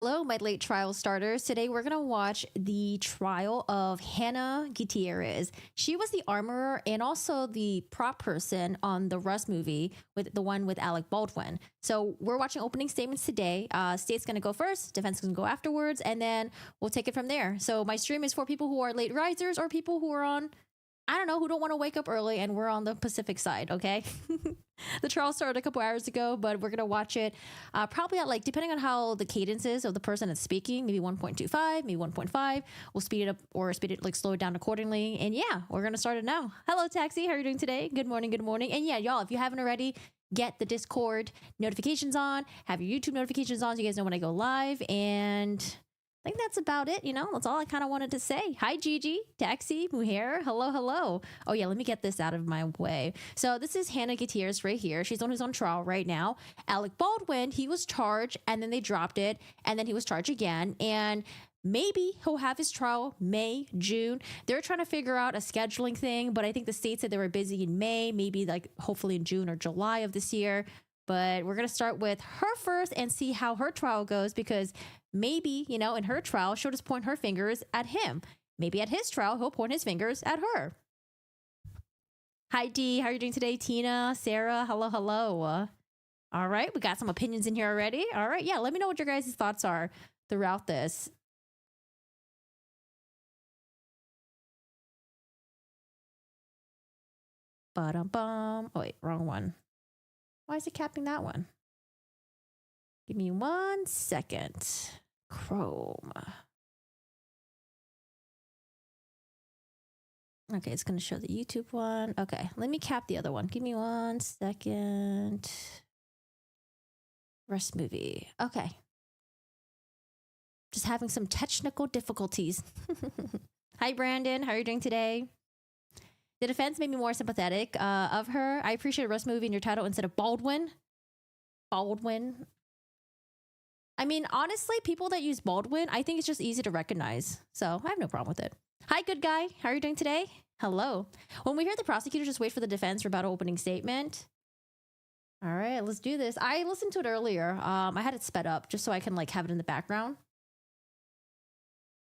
Hello, my late trial starters. Today we're going to watch the trial of Hannah Gutierrez. She was the armorer and also the prop person on the Rust movie, with the one with Alec Baldwin. So we're watching opening statements today. State's going to go first, defense is going to go afterwards, and then we'll take it from there. So my stream is for people who are late risers or people who are on, I don't know, who don't want to wake up early, and we're on the Pacific side, okay? The trial started a couple hours ago, but we're going to watch it probably at, like, depending on how the cadence is of the person that's speaking, maybe 1.25, maybe 1.5. We'll speed it up or speed it, like, slow it down accordingly. And yeah, we're going to start it now. Hello, Taxi. How are you doing today? Good morning. Good morning. And yeah, y'all, if you haven't already, get the Discord notifications on, have your YouTube notifications on so you guys know when I go live. And I think that's about it. You know, that's all I kind of wanted to say. Hi, Gigi, Taxi, Mujer. Hello, hello. Oh, yeah, let me get this out of my way. So this is Hannah Gutierrez right here. She's the one who's on trial right now. Alec Baldwin, he was charged and then they dropped it and then he was charged again. And maybe he'll have his trial May, June. They're trying to figure out a scheduling thing, but I think the state said they were busy in May, maybe like hopefully in June or July of this year. But we're going to start with her first and see how her trial goes, because maybe, you know, in her trial, she'll just point her fingers at him. Maybe at his trial, he'll point his fingers at her. Hi, Dee. How are you doing today? Tina, Sarah, hello, hello. All right, we got some opinions in here already. All right, yeah, let me know what your guys' thoughts are throughout this. Ba-dum-bum. Oh, wait, wrong one. Why is it capping that one? Give me 1 second. Chrome. Okay, it's going to show the YouTube one. Okay, let me cap the other one. Give me 1 second. Rust movie. Okay. Just having some technical difficulties. Hi, Brandon. How are you doing today? The defense made me more sympathetic of her. I appreciate Rust movie in your title instead of Baldwin. Baldwin. I mean, honestly, people that use Baldwin, I think it's just easy to recognize. So I have no problem with it. Hi, good guy. How are you doing today? Hello. When we hear the prosecutor, just wait for the defense rebuttal opening statement. All right, let's do this. I listened to it earlier. I had it sped up just so I can like have it in the background.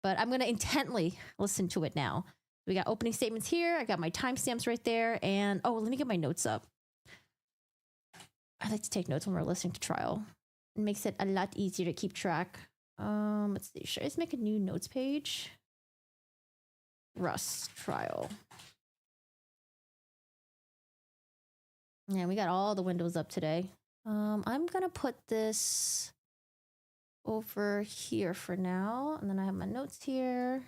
But I'm going to intently listen to it now. We got opening statements here. I got my timestamps right there. And oh, let me get my notes up. I like to take notes when we're listening to trial. It makes it a lot easier to keep track. Let's see. Should I just make a new notes page? Rust trial. Yeah, we got all the windows up today. I'm gonna put this over here for now, and then I have my notes here.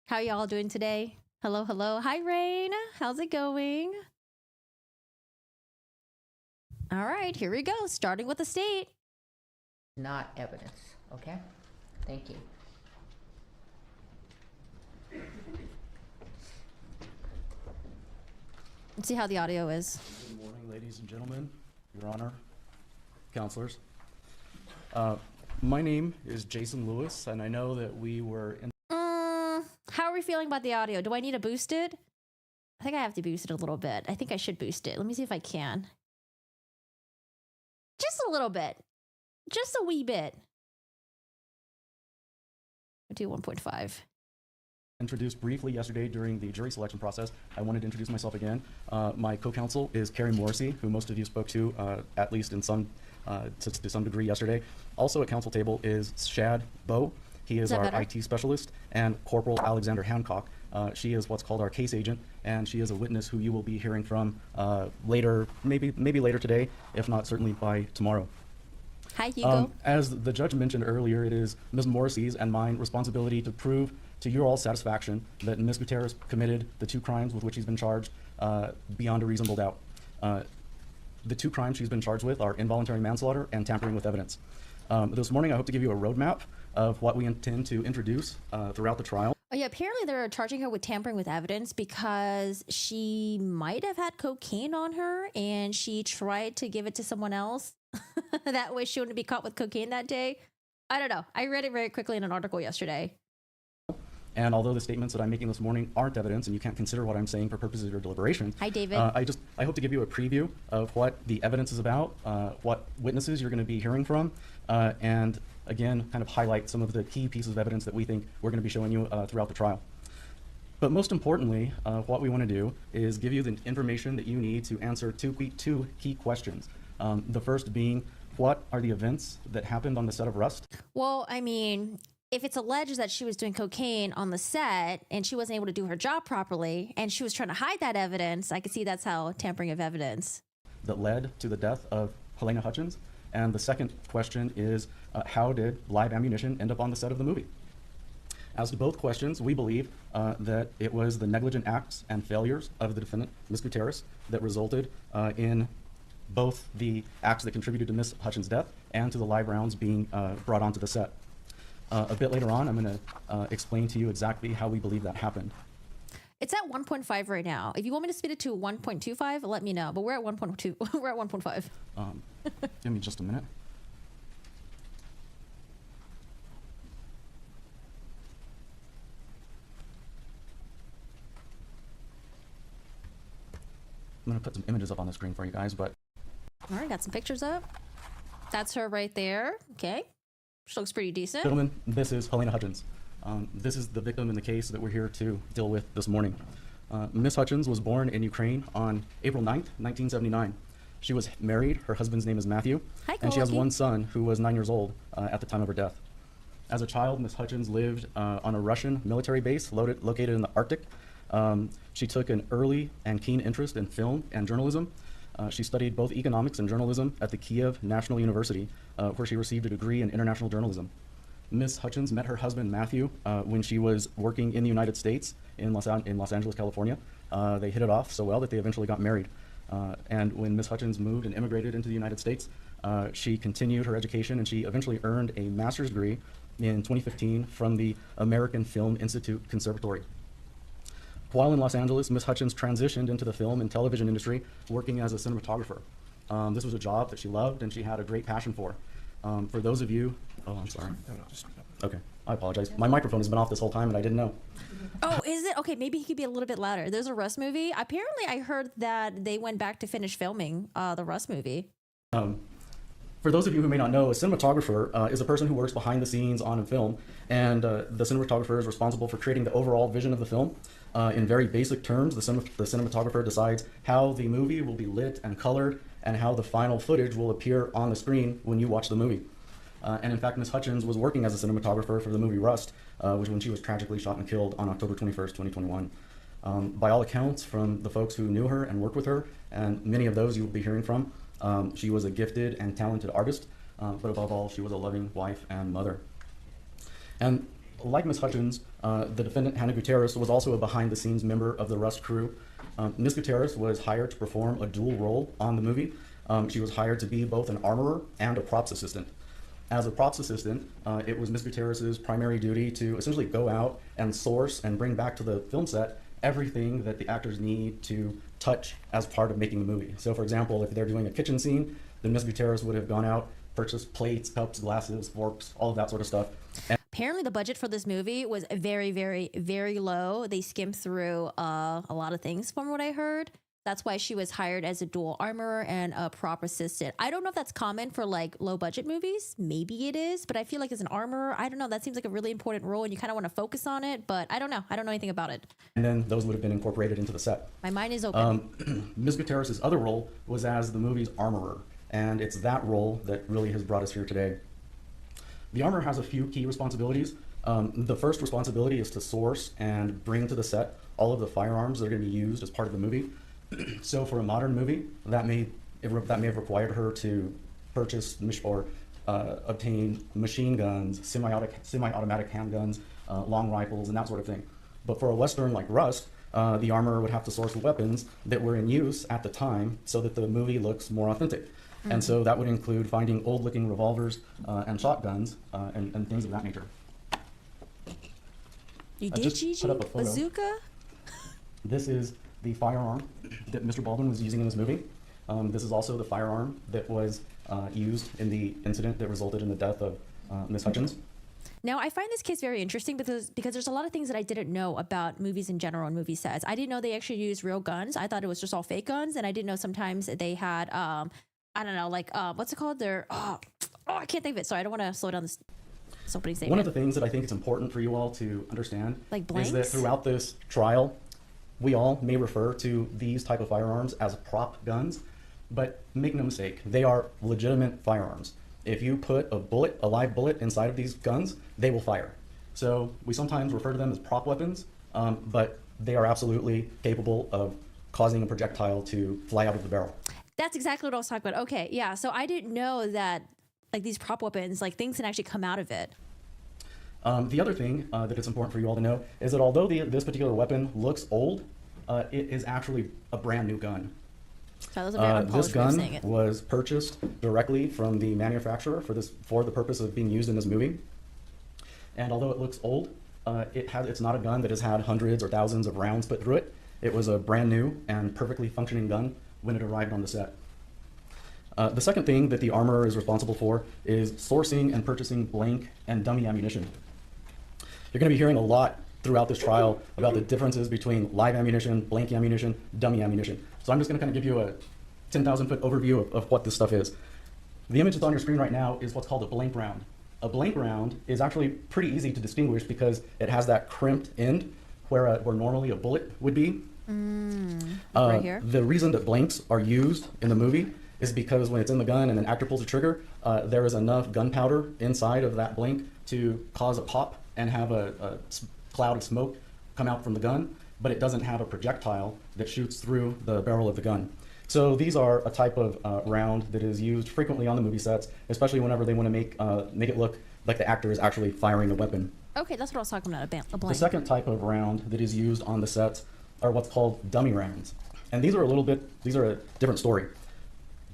How y'all doing today? Hello, hello. Hi, Rain. How's it going? All right, here we go. Starting with the state. Not evidence, okay? Thank you. Let's see how the audio is. Good morning, ladies and gentlemen, Your Honor, counselors. My name is Jason Lewis, and I know that we were in. How are we feeling about the audio? Do I need to boost it? I think I have to boost it a little bit. I think I should boost it. Let me see if I can. Just a little bit. Just a wee bit. I'll do 1.5. Introduced briefly yesterday during the jury selection process. I wanted to introduce myself again. My co-counsel is Carrie Morrissey, who most of you spoke to, at least in some, to some degree yesterday. Also at counsel table is Shad Bowe. He is our better? IT specialist, and Corporal Alexander Hancock. She is what's called our case agent, and she is a witness who you will be hearing from later, maybe later today, if not certainly by tomorrow. Hi, Hugo. As the judge mentioned earlier, it is Ms. Morrissey's and mine responsibility to prove to your all satisfaction that Ms. Gutierrez committed the 2 crimes with which she's been charged beyond a reasonable doubt. The 2 crimes she's been charged with are involuntary manslaughter and tampering with evidence. This morning, I hope to give you a roadmap of what we intend to introduce throughout the trial. Oh yeah, apparently they're charging her with tampering with evidence because she might have had cocaine on her and she tried to give it to someone else. That way she wouldn't be caught with cocaine that day. I don't know. I read it very quickly in an article yesterday. And although the statements that I'm making this morning aren't evidence and you can't consider what I'm saying for purposes of your deliberation. Hi, David. I hope to give you a preview of what the evidence is about, what witnesses you're going to be hearing from, and again, kind of highlight some of the key pieces of evidence that we think we're going to be showing you throughout the trial. But most importantly, what we want to do is give you the information that you need to answer two key questions. The first being, what are the events that happened on the set of Rust? Well, I mean, if it's alleged that she was doing cocaine on the set and she wasn't able to do her job properly and she was trying to hide that evidence, I could see that's how tampering of evidence. That led to the death of Helena Hutchins. And the second question is, how did live ammunition end up on the set of the movie? As to both questions, we believe that it was the negligent acts and failures of the defendant, Ms. Gutierrez, that resulted in both the acts that contributed to Ms. Hutchins' death and to the live rounds being brought onto the set. A bit later on, I'm going to explain to you exactly how we believe that happened. It's at 1.5 right now. If you want me to speed it to 1.25, let me know. But we're at 1.2. We're at 1.5. Give me just a minute. I'm going to put some images up on the screen for you guys, but... All right, got some pictures up. That's her right there. Okay. She looks pretty decent. Gentlemen, this is Helena Hutchins. This is the victim in the case that we're here to deal with this morning. Ms. Hutchins was born in Ukraine on April 9th, 1979. She was married. Her husband's name is Matthew. Hi, and she has Kowalski. one son who was 9 years old at the time of her death. As a child, Ms. Hutchins lived on a Russian military base located in the Arctic. She took an early and keen interest in film and journalism. She studied both economics and journalism at the Kiev National University, where she received a degree in international journalism. Ms. Hutchins met her husband, Matthew, when she was working in the United States in Los Angeles, California. They hit it off so well that they eventually got married. And when Ms. Hutchins moved and immigrated into the United States, she continued her education and she eventually earned a master's degree in 2015 from the American Film Institute Conservatory. While in Los Angeles, Ms. Hutchins transitioned into the film and television industry, working as a cinematographer. This was a job that she loved and she had a great passion for. For those of you, oh, I'm sorry. Okay, I apologize. My microphone has been off this whole time and I didn't know. Oh, is it? Okay, maybe he could be a little bit louder. There's a Rust movie. Apparently, I heard that they went back to finish filming the Rust movie. For those of you who may not know, a cinematographer is a person who works behind the scenes on a film, and the cinematographer is responsible for creating the overall vision of the film. In very basic terms, the cinematographer decides how the movie will be lit and colored, and how the final footage will appear on the screen when you watch the movie. And in fact, Ms. Hutchins was working as a cinematographer for the movie Rust, which when she was tragically shot and killed on October 21st, 2021. By all accounts, from the folks who knew her and worked with her, and many of those you will be hearing from, she was a gifted and talented artist, but above all, she was a loving wife and mother. And like Ms. Hutchins, the defendant, Hannah Gutierrez, was also a behind-the-scenes member of the Rust crew. Ms. Gutierrez was hired to perform a dual role on the movie. She was hired to be both an armorer and a props assistant. As a props assistant, it was Ms. Gutierrez's primary duty to essentially go out and source and bring back to the film set everything that the actors need to touch as part of making the movie. So for example, if they're doing a kitchen scene, then Ms. Gutierrez would have gone out, purchased plates, cups, glasses, forks, all of that sort of stuff. Apparently, the budget for this movie was very, very, very low. They skimmed through a lot of things from what I heard. That's why she was hired as a dual armorer and a prop assistant. I don't know if that's common for like low budget movies. Maybe it is, but I feel like as an armorer, I don't know. That seems like a really important role and you kind of want to focus on it, but I don't know. I don't know anything about it. And then those would have been incorporated into the set. My mind is open. Ms. Gutierrez's other role was as the movie's armorer, and it's that role that really has brought us here today. The armorer has a few key responsibilities. The first responsibility is to source and bring to the set all of the firearms that are going to be used as part of the movie. So for a modern movie, that may have required her to purchase or obtain machine guns, semi-automatic handguns, long rifles, and that sort of thing. But for a Western like Rust, the armorer would have to source weapons that were in use at the time so that the movie looks more authentic. Mm-hmm. And so that would include finding old-looking revolvers and shotguns and things of that nature. You did, Gigi? Bazooka? This is the firearm that Mr. Baldwin was using in this movie. This is also the firearm that was used in the incident that resulted in the death of Ms. Hutchins. Now, I find this case very interesting because there's a lot of things that I didn't know about movies in general and movie sets. I didn't know they actually use real guns. I thought it was just all fake guns, and I didn't know sometimes they had, I don't know, like, what's it called? I can't think of it. Sorry, I don't want to slow down this. So opening One statement. of the things that I think is important for you all to understand Like is that blanks? throughout this trial, we all may refer to these type of firearms as prop guns, but make no mistake, they are legitimate firearms. If you put a live bullet inside of these guns, they will fire. So we sometimes refer to them as prop weapons, but they are absolutely capable of causing a projectile to fly out of the barrel. That's exactly what I was talking about. Okay, yeah. So I didn't know that like these prop weapons, like things can actually come out of it. The other thing that it's important for you all to know is that although this particular weapon looks old, it is actually a brand new gun. So that was a very This unpolished way of saying gun it. was purchased directly from the manufacturer for the purpose of being used in this movie. And although it looks old, it's not a gun that has had hundreds or thousands of rounds put through it. It was a brand new and perfectly functioning gun when it arrived on the set. The second thing that the armorer is responsible for is sourcing and purchasing blank and dummy ammunition. You're going to be hearing a lot throughout this trial about the differences between live ammunition, blank ammunition, dummy ammunition. So I'm just going to kind of give you a 10,000-foot overview of what this stuff is. The image that's on your screen right now is what's called a blank round. A blank round is actually pretty easy to distinguish because it has that crimped end where normally a bullet would be. Right here. The reason that blanks are used in the movie is because when it's in the gun and an actor pulls the trigger, there is enough gunpowder inside of that blank to cause a pop and have a cloud of smoke come out from the gun, but it doesn't have a projectile that shoots through the barrel of the gun. So these are a type of round that is used frequently on the movie sets, especially whenever they want to make it look like the actor is actually firing a weapon. Okay, that's what I was talking about. A The blank. second type of round that is used on the sets are what's called dummy rounds. And these are a different story.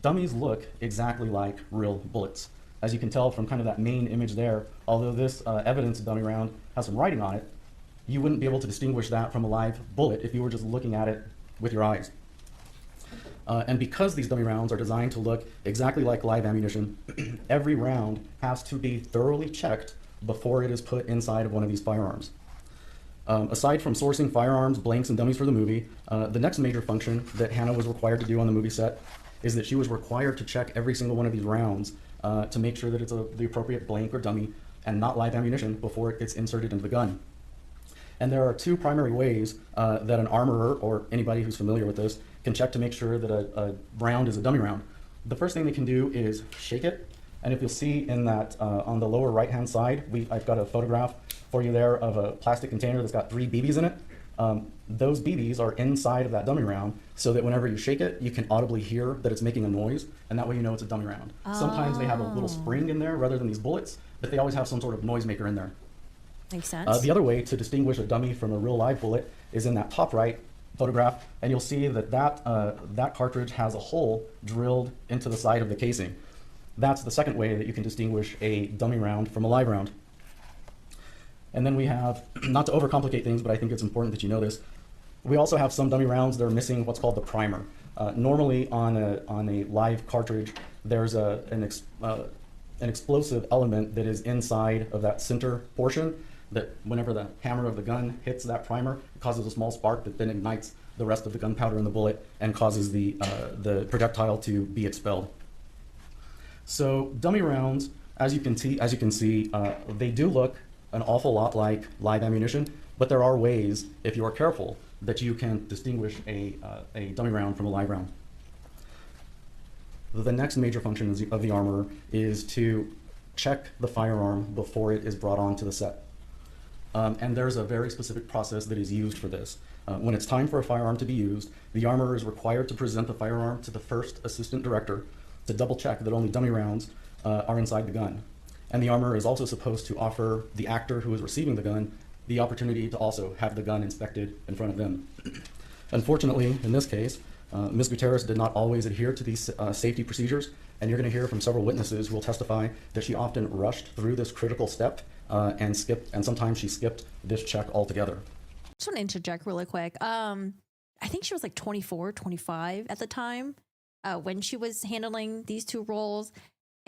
Dummies look exactly like real bullets. As you can tell from kind of that main image there, although this evidence dummy round has some writing on it, you wouldn't be able to distinguish that from a live bullet if you were just looking at it with your eyes. And because these dummy rounds are designed to look exactly like live ammunition, every round has to be thoroughly checked before it is put inside of one of these firearms. Aside from sourcing firearms, blanks, and dummies for the movie, the next major function that Hannah was required to do on the movie set is that she was required to check every single one of these rounds to make sure that it's the appropriate blank or dummy and not live ammunition before it gets inserted into the gun. And there are two primary ways that an armorer, or anybody who's familiar with this, can check to make sure that a round is a dummy round. The first thing they can do is shake it. And if you'll see in that on the lower right-hand side, I've got a photograph for you there of a plastic container that's got 3 BBs in it. Those BBs are inside of that dummy round so that whenever you shake it, you can audibly hear that it's making a noise, and that way you know it's a dummy round. Sometimes they have a little spring in there rather than these bullets, but they always have some sort of noisemaker in there. Makes sense. The other way to distinguish a dummy from a real live bullet is in that top right photograph, and you'll see that cartridge has a hole drilled into the side of the casing. That's the second way that you can distinguish a dummy round from a live round. And then we have, not to overcomplicate things, but I think it's important that you know this, we also have some dummy rounds that are missing what's called the primer. Normally on a live cartridge, there's an explosive element that is inside of that center portion that whenever the hammer of the gun hits that primer, it causes a small spark that then ignites the rest of the gunpowder in the bullet and causes the projectile to be expelled. So dummy rounds, as you can see, they do look an awful lot like live ammunition, but there are ways, if you are careful, that you can distinguish a dummy round from a live round. The next major function of the armorer is to check the firearm before it is brought onto the set. And there's a very specific process that is used for this. When it's time for a firearm to be used, the armorer is required to present the firearm to the first assistant director to double check that only dummy rounds are inside the gun. And the armorer is also supposed to offer the actor who is receiving the gun the opportunity to also have the gun inspected in front of them. Unfortunately, in this case, Ms. Gutierrez did not always adhere to these safety procedures, and you're going to hear from several witnesses who will testify that she often rushed through this critical step and sometimes she skipped this check altogether. Just want to interject really quick. I think she was like 24, 25 at the time when she was handling these two roles.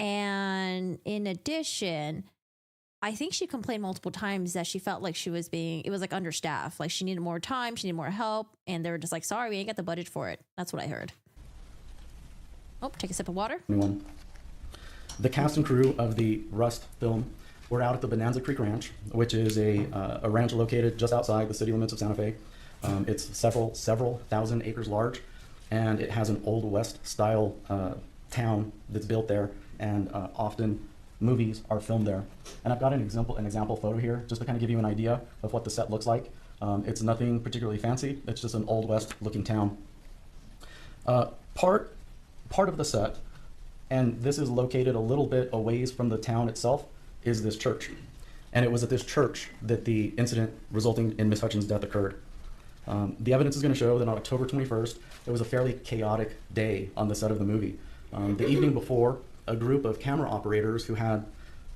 And in addition, I think she complained multiple times that she felt like it was like understaffed. Like she needed more time, she needed more help. And they were just like, sorry, we ain't got the budget for it. That's what I heard. Oh, take a sip of water. The cast and crew of the Rust film We're out at the Bonanza Creek Ranch, which is a ranch located just outside the city limits of Santa Fe. It's several thousand acres large, and it has an Old West style town that's built there, and often movies are filmed there. And I've got an example photo here just to kind of give you an idea of what the set looks like. It's nothing particularly fancy. It's just an Old West looking town. Part of the set, and this is located a little bit a ways from the town itself, is this church. And it was at this church that the incident resulting in Miss Hutchins' death occurred. The evidence is going to show that on October 21st, it was a fairly chaotic day on the set of the movie. The evening before, a group of camera operators who had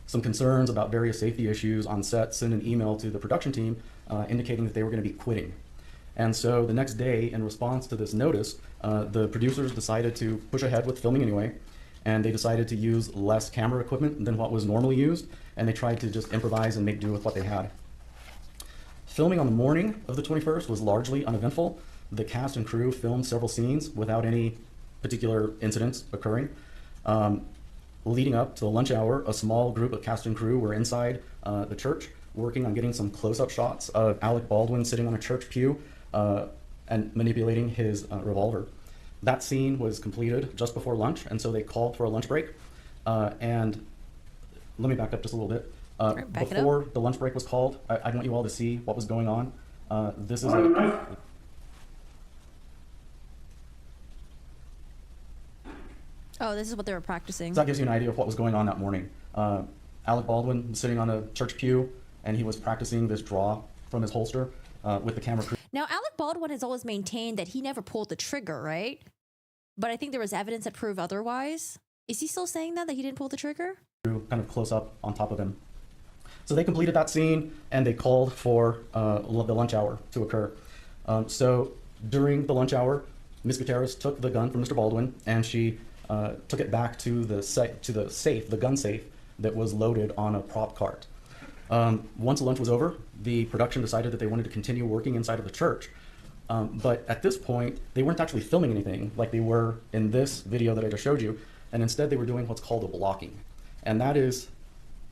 some concerns about various safety issues on set sent an email to the production team indicating that they were going to be quitting. And so the next day, in response to this notice, the producers decided to push ahead with filming anyway, and they decided to use less camera equipment than what was normally used, and they tried to just improvise and make do with what they had. Filming on the morning of the 21st was largely uneventful. The cast and crew filmed several scenes without any particular incidents occurring. Leading up to the lunch hour, a small group of cast and crew were inside the church working on getting some close-up shots of Alec Baldwin sitting on a church pew and manipulating his revolver. That scene was completed just before lunch, and so they called for a lunch break. And let me back up just a little bit. Before the lunch break was called, I want you all to see what was going on. This is Oh, this is what they were practicing. So that gives you an idea of what was going on that morning. Alec Baldwin was sitting on a church pew, and he was practicing this draw from his holster with the camera crew. Now, Alec Baldwin has always maintained that he never pulled the trigger, right? But I think there was evidence that proved otherwise. Is he still saying that he didn't pull the trigger? Kind of close up on top of him. So they completed that scene, and they called for the lunch hour to occur. So during the lunch hour, Ms. Gutierrez took the gun from Mr. Baldwin, and she took it back to the safe, the gun safe that was loaded on a prop cart. Once lunch was over, the production decided that they wanted to continue working inside of the church. But at this point, they weren't actually filming anything like they were in this video that I just showed you, and instead they were doing what's called a blocking. And that is,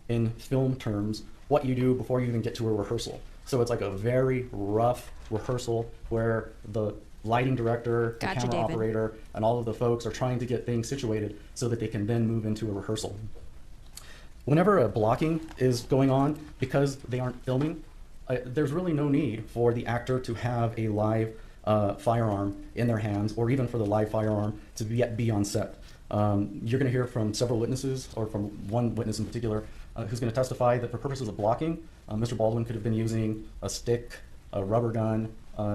in film terms, what you do before you even get to a rehearsal. So it's like a very rough rehearsal where the lighting director, the camera operator, and all of the folks are trying to get things situated so that they can then move into a rehearsal. Whenever a blocking is going on, because they aren't filming, there's really no need for the actor to have a live firearm in their hands, or even for the live firearm to be on set. You're going to hear from several witnesses, or from one witness in particular, who's going to testify that for purposes of blocking, Mr. Baldwin could have been using a stick, a rubber gun,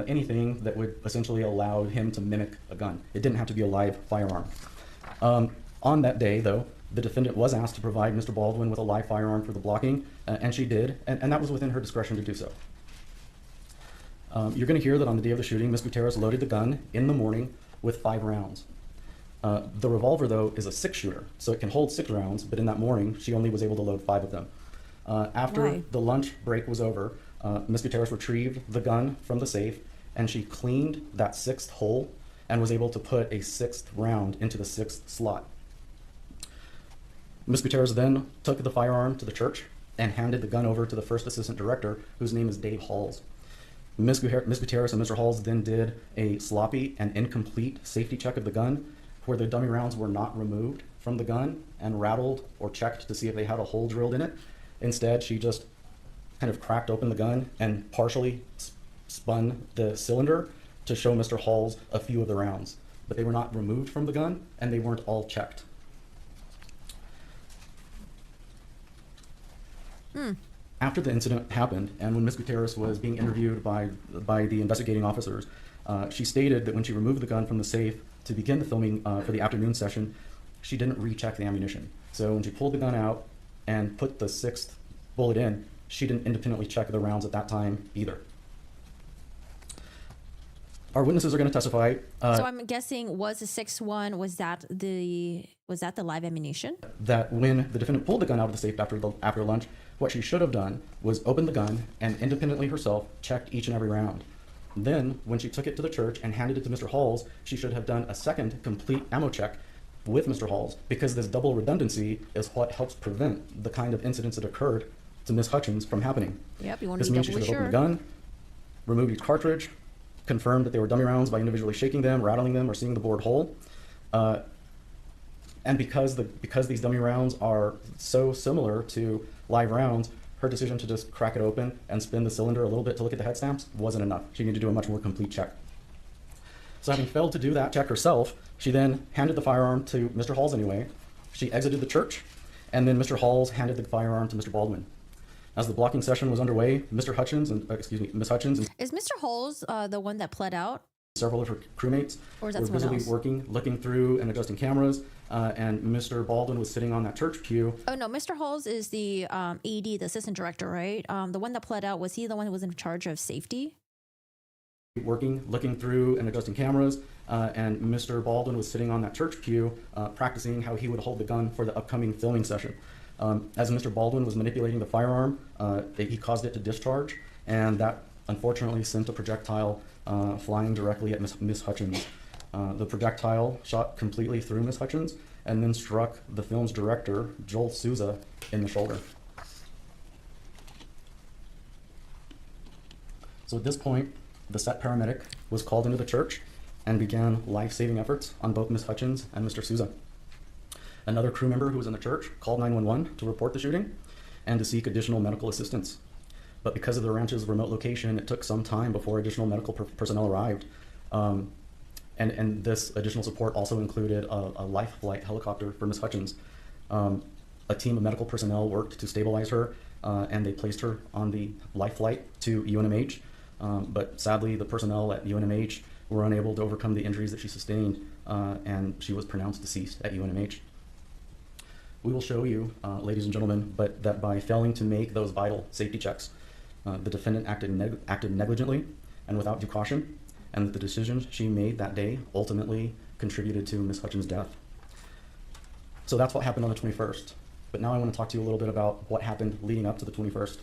anything that would essentially allow him to mimic a gun. It didn't have to be a live firearm. On that day, though, the defendant was asked to provide Mr. Baldwin with a live firearm for the blocking, and she did, and that was within her discretion to do so. You're going to hear that on the day of the shooting, Ms. Gutierrez loaded the gun in the morning with 5 rounds. The revolver, though, is a 6-shooter, so it can hold 6 rounds, but in that morning, she only was able to load 5 of them. After the lunch break was over, Ms. Gutierrez retrieved the gun from the safe, and she cleaned that 6th hole and was able to put a 6th round into the 6th slot. Ms. Gutierrez then took the firearm to the church and handed the gun over to the first assistant director, whose name is Dave Halls. Ms. Gutierrez and Mr. Halls then did a sloppy and incomplete safety check of the gun, where the dummy rounds were not removed from the gun and rattled or checked to see if they had a hole drilled in it. Instead, she just kind of cracked open the gun and partially spun the cylinder to show Mr. Halls a few of the rounds. But they were not removed from the gun, and they weren't all checked. After the incident happened, and when Ms. Gutierrez was being interviewed by the investigating officers, she stated that when she removed the gun from the safe to begin the filming for the afternoon session, she didn't recheck the ammunition. So when she pulled the gun out and put the 6th bullet in, she didn't independently check the rounds at that time either. Our witnesses are going to testify. So I'm guessing, was the 6th one, was that the live ammunition? That when the defendant pulled the gun out of the safe after lunch, what she should have done was open the gun and independently herself checked each and every round. Then, when she took it to the church and handed it to Mr. Halls, she should have done a second complete ammo check with Mr. Halls, because this double redundancy is what helps prevent the kind of incidents that occurred to Miss Hutchins from happening. Yep, you want This to be means she should doubly have opened sure. the gun, removed each cartridge, confirmed that they were dummy rounds by individually shaking them, rattling them, or seeing the board whole. And because these dummy rounds are so similar to live rounds, her decision to just crack it open and spin the cylinder a little bit to look at the head stamps wasn't enough. She needed to do a much more complete check. So having failed to do that check herself, she then handed the firearm to Mr. Halls anyway. She exited the church, and then Mr. Halls handed the firearm to Mr. Baldwin. As the blocking session was underway, Miss Hutchins and Is Mr. Halls the one that pled out? several of her crewmates Or is that were someone visibly else? working, looking through and adjusting cameras, and Mr. Baldwin was sitting on that church pew. Oh no, Mr. Halls is the AD, the assistant director, right? The one that pled out, was he the one who was in charge of safety? Working, looking through and adjusting cameras, and Mr. Baldwin was sitting on that church pew practicing how he would hold the gun for the upcoming filming session. As Mr. Baldwin was manipulating the firearm, he caused it to discharge, and that unfortunately sent a projectile flying directly at Miss Hutchins. The projectile shot completely through Miss Hutchins and then struck the film's director, Joel Souza, in the shoulder. So at this point, the set paramedic was called into the church and began life-saving efforts on both Miss Hutchins and Mr. Souza. Another crew member who was in the church called 911 to report the shooting and to seek additional medical assistance. But because of the ranch's remote location, it took some time before additional medical personnel arrived. And this additional support also included a life flight helicopter for Miss Hutchins. A team of medical personnel worked to stabilize her, and they placed her on the life flight to UNMH. But sadly, the personnel at UNMH were unable to overcome the injuries that she sustained, and she was pronounced deceased at UNMH. We will show you, ladies and gentlemen, but that by failing to make those vital safety checks, the defendant acted negligently and without due caution, and that the decisions she made that day ultimately contributed to Miss Hutchins' death. So that's what happened on the 21st. But now I want to talk to you a little bit about what happened leading up to the 21st.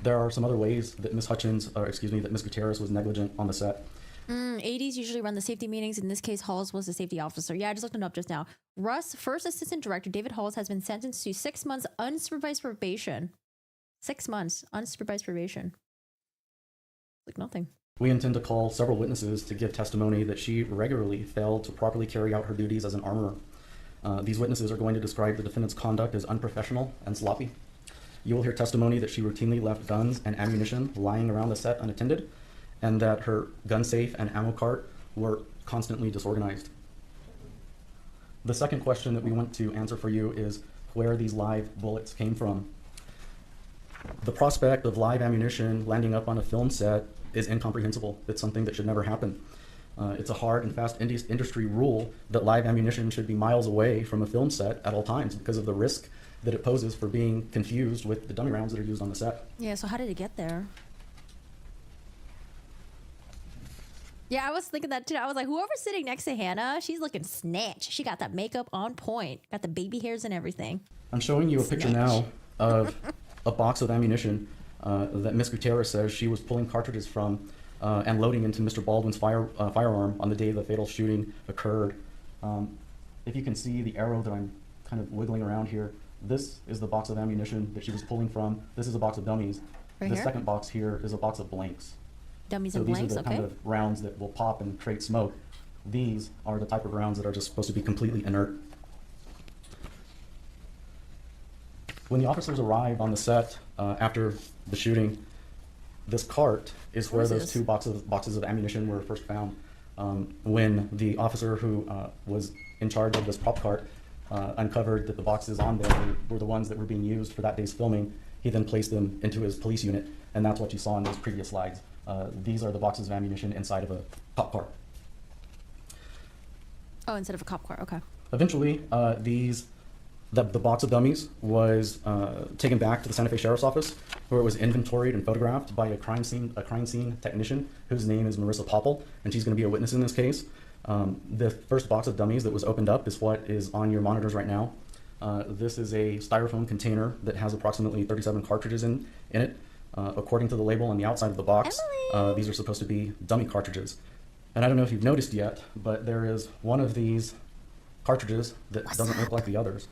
There are some other ways that Miss Gutierrez was negligent on the set. ADs usually run the safety meetings. In this case, Halls was the safety officer. Yeah, I just looked it up just now. Russ, first assistant director, David Halls, has been sentenced to 6 months unsupervised probation. 6 months unsupervised probation. Like nothing. We intend to call several witnesses to give testimony that she regularly failed to properly carry out her duties as an armorer. These witnesses are going to describe the defendant's conduct as unprofessional and sloppy. You will hear testimony that she routinely left guns and ammunition lying around the set unattended, and that her gun safe and ammo cart were constantly disorganized. The second question that we want to answer for you is where these live bullets came from. The prospect of live ammunition landing up on a film set is incomprehensible. It's something that should never happen. It's a hard and fast industry rule that live ammunition should be miles away from a film set at all times because of the risk that it poses for being confused with the dummy rounds that are used on the set. Yeah, so how did it get there? Yeah, I was thinking that too. I was like, whoever's sitting next to Hannah, she's looking snatch. She got that makeup on point, got the baby hairs and everything. I'm showing you a picture now of a box of ammunition that Miss Gutierrez says she was pulling cartridges from and loading into Mr. Baldwin's firearm on the day the fatal shooting occurred. If you can see the arrow that I'm kind of wiggling around here, this is the box of ammunition that she was pulling from. This is a box of dummies. Right The here? second box here is a box of blanks. Dummies So and these blanks, are the okay. kind of rounds that will pop and create smoke. These are the type of rounds that are just supposed to be completely inert. When the officers arrived on the set after the shooting, this cart is where What is those this? two boxes of ammunition were first found. When the officer who was in charge of this prop cart uncovered that the boxes on there were the ones that were being used for that day's filming, he then placed them into his police unit, and that's what you saw in those previous slides. These are the boxes of ammunition inside of a cop car. Oh, instead of a cop car, okay. Eventually, the box of dummies was taken back to the Santa Fe Sheriff's Office, where it was inventoried and photographed by a crime scene technician whose name is Marissa Popple, and she's going to be a witness in this case. The first box of dummies that was opened up is what is on your monitors right now. This is a styrofoam container that has approximately 37 cartridges in it. According to the label on the outside of the box, these are supposed to be dummy cartridges. And I don't know if you've noticed yet, but there is one of these cartridges that doesn't look like the others.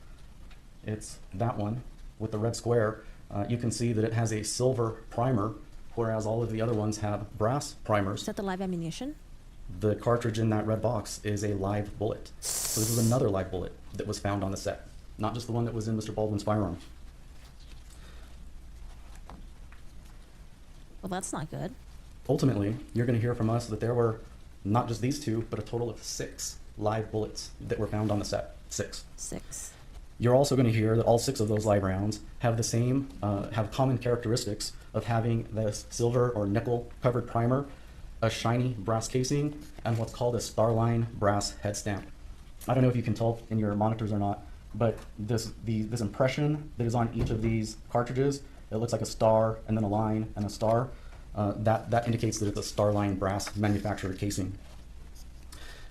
It's that one with the red square, you can see that it has a silver primer, whereas all of the other ones have brass primers. Is that the live ammunition? The cartridge in that red box is a live bullet. So this is another live bullet that was found on the set, not just the one that was in Mr. Baldwin's firearm. Well, that's not good. Ultimately, you're going to hear from us that there were not just these two, but a total of 6 live bullets that were found on the set. 6. 6. You're also going to hear that all 6 of those live rounds have the same, have common characteristics of having this silver or nickel covered primer, a shiny brass casing, and what's called a starline brass head stamp. I don't know if you can tell in your monitors or not, but this impression that is on each of these cartridges, it looks like a star and then a line and a star. That indicates that it's a starline brass manufactured casing.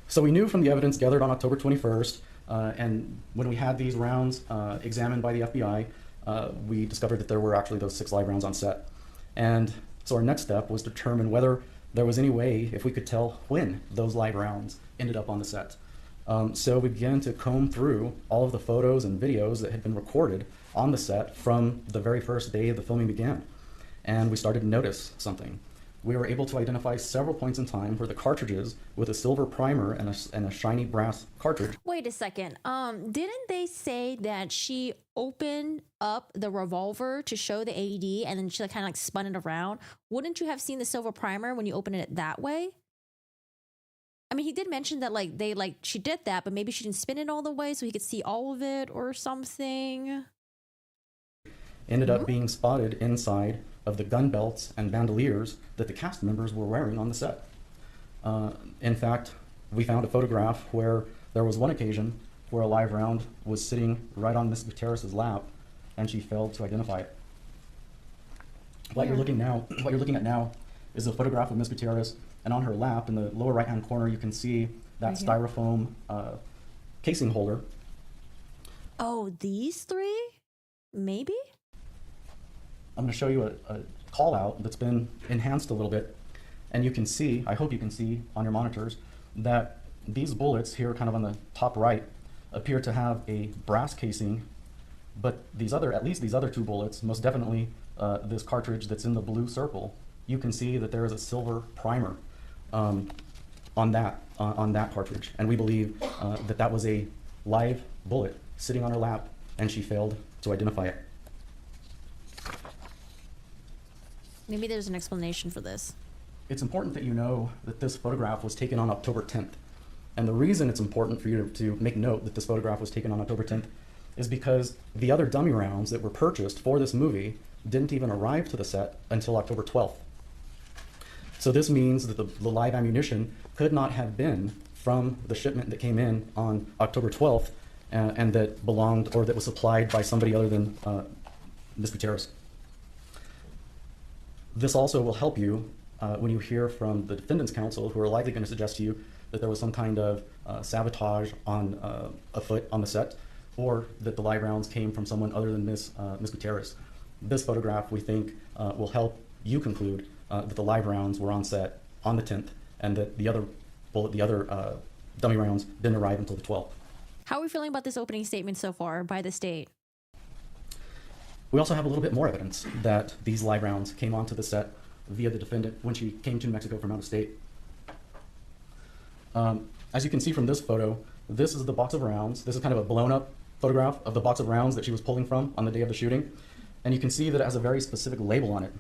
So we knew from the evidence gathered on October 21st, and when we had these rounds examined by the FBI, we discovered that there were actually those 6 live rounds on set. And so our next step was to determine whether there was any way, if we could tell when those live rounds ended up on the set. So we began to comb through all of the photos and videos that had been recorded on the set from the very first day the filming began. And we started to notice something. We were able to identify several points in time where the cartridges with a silver primer and a shiny brass cartridge. Wait a second. Didn't they say that she opened up the revolver to show the AED and then she kind of like spun it around? Wouldn't you have seen the silver primer when you opened it that way? I mean, he did mention that she did that, but maybe she didn't spin it all the way so he could see all of it or something. Ended up being spotted inside of the gun belts and bandoliers that the cast members were wearing on the set. In fact, we found a photograph where there was one occasion where a live round was sitting right on Miss Gutierrez's lap, and she failed to identify it. What you're looking at now is a photograph of Miss Gutierrez, and on her lap in the lower right-hand corner, you can see that styrofoam casing holder. Oh, these 3? Maybe? I'm going to show you a call out that's been enhanced a little bit, and you can see, I hope you can see on your monitors, that these bullets here kind of on the top right appear to have a brass casing, but at least these other 2 bullets, most definitely this cartridge that's in the blue circle, you can see that there is a silver primer on that cartridge, and we believe that was a live bullet sitting on her lap, and she failed to identify it. Maybe there's an explanation for this. It's important that you know that this photograph was taken on October 10th. And the reason it's important for you to make note that this photograph was taken on October 10th is because the other dummy rounds that were purchased for this movie didn't even arrive to the set until October 12th. So this means that the live ammunition could not have been from the shipment that came in on October 12th and that belonged or that was supplied by somebody other than Ms. Gutierrez. This also will help you when you hear from the defendant's counsel, who are likely going to suggest to you that there was some kind of sabotage on afoot on the set, or that the live rounds came from someone other than Ms. Gutierrez. This photograph, we think, will help you conclude that the live rounds were on set on the 10th, and that the other dummy rounds didn't arrive until the 12th. How are we feeling about this opening statement so far by the state? We also have a little bit more evidence that these live rounds came onto the set via the defendant when she came to New Mexico from out of state. As you can see from this photo, this is the box of rounds. This is kind of a blown up photograph of the box of rounds that she was pulling from on the day of the shooting. And you can see that it has a very specific label on it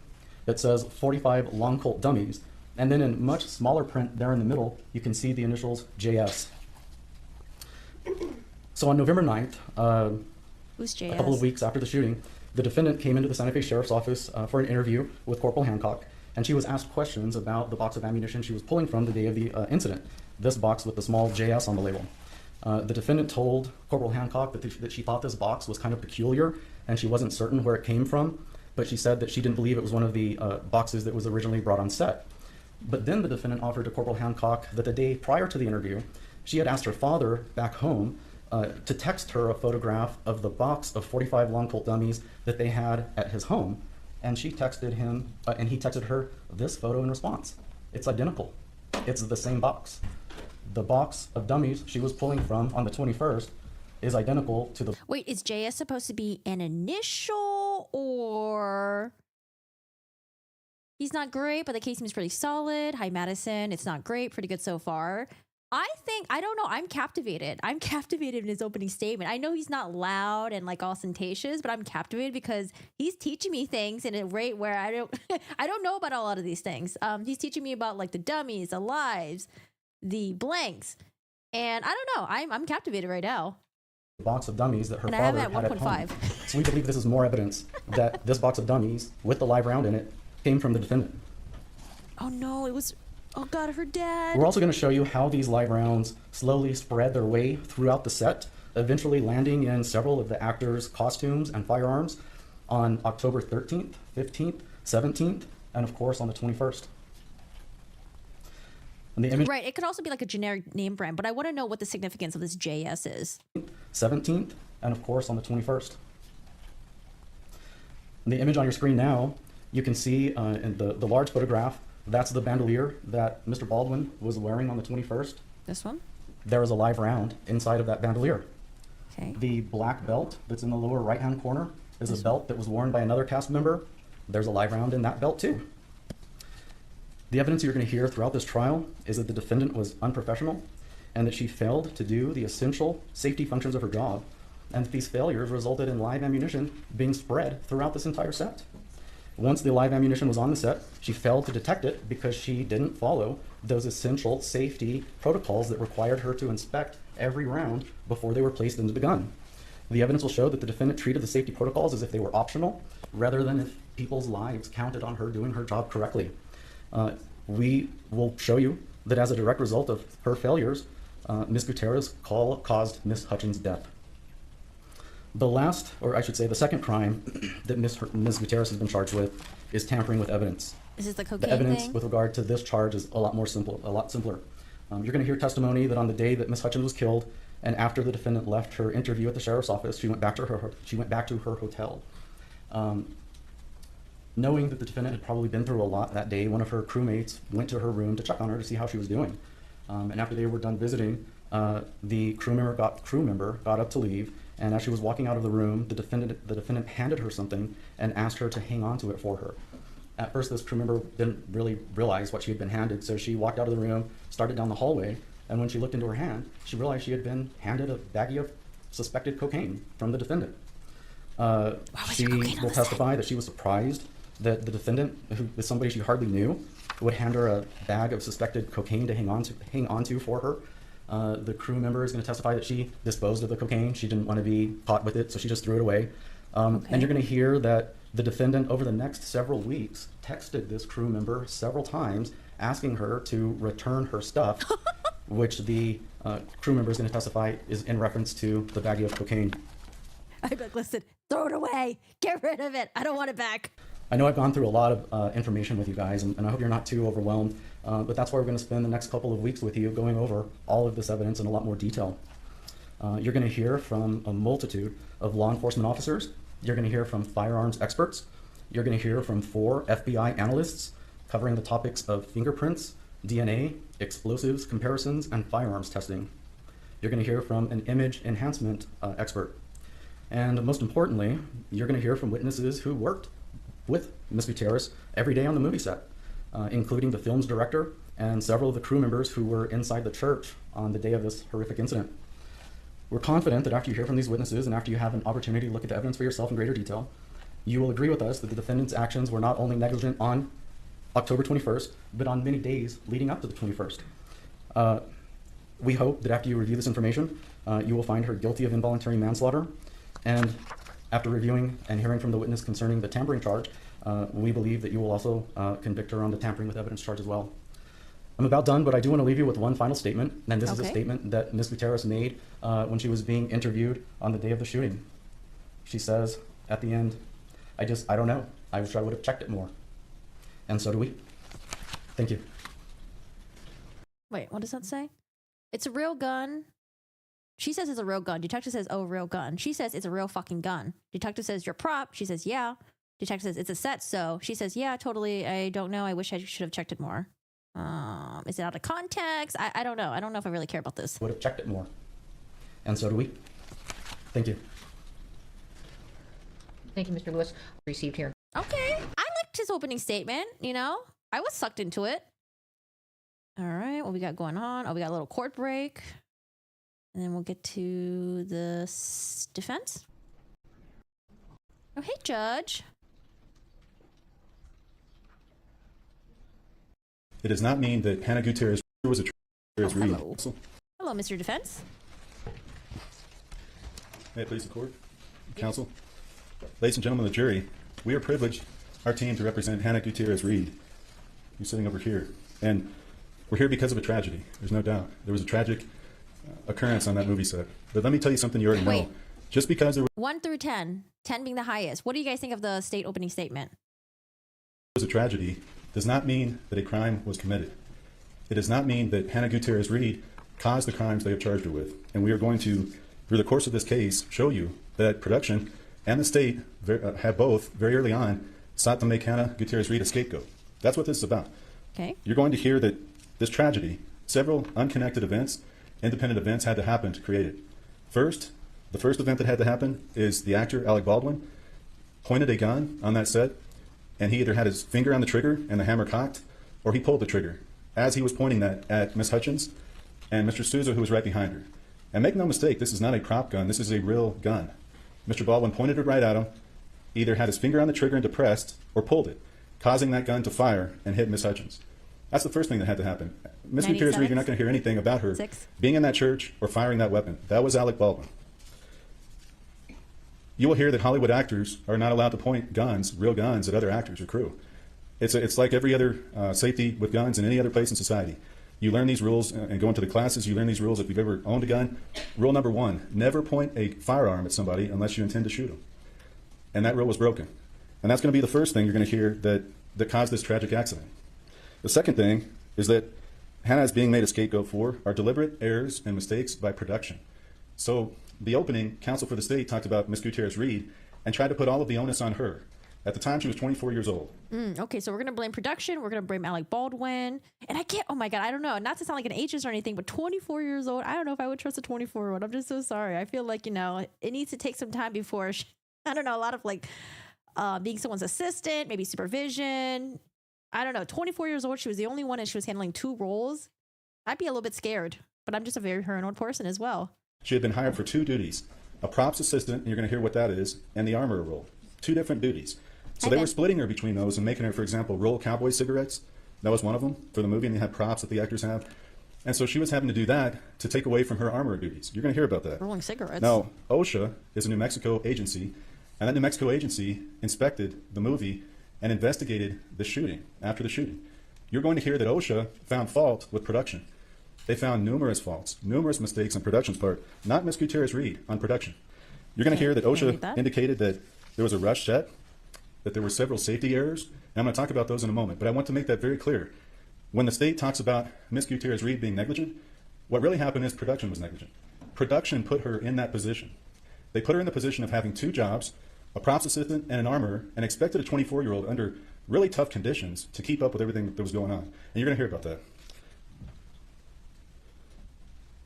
that says 45 Long Colt dummies. And then in much smaller print there in the middle, you can see the initials JS. So on November 9th, Who's JS? a couple of weeks after the shooting, the defendant came into the Santa Fe Sheriff's Office for an interview with Corporal Hancock, and she was asked questions about the box of ammunition she was pulling from the day of the incident, this box with the small JS on the label. The defendant told Corporal Hancock that she thought this box was kind of peculiar, and she wasn't certain where it came from, but she said that she didn't believe it was one of the boxes that was originally brought on set. But then the defendant offered to Corporal Hancock that the day prior to the interview, she had asked her father back home to text her a photograph of the box of 45 Long Colt dummies that they had at his home, and she texted him, and he texted her this photo in response. It's identical. It's the same box. The box of dummies she was pulling from on the 21st is identical to the... Wait, is JS supposed to be an initial or he's not great, but the case seems pretty solid. Hi, Madison. It's not great. Pretty good so far. I don't know. I'm captivated. I'm captivated in his opening statement. I know he's not loud and like ostentatious, but I'm captivated because he's teaching me things in a rate where I don't, I don't know about a lot of these things. He's teaching me about like the dummies, the lives, the blanks, and I don't know. I'm captivated right now. Box of dummies that her And I have father it at had at home. 1.5. So we believe this is more evidence that this box of dummies with the live round in it came from the defendant. Oh no, it was. Oh god, her dad. We're also going to show you how these live rounds slowly spread their way throughout the set, eventually landing in several of the actors' costumes and firearms on October 13th, 15th, 17th, and of course on the 21st. And the image Right, it could also be like a generic name brand, but I want to know what the significance of this JS is. 17th, and of course on the 21st. In the image on your screen now, you can see in the large photograph, that's the bandolier that Mr. Baldwin was wearing on the 21st. This one? There is a live round inside of that bandolier. Okay. The black belt that's in the lower right-hand corner is a belt that was worn by another cast member. There's a live round in that belt too. The evidence you're going to hear throughout this trial is that the defendant was unprofessional and that she failed to do the essential safety functions of her job, and that these failures resulted in live ammunition being spread throughout this entire set. Once the live ammunition was on the set, she failed to detect it because she didn't follow those essential safety protocols that required her to inspect every round before they were placed into the gun. The evidence will show that the defendant treated the safety protocols as if they were optional, rather than if people's lives counted on her doing her job correctly. We will show you that as a direct result of her failures, Ms. Gutierrez caused Ms. Hutchins' death. The last, or I should say the second crime that Ms. Gutierrez has been charged with is tampering with evidence. Is this the cocaine The evidence thing? with regard to this charge is a lot simpler. You're going to hear testimony that on the day that Ms. Hutchins was killed, and after the defendant left her interview at the sheriff's office, she went back to her hotel. Knowing that the defendant had probably been through a lot that day, one of her crewmates went to her room to check on her to see how she was doing. And after they were done visiting, the crew member got up to leave, and as she was walking out of the room, the defendant handed her something and asked her to hang on to it for her. At first, this crew member didn't really realize what she had been handed, so she walked out of the room, started down the hallway, and when she looked into her hand, she realized she had been handed a baggie of suspected cocaine from the defendant. She will testify that she was surprised that the defendant, who was somebody she hardly knew, would hand her a bag of suspected cocaine to hang on to for her. The crew member is going to testify that she disposed of the cocaine. She didn't want to be caught with it, so she just threw it away. And you're going to hear that the defendant, over the next several weeks, texted this crew member several times asking her to return her stuff, which the crew member is going to testify is in reference to the baggie of cocaine. I'd be like, listen, throw it away. Get rid of it. I don't want it back. I know I've gone through a lot of information with you guys, and I hope you're not too overwhelmed, but that's why we're going to spend the next couple of weeks with you going over all of this evidence in a lot more detail. You're going to hear from a multitude of law enforcement officers. You're going to hear from firearms experts. You're going to hear from 4 FBI analysts covering the topics of fingerprints, DNA, explosives comparisons, and firearms testing. You're going to hear from an image enhancement expert. And most importantly, you're going to hear from witnesses who worked with Ms. Gutierrez every day on the movie set, including the film's director and several of the crew members who were inside the church on the day of this horrific incident. We're confident that after you hear from these witnesses and after you have an opportunity to look at the evidence for yourself in greater detail, you will agree with us that the defendant's actions were not only negligent on October 21st, but on many days leading up to the 21st. We hope that after you review this information, you will find her guilty of involuntary manslaughter. And after reviewing and hearing from the witness concerning the tampering charge, we believe that you will also convict her on the tampering with evidence charge as well. I'm about done, but I do want to leave you with one final statement, and this is a statement that Ms. Gutierrez made when she was being interviewed on the day of the shooting. She says, at the end, I don't know. I wish I would have checked it more. And so do we. Thank you. Wait, what does that say? It's a real gun. She says it's a real gun. Detective says, oh, real gun. She says it's a real fucking gun. Detective says, you're prop. She says, yeah. Detective says, it's a set, so. She says, yeah, totally. I don't know. I wish I should have checked it more. Is it out of context? I don't know. I don't know if I really care about this. Would have checked it more. And so do we. Thank you. Thank you, Mr. Lewis. Received here. Okay. I liked his opening statement, you know? I was sucked into it. All right, what we got going on? Oh, we got a little court break. And then we'll get to the defense. Oh, hey, Judge. It does not mean that Hannah Gutierrez was a Reed. Hello. Hello, Mr. Defense. May it please the court, counsel, ladies and gentlemen of the jury, we are privileged, our team, to represent Hannah Gutierrez Reed. You're sitting over here, and we're here because of a tragedy. There's no doubt. There was a tragic occurrence on that movie set. But let me tell you something you already know. Just because there 1 through 10, 10 being the highest. What do you guys think of the state opening statement? was a tragedy does not mean that a crime was committed. It does not mean that Hannah Gutierrez Reed caused the crimes they have charged her with. And we are going to, through the course of this case, show you that production and the state have both, very early on, sought to make Hannah Gutierrez Reed a scapegoat. That's what this is about. Okay. You're going to hear that this tragedy, several unconnected events, independent events had to happen to create it. First, the first event that had to happen is the actor, Alec Baldwin, pointed a gun on that set, and he either had his finger on the trigger and the hammer cocked, or he pulled the trigger as he was pointing that at Miss Hutchins and Mr. Souza, who was right behind her. And make no mistake, this is not a prop gun, this is a real gun. Mr. Baldwin pointed it right at him, either had his finger on the trigger and depressed, or pulled it, causing that gun to fire and hit Miss Hutchins. That's the first thing that had to happen. Miss Gutierrez Reed, you're not going to hear anything about her being in that church or firing that weapon. That was Alec Baldwin. You will hear that Hollywood actors are not allowed to point guns, real guns, at other actors or crew. It's like every other safety with guns in any other place in society. You learn these rules and go into the classes. You learn these rules if you've ever owned a gun. Rule number 1, never point a firearm at somebody unless you intend to shoot them. And that rule was broken. And that's going to be the first thing you're going to hear that caused this tragic accident. The second thing is that Hannah is being made a scapegoat for are deliberate errors and mistakes by production. So the opening, counsel for the state talked about Miss Gutierrez Reed and tried to put all of the onus on her. At the time, she was 24 years old. Okay, so we're going to blame production. We're going to blame Alec Baldwin. And I can't, oh my God, I don't know. Not to sound like an ageist or anything, but 24 years old, I don't know if I would trust a 24-year-old. I'm just so sorry. I feel like, it needs to take some time before, I don't know, a lot of being someone's assistant, maybe supervision. I don't know. 24 years old, she was the only one and she was handling 2 roles. I'd be a little bit scared, but I'm just a very paranoid person as well. She had been hired for 2 duties, a props assistant, and you're going to hear what that is, and the armorer role. 2 different duties. So they were splitting her between those and making her, for example, roll cowboy cigarettes. That was one of them for the movie, and they had props that the actors have. And so she was having to do that to take away from her armorer duties. You're going to hear about that. Rolling cigarettes. Now, OSHA is a New Mexico agency, and that New Mexico agency inspected the movie and investigated the shooting, after the shooting. You're going to hear that OSHA found fault with production. They found numerous faults, numerous mistakes on production's part, not Miss Gutierrez Reed, on production. You're going to hear that OSHA indicated that there was a rush set, that there were several safety errors, and I'm going to talk about those in a moment, but I want to make that very clear. When the state talks about Miss Gutierrez Reed being negligent, what really happened is production was negligent. Production put her in that position. They put her in the position of having 2 jobs, a props assistant and an armorer, and expected a 24-year-old under really tough conditions to keep up with everything that was going on. And you're going to hear about that.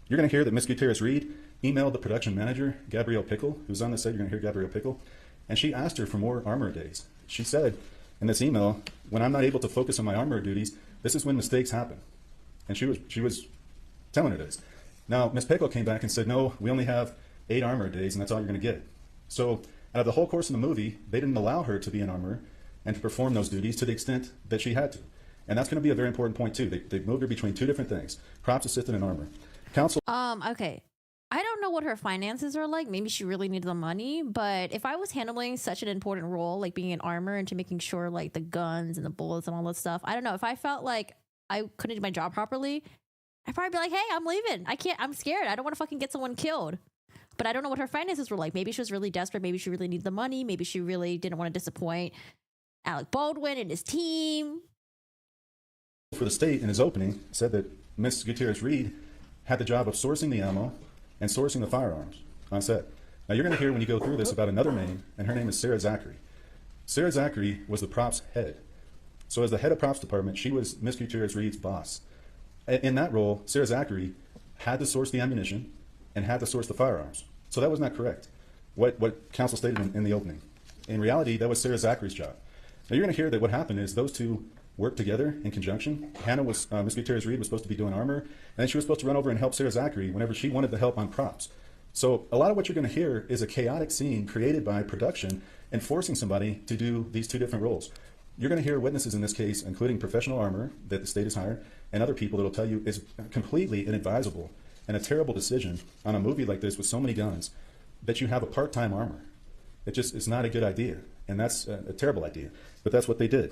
You're going to hear that Miss Gutierrez Reed emailed the production manager, Gabrielle Pickle, who's on the set. You're going to hear Gabrielle Pickle. And she asked her for more armorer days. She said in this email, when I'm not able to focus on my armorer duties, this is when mistakes happen. And she was telling her this. Now, Miss Pickle came back and said, no, we only have 8 armorer days, and that's all you're going to get. So out of the whole course of the movie, they didn't allow her to be an armorer and to perform those duties to the extent that she had to. And that's going to be a very important point, too. They moved her between 2 different things, props assistant and armorer. Counsel. Okay. I don't know what her finances are like. Maybe she really needs the money, but if I was handling such an important role, like being an armor and to making sure like the guns and the bullets and all that stuff, I don't know. If I felt like I couldn't do my job properly, I'd probably be like, hey, I'm leaving. I'm scared. I don't want to fucking get someone killed. But I don't know what her finances were like. Maybe she was really desperate. Maybe she really needed the money. Maybe she really didn't want to disappoint Alec Baldwin and his team. For the state in his opening said that Miss Gutierrez Reed had the job of sourcing the ammo and sourcing the firearms on set. Now you're going to hear when you go through this about another name, and her name is Sarah Zachary. Sarah Zachary was the props head. So as the head of props department, she was Miss Gutierrez Reed's boss. In that role, Sarah Zachary had to source the ammunition and had to source the firearms. So that was not correct, what counsel stated in the opening. In reality, that was Sarah Zachary's job. Now you're going to hear that what happened is those two worked together in conjunction. Hannah was, Miss Gutierrez Reed was supposed to be doing armor, and then she was supposed to run over and help Sarah Zachary whenever she wanted the help on props. So a lot of what you're going to hear is a chaotic scene created by production and forcing somebody to do these two different roles. You're going to hear witnesses in this case, including professional armorer that the state has hired, and other people that will tell you is completely inadvisable and a terrible decision on a movie like this with so many guns that you have a part-time armorer. It just is not a good idea, and that's a terrible idea, but that's what they did.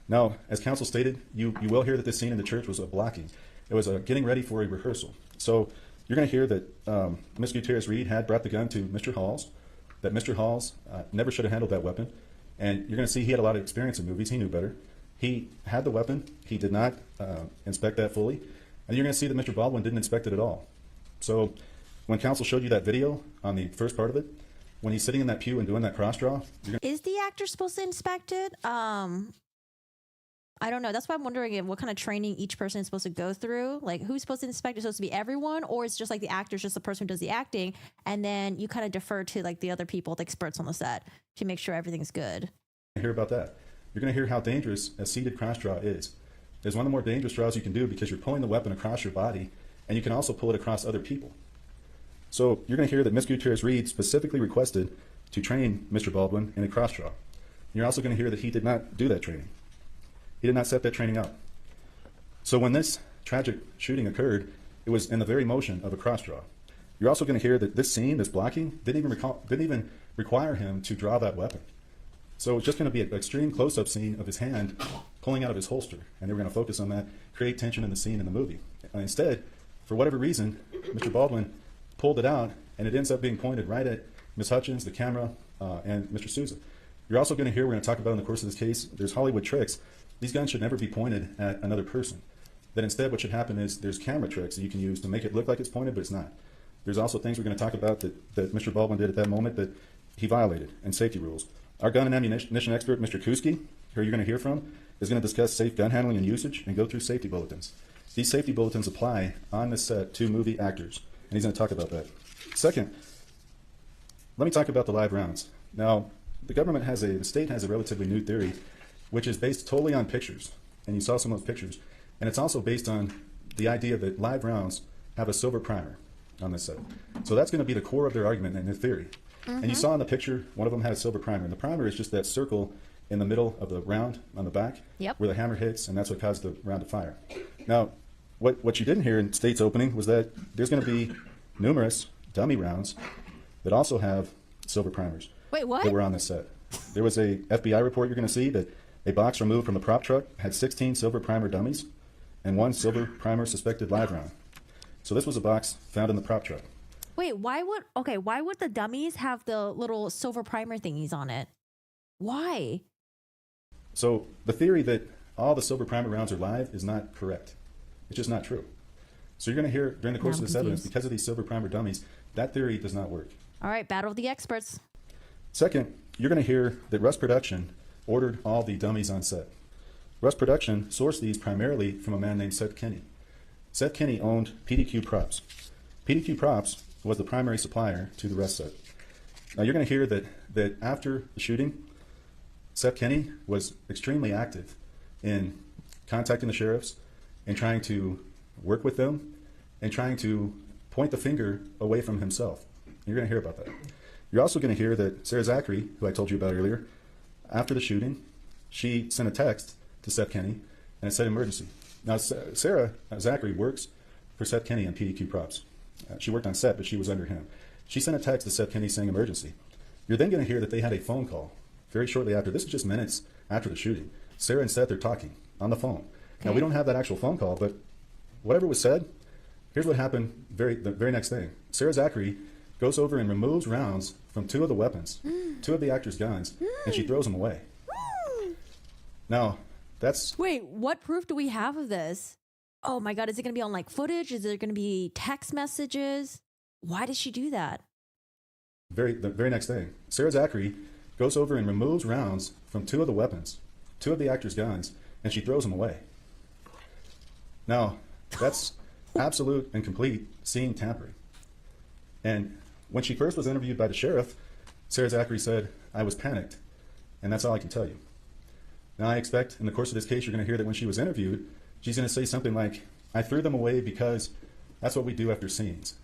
Now, as counsel stated, you will hear that this scene in the church was a blocking. It was a getting ready for a rehearsal. So you're going to hear that Ms. Gutierrez Reed had brought the gun to Mr. Halls, that Mr. Halls never should have handled that weapon, and you're going to see he had a lot of experience in movies. He knew better. He had the weapon. He did not inspect that fully, and you're going to see that Mr. Baldwin didn't inspect it at all. So when counsel showed you that video on the first part of it, when he's sitting in that pew and doing that cross draw, Is the actor supposed to inspect it? I don't know. That's why I'm wondering what kind of training each person is supposed to go through. Like, who's supposed to inspect? It's supposed to be everyone, or it's just like the actor's just the person who does the acting, and then you kind of defer to like the other people, the experts on the set, to make sure everything's good. hear about that. You're going to hear how dangerous a seated cross draw is. It's one of the more dangerous draws you can do because you're pulling the weapon across your body, and you can also pull it across other people. So you're going to hear that Ms. Gutierrez Reed specifically requested to train Mr. Baldwin in a cross draw. You're also going to hear that he did not do that training. He did not set that training up. So when this tragic shooting occurred, it was in the very motion of a cross draw. You're also going to hear that this scene, this blocking, didn't even require him to draw that weapon. So it's just going to be an extreme close-up scene of his hand pulling out of his holster, and they were going to focus on that, create tension in the scene in the movie. And instead, for whatever reason, Mr. Baldwin pulled it out, and it ends up being pointed right at Ms. Hutchins, the camera, and Mr. Souza. You're also going to hear, we're going to talk about in the course of this case, there's Hollywood tricks. These guns should never be pointed at another person. That instead what should happen is there's camera tricks that you can use to make it look like it's pointed, but it's not. There's also things we're going to talk about that Mr. Baldwin did at that moment that he violated, and safety rules. Our gun and ammunition expert, Mr. Kuski, who you're going to hear from, is going to discuss safe gun handling and usage and go through safety bulletins. These safety bulletins apply on this set to movie actors, and he's going to talk about that. Second, let me talk about the live rounds. Now, the state has a relatively new theory, which is based totally on pictures, and you saw some of those pictures, and it's also based on the idea that live rounds have a silver primer on this set. So that's going to be the core of their argument and their theory. And you saw in the picture, one of them had a silver primer, and the primer is just that circle in the middle of the round on the back, where the hammer hits, and that's what caused the round to fire. Now, what you didn't hear in State's opening was that there's going to be numerous dummy rounds that also have silver primers. Wait, what? That were on this set. There was a FBI report you're going to see that a box removed from the prop truck had 16 silver primer dummies and 1 silver primer suspected live round. So this was a box found in the prop truck. Wait, why would the dummies have the little silver primer thingies on it? Why? So the theory that all the silver primer rounds are live is not correct. It's just not true. So you're going to hear during the course of this evidence, because of these silver primer dummies, that theory does not work. All right, battle of the experts. Second, you're going to hear that Russ Production ordered all the dummies on set. Russ Production sourced these primarily from a man named Seth Kinney. Seth Kinney owned PDQ Props. PDQ Props was the primary supplier to the Russ set. Now you're going to hear that after the shooting, Seth Kinney was extremely active in contacting the sheriffs and trying to work with them and trying to point the finger away from himself. You're going to hear about that. You're also going to hear that Sarah Zachary, who I told you about earlier, after the shooting, she sent a text to Seth Kinney and it said emergency. Now, Sarah Zachary works for Seth Kinney on PDQ Props. She worked on set, but she was under him. She sent a text to Seth Kinney saying emergency. You're then going to hear that they had a phone call very shortly after. This is just minutes after the shooting. Sarah and Seth are talking on the phone. Okay. Now, we don't have that actual phone call, but whatever was said, here's what happened the very next day. Sarah Zachary goes over and removes rounds from 2 of the weapons, 2 of the actors' guns, and she throws them away. Now, that's... Wait, what proof do we have of this? Oh my God, is it going to be on like footage? Is there going to be text messages? Why did she do that? The very next day, Sarah Zachary goes over and removes rounds from 2 of the weapons, 2 of the actors' guns, and she throws them away. Now, that's absolute and complete scene tampering. And when she first was interviewed by the sheriff, Sarah Zachary said, "I was panicked," and that's all I can tell you. Now, I expect in the course of this case, you're going to hear that when she was interviewed, she's going to say something like, "I threw them away because that's what we do after scenes."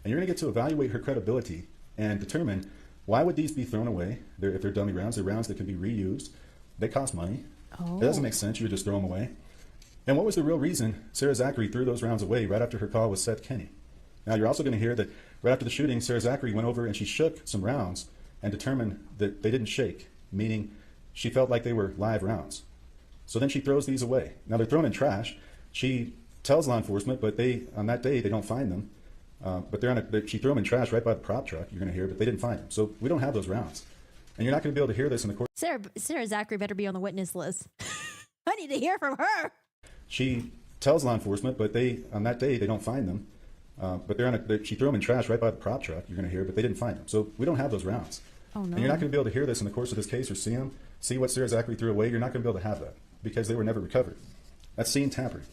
And you're going to get to evaluate her credibility and determine, why would these be thrown away? If they're dummy rounds, they're rounds that can be reused. They cost money. It doesn't make sense. You would just throw them away. And what was the real reason Sarah Zachary threw those rounds away right after her call with Seth Kenney? Now, you're also going to hear that right after the shooting, Sarah Zachary went over and she shook some rounds and determined that they didn't shake, meaning she felt like they were live rounds. So then she throws these away. Now, they're thrown in trash. She tells law enforcement, but on that day, they don't find them. But she threw them in trash right by the prop truck, you're going to hear, but they didn't find them. So we don't have those rounds. And you're not going to be able to hear this in the court. Sarah Zachary better be on the witness list. I need to hear from her. She tells law enforcement, but on that day, they don't find them. But she threw them in trash right by the prop truck, you're going to hear, but they didn't find them. So we don't have those rounds. Oh, no. And you're not going to be able to hear this in the course of this case or see what Sarah Zachary threw away. You're not going to be able to have that because they were never recovered. That's scene tampering.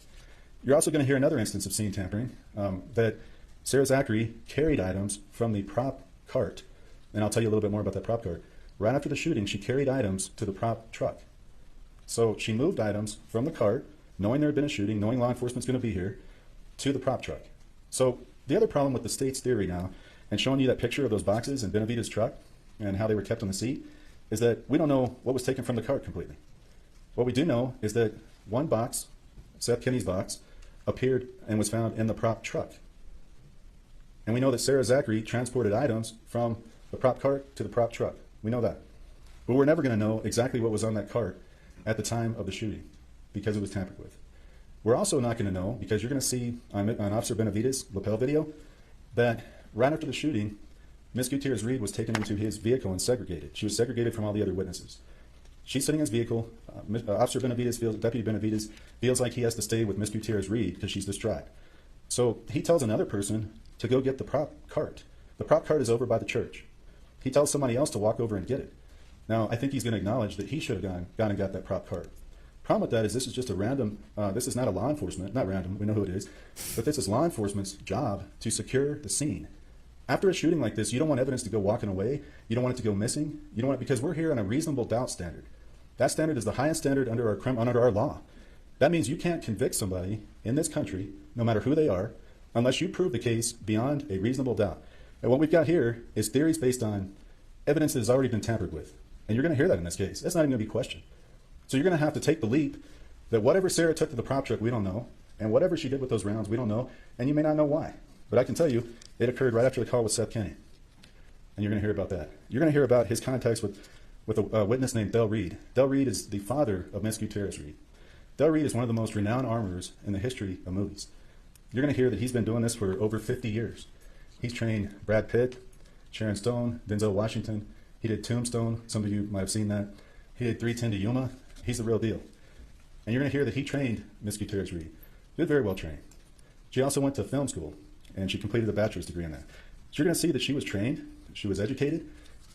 You're also going to hear another instance of scene tampering, that Sarah Zachary carried items from the prop cart, and I'll tell you a little bit more about that prop cart. Right after the shooting, she carried items to the prop truck. So she moved items from the cart, knowing there had been a shooting, knowing law enforcement's going to be here, to the prop truck. So the other problem with the state's theory now, and showing you that picture of those boxes in Benavides' truck and how they were kept on the seat, is that we don't know what was taken from the cart completely. What we do know is that one box, Seth Kenney's box, appeared and was found in the prop truck. And we know that Sarah Zachary transported items from the prop cart to the prop truck. We know that. But we're never going to know exactly what was on that cart at the time of the shooting because it was tampered with. We're also not going to know, because you're going to see on Officer Benavides' lapel video, that right after the shooting, Ms. Gutierrez Reed was taken into his vehicle and segregated. She was segregated from all the other witnesses. She's sitting in his vehicle. Officer Benavides Deputy Benavides feels like he has to stay with Ms. Gutierrez Reed because she's distraught. So he tells another person to go get the prop cart. The prop cart is over by the church. He tells somebody else to walk over and get it. Now, I think he's going to acknowledge that he should have gone and got that prop cart. Problem with that is this is just a random, this is not a law enforcement, not random, we know who it is, but this is law enforcement's job to secure the scene. After a shooting like this, you don't want evidence to go walking away. You don't want it to go missing. You don't want it, because we're here on a reasonable doubt standard. That standard is the highest standard under our law. That means you can't convict somebody in this country, no matter who they are, unless you prove the case beyond a reasonable doubt. And what we've got here is theories based on evidence that has already been tampered with. And you're going to hear that in this case. That's not even going to be questioned. So you're going to have to take the leap that whatever Sarah took to the prop truck, we don't know. And whatever she did with those rounds, we don't know. And you may not know why. But I can tell you, it occurred right after the call with Seth Kenney. And you're going to hear about that. You're going to hear about his contacts with a witness named Del Reed. Del Reed is the father of Miss Gutierrez Reed. Del Reed is one of the most renowned armorers in the history of movies. You're going to hear that he's been doing this for over 50 years. He's trained Brad Pitt, Sharon Stone, Denzel Washington. He did Tombstone. Some of you might have seen that. He did 3:10 to Yuma. He's the real deal. And you're going to hear that he trained Miss Gutierrez Reed. She was very well trained. She also went to film school, and she completed a bachelor's degree in that. So you're going to see that she was trained, she was educated,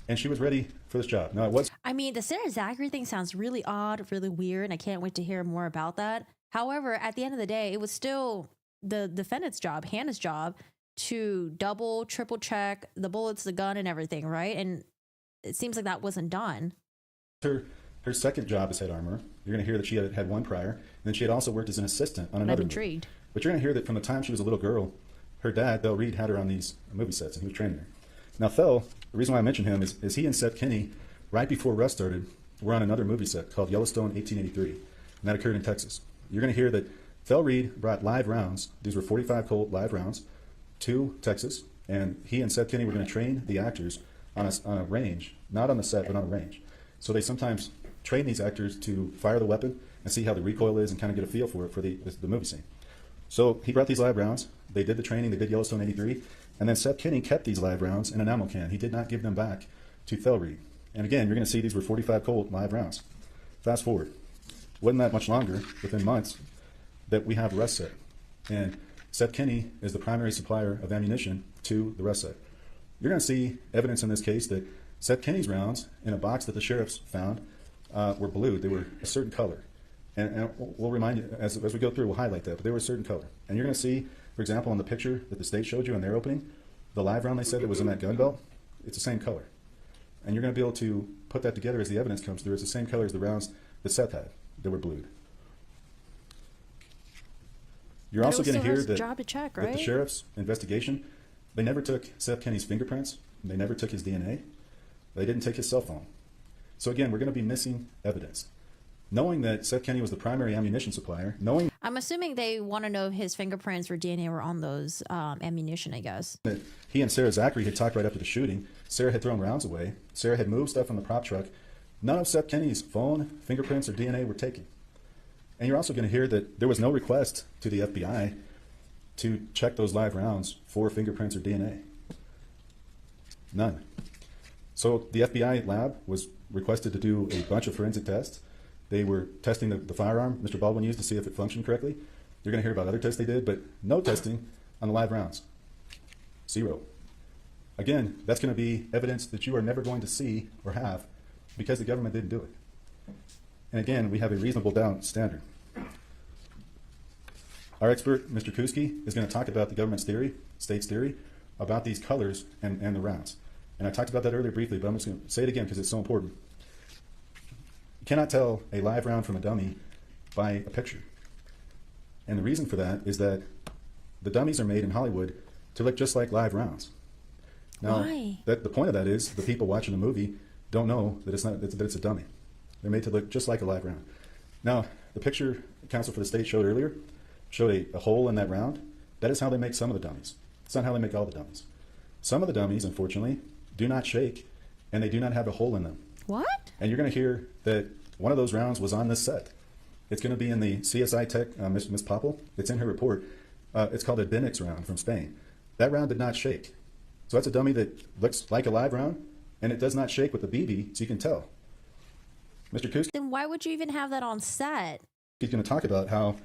and she was ready for this job. Now, I mean, the Sarah Zachary thing sounds really odd, really weird, and I can't wait to hear more about that. However, at the end of the day, it was still the defendant's job, Hannah's job, to double, triple check the bullets, the gun, and everything, right? And it seems like that wasn't done. Her second job as head armorer, you're going to hear that she had one prior, and then she had also worked as an assistant on another I'm movie. intrigued. But you're going to hear that from the time she was a little girl, her dad, Del Reed, had her on these movie sets, and he was training her. Now, Phil, the reason why I mention him is he and Seth Kenney, right before Rust started, were on another movie set called Yellowstone 1883, and that occurred in Texas. You're going to hear that Phil Reed brought live rounds, these were 45 Colt live rounds, to Texas, and he and Seth Kenney were going to train the actors on a range, not on the set, but on a range. So they sometimes train these actors to fire the weapon and see how the recoil is and kind of get a feel for it for the movie scene. So he brought these live rounds. They did the training. They did Yellowstone 83. And then Seth Kenney kept these live rounds in an ammo can. He did not give them back to Phil Reed. And again, you're going to see these were 45 Colt live rounds. Fast forward. Wasn't that much longer, within months, that we have a Rust set. And Seth Kenney is the primary supplier of ammunition to the Rust set. You're going to see evidence in this case that Seth Kenney's rounds in a box that the sheriffs found were blue. They were a certain color. And we'll remind you, as we go through, we'll highlight that, but they were a certain color. And you're going to see, for example, in the picture that the state showed you in their opening, the live round they said that was in that gun belt, it's the same color. and you're going to be able to put that together as the evidence comes through. It's the same color as the rounds that Seth had that were blued. You're also going to hear that, job to check, that right? the sheriff's investigation, they never took Seth Kenny's fingerprints. They never took his DNA. They didn't take his cell phone. So again, we're going to be missing evidence. Knowing that Seth Kenny was the primary ammunition supplier, knowing I'm assuming they want to know if his fingerprints or DNA were on those ammunition, I guess. that he and Sarah Zachary had talked right after the shooting, Sarah had thrown rounds away. Sarah had moved stuff from the prop truck. None of Seth Kenny's phone, fingerprints, or DNA were taken. And you're also going to hear that there was no request to the FBI to check those live rounds for fingerprints or DNA. None. So the FBI lab was requested to do a bunch of forensic tests. They were testing the firearm Mr. Baldwin used to see if it functioned correctly. You're going to hear about other tests they did, but no testing on the live rounds. Zero. Again, that's going to be evidence that you are never going to see or have because the government didn't do it. And again, we have a reasonable doubt standard. Our expert, Mr. Kuski, is going to talk about the government's theory, state's theory, about these colors and the rounds. And I talked about that earlier briefly, but I'm just going to say it again because it's so important. You cannot tell a live round from a dummy by a picture. And the reason for that is that the dummies are made in Hollywood to look just like live rounds. Now, Why? the point of that is the people watching the movie don't know that it's a dummy. They're made to look just like a live round. Now, the picture counsel for the state showed earlier showed a hole in that round. That is how they make some of the dummies. It's not how they make all the dummies. Some of the dummies, unfortunately, do not shake, and they do not have a hole in them. What? And you're going to hear that one of those rounds was on this set. It's going to be in the CSI Tech, Ms. Popple. It's in her report. It's called a Binix round from Spain. That round did not shake. So that's a dummy that looks like a live round, and it does not shake with the BB, so you can tell. Mr. Kuski Then why would you even have that on set? is going to talk about how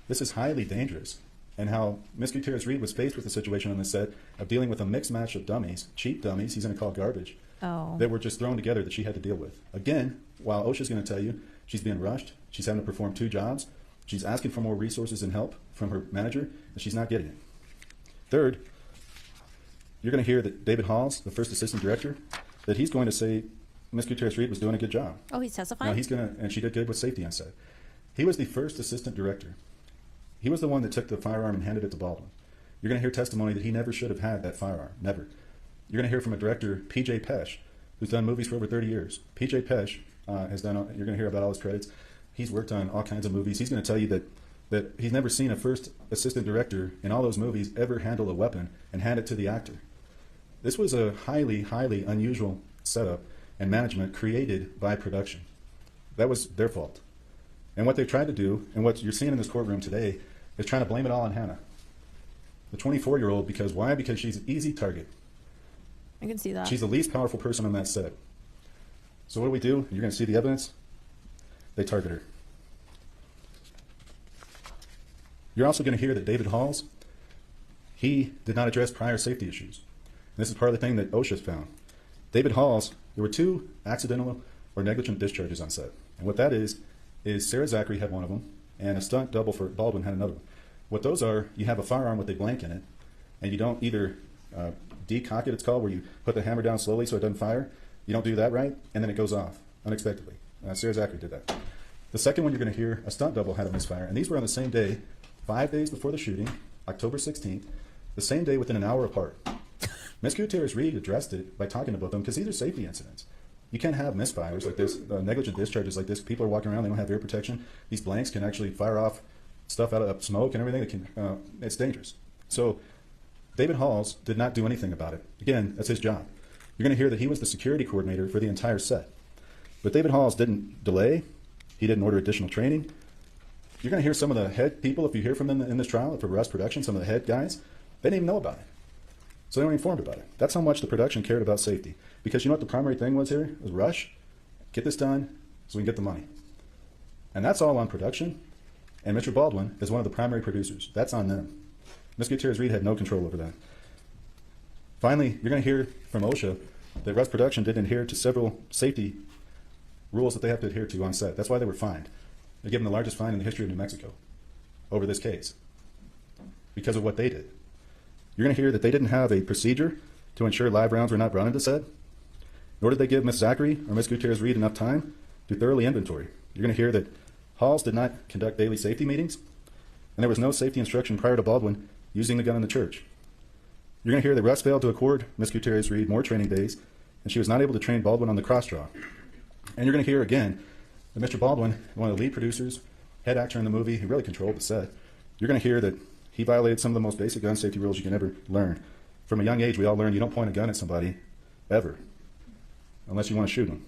this is highly dangerous and how Ms. Gutierrez-Reed was faced with a situation on the set of dealing with a mixed match of dummies, cheap dummies, he's going to call garbage, Oh. that were just thrown together that she had to deal with. Again, while OSHA's going to tell you she's being rushed, she's having to perform 2 jobs, she's asking for more resources and help from her manager, and she's not getting it. Third, you're going to hear that David Halls, the first assistant director, that he's going to say Ms. Gutierrez-Reed was doing a good job. Oh, he's testifying? Now he's going to, and she did good with safety on set. He was the first assistant director. He was the one that took the firearm and handed it to Baldwin. You're going to hear testimony that he never should have had that firearm, never. You're going to hear from a director, P.J. Pesh, who's done movies for over 30 years. P.J. Pesh has done, you're going to hear about all his credits. He's worked on all kinds of movies. He's going to tell you that he's never seen a first assistant director in all those movies ever handle a weapon and hand it to the actor. This was a highly, highly unusual setup and management created by production. That was their fault. And what they tried to do, and what you're seeing in this courtroom today, is trying to blame it all on Hannah, the 24-year-old, because why? Because she's an easy target. I can see that. She's the least powerful person on that set. So what do we do? You're going to see the evidence. They target her. You're also going to hear that David Halls, he did not address prior safety issues. And this is part of the thing that OSHA's found. David Halls, there were 2 accidental or negligent discharges on set. And what that is Sarah Zachary had one of them, and a stunt double for Baldwin had another one. What those are, you have a firearm with a blank in it, and you don't either decock it, it's called, where you put the hammer down slowly so it doesn't fire. You don't do that right, and then it goes off unexpectedly. Sarah Zachary did that. The second one you're going to hear, a stunt double had a misfire, and these were on the same day, 5 days before the shooting, October 16th, the same day within an hour apart. Ms. Gutierrez-Reed addressed it by talking about them because these are safety incidents. You can't have misfires like this, negligent discharges like this. People are walking around, they don't have ear protection. These blanks can actually fire off stuff out of smoke and everything. It's dangerous. So David Halls did not do anything about it. Again, that's his job. You're going to hear that he was the security coordinator for the entire set. But David Halls didn't delay. He didn't order additional training. You're going to hear some of the head people, if you hear from them in this trial for Russ Production, some of the head guys, they didn't even know about it. So they weren't informed about it. That's how much the production cared about safety. Because you know what the primary thing was here? It was rush, get this done so we can get the money. And that's all on production. And Mr. Baldwin is one of the primary producers. That's on them. Ms. Gutierrez-Reed had no control over that. Finally, you're going to hear from OSHA that Russ Production didn't adhere to several safety rules that they have to adhere to on set. That's why they were fined. They're given the largest fine in the history of New Mexico over this case because of what they did. You're going to hear that they didn't have a procedure to ensure live rounds were not brought into set. Nor did they give Ms. Zachary or Ms. Gutierrez-Reed enough time to thoroughly inventory. You're going to hear that halls did not conduct daily safety meetings, and there was no safety instruction prior to Baldwin using the gun in the church. You're going to hear that Russ failed to accord Ms. Gutierrez-Reed more training days, and she was not able to train Baldwin on the cross draw. And you're going to hear again that Mr. Baldwin, one of the lead producers, head actor in the movie, he really controlled the set. You're going to hear that he violated some of the most basic gun safety rules you can ever learn. From a young age, we all learn you don't point a gun at somebody, ever, unless you want to shoot them.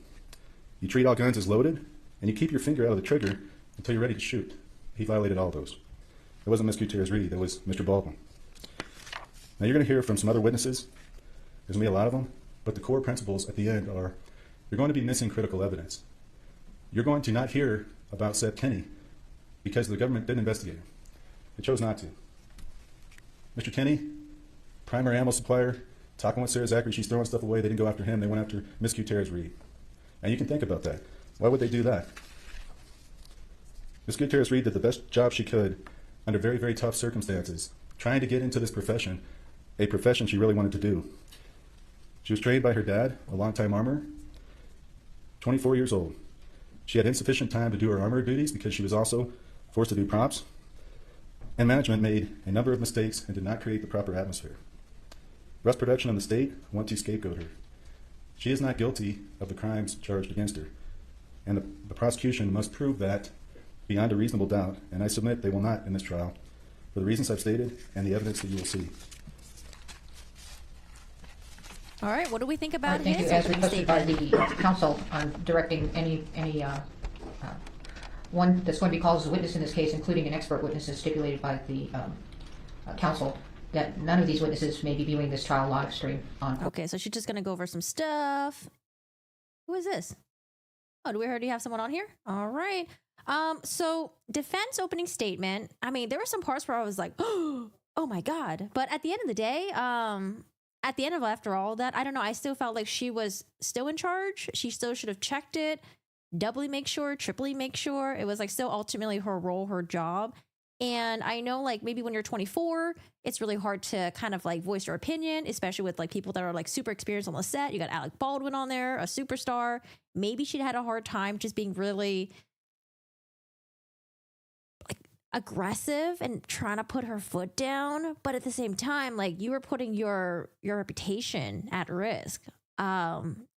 You treat all guns as loaded, and you keep your finger out of the trigger until you're ready to shoot. He violated all those. It wasn't Ms. Gutierrez-Reed, it was Mr. Baldwin. Now you're going to hear from some other witnesses. There's going to be a lot of them, but the core principles at the end are you're going to be missing critical evidence. You're going to not hear about Seth Kenney because the government didn't investigate him. It chose not to. Mr. Kenney, primary ammo supplier, talking with Sarah Zachary, she's throwing stuff away. They didn't go after him. They went after Ms. Gutierrez-Reed. And you can think about that. Why would they do that? Ms. Gutierrez-Reed did the best job she could under very, very tough circumstances, trying to get into this profession, a profession she really wanted to do. She was trained by her dad, a longtime armorer, 24 years old. She had insufficient time to do her armor duties because she was also forced to do props, and management made a number of mistakes and did not create the proper atmosphere. Russ Production and the state want to scapegoat her. She is not guilty of the crimes charged against her, and the prosecution must prove that beyond a reasonable doubt, and I submit they will not in this trial, for the reasons I've stated and the evidence that you will see. All right, what do we think about Thank you. his As opening requested by statement? the counsel on directing any one that's going to be called as a witness in this case, including an expert witness as stipulated by the counsel, that none of these witnesses may be viewing this trial live stream on. Okay, so she's just gonna go over some stuff. Who is this? Oh, do we already have someone on here? All right. So defense opening statement. I mean, there were some parts where I was like, oh my God. But at the end of the day, at the end of after all that, I don't know. I still felt like she was still in charge. She still should have checked it, doubly make sure, triply make sure. It was like still ultimately her role, her job. And I know like maybe when you're 24, it's really hard to kind of like voice your opinion, especially with like people that are like super experienced on the set. You got Alec Baldwin on there, a superstar. Maybe she'd had a hard time just being really like aggressive and trying to put her foot down. But at the same time, like you were putting your reputation at risk.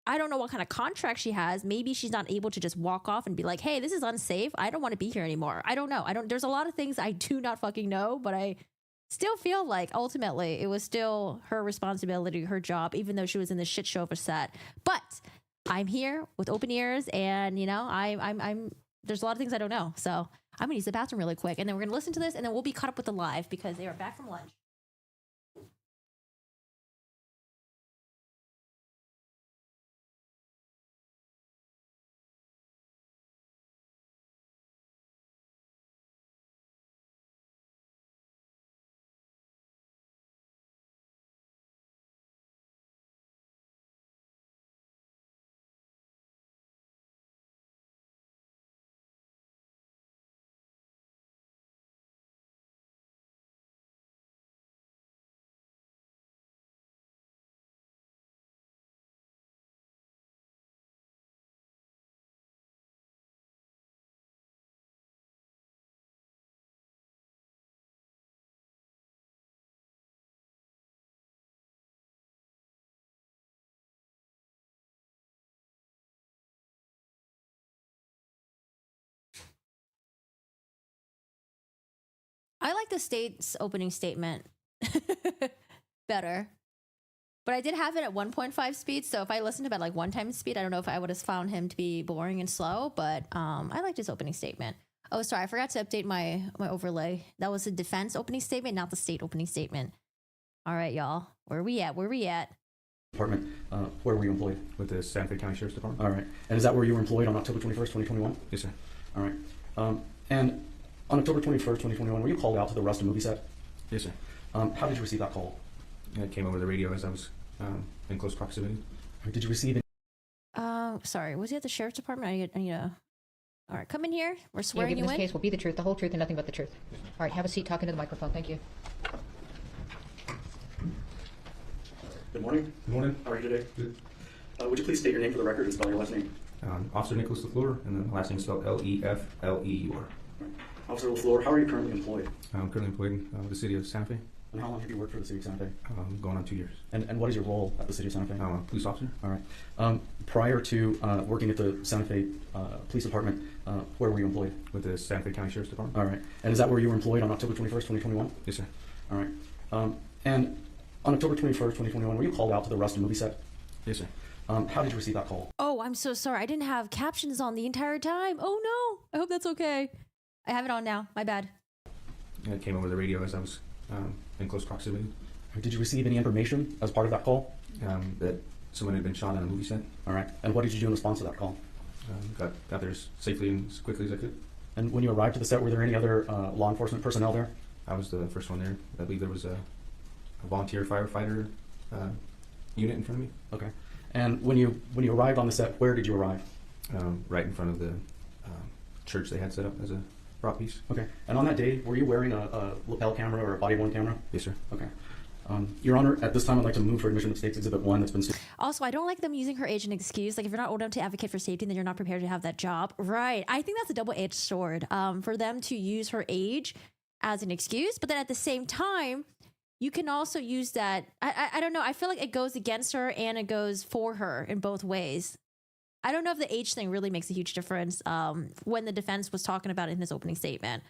I don't know what kind of contract she has. Maybe she's not able to just walk off and be like, hey, this is unsafe. I don't want to be here anymore. I don't know. There's a lot of things I do not fucking know, but I still feel like ultimately it was still her responsibility, her job, even though she was in this shit show of a set. But I'm here with open ears, and you know, I'm there's a lot of things I don't know. So I'm gonna use the bathroom really quick, and then we're gonna listen to this, and then we'll be caught up with the live because they are back from lunch. I like the state's opening statement better. But I did have it at 1.5 speed, so if I listened to it at like 1 time speed, I don't know if I would have found him to be boring and slow, but I liked his opening statement. Oh, sorry, I forgot to update my overlay. That was the defense opening statement, not the state opening statement. All right, y'all. Where are we at? Department, where were you employed? With the Santa Fe County Sheriff's Department. All right. And is that where you were employed on October 21st, 2021? Yes, sir. All right. And on October 21st, 2021, were you called out to the Rust movie set? Yes, sir. How did you receive that call? It came over the radio as I was in close proximity. Or did you receive it? Sorry, was he at the sheriff's department? I need to. All right, come in here. We're Yeah, swearing given you this in. case will be the truth, the whole truth, and nothing but the truth. All right, have a seat, talk into the microphone. Thank you. Good morning. Good morning. How are you today? Good. Would you please state your name for the record and spell your last name? Officer Nicholas LaFleur, and then the last name is spelled Lefleur. Officer LaFleur, how are you currently employed? I'm currently employed with the city of Santa Fe. And how long have you worked for the city of Santa Fe? Going on 2 years. And what is your role at the city of Santa Fe? I'm a police officer. All right. Prior to working at the Santa Fe Police Department, where were you employed? With the Santa Fe County Sheriff's Department. All right. And is that where you were employed on October 21st, 2021? Yes, sir. All right. And on October 21st, 2021, were you called out to the Rust movie set? Yes, sir. How did you receive that call? Oh, I'm so sorry. I didn't have captions on the entire time. Oh no. I hope that's okay. I have it on now. My bad. It came over the radio as I was in close proximity. Did you receive any information as part of that call? That someone had been shot on a movie set. All right. And what did you do in response to that call? Got there as safely and as quickly as I could. And when you arrived to the set, were there any other law enforcement personnel there? I was the first one there. I believe there was a volunteer firefighter unit in front of me. Okay. And when you arrived on the set, where did you arrive? Right in front of the church they had set up as a prop piece. Okay. And on that day, were you wearing a lapel camera or a body-worn camera? Yes, sir. Okay. Your Honor, at this time, I'd like to move for admission of State's Exhibit 1 that's been... Also, I don't like them using her age as an excuse. Like, if you're not old enough to advocate for safety, then you're not prepared to have that job. Right. I think that's a double-edged sword for them to use her age as an excuse. But then at the same time, you can also use that. I don't know. I feel like it goes against her and it goes for her in both ways. I don't know if the age thing really makes a huge difference when the defense was talking about it in his opening statement.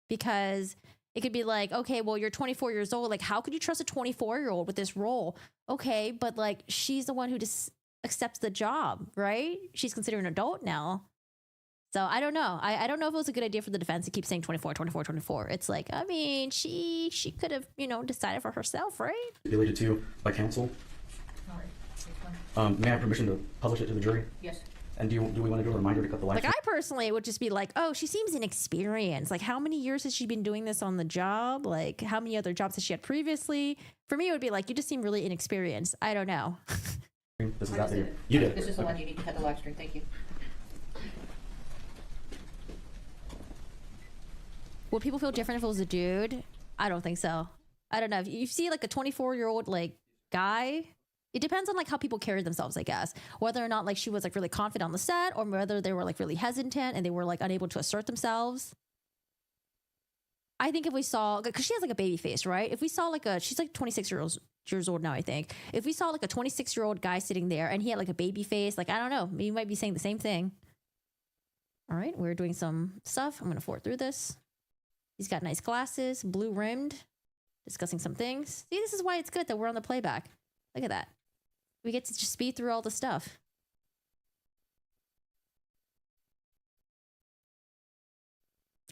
Because it could be like, okay, well, you're 24 years old. Like, how could you trust a 24-year-old with this role? Okay, but like, she's the one who just accepts the job, right? She's considered an adult now. So I don't know. I don't know if it was a good idea for the defense to keep saying 24, 24, 24. It's like, I mean, she could have, decided for herself, right? Related to by counsel. All right. Which one? May I have permission to publish it to the jury? Yes. And do we want to do a reminder to cut the live Like, I personally would just be like, oh, she seems inexperienced. Like, how many years has she been doing this on the job? Like, how many other jobs has she had previously? For me, it would be like, you just seem really inexperienced. I don't know. This is What that is video. it? You did. This is the one you need to cut the live stream. Thank you. Would people feel different if it was a dude? I don't think so. I don't know. If you see like a 24-year-old like guy, it depends on like how people carry themselves, I guess. Whether or not like she was like really confident on the set, or whether they were like really hesitant and they were like unable to assert themselves. I think if we saw, because she has like a baby face, right? If we saw like she's like 26 years old now, I think. If we saw like a 26-year-old guy sitting there and he had like a baby face, like, I don't know, you might be saying the same thing. All right, we're doing some stuff. I'm going to forward through this. He's got nice glasses, blue rimmed, discussing some things. See, this is why it's good that we're on the playback. Look at that. We get to just speed through all the stuff.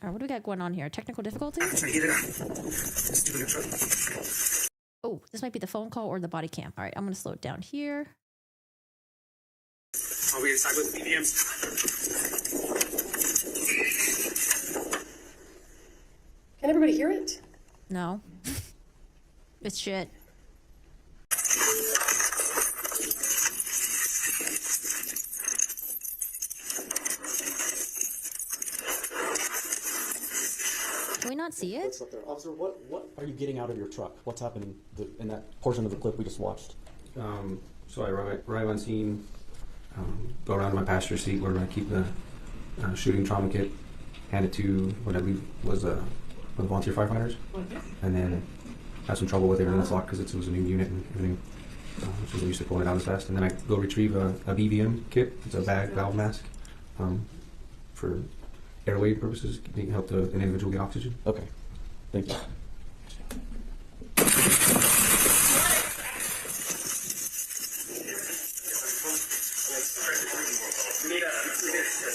All right, what do we got going on here? Technical difficulties? Oh, this might be the phone call or the body cam. All right, I'm going to slow it down here. Are we inside with the BDMs? Can everybody hear it? No. It's shit. Can we not see it? What's up there? Officer, what are you getting out of your truck? What's happening in that portion of the clip we just watched? So I arrive on scene, go around to my passenger seat where I keep the shooting trauma kit, hand it to what I believe was one of the volunteer firefighters, and then have some trouble with it, and it's locked because it was a new unit and everything. Which wasn't used to pulling it out as fast. And then I go retrieve a BVM kit. It's a bag valve mask for airway purposes, to help an individual get oxygen. Okay. Thank you.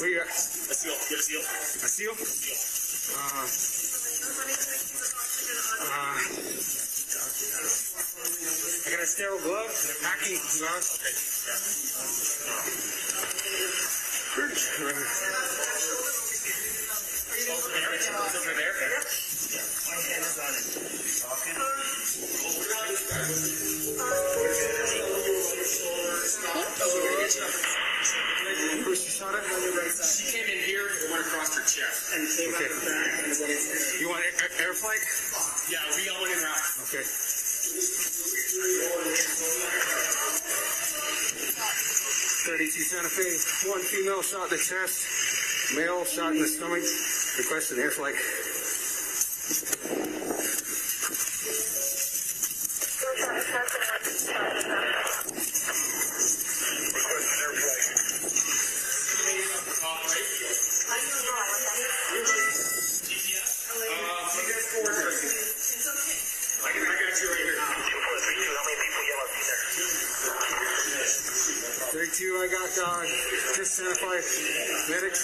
We got a seal. Get a seal. A seal? I got a sterile glove, a packing glove. Everything was over there. My hand is on She came in here and went across her chest. And came out the back. You want air flight? Yeah, we all went in route. Okay. .32 Santa Fe, one female shot in the chest, male shot in the stomach, requested air flight. I got you right here. 2432, how many people yell at me there? 32, I got just Santa Fe medics.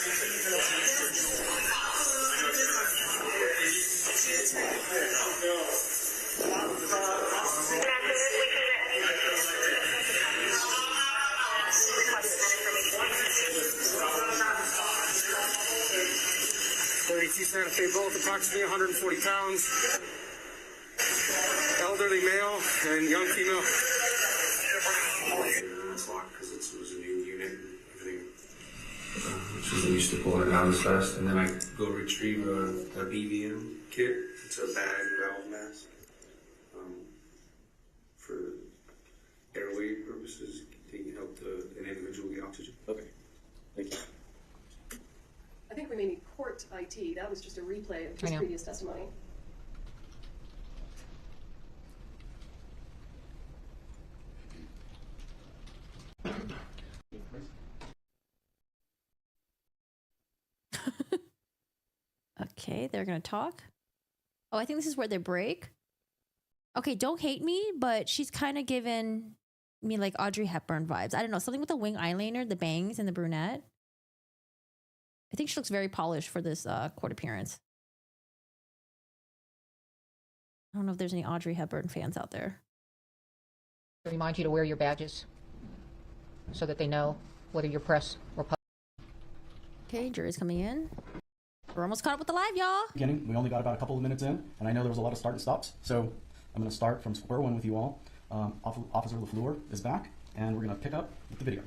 Santa Fe both approximately 140 pounds, elderly male and young female. Because it was a new unit and everything. Which wasn't used to pulling it down as fast. And then I go retrieve a BVM kit. It's a bag valve mask for airway purposes. They can help an individual get oxygen. Okay. Thank you. I think we may need court IT. That was just a replay of his know. previous testimony. Okay, they're gonna talk. Oh, I think this is where they break. Okay, don't hate me, but she's kind of given me like Audrey Hepburn vibes. I don't know, something with the wing eyeliner, the bangs, and the brunette. I think she looks very polished for this court appearance. I don't know if there's any Audrey Hepburn fans out there. Remind you to wear your badges so that they know whether you're press or public. Okay, jury's coming in. We're almost caught up with the live, y'all. Beginning, we only got about a couple of minutes in, and I know there was a lot of start and stops, so I'm going to start from square one with you all. Officer LaFleur is back, and we're going to pick up with the video.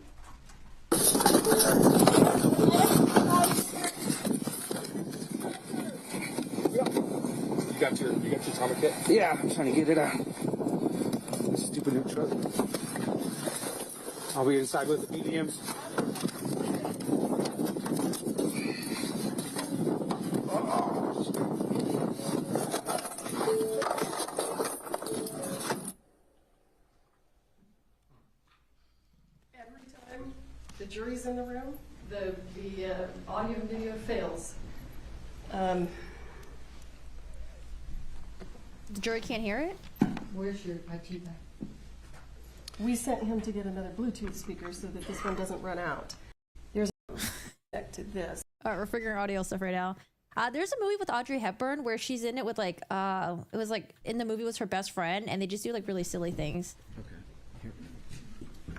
You got your trauma kit? Yeah, I'm trying to get it out. This stupid new truck. Are we inside with the BDMs? Every time the jury's in the room, the audio and video fails. The jury can't hear it? Where's your IT bag? We sent him to get another Bluetooth speaker so that this one doesn't run out. There's a to this. All right, we're figuring audio stuff right now. There's a movie with Audrey Hepburn where she's in it with like, it was like in the movie was her best friend, and they just do like really silly things. Okay.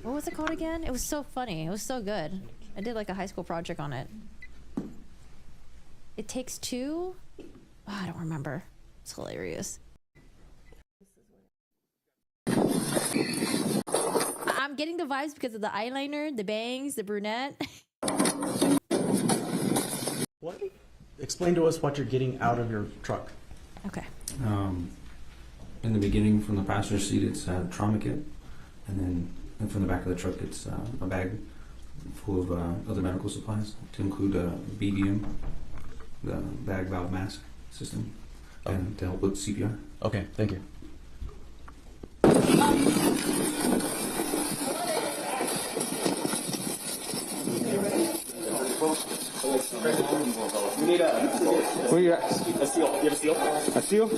What was it called again? It was so funny. It was so good. I did like a high school project on it. It Takes Two? Oh, I don't remember. It's hilarious. I'm getting the vibes because of the eyeliner, the bangs, the brunette. What? Explain to us what you're getting out of your truck. Okay. In the beginning, from the passenger seat, it's a trauma kit. And then from the back of the truck, it's a bag full of other medical supplies to include a BVM, the bag valve mask system, and to help with CPR. Okay, thank you. We need where you at? A seal. You have a seal? A seal?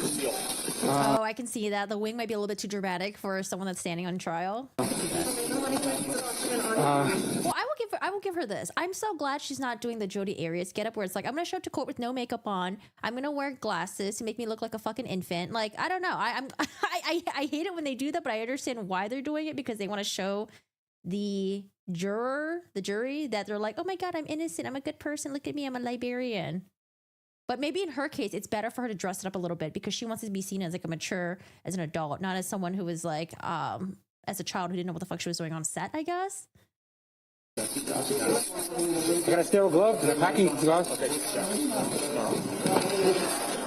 Oh, I can see that. The wing might be a little bit too dramatic for someone that's standing on trial. Well, I will give her this. I'm so glad she's not doing the Jodi Arias getup where it's like, I'm gonna show up to court with no makeup on. I'm gonna wear glasses to make me look like a fucking infant. Like, I don't know. I hate it when they do that, but I understand why they're doing it, because they want to show the jury that they're like, oh my God, I'm innocent. I'm a good person. Look at me. I'm a librarian. But maybe in her case, it's better for her to dress it up a little bit because she wants to be seen as like a mature, as an adult, not as someone who was like, as a child who didn't know what the fuck she was doing on set, I guess. I got a sterile glove and a packing glove.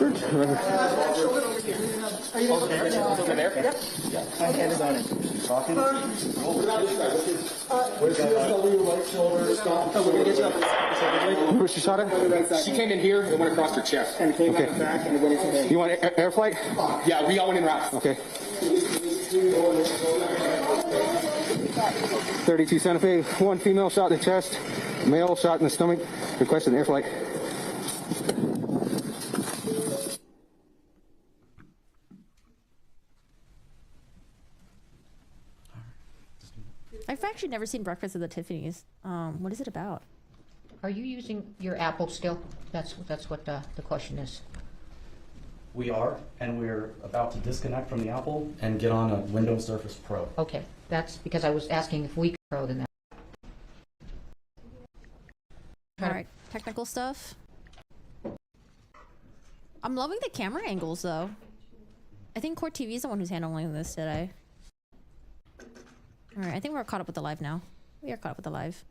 Where she shot her? She came in here and went across her chest. And came okay. Back and went into the... You want air flight? Yeah, we all went in route. Okay. 32 Santa Fe, one female shot in the chest, male shot in the stomach. Requesting air flight. I've actually never seen Breakfast at the Tiffany's. What is it about? Are you using your Apple still? That's what the question is. We are, and we're about to disconnect from the Apple and get on a Windows Surface Pro. Okay, that's because I was asking if we could Pro than that. All right, technical stuff. I'm loving the camera angles, though. I think Court TV is the one who's handling this today. All right, I think we're caught up with the live now. We are caught up with the live.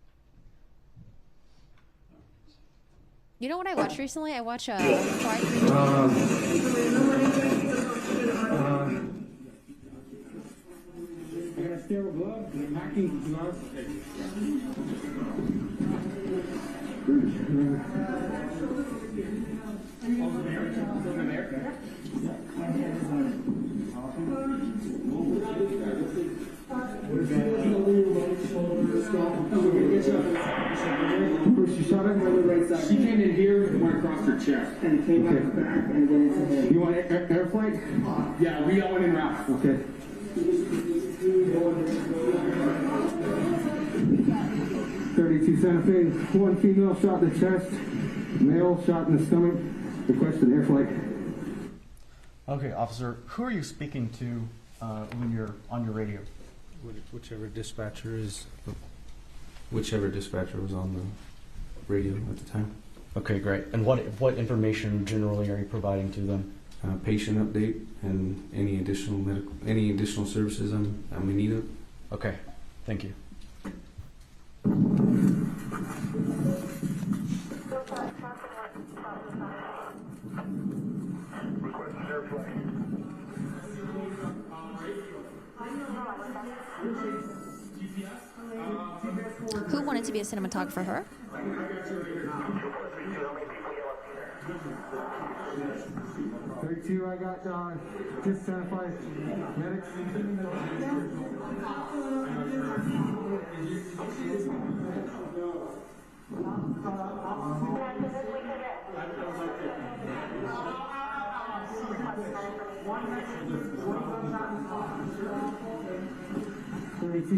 You know what I watched recently? I watched She shot her on the right side. She came in here and went across her chest. And came back and went into the... You want air flight? Yeah, we all went in route. Okay. 32 Santa Fe, one female shot in the chest, male shot in the stomach. Requesting air flight. Okay, officer, who are you speaking to when you're on your radio? Whichever dispatcher was on the radio at the time. Okay, great. And what information generally are you providing to them? Patient update and any additional services I'm in need of. Okay, thank you. Who wanted to be a cinematographer? Her? 32, I got just Santa Fe medics.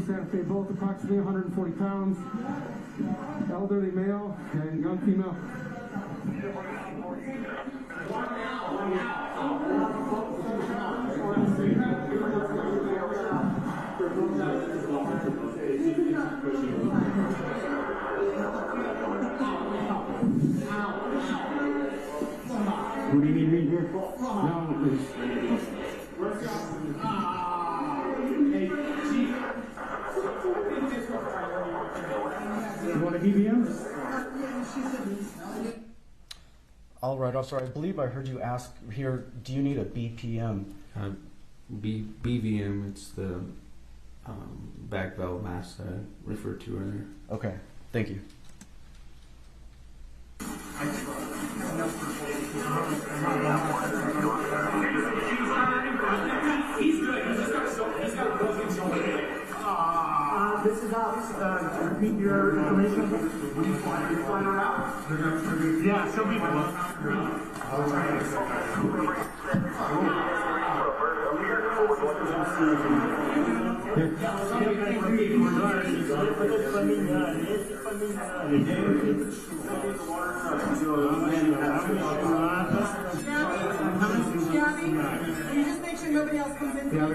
Santa Fe, both approximately 140 pounds, elderly male and young female. What do you need me here? No, you want a BBM? All right, officer, I believe I heard you ask here, do you need a BPM? BVM, it's the back valve mask that I referred to earlier. Okay, thank you. He's good. He's got broken shoulder. This is us. Repeat your information. You flying her out? Yeah, she'll be Gabby, can you just make sure nobody else comes in? Yeah,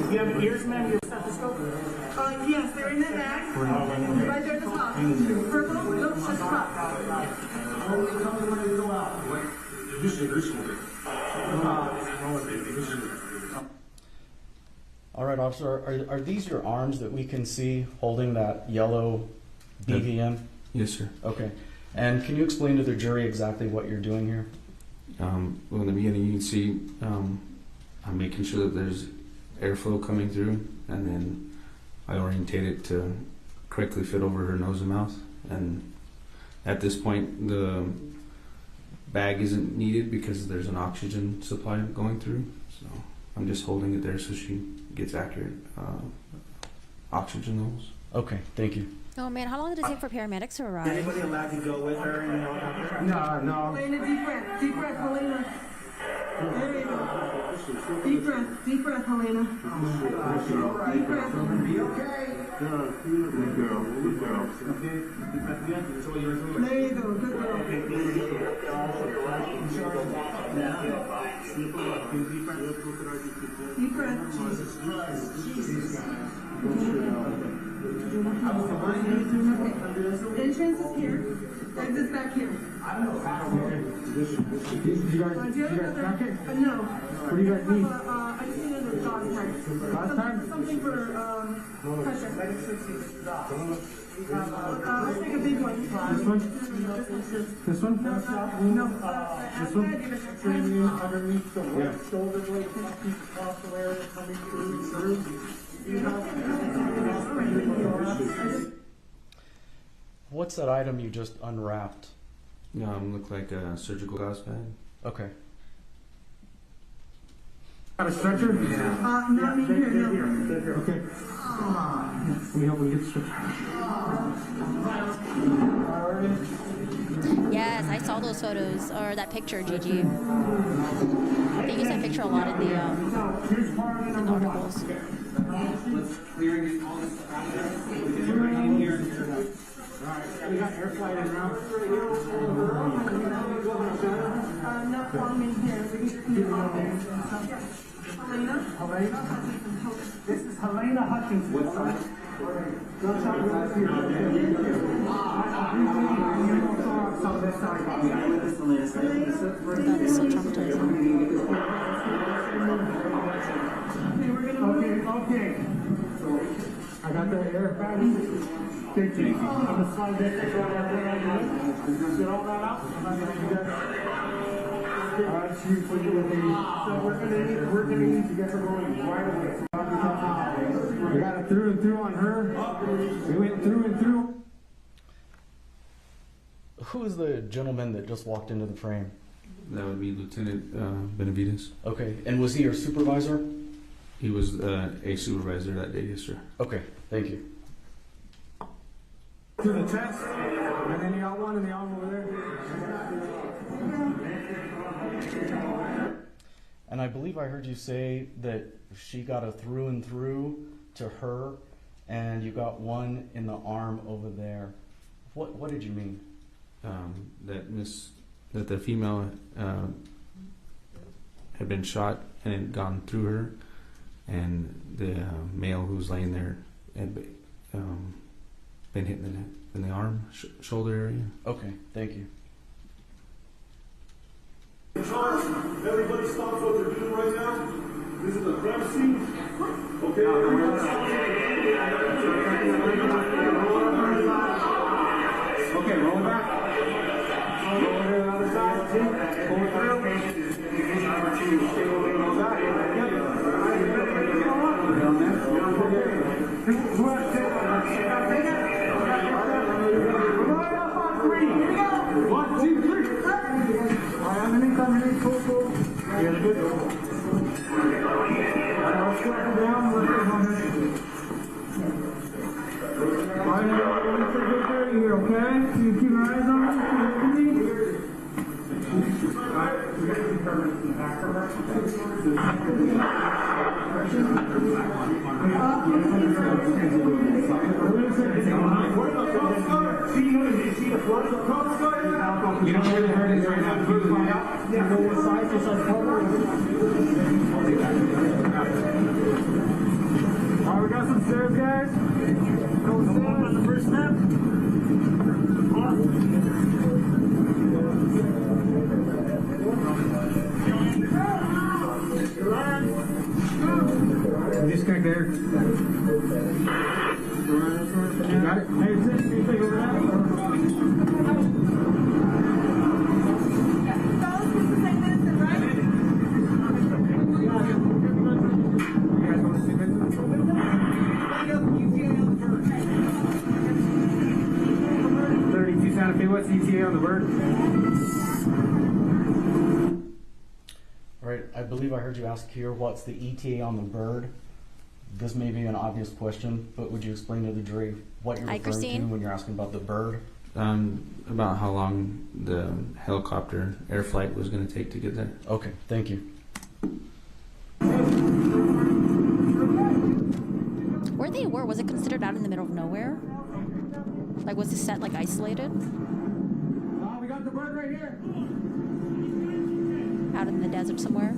we have ears, man? Your stethoscope? Yes, they're in the bag. Right there at the top. Purple? Nope, just the top. All right, officer, are these your arms that we can see holding that yellow BVM? Yes, sir. Okay. And can you explain to the jury exactly what you're doing here? Well, in the beginning, you can see I'm making sure that there's airflow coming through, and then I orientate it to correctly fit over her nose and mouth. And at this point, the bag isn't needed because there's an oxygen supply going through. So I'm just holding it there so she gets accurate oxygen levels. Okay, thank you. Oh man, how long did it take for paramedics to arrive? Anybody allowed to go with her and helicopter? No. Helena, deep breath. Deep breath, Helena. There you go. Deep breath. Deep breath, Helena. Deep breath. Be okay. Good girl. Good girl. Okay. Deep breath again. There you go. Good girl. Deep breath. Entrance is here. Exit's back here. You guys jacket? No. What do you guys need? I just need another dog tag. Something for pressure. I'll take a big one. This one? This one? No. This one? Underneath the left shoulder blade, keep across the area coming through. What's that item you just unwrapped? Look like a surgical gauze bag. Okay. Got a stretcher? Not me here, no. Okay. We help you get the stretcher. Yes, I saw those photos or that picture, Gigi. They use that picture a lot in the articles. We got air flight in now. Not long in here. Helena? This is Helena Hutchinson. What's that? That is so traumatizing. Okay. I got that air. Thank you. I'm gonna slide that thing right out there. Get all that out. Alright, shoot for you with me. So we're gonna need to get her going right away. We got it through and through on her. We went through and through. Who is the gentleman that just walked into the frame? That would be Lieutenant Benavides. Okay, and was he your supervisor? He was a supervisor that day, yes, sir. Okay, thank you. To the chest. And then you got one in the arm over there. And I believe I heard you say that she got a through and through to her, and you got one in the arm over there. What did you mean? That the female had been shot and it had gone through her, and the male who was laying there had been hit in the arm, shoulder area. Okay, thank you. Everybody stops what they're doing right now. This is a crime scene. Okay. Okay, roll back. Roll to the other side. Pull it through. One, two, three. Underneath, pull. Yeah, good. I'll squat it down. Here, okay? You keep your eyes on me. Alright, we got to determine the back of her. You don't really hurt it right now. Yeah, go one side, just like cover. Alright, we got some stairs, guys. Go stairs on the first step. Disconnect there. You got it? Hey, can you take over that? on the bird? All right, I believe I heard you ask here, what's the ETA on the bird? This may be an obvious question, but would you explain to the jury what you're Hi, referring to Christine. when you're asking about the bird? About how long the helicopter air flight was going to take to get there. Okay, thank you. Where they were, was it considered out in the middle of nowhere? Like, was the set like isolated? We got the bird right here. Out in the desert somewhere?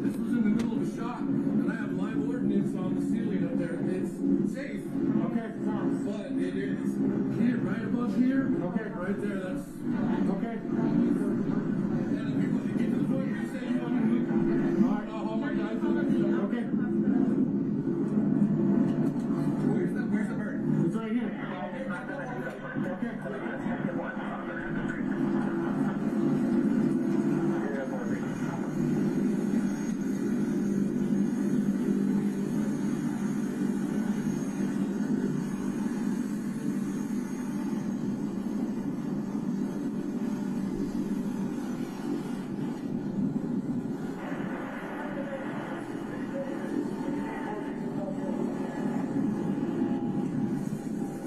This was in the middle of a shot, and I have live ordnance on the ceiling up there. It's safe. Okay, but it is here, right above here. Okay, right there. That's okay. And if you get to the point where you say you want to move, all right, I'll hold my guys on it. Okay. Where's the bird? It's right here. Okay.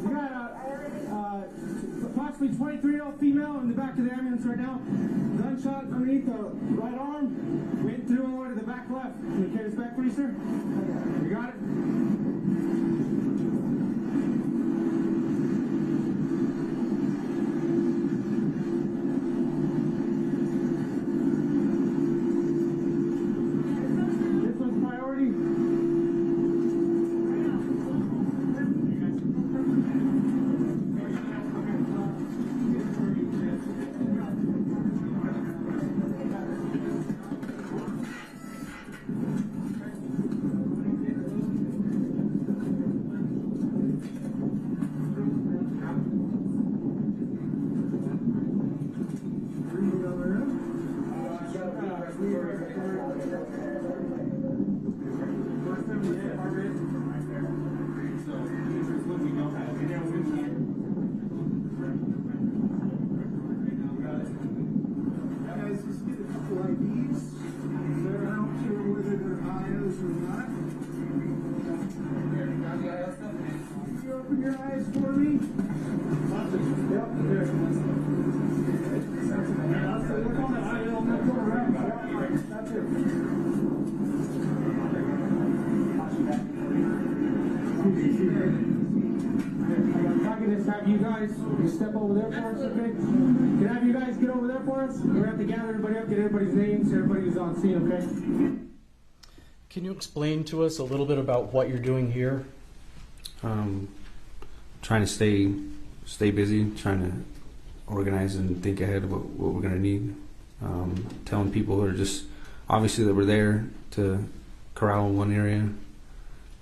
We got approximately 23-year-old female in the back of the ambulance right now. Gunshot underneath the right arm. Went through all the way to the back left. Can you carry this back, please, sir? You got it? This one's priority. Guys, just get a couple IDs. They're not sure whether they're IOs or not. Can you open your eyes for me? Yep, there. Look on the eye, on that corner, right? Yep, that's it. If I can just have you guys step over there for us, okay? Can I have you guys get over there for us? We're gonna have to gather everybody up, get everybody's names, everybody who's on scene, okay? Can you explain to us a little bit about what you're doing here? Trying to stay busy, trying to organize and think ahead of what we're going to need. Telling people that are just obviously that we're there to corral in one area,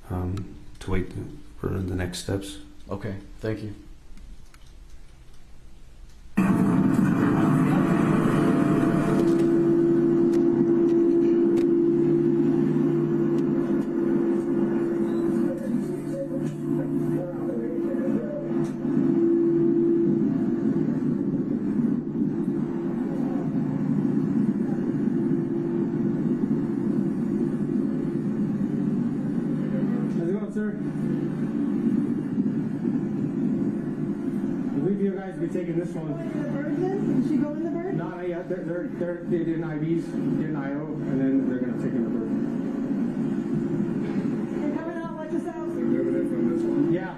to wait for the next steps. Okay, thank you. taking this one. Going in the bird then? Did she go in the bird? No, not yet. They did an IVs, did an IO, and then they're gonna take in the bird. They're coming out, watch yourself. They're moving it from this one? Yeah.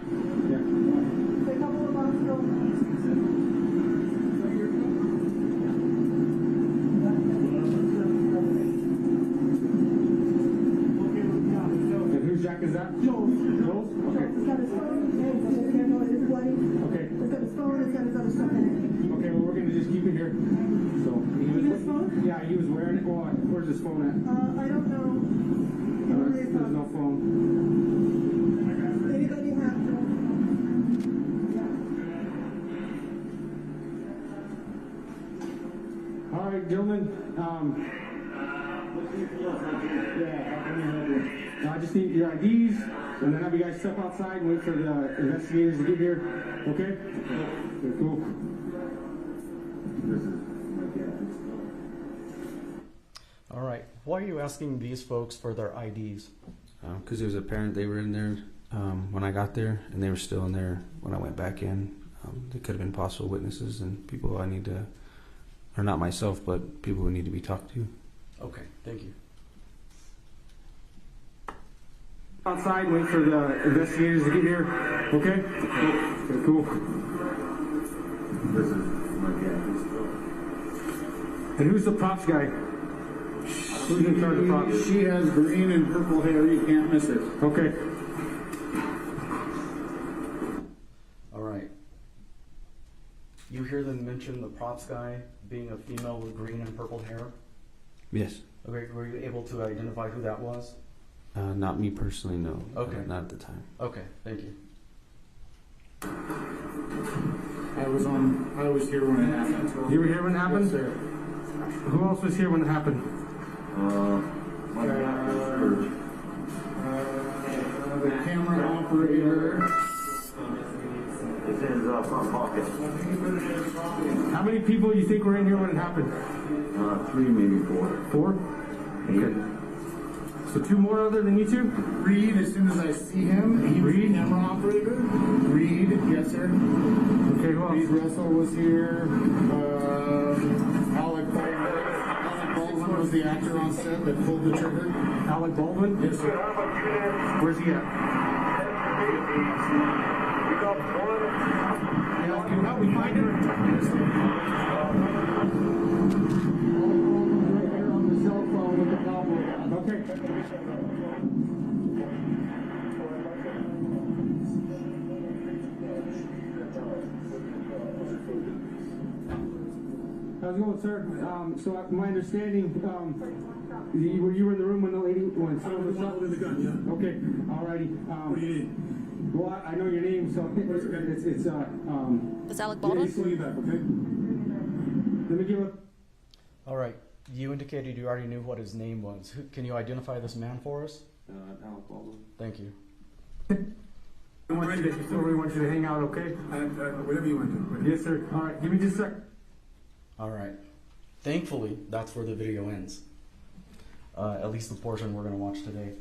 Yeah. It's a couple of months ago. And whose jack is that? Joel's. Joel's? Okay. It's got his phone, it's bloody. Okay. It's got his phone, it's got his other stuff in Okay, well, we're gonna just keep it here. So, Keep his phone? yeah, he was wearing it. Well, where's his phone at? I don't know. There's no phone. Anybody have? All right, gentlemen. I just need your IDs, and then have you guys step outside and wait for the investigators to get here. Okay? Okay, cool. All right. Why are you asking these folks for their IDs? Because it was apparent they were in there when I got there, and they were still in there when I went back in. They could have been possible witnesses and people I need to, or not myself, but people who need to be talked to. Okay, thank you. Outside, wait for the investigators to get here. Okay? Okay, cool. And who's the props guy? Who's in charge of props? She has green and purple hair. You can't miss it. Okay. All right. You hear them mention the props guy being a female with green and purple hair? Yes. Okay, were you able to identify who that was? Not me personally, no. Okay. Not at the time. Okay, thank you. I was here when it happened. You were here when it happened? Yes, sir. Who else was here when it happened? The camera operator. It's in his front pocket. How many people do you think were in here when it happened? 3, maybe 4. 4? Okay. So 2 more other than you two? Reed, as soon as I see him, he was the camera operator. Reed, yes, sir. Okay, who Reed else? Russell was here. Alec Baldwin was the actor on set that pulled the trigger. Alec Baldwin? Yes, sir. Where's he at? Yeah, can you help me find him? Right here on the cell phone with the cowboy hat. Okay. How's it going, sir? So my understanding, you were in the room when the lady, when someone was shot? With the gun, yeah. Okay, alrighty. What do you need? Well, I know your name, so it's Is Alec yeah, Baldwin? just leave that, okay? Let me give a. All right. You indicated you already knew what his name was. Can you identify this man for us? Alec Baldwin. Thank you. I want you to hang out, okay? Whatever you want to do. Yes, sir. All right, give me just a sec. All right. Thankfully, that's where the video ends. At least the portion we're going to watch today.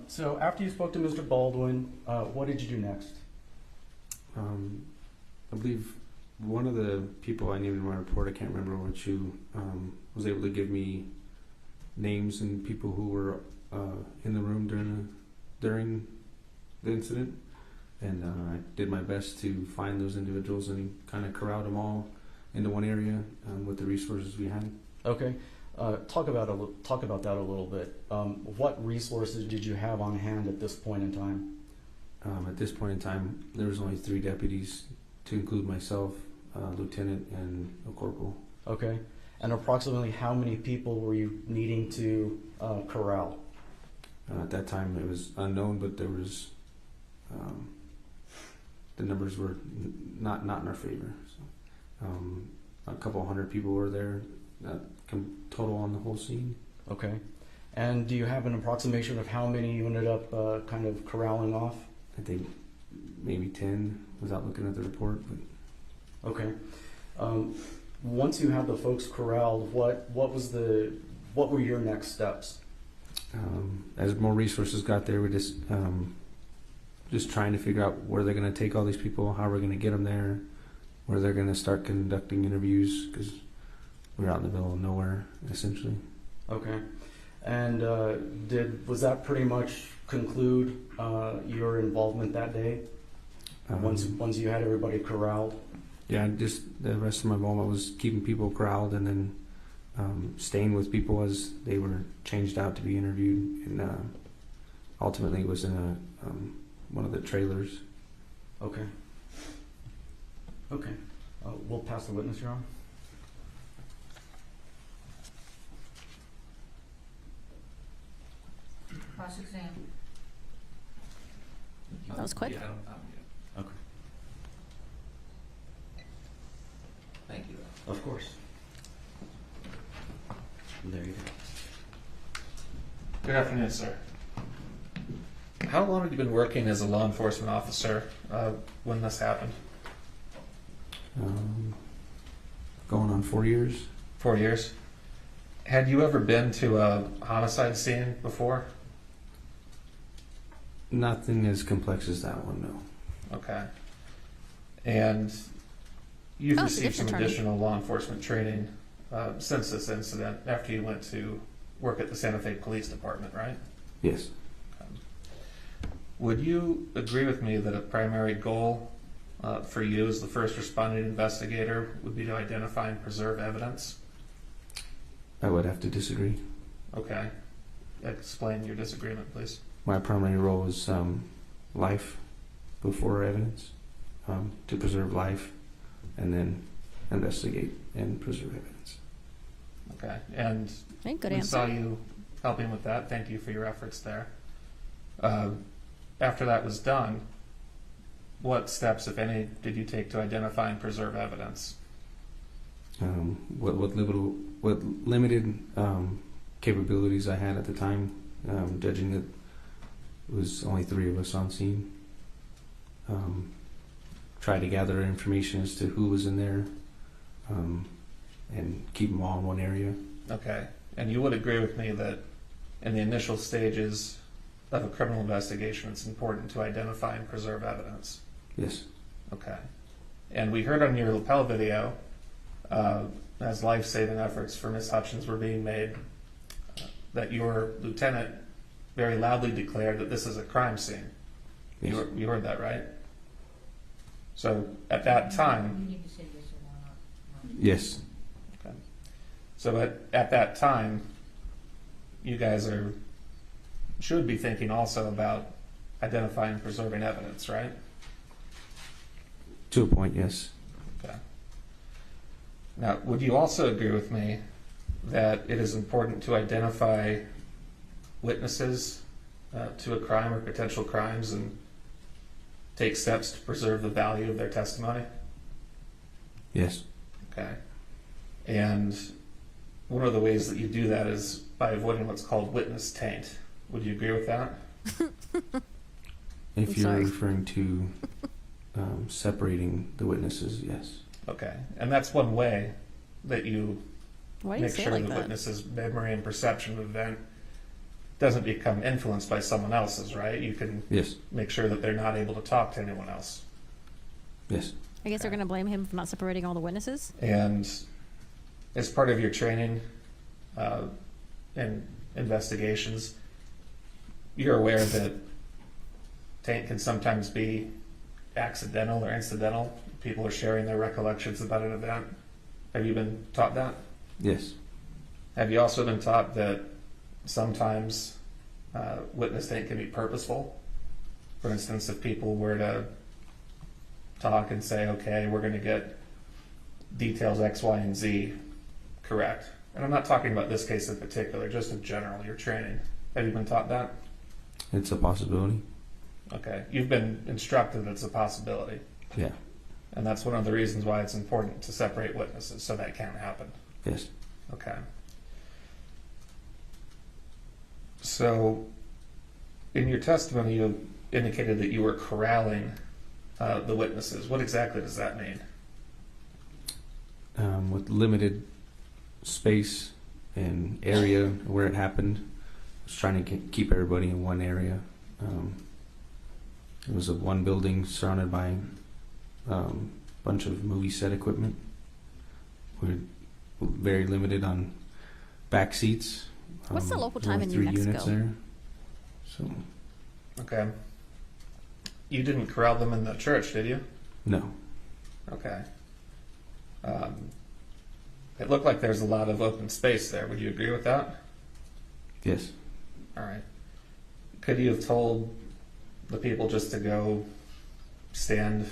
So after you spoke to Mr. Baldwin, what did you do next? I believe one of the people I named in my report, I can't remember which, who was able to give me names and people who were in the room during the incident, and I did my best to find those individuals and kind of corralled them all into one area with the resources we had. Okay. Talk about that a little bit. What resources did you have on hand at this point in time? At this point in time, there was only 3 deputies, to include myself, lieutenant, and a corporal. Okay. And approximately how many people were you needing to corral? At that time, it was unknown, but there was the numbers were not in our favor. So, a couple hundred people were there, total on the whole scene. Okay. And do you have an approximation of how many you ended up kind of corralling off? I think maybe 10 without looking at the report. But okay. Once you had the folks corralled, what were your next steps? As more resources got there, we just trying to figure out where they're going to take all these people, how we're going to get them there, where they're going to start conducting interviews because we're out in the middle of nowhere, essentially. Okay. And was that pretty much conclude your involvement that day? Once you had everybody corralled? Yeah, just the rest of my involvement was keeping people corralled and then staying with people as they were changed out to be interviewed, and ultimately was in one of the trailers. Okay. Okay. We'll pass the witness, Your Honor. Cross-exam. That was quick. Okay. Thank you. Of course. There you go. Good afternoon, sir. How long have you been working as a law enforcement officer when this happened? Going on 4 years. 4 years. Had you ever been to a homicide scene before? Nothing as complex as that one, no. Okay. And you've Oh, it's a received some different additional law enforcement training since this incident after you went to work at the Santa Fe Police Department, right? Yes. Would you agree with me that a primary goal for you as the first responding investigator would be to identify and preserve evidence? I would have to disagree. Okay. Explain your disagreement, please. My primary role is life before evidence, to preserve life and then investigate and preserve evidence. Okay. And Hey, good we answer. saw you helping with that. Thank you for your efforts there. After that was done, what steps, if any, did you take to identify and preserve evidence? What limited capabilities I had at the time, judging that it was only 3 of us on scene. Try to gather information as to who was in there, and keep them all in one area. Okay. And you would agree with me that in the initial stages of a criminal investigation, it's important to identify and preserve evidence? Yes. Okay. And we heard on your lapel video, as life-saving efforts for Miss Hutchins were being made, that your lieutenant very loudly declared that this is a crime scene. Yes. You heard that, right? So at that time, You need to say yes or no. Yes. okay. So at that time, you guys should be thinking also about identifying and preserving evidence, right? To a point, yes. Okay. Now, would you also agree with me that it is important to identify witnesses to a crime or potential crimes and take steps to preserve the value of their testimony? Yes. Okay. And one of the ways that you do that is by avoiding what's called witness taint. Would you agree with that? If I'm you're sorry. referring to separating the witnesses, yes. Okay. And that's one way that you Why do you make say sure it like the that? witness's memory and perception of the event doesn't become influenced by someone else's, right? You can Yes. make sure that they're not able to talk to anyone else. Yes. I guess they're going to blame him for not separating all the witnesses. And as part of your training and investigations, you're aware that taint can sometimes be accidental or incidental. People are sharing their recollections about an event. Have you been taught that? Yes. Have you also been taught that sometimes witness taint can be purposeful? For instance, if people were to talk and say, okay, we're going to get details X, Y, and Z correct. And I'm not talking about this case in particular, just in general, your training. Have you been taught that? It's a possibility. Okay. You've been instructed that it's a possibility. Yeah. And that's one of the reasons why it's important to separate witnesses, so that can't happen. Yes. Okay. So, in your testimony, you indicated that you were corralling the witnesses. What exactly does that mean? With limited space and area where it happened, I was trying to keep everybody in one area. It was one building surrounded by bunch of movie set equipment. We're very limited on back seats. What's the local There's time only in New 3 units Mexico? there. So, Okay. You didn't corral them in the church, did you? no. Okay. It looked like there's a lot of open space there. Would you agree with that? Yes. All right. Could you have told the people just to go stand,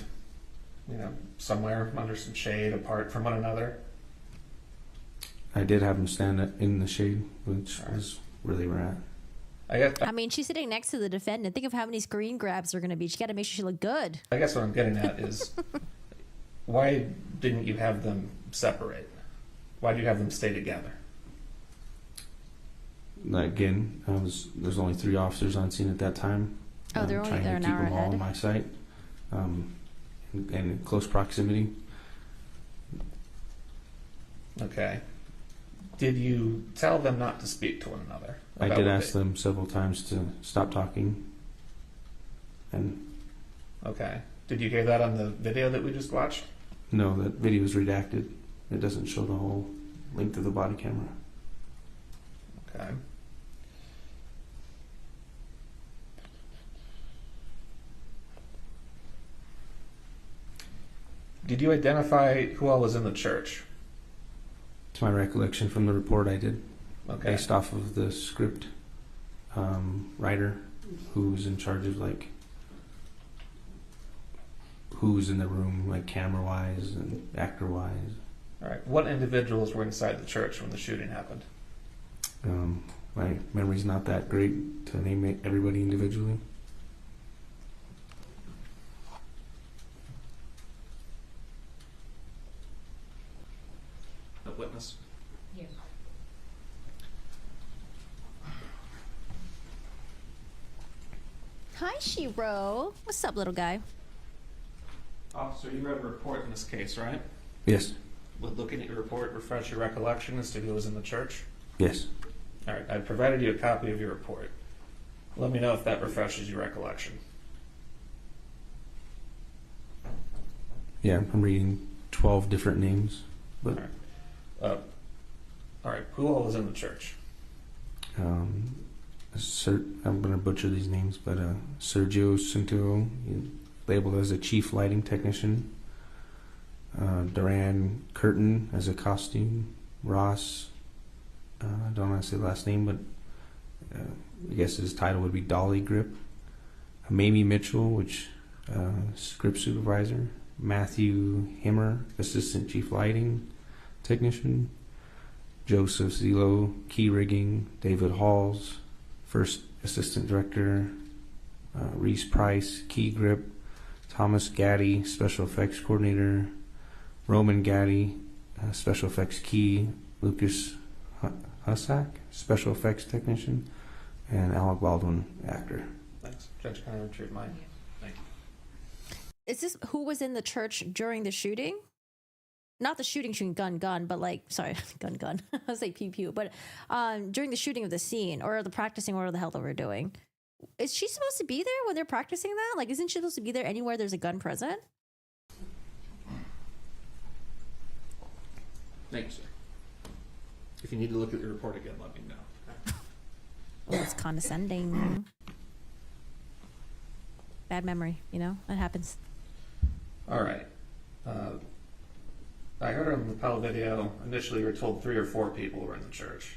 somewhere under some shade apart from one another? I did have them stand in the shade, which was where they were at. I mean, she's sitting next to the defendant. Think of how many screen grabs are going to be. She got to make sure she look good. I guess what I'm getting at is why didn't you have them separate? Why do you have them stay together? Again, there's only 3 officers on scene at that time. Oh, they're trying an to keep hour them all ahead. on my site, and in close proximity. Okay. Did you tell them not to speak to one another? I did ask them several times to stop talking. And Okay. Did you hear that on the video that we just watched? no, that video is redacted. It doesn't show the whole length of the body camera. Okay. Did you identify who all was in the church? To my recollection from the report, I did. Okay. Based off of the script writer who's in charge of who's in the room, like camera wise and actor wise. All right. What individuals were inside the church when the shooting happened? My memory's not that great to name everybody individually. A witness. Yes. Hi, Shiro. What's up, little guy? Officer, you read a report in this case, right? Yes. Would looking at your report refresh your recollection as to who was in the church? Yes. All right. I provided you a copy of your report. Let me know if that refreshes your recollection. Yeah, I'm reading 12 different names, but All right. Who all was in the church? I'm going to butcher these names, but Sergio Cinto, labeled as a chief lighting technician. Duran Curtin as a costume. Ross, I don't want to say the last name, but I guess his title would be Dolly Grip. Mamie Mitchell, which script supervisor. Matthew Himmer, assistant chief lighting technician. Joseph Zillow, key rigging. David Halls, first assistant director. Reese Price, key grip. Thomas Gaddy, special effects coordinator. Roman Gaddy, special effects key. Lucas Hussack, special effects technician. And Alec Baldwin, actor. Thanks. Judge, can I retrieve mine? Thank you. Is this who was in the church during the shooting? Not the shooting, gun, but gun. I was like pew pew, but during the shooting of the scene or the practicing, whatever the hell they were doing. Is she supposed to be there when they're practicing that? Like, isn't she supposed to be there anywhere there's a gun present? Thank you, sir. If you need to look at the report again, let me know. Oh, it's condescending. Bad memory, that happens. All right. I heard on the Palo video, initially you were told 3 or 4 people were in the church.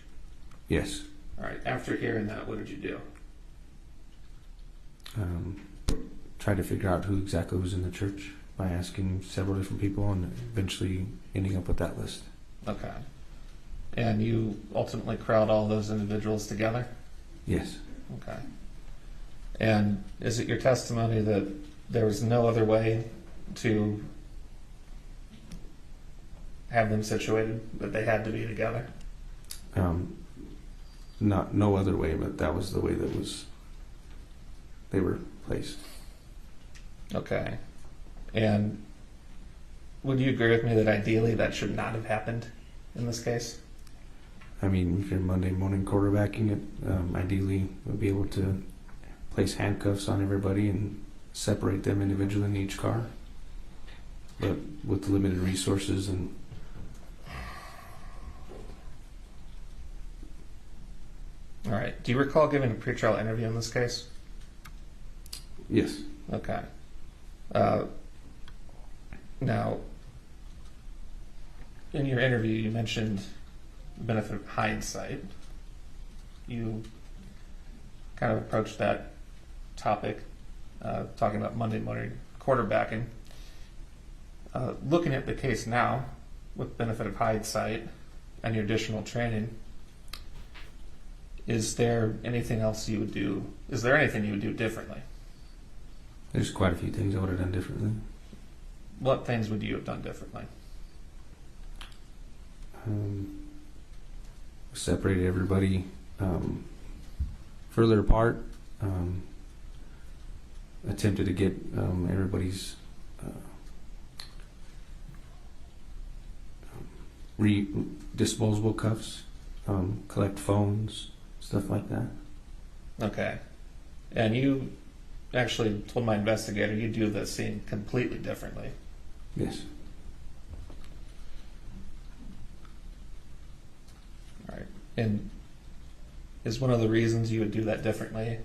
Yes. All right. After hearing that, what did you do? Tried to figure out who exactly was in the church by asking several different people and eventually ending up with that list. Okay. And you ultimately crowd all those individuals together? Yes. Okay. And is it your testimony that there was no other way to have them situated, that they had to be together? No other way, but that was the way they were placed. Okay. And would you agree with me that ideally that should not have happened in this case? I mean, if you're Monday morning quarterbacking it, ideally we'll be able to place handcuffs on everybody and separate them individually in each car. but with limited resources and All right. Do you recall giving a pretrial interview in this case? yes, Okay. Now, in your interview, you mentioned the benefit of hindsight. You kind of approached that topic, talking about Monday morning quarterbacking. Looking at the case now, with benefit of hindsight and your additional training, is there anything else you would do? Is there anything you would do differently? there's quite a few things I would have done differently. What things would you have done differently? Separated everybody further apart. Attempted to get everybody's disposable cuffs, collect phones, stuff like that. Okay. And you actually told my investigator you do the scene completely differently. Yes. All right. And is one of the reasons you would do that differently?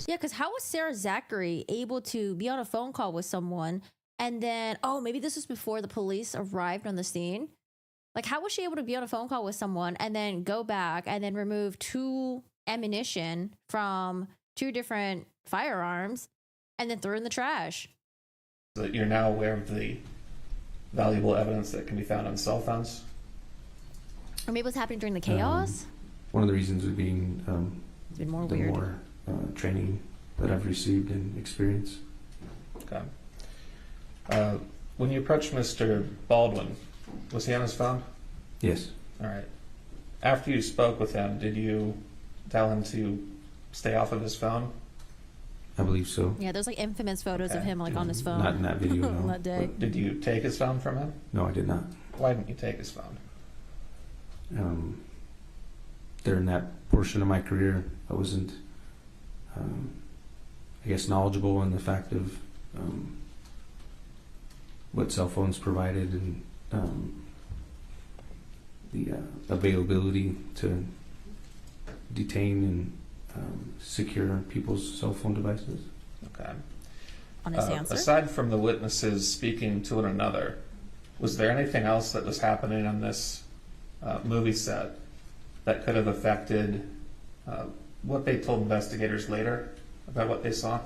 Yeah, because how was Sarah Zachary able to be on a phone call with someone and then, oh, maybe this was before the police arrived on the scene? Like, how was she able to be on a phone call with someone and then go back and then remove 2 ammunition from 2 different firearms and then throw it in the trash? That you're now aware of the valuable evidence that can be found on cell phones? Or maybe what's happening during the chaos? One of the reasons would be It's been more the weird. more training that I've received and experience. Okay. When you approached Mr. Baldwin, was he on his phone? Yes. All right. After you spoke with him, did you tell him to stay off of his phone? I believe so. Yeah, there's like infamous photos of Okay. him like on his phone. Not in that video, on no. that day. Did you take his phone from him? No, I did not. Why didn't you take his phone? During that portion of my career, I wasn't, I guess, knowledgeable in the fact of what cell phones provided and the availability to detain and secure people's cell phone devices. Okay. Honest answer. Aside from the witnesses speaking to one another, was there anything else that was happening on this movie set that could have affected what they told investigators later about what they saw?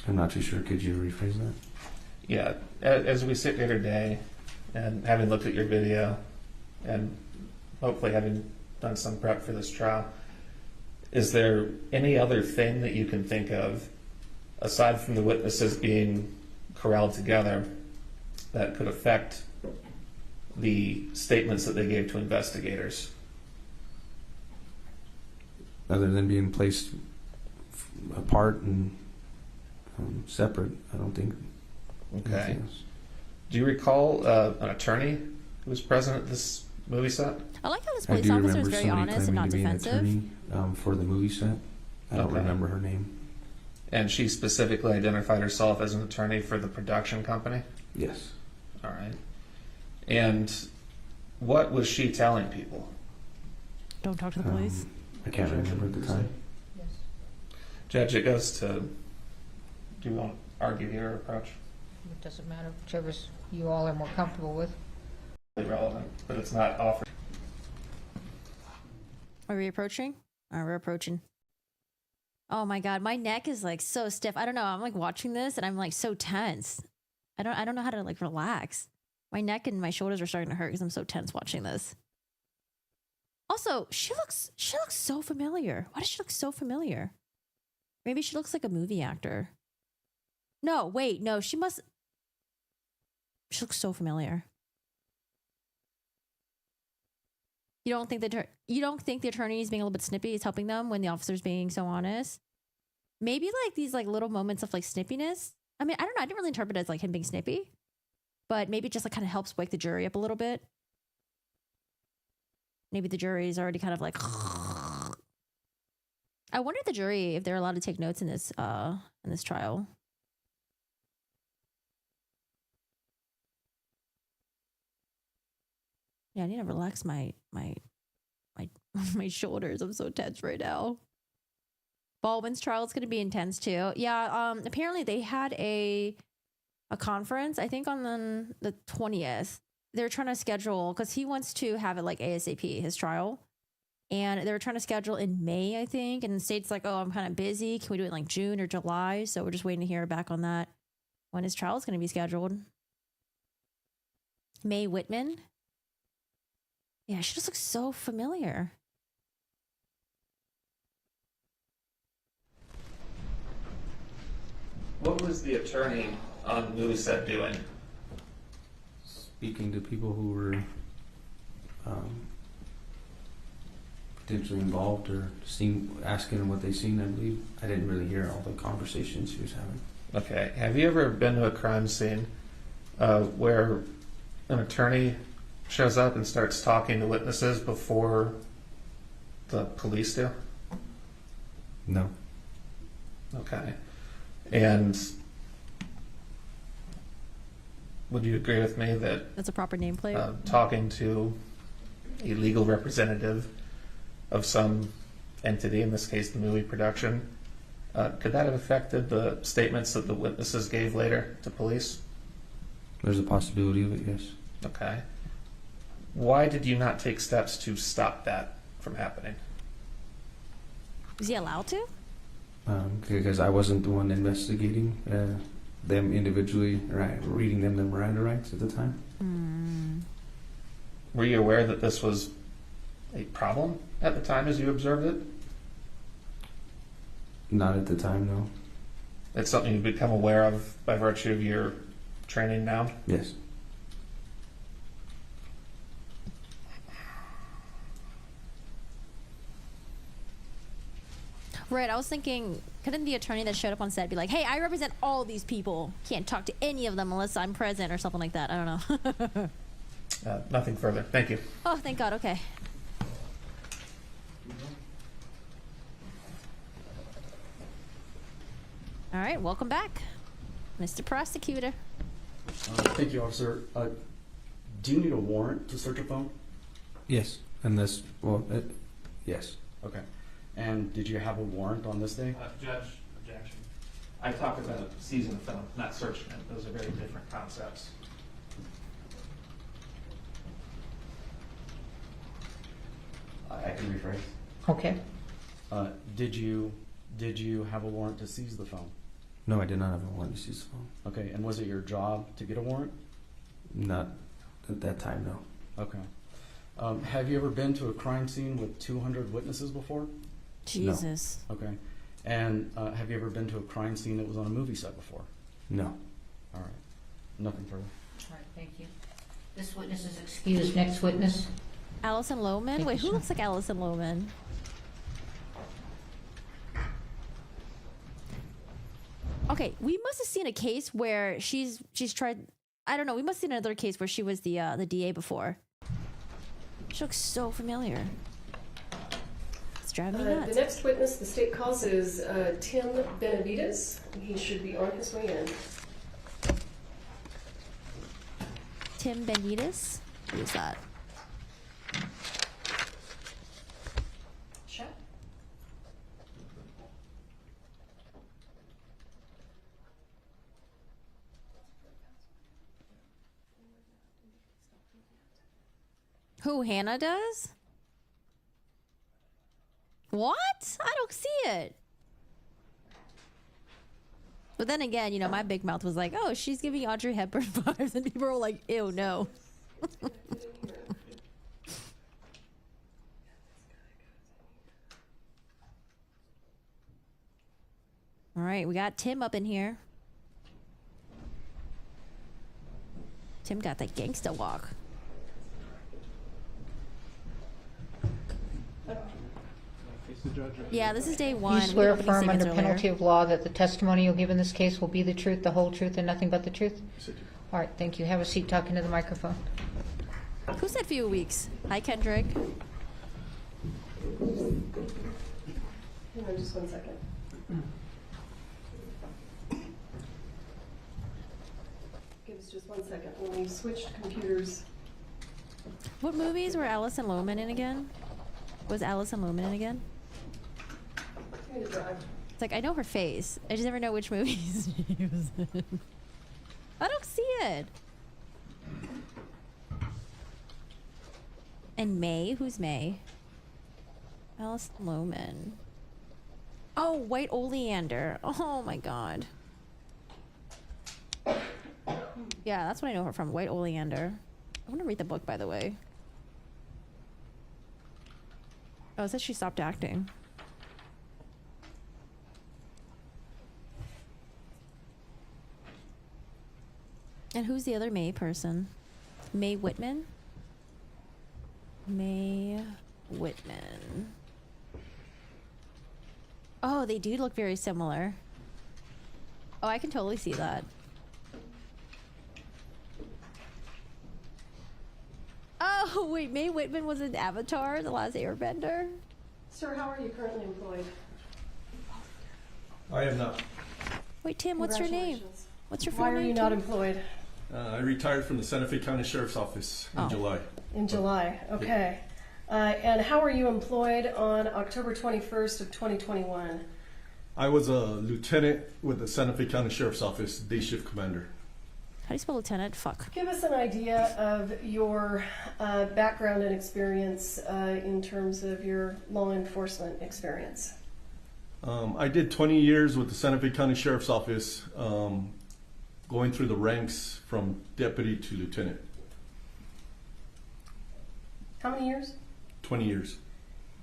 I'm not too sure. Could you rephrase that? Yeah. As we sit here today and having looked at your video and hopefully having done some prep for this trial, is there any other thing that you can think of, aside from the witnesses being corralled together, that could affect the statements that they gave to investigators? Other than being placed apart and separate, I don't think. Okay. anything else. Do you recall an attorney who was present at this movie set? I like how this I police do officer is remember very somebody honest and claiming not to be an defensive. attorney for the movie set. I don't Okay. remember her name. And she specifically identified herself as an attorney for the production company? Yes. All right. And what was she telling people? Don't talk to the police. I can't remember at the time. Judge, it goes to, do you want to argue your approach? It doesn't matter, whichever you all are more comfortable with. Relevant, but it's not offered. Are we approaching? All right, we're approaching. Oh my god, my neck is like so stiff. I don't know. I'm like watching this and I'm like so tense. I don't know how to like relax. My neck and my shoulders are starting to hurt because I'm so tense watching this. Also, she looks so familiar. Why does she look so familiar? Maybe she looks like a movie actor. No, wait, no, she looks so familiar. You don't think the attorney is being a little bit snippy is helping them when the officer's being so honest? Maybe like these like little moments of like snippiness. I mean, I don't know. I didn't really interpret it as like him being snippy, but maybe it just like kind of helps wake the jury up a little bit. Maybe the jury is already kind of like. I wonder if the jury, if they're allowed to take notes in this trial. Yeah, I need to relax my my shoulders. I'm so tense right now. Baldwin's trial is going to be intense too. Yeah. Apparently they had a conference. I think on the 20th. They're trying to schedule because he wants to have it like ASAP his trial, and they were trying to schedule in May, I think. And the state's like, oh, I'm kind of busy. Can we do it in like June or July? So we're just waiting to hear back on that when his trial is going to be scheduled. Mae Whitman. Yeah, she just looks so familiar. What was the attorney on the movie set doing? Speaking to people who were potentially involved or asking them what they seen, I believe. I didn't really hear all the conversations she was having. Okay. Have you ever been to a crime scene where an attorney shows up and starts talking to witnesses before the police do? No. Okay. And would you agree with me that That's a proper nameplate. Talking to a legal representative of some entity, in this case the movie production, could that have affected the statements that the witnesses gave later to police? There's a possibility of it, yes. Okay. Why did you not take steps to stop that from happening? Is he allowed to? Because I wasn't the one investigating them individually, right, reading them the Miranda rights at the time. Were you aware that this was a problem at the time as you observed it? Not at the time, no. It's something you've become aware of by virtue of your training now? Yes. Right, I was thinking, couldn't the attorney that showed up on set be like, hey, I represent all these people. Can't talk to any of them unless I'm present or something like that. I don't know. Nothing further. Thank you. Oh, thank God. Okay. All right, welcome back, Mr. Prosecutor. Thank you, officer. Do you need a warrant to search a phone? Yes. Unless, well, yes. Okay. And did you have a warrant on this day? Judge, objection. I talk about seizing the phone, not searching it. Those are very different concepts. I can rephrase. Okay. Did you have a warrant to seize the phone? No, I did not have a warrant to seize the phone. Okay. And was it your job to get a warrant? Not at that time, no. Okay. Have you ever been to a crime scene with 200 witnesses before? Jesus. No. Okay. And have you ever been to a crime scene that was on a movie set before? No. All right. Nothing further. All right, thank you. This witness is excused. Next witness. Allison Lohman? Thank Wait, you, who sir. looks like Allison Lohman? Okay, we must have seen a case where she's tried. I don't know. We must have seen another case where she was the DA before. She looks so familiar. It's driving me The nuts. next witness the state calls is Tim Benavides. He should be on his way in. Tim Benitez? Who is that? Sure. Who Hannah does? What? I don't see it. But then again, you know, my big mouth was like, oh, she's giving Audrey Hepburn vibes. And people were like, ew, no. All right, we got Tim up in here. Tim got that gangsta walk. Yeah, this is day one. You swear We don't have any affirm under statements earlier. penalty of law that the testimony you'll give in this case will be the truth, the whole truth, and nothing but the truth? All right, thank you. Have a seat talking to the microphone. Who said few weeks? Hi, Kendrick. Hang on just 1 second. Give us just 1 second. When we switched computers, What movies were Allison Lohman in again? Was Allison Lohman in again? It's like, I know her face. I just never know which movies she was in. I don't see it. And May? Who's May? Allison Lohman. Oh, White Oleander. Oh my god. Yeah, that's what I know her from. White Oleander. I want to read the book, by the way. Oh, it says she stopped acting. And who's the other May person? May Whitman? May Whitman. Oh, they do look very similar. Oh, I can totally see that. Oh, wait, May Whitman was in Avatar, The Last Airbender? Sir, how are you currently employed? I am not. Wait, Tim, what's your name? Congratulations. What's your full Why name? are you not Tim? employed? I retired from the Santa Fe County Sheriff's Office in July. In July, okay. And how are you employed on October 21st of 2021? I was a lieutenant with the Santa Fe County Sheriff's Office, day shift commander. How do you spell lieutenant? Fuck. Give us an idea of your background and experience in terms of your law enforcement experience. I did 20 years with the Santa Fe County Sheriff's Office, going through the ranks from deputy to lieutenant. How many years? 20 years.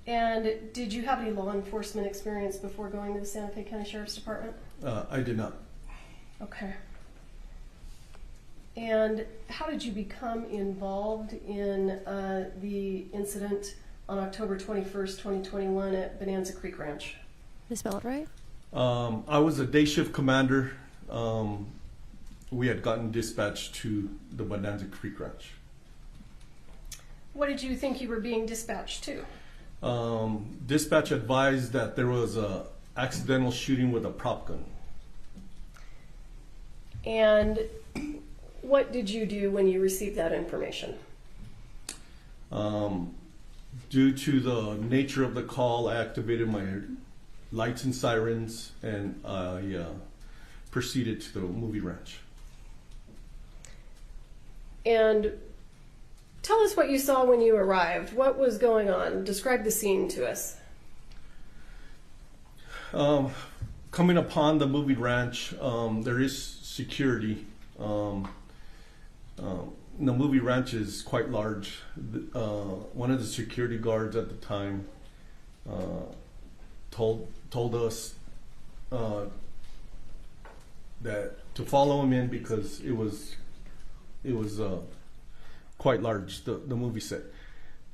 And did you have any law enforcement experience before going to the Santa Fe County Sheriff's Department? I did not. Okay. And how did you become involved in the incident on October 21st, 2021 at Bonanza Creek Ranch? Did I spell it right? I was a day shift commander. We had gotten dispatched to the Bonanza Creek Ranch. What did you think you were being dispatched to? Dispatch advised that there was a accidental shooting with a prop gun. And what did you do when you received that information? Due to the nature of the call, I activated my lights and sirens, and I proceeded to the movie ranch. And tell us what you saw when you arrived. What was going on? Describe the scene to us. Coming upon the movie ranch, there is security. The movie ranch is quite large. One of the security guards at the time told us that to follow him in because it was quite large, the movie set.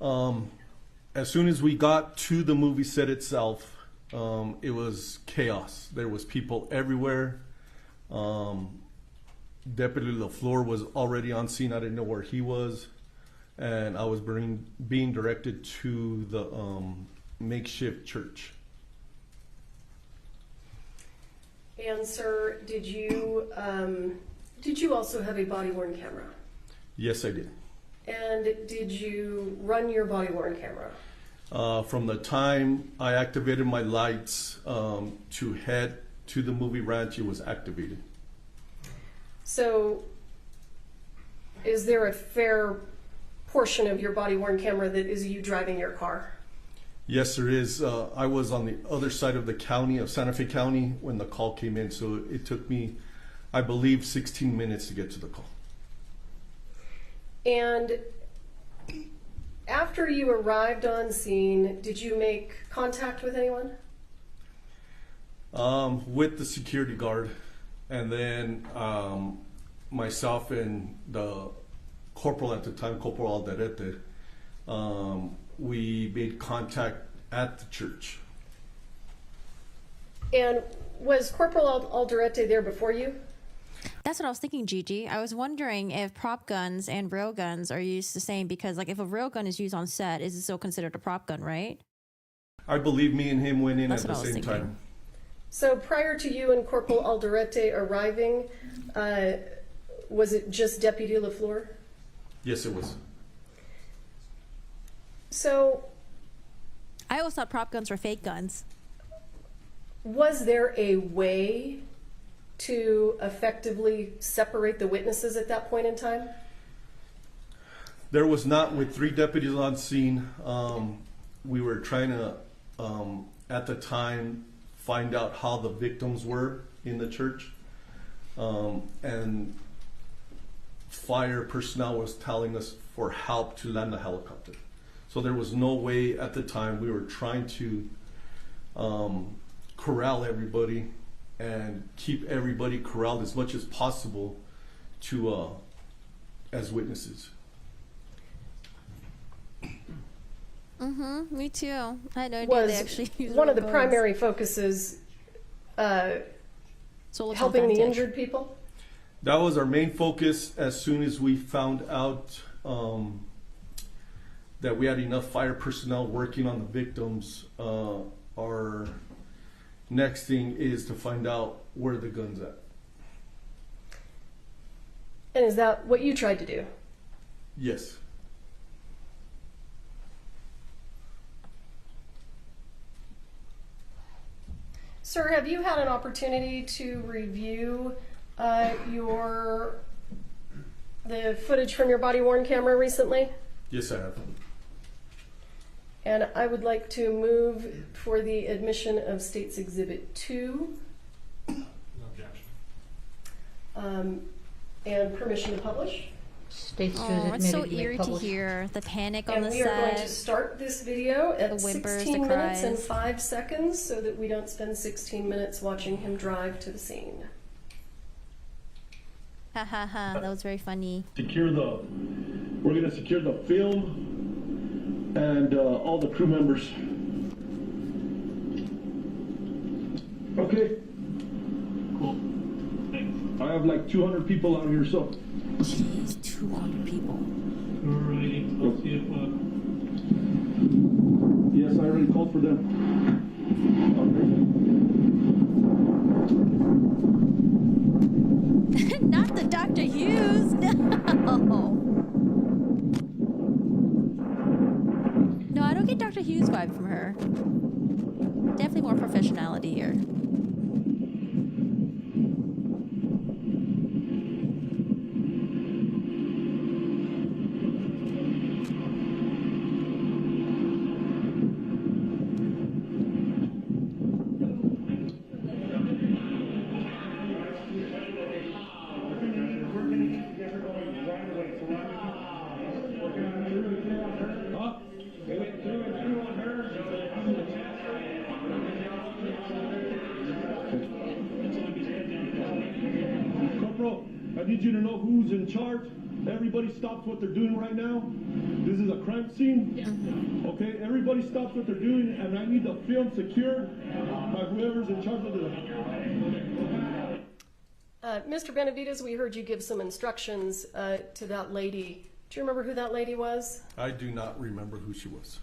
As soon as we got to the movie set itself, it was chaos. There was people everywhere. Deputy LaFleur was already on scene. I didn't know where he was, and I was being directed to the makeshift church. And sir, did you also have a body-worn camera? Yes, I did. And did you run your body-worn camera? From the time I activated my lights to head to the movie ranch, it was activated. So, is there a fair portion of your body-worn camera that is you driving your car? Yes, there is. I was on the other side of the county, of Santa Fe County, when the call came in, so it took me, I believe, 16 minutes to get to the call. And after you arrived on scene, did you make contact with anyone? With the security guard, and then myself and the corporal at the time, Corporal Alderete, we made contact at the church. And was Corporal Alderete there before you? That's what I was thinking, Gigi. I was wondering if prop guns and rail guns are used the same because, like, if a rail gun is used on set, is it still considered a prop gun, right? I believe me and him went in That's at what the I was same thinking. time. So prior to you and Corporal Alderete arriving, was it just Deputy LaFleur? Yes, it was. So, I always thought prop guns were fake guns. was there a way to effectively separate the witnesses at that point in time? There was not. With 3 deputies on scene. We were trying to, at the time, find out how the victims were in the church. And fire personnel was telling us for help to land the helicopter. So there was no way at the time. We were trying to corral everybody and keep everybody corralled as much as possible to as witnesses. Me too. I had no idea Was they actually used one of the real guns. primary focuses Solar helping the Vantage. injured people? That was our main focus. As soon as we found out that we had enough fire personnel working on the victims, our next thing is to find out where the gun's at. And is that what you tried to do? Yes. Sir, have you had an opportunity to review the footage from your body-worn camera recently? Yes, I have. And I would like to move for the admission of State's Exhibit 2. No objection. And permission to publish. States to Oh, it's so admitted, you may eerie to publish. hear the panic on And the we are going to set. start this video at The whimpers, 16 the minutes and cries. 5 seconds so that we don't spend 16 minutes watching him drive to the scene. Ha ha ha, that was very funny. We're gonna secure the film and all the crew members. Okay. Cool. Thanks. I have like 200 people out here, so. Jeez, 200 people. Alrighty, let's see if, yes, I already called for them. Not the Dr. Hughes, no. No, I don't get Dr. Hughes vibe from her. Definitely more professionality here. Corporal, I need you to know who's in charge. Everybody stops what they're doing right now. This is a crime scene. Okay, everybody stops what they're doing, and I need the film secured by whoever's in charge of the... Mr. Benavides, we heard you give some instructions to that lady. Do you remember who that lady was? I do not remember who she was.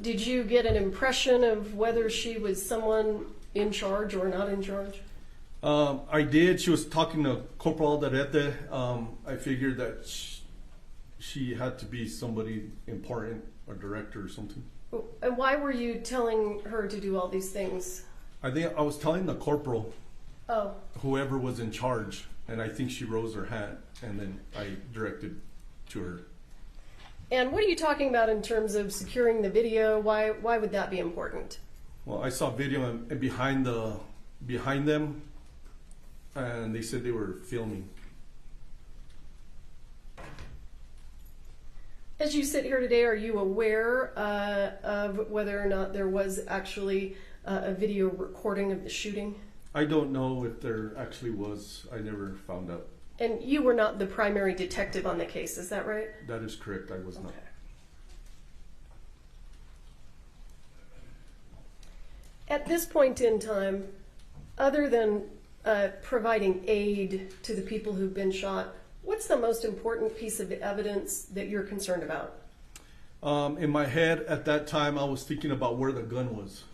Did you get an impression of whether she was someone in charge or not in charge? I did. She was talking to Corporal Alderete. I figured that she had to be somebody important, a director or something. And why were you telling her to do all these things? I think I was telling the corporal, Oh, whoever was in charge, and I think she rose her hand, and then I directed to her. and what are you talking about in terms of securing the video? Why would that be important? Well, I saw video and behind them, and they said they were filming. As you sit here today, are you aware of whether or not there was actually a video recording of the shooting? I don't know if there actually was. I never found out. And you were not the primary detective on the case, is that right? That is correct. I was not. At this point in time, other than providing aid to the people who've been shot, what's the most important piece of evidence that you're concerned about? In my head at that time, I was thinking about where the gun was.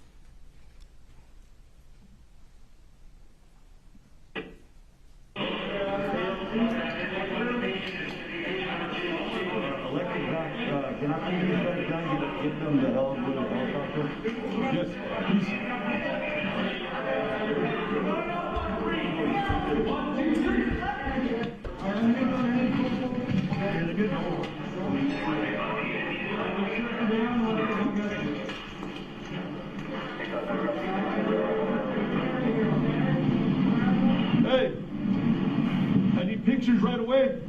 Can I please get them the hell with a helicopter? Yes, please. Hey, I need pictures right away.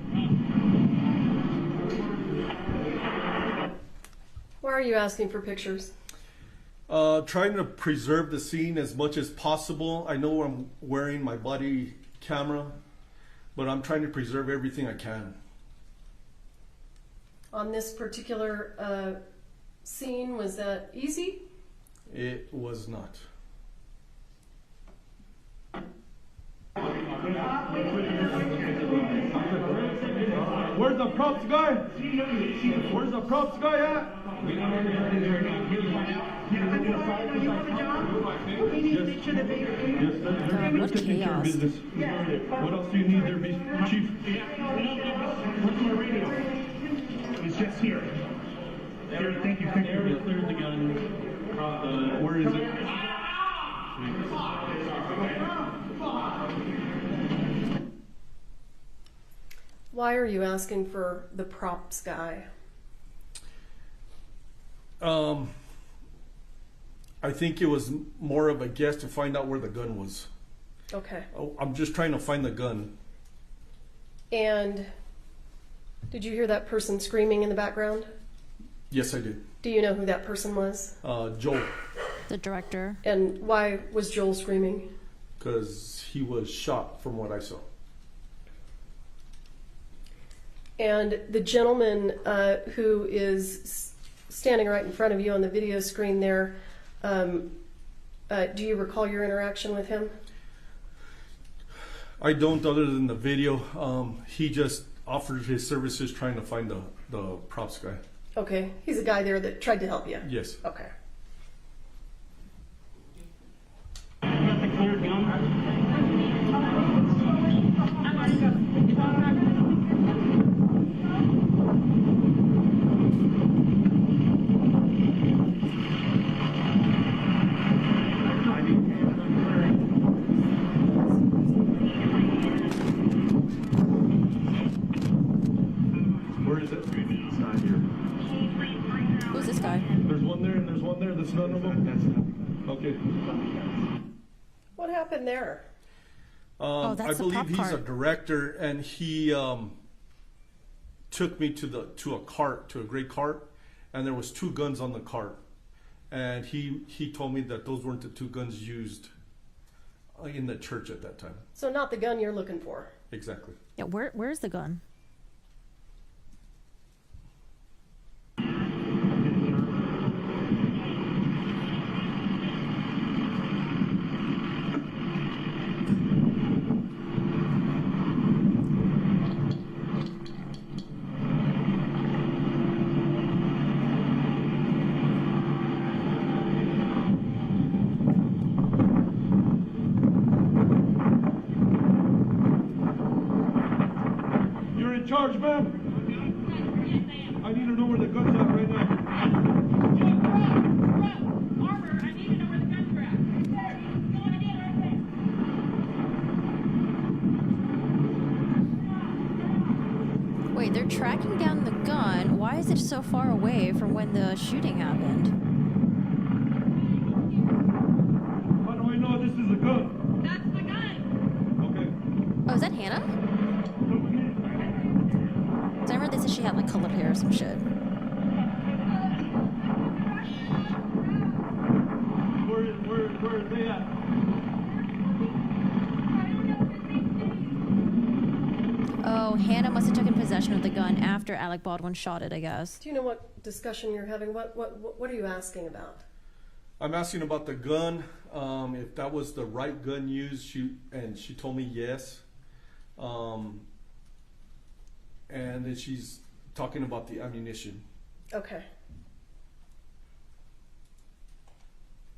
Why are you asking for pictures? Trying to preserve the scene as much as possible. I know I'm wearing my body camera, but I'm trying to preserve everything I can. On this particular scene, was that easy? It was not. Where's the props guy? Where's the props guy at? What chaos. What else do you need there, Chief? What's my radio? It's just here. Here, thank you. Area cleared the gun. Where is it? Why are you asking for the props guy? I think it was more of a guess to find out where the gun was. Okay. I'm just trying to find the gun. And did you hear that person screaming in the background? Yes, I did. Do you know who that person was? Joel. The director. And why was Joel screaming? Because he was shot from what I saw. And the gentleman who is standing right in front of you on the video screen there, do you recall your interaction with him? I don't, other than the video. He just offered his services trying to find the props guy. Okay, he's a guy there that tried to help you? Yes. Okay. Where is it? It's not here. Who's this guy? There's one there and there's one there. That's none of them? Okay. What happened there? Oh, that's I the believe pop he's a cart. director, and he took me to a gray cart, and there was 2 guns on the cart, and he told me that those weren't the 2 guns used in the church at that time. So not the gun you're looking for? Exactly. Yeah, where's the gun? You're in charge, man. I need to know where the gun's at right now. Wait, they're tracking down the gun. Why is it so far away from when the shooting happened? How do I know this is a gun? That's the gun. Okay. Oh, is that Hannah? 'Cause I remember they said she had like colored hair or some shit. Where are they at? Oh, Hannah must have taken possession of the gun after Alec Baldwin shot it, I guess. Do you know what discussion you're having? What are you asking about? I'm asking about the gun, if that was the right gun used, and she told me yes. And then she's talking about the ammunition. Okay.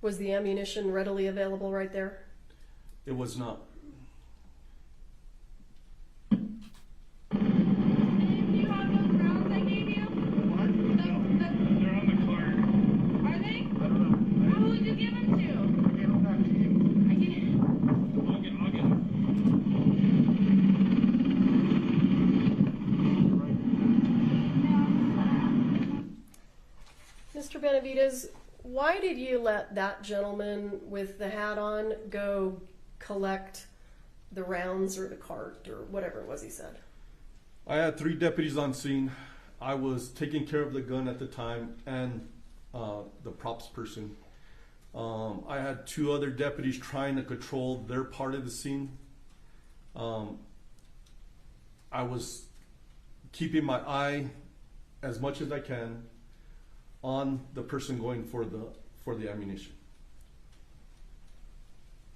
Was the ammunition readily available right there? It was not. They're on the card. Mr. Benavides, why did you let that gentleman with the hat on go collect the rounds or the cart or whatever it was he said? I had 3 deputies on scene. I was taking care of the gun at the time and the props person. I had 2 other deputies trying to control their part of the scene. I was keeping my eye as much as I can on the person going for the ammunition.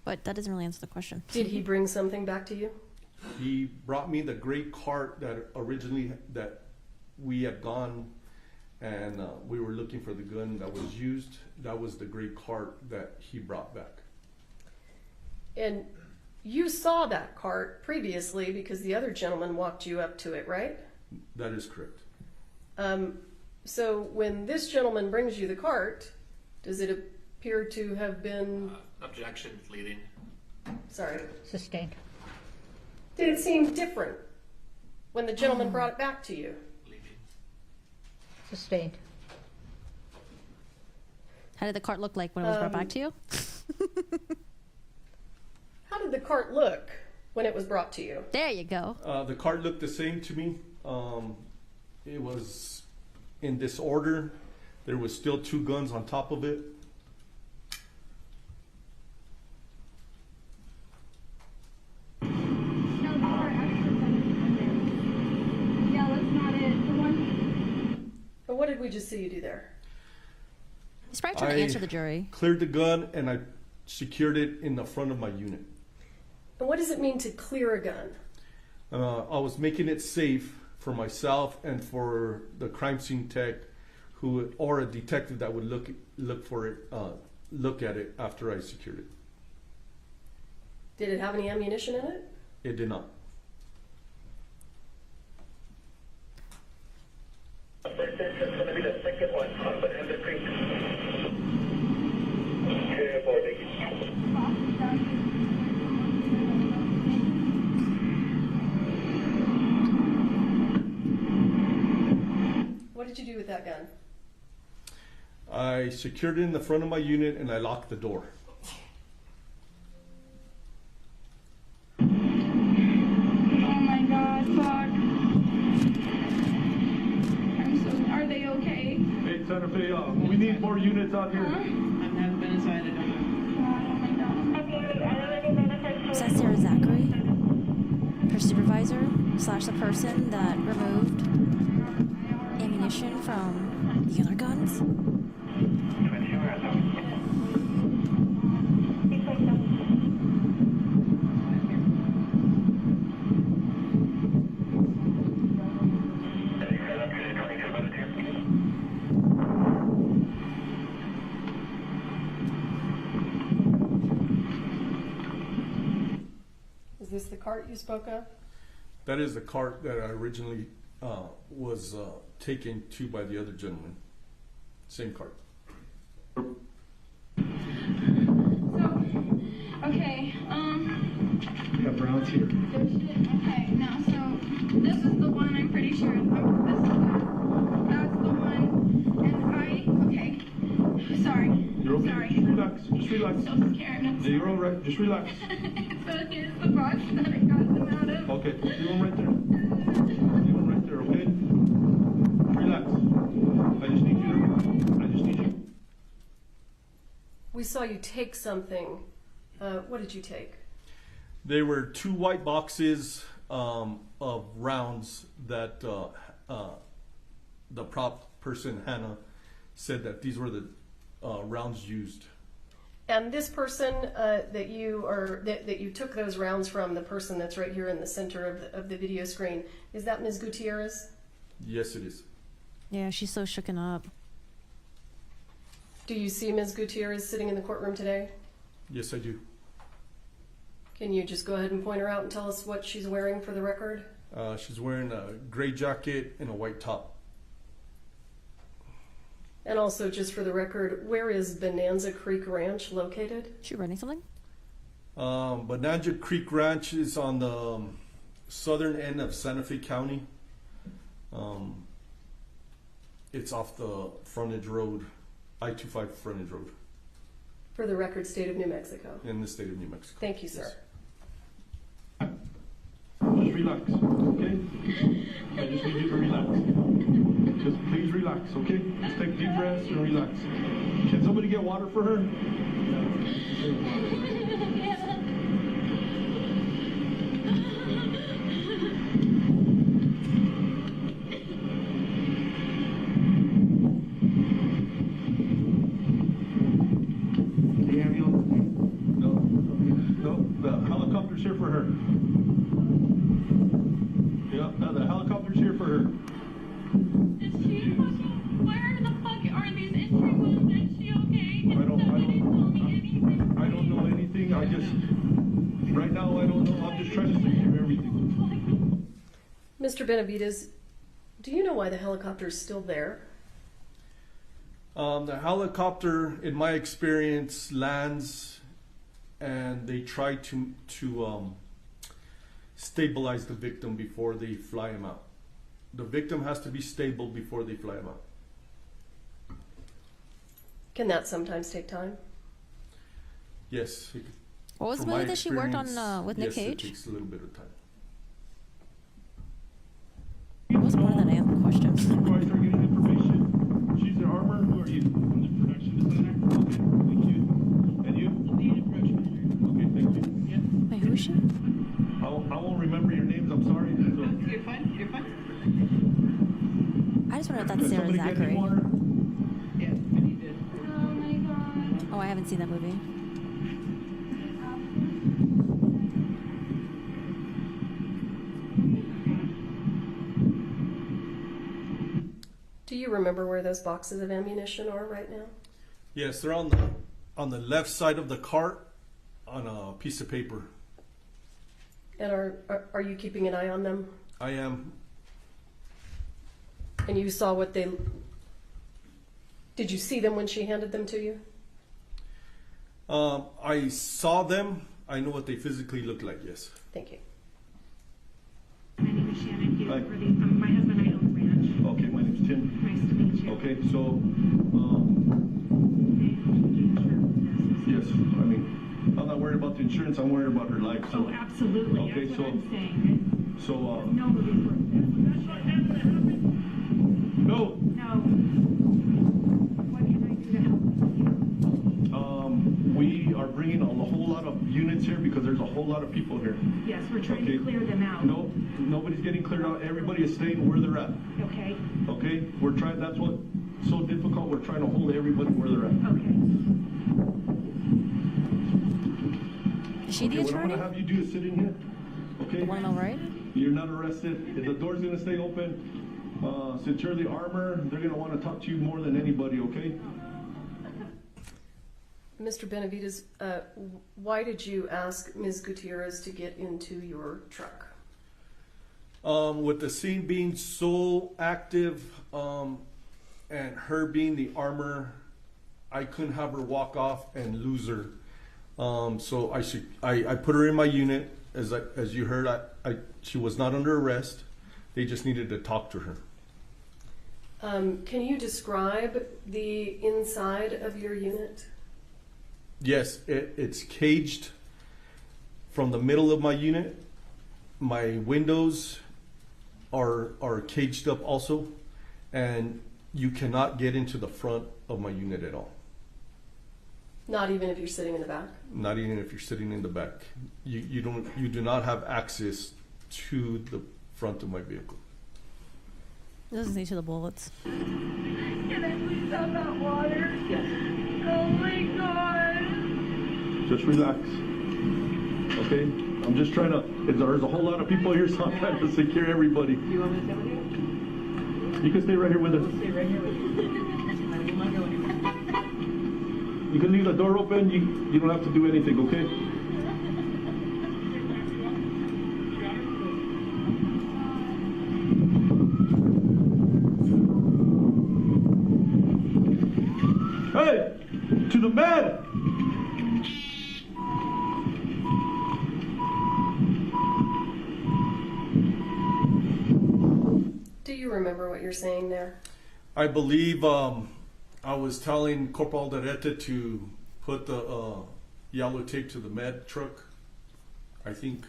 But that doesn't really answer the question. Did he bring something back to you? He brought me the gray cart that originally that we had gone and we were looking for the gun that was used. That was the gray cart that he brought back. And you saw that cart previously because the other gentleman walked you up to it, right? That is correct. So when this gentleman brings you the cart, does it appear to have been... Objection, leading. Sorry. Sustained. Did it seem different when the gentleman brought it back to you? Sustained. How did the cart look like when it was brought back to you? How did the cart look when it was brought to you? There you go. The cart looked the same to me. It was in disorder. There was still 2 guns on top of it. But what did we just see you do there? He's probably trying to answer the jury. Cleared the gun and I secured it in the front of my unit. And what does it mean to clear a gun? I was making it safe for myself and for the crime scene tech, or a detective that would look at it after I secured it. Did it have any ammunition in it? It did not. This is going to be the second one on Bonanza Creek. What did you do with that gun? I secured it in the front of my unit and I locked the door. Oh my God, fuck. I'm so, are they okay? Hey, Santa Fe, we need more units out here. I've never been inside a Is that Sarah Zachary? Her supervisor / the person that removed ammunition from the other guns? Is this the cart you spoke of? That is the cart that I originally was taken to by the other gentleman. Same cart. So, okay, We got Browns here. okay, now, so, this is the one, I'm pretty sure, that's the one, and okay, sorry. You're okay. Sorry. Just relax. Just relax. So scared. Yeah, you're all right. Just relax. So here's the box that I got them out of. Okay, leave them right there. Leave them right there, okay? Relax. I just need you. We saw you take something. What did you take? There were 2 white boxes of rounds that the prop person, Hannah, said that these were the rounds used. And this person that you took those rounds from, the person that's right here in the center of the video screen, is that Ms. Gutierrez? Yes, it is. Yeah, she's so shooken up. Do you see Ms. Gutierrez sitting in the courtroom today? Yes, I do. Can you just go ahead and point her out and tell us what she's wearing for the record? She's wearing a gray jacket and a white top. And also, just for the record, where is Bonanza Creek Ranch located? Is she running something? Bonanza Creek Ranch is on the southern end of Santa Fe County. It's off the frontage road I-25 frontage road For the record, state of New Mexico. in the state of New Mexico. Thank you, sir. Yes. Just relax, okay? I just need you to relax. Just please relax, okay? Just take deep breaths and relax. Can somebody get water for her? No, the helicopter's here for her. Yeah, no, the helicopter's here for her. Is she fucking, where the fuck are these entry wounds? Is she okay? Can somebody tell me anything? I don't know anything. I just, right now, I don't know. I'm just trying to secure everything. Mr. Benavides, do you know why the helicopter is still there? The helicopter, in my experience, lands and they try to stabilize the victim before they fly him out. The victim has to be stable before they fly him out. Can that sometimes take time? Yes. What was the from my movie that she worked on experience, with Nick yes, Cage? It takes a little bit of time. What was more than a question? Before I start getting information, she's the armor. Who are you? I'm the production designer. Okay, thank you. And you? I'm the production manager. Okay, thank you. Yeah. Wait, who is she? I won't remember your names. I'm sorry. So. You're fine. You're fine. I just wonder if that's Can Sarah somebody get Zachary. me water? Yeah, and he did. Oh my god. Oh, I haven't seen that movie. Do you remember where those boxes of ammunition are right now? Yes, they're on the left side of the cart on a piece of paper. And are you keeping an eye on them? I am. And you saw what they... Did you see them when she handed them to you? I saw them. I know what they physically look like, yes. Thank you. My name is Shannon here Hi. for the, my husband and I own the ranch. Okay, my name's Tim. Nice to meet you. Okay, so, yes, I mean, I'm not worried about the insurance, I'm worried about her life. So. Oh, absolutely. Okay, That's so, what I'm saying. so, No movie's worth it. no, No. What can I do to help you? we are bringing a whole lot of units here because there's a whole lot of people here. Yes, we're trying Okay. to clear them out. No, nobody's getting cleared out, everybody is staying where they're at. Okay. Okay, we're trying, that's what, so difficult, we're trying to hold everybody where they're at. Okay. Is she the Okay, what I'm attorney? gonna have you do is sit in here, okay? The one on the right? You're not arrested. The door's gonna stay open. Since you're the armor, they're gonna wanna talk to you more than anybody, okay? Mr. Benavides, why did you ask Ms. Gutierrez to get into your truck? With the scene being so active, and her being the armor, I couldn't have her walk off and lose her. So I put her in my unit. As you heard, she was not under arrest. They just needed to talk to her. Can you describe the inside of your unit? Yes, it's caged from the middle of my unit. My windows are caged up also, and you cannot get into the front of my unit at all. Not even if you're sitting in the back? Not even if you're sitting in the back. You do not have access to the front of my vehicle. It doesn't say to the bullets. Can I please have that water? Yes. Oh my god. Just relax, okay? I'm just trying to, there's a whole lot of people here, so I'm trying to secure everybody. Do you want me to stay with you? You can stay right here with us. We'll stay right here with you. I will not go anywhere. You can leave the door open. You don't have to do anything, okay? Hey, to the bed. Do you remember what you're saying there? I believe I was telling Corporal Alderete to put the yellow tape to the med truck, I think.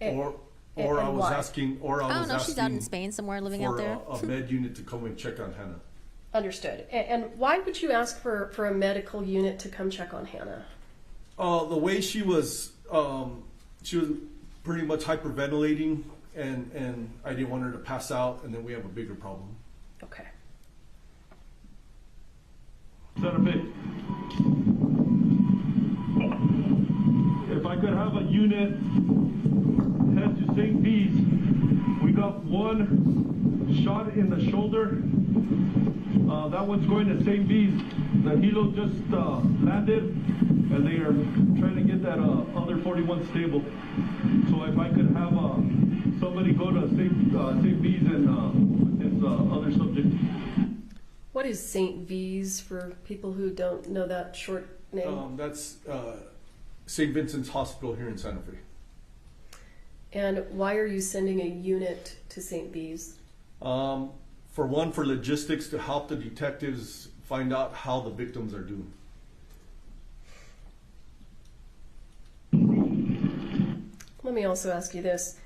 Or I was asking, I don't know. She's out in Spain somewhere, living out there. For a med unit to come and check on Hannah. Understood. And why would you ask for a medical unit to come check on Hannah? The way she was pretty much hyperventilating, and I didn't want her to pass out, and then we have a bigger problem. Okay. Santa Fe. If I could have a unit head to St. B's, we got one shot in the shoulder. That one's going to St. B's. The helo just landed, and they are trying to get that other 41 stable. So if I could have somebody go to St. B's and with this other subject. What is St. V's for people who don't know that short name? That's St. Vincent's Hospital here in Santa Fe. And why are you sending a unit to St. V's? For one, for logistics, to help the detectives find out how the victims are doing. Let me also ask you this.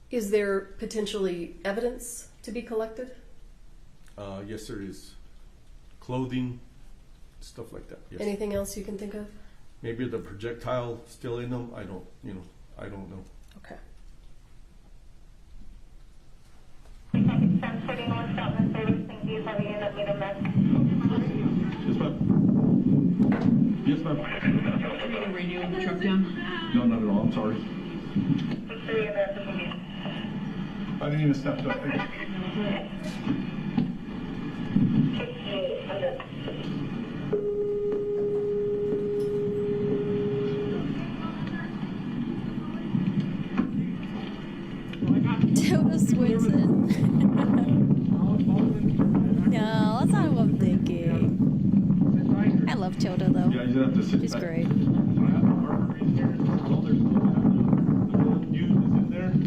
Is there potentially evidence to be collected? Yes, there is. Clothing, stuff like that. Yes. Anything else you can think of? Maybe the projectile still in them. I don't know. Okay. Yes, ma'am. Yes, ma'am. Turning the radio in the truck down? No, not at all. I'm sorry. I didn't even step up. Tilda Swinton. No, that's not what I'm thinking. I love Tilda though. Yeah, you have to sit She's back. great.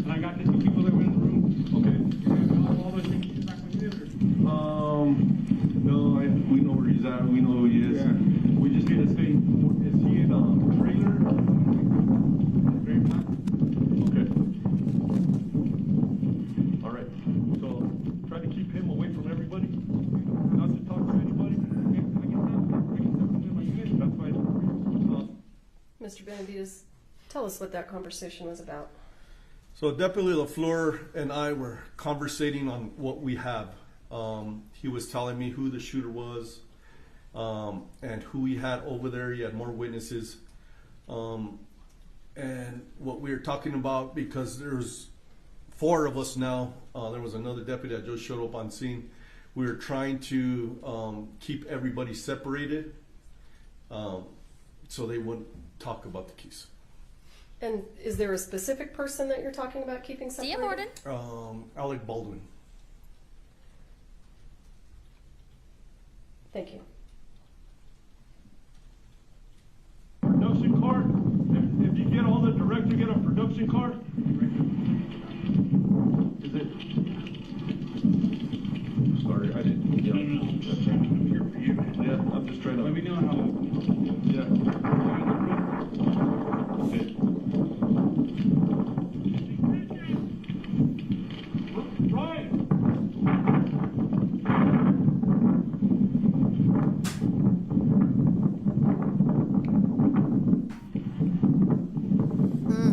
I got the two people that were in the room. Okay. All those things back with you. No, we know where he's at. We know who he is. Yeah. We just need to stay. Is he in a trailer? Okay. All right. So try to keep him away from everybody. Not to talk to anybody. That's fine. Mr. Benavides, tell us what that conversation was about. So Deputy LaFleur and I were conversating on what we have. He was telling me who the shooter was and who he had over there. He had more witnesses. And what we were talking about, because there's 4 of us now, there was another deputy that just showed up on scene. We were trying to keep everybody separated so they wouldn't talk about the case. And is there a specific person that you're talking about keeping separated? See you, Borden. Alec Baldwin. Thank you. Production card. If you get all the director, get a production card. Is it? Sorry, I didn't. Yeah. Yeah, I'm just trying to. Let me know how. Yeah. Okay. Right.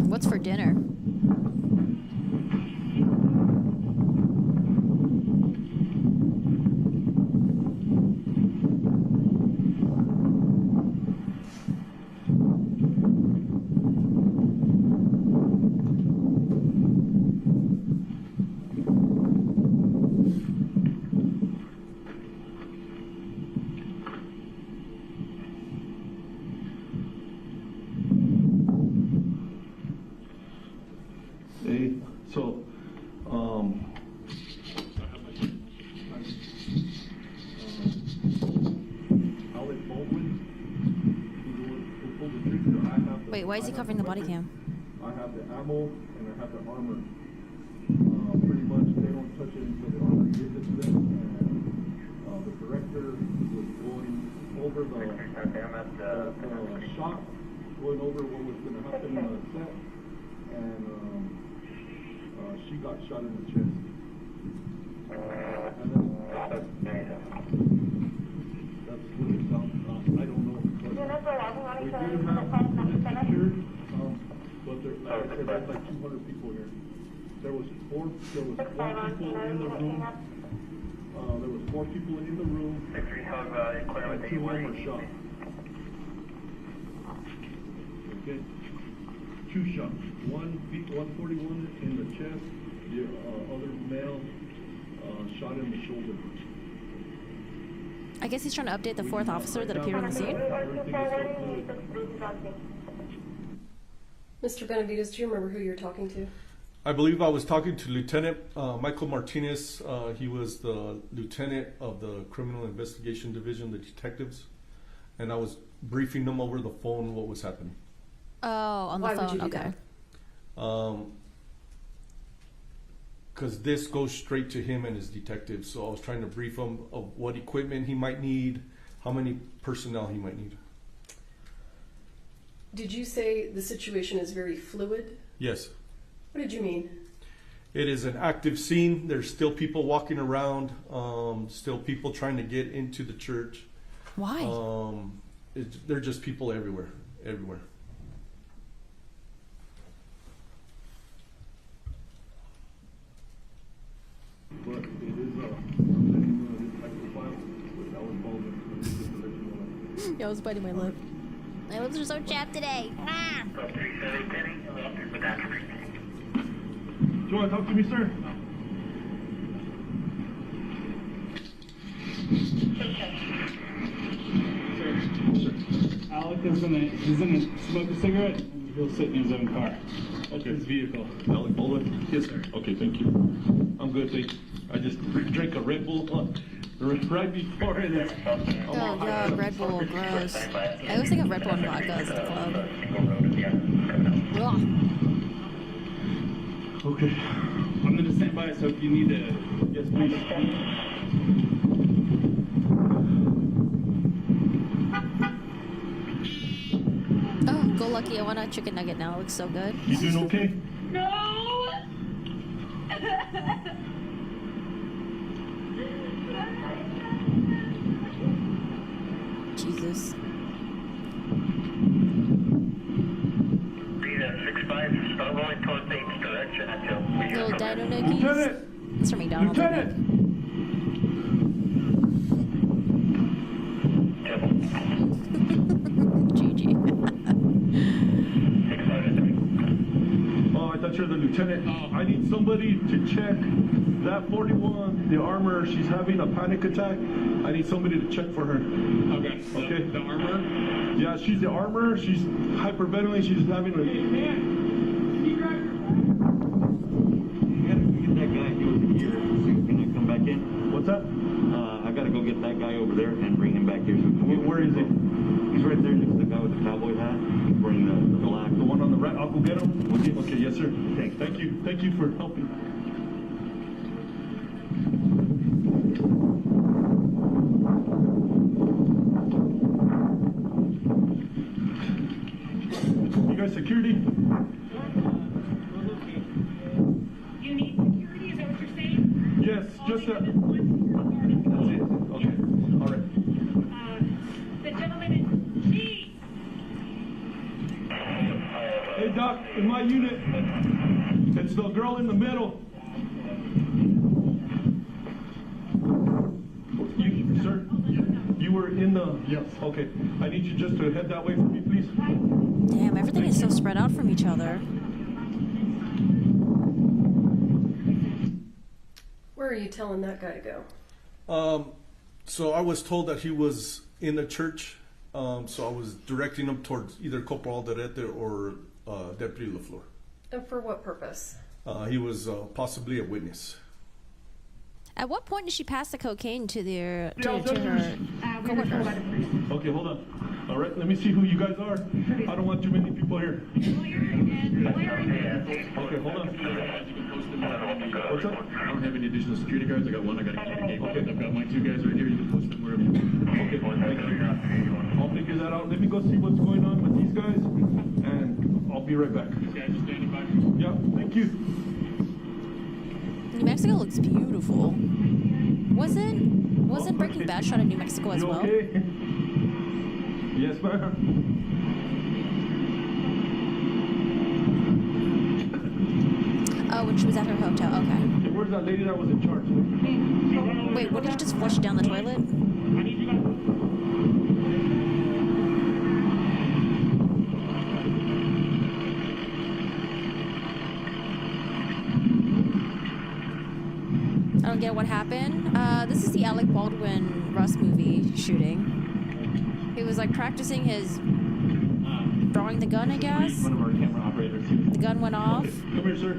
What's for dinner? Hey, so, Alec Baldwin, who pulled the trigger. I have the, Wait, why is he covering the body cam? I have the ammo and I have the armor. Pretty much, they don't touch it until the armor gives it to them. after he was going over the shot, going over what was going to happen in the set, and she got shot in the chest. And then that's what it sounds. I don't know. We didn't have secured, but there, like I said, there's like 200 people here. There was four people in the room. There was 4 people in the room, and 2 of them were shot. Okay, 2 shots. 141 in the chest. The other male shot in the shoulder. I guess he's trying to update the 4th officer that appeared on the scene. Mr. Benavides, do you remember who you're talking to? I believe I was talking to Lieutenant Michael Martinez. He was the lieutenant of the Criminal Investigation Division, the detectives, and I was briefing them over the phone what was happening. Oh, on the Why would phone. you do Okay. Because this goes straight to him and his detectives. So I was trying to brief him of what equipment he might need, how many personnel he might need. Did you say the situation is very fluid? Yes. What did you mean? It is an active scene. There's still people walking around, still people trying to get into the church. Why? They're just people everywhere. But it is Yeah, I was biting my lip. My lips are so chapped today. Ah! Do you want to talk to me, sir? Alec is he's gonna smoke a cigarette and he'll sit in his own car. Okay. His vehicle. Alec Baldwin? Yes, sir. Okay, thank you. I'm good, thank you. I just drank a Red Bull right before this. Oh god, Red Bull, gross. I always think of Red Bull and vodka as the club. Ugh. Okay. I'm gonna stand by, so if you need to... Yes, please. Oh, go lucky. I want a chicken nugget now. It looks so good. You doing okay? No! Jesus. Little dino nookies. It's from McDonald's. I think. GG. Oh, I thought you were the lieutenant. I need somebody to check that 41, the armor. She's having a panic attack. I need somebody to check for her. Okay. Okay. The armor? Yeah, she's the armor. She's hyperventilating. She's having a... That guy, he was here. Can I come back in? What's that? I gotta go get that guy over there and bring him back here. Where is he? He's right there next to the guy with the cowboy hat. Wearing the black. The one on the right. I'll go get him. Okay, yes, sir. Thank you. Thank you for helping. You guys security? You need security, is that what you're saying? Yes, just that. That's it. Okay. All right. The gentleman in G. Hey, Doc, in my unit, it's the girl in the middle. You, sir, you were in the... Yes. Okay. I need you just to head that way for me, please. Damn, everything is so spread out from each other. Where are you telling that guy to go? So I was told that he was in the church, so I was directing him towards either Corporal Alderete or Deputy LaFleur. And for what purpose? He was possibly a witness. At what point did she pass the cocaine to her We were told by coworker? the police. Okay, hold on. All right, let me see who you guys are. I don't want too many people here. Lawyer and lawyer. Okay, hold on. What's up? I don't have any additional security guards. I got one. I got to keep the gate. Okay. I've got my 2 guys right here. You can post them wherever Okay, I'll figure that out. Let me go see what's going on with these guys, and I'll be right back. Yeah, thank you. New Mexico looks beautiful. Wasn't Breaking Bad shot in New Mexico as You well? okay? Yes, ma'am. Oh, when she was at her hotel. Okay. Hey, where's that lady that was in charge? Wait, what did you just flush it down the toilet? I don't get what happened. This is the Alec Baldwin Rust movie shooting. He was like practicing his drawing the gun, I guess. One of our camera operators. The gun went off. Come here, sir.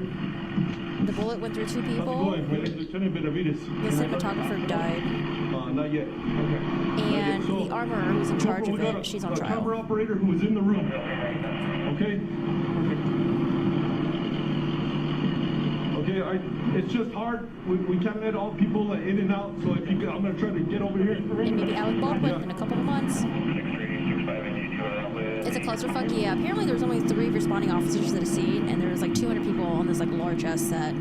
The bullet went through two How's it people. going? My name's Lieutenant Benavides. The cinematographer died. Not yet. Okay. And So, the armorer who's in charge Corporal, of we got it, she's on a trial. camera operator who was in the room. Okay? Okay, it's just hard. We can't let all people in and out, so if you could, I'm going to try to get over here. And maybe Alec Baldwin in a couple of months. It's a clusterfuck, yeah. Apparently there was only 3 responding officers at a scene, and there was like 200 people on this like large ass set.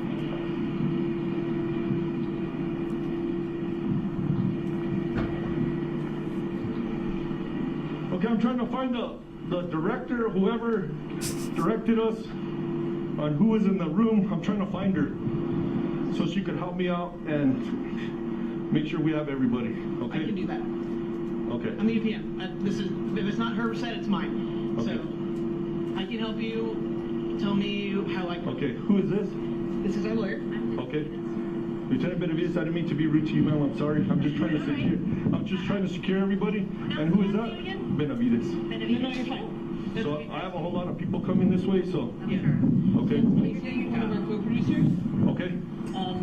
Okay, I'm trying to find the director, whoever directed us on who was in the room. I'm trying to find her so she could help me out and make sure we have everybody. Okay? I can do that. Okay. I'm the UPM. This is, if it's not her set, it's mine. Okay. So I can help you. Tell me how I can. Okay, who is this? This is our lawyer. Okay. Lieutenant Benavides, I didn't mean to be rude to you, ma'am. I'm sorry. I'm just trying to secure everybody. And who is that? Benavides. No, you're fine. So I have a whole lot of people coming this way, so. Yeah. Okay. One of our co-producers. Okay.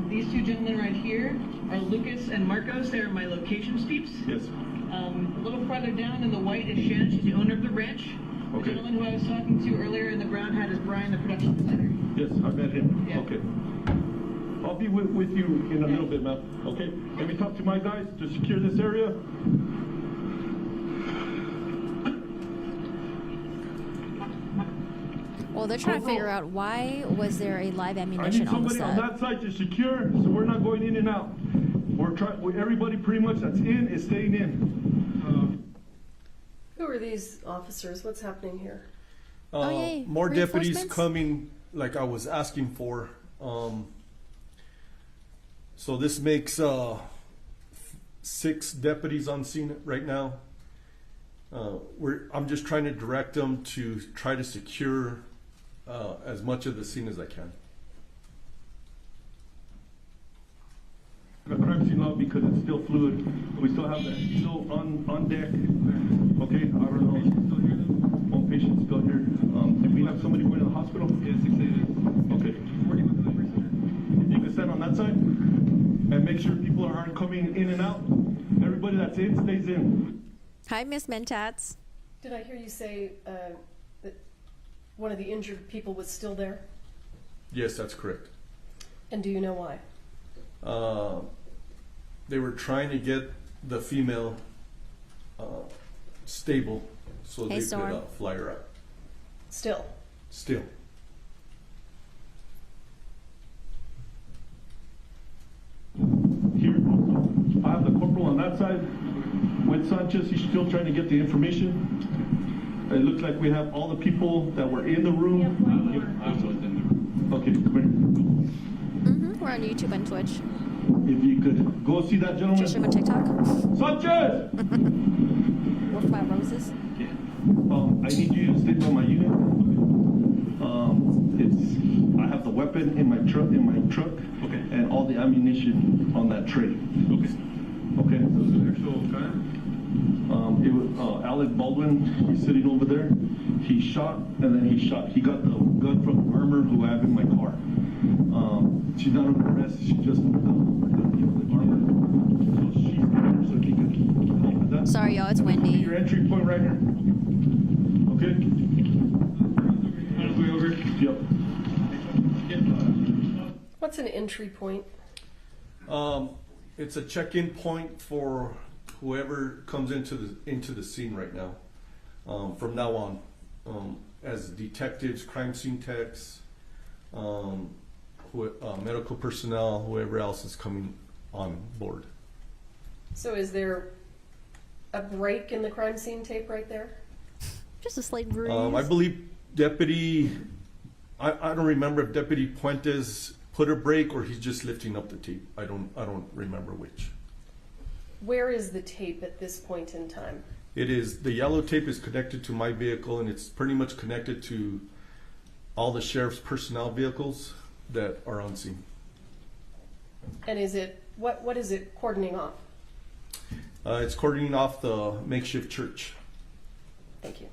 These 2 gentlemen right here are Lucas and Marcos. They're my location peeps. Yes. A little farther down in the white is Shannon. She's the owner of the ranch. The Okay. gentleman who I was talking to earlier in the brown hat is Brian, the production designer. Yes, I met him. Yeah. Okay. I'll be with you in a little bit, ma'am. Okay? Let me talk to my guys to secure this area. Well, they're trying to figure out why was there a live I ammunition need on the somebody on set. that side to secure, so we're not going in and out. Everybody pretty much that's in is staying in. Who are these officers? What's happening here? yay. More deputies Reinforcements? coming, like I was asking for. So this makes 6 deputies on scene right now. I'm just trying to direct them to try to secure as much of the scene as I can. The crime scene log because it's still fluid. We still have that still on deck. Okay, I don't know. One patient's still here. If we have somebody going to the hospital? Yes, 6 Okay. If you can stand on that side and make sure people aren't coming in and out. Everybody that's in stays in. Hi, Miss Mentats. Did I hear you say that one of the injured people was still there? Yes, that's correct. And do you know why? They were trying to get the female stable so Hey, they Storm. could fly her out. Still. Still. Here, I have the corporal on that side with Sanchez. He's still trying to get the information. It looks like we have all the people that were in the room. I was in the room. Okay, come We're on YouTube and Twitch. here. If you could go see that gentleman. Just stream on TikTok. Sanchez! Work my roses. I need you to stay by my unit. I have the weapon in my truck. Okay. And all the ammunition on that tray. Okay. Okay. So the actual time? It was Alec Baldwin. He's sitting over there. He shot and then he shot. He got the gun from the armor who I have in my car. She's not under arrest. She just the armor. So she's there. So he could. That's Sorry, y'all. It's windy. your entry point right here. Okay. All the way over. Yep. What's an entry point? It's a check-in point for whoever comes into the scene right now, from now on, as detectives, crime scene techs, medical personnel, whoever else is coming on board. So is there a break in the crime scene tape right there? Just a slight bruise. I believe Deputy, I don't remember if Deputy Puentes put a break or he's just lifting up the tape. I don't remember which. Where is the tape at this point in time? It is, the yellow tape is connected to my vehicle, and it's pretty much connected to all the sheriff's personnel vehicles that are on scene. And is it, what is it cordoning off? It's cordoning off the makeshift church. Thank you.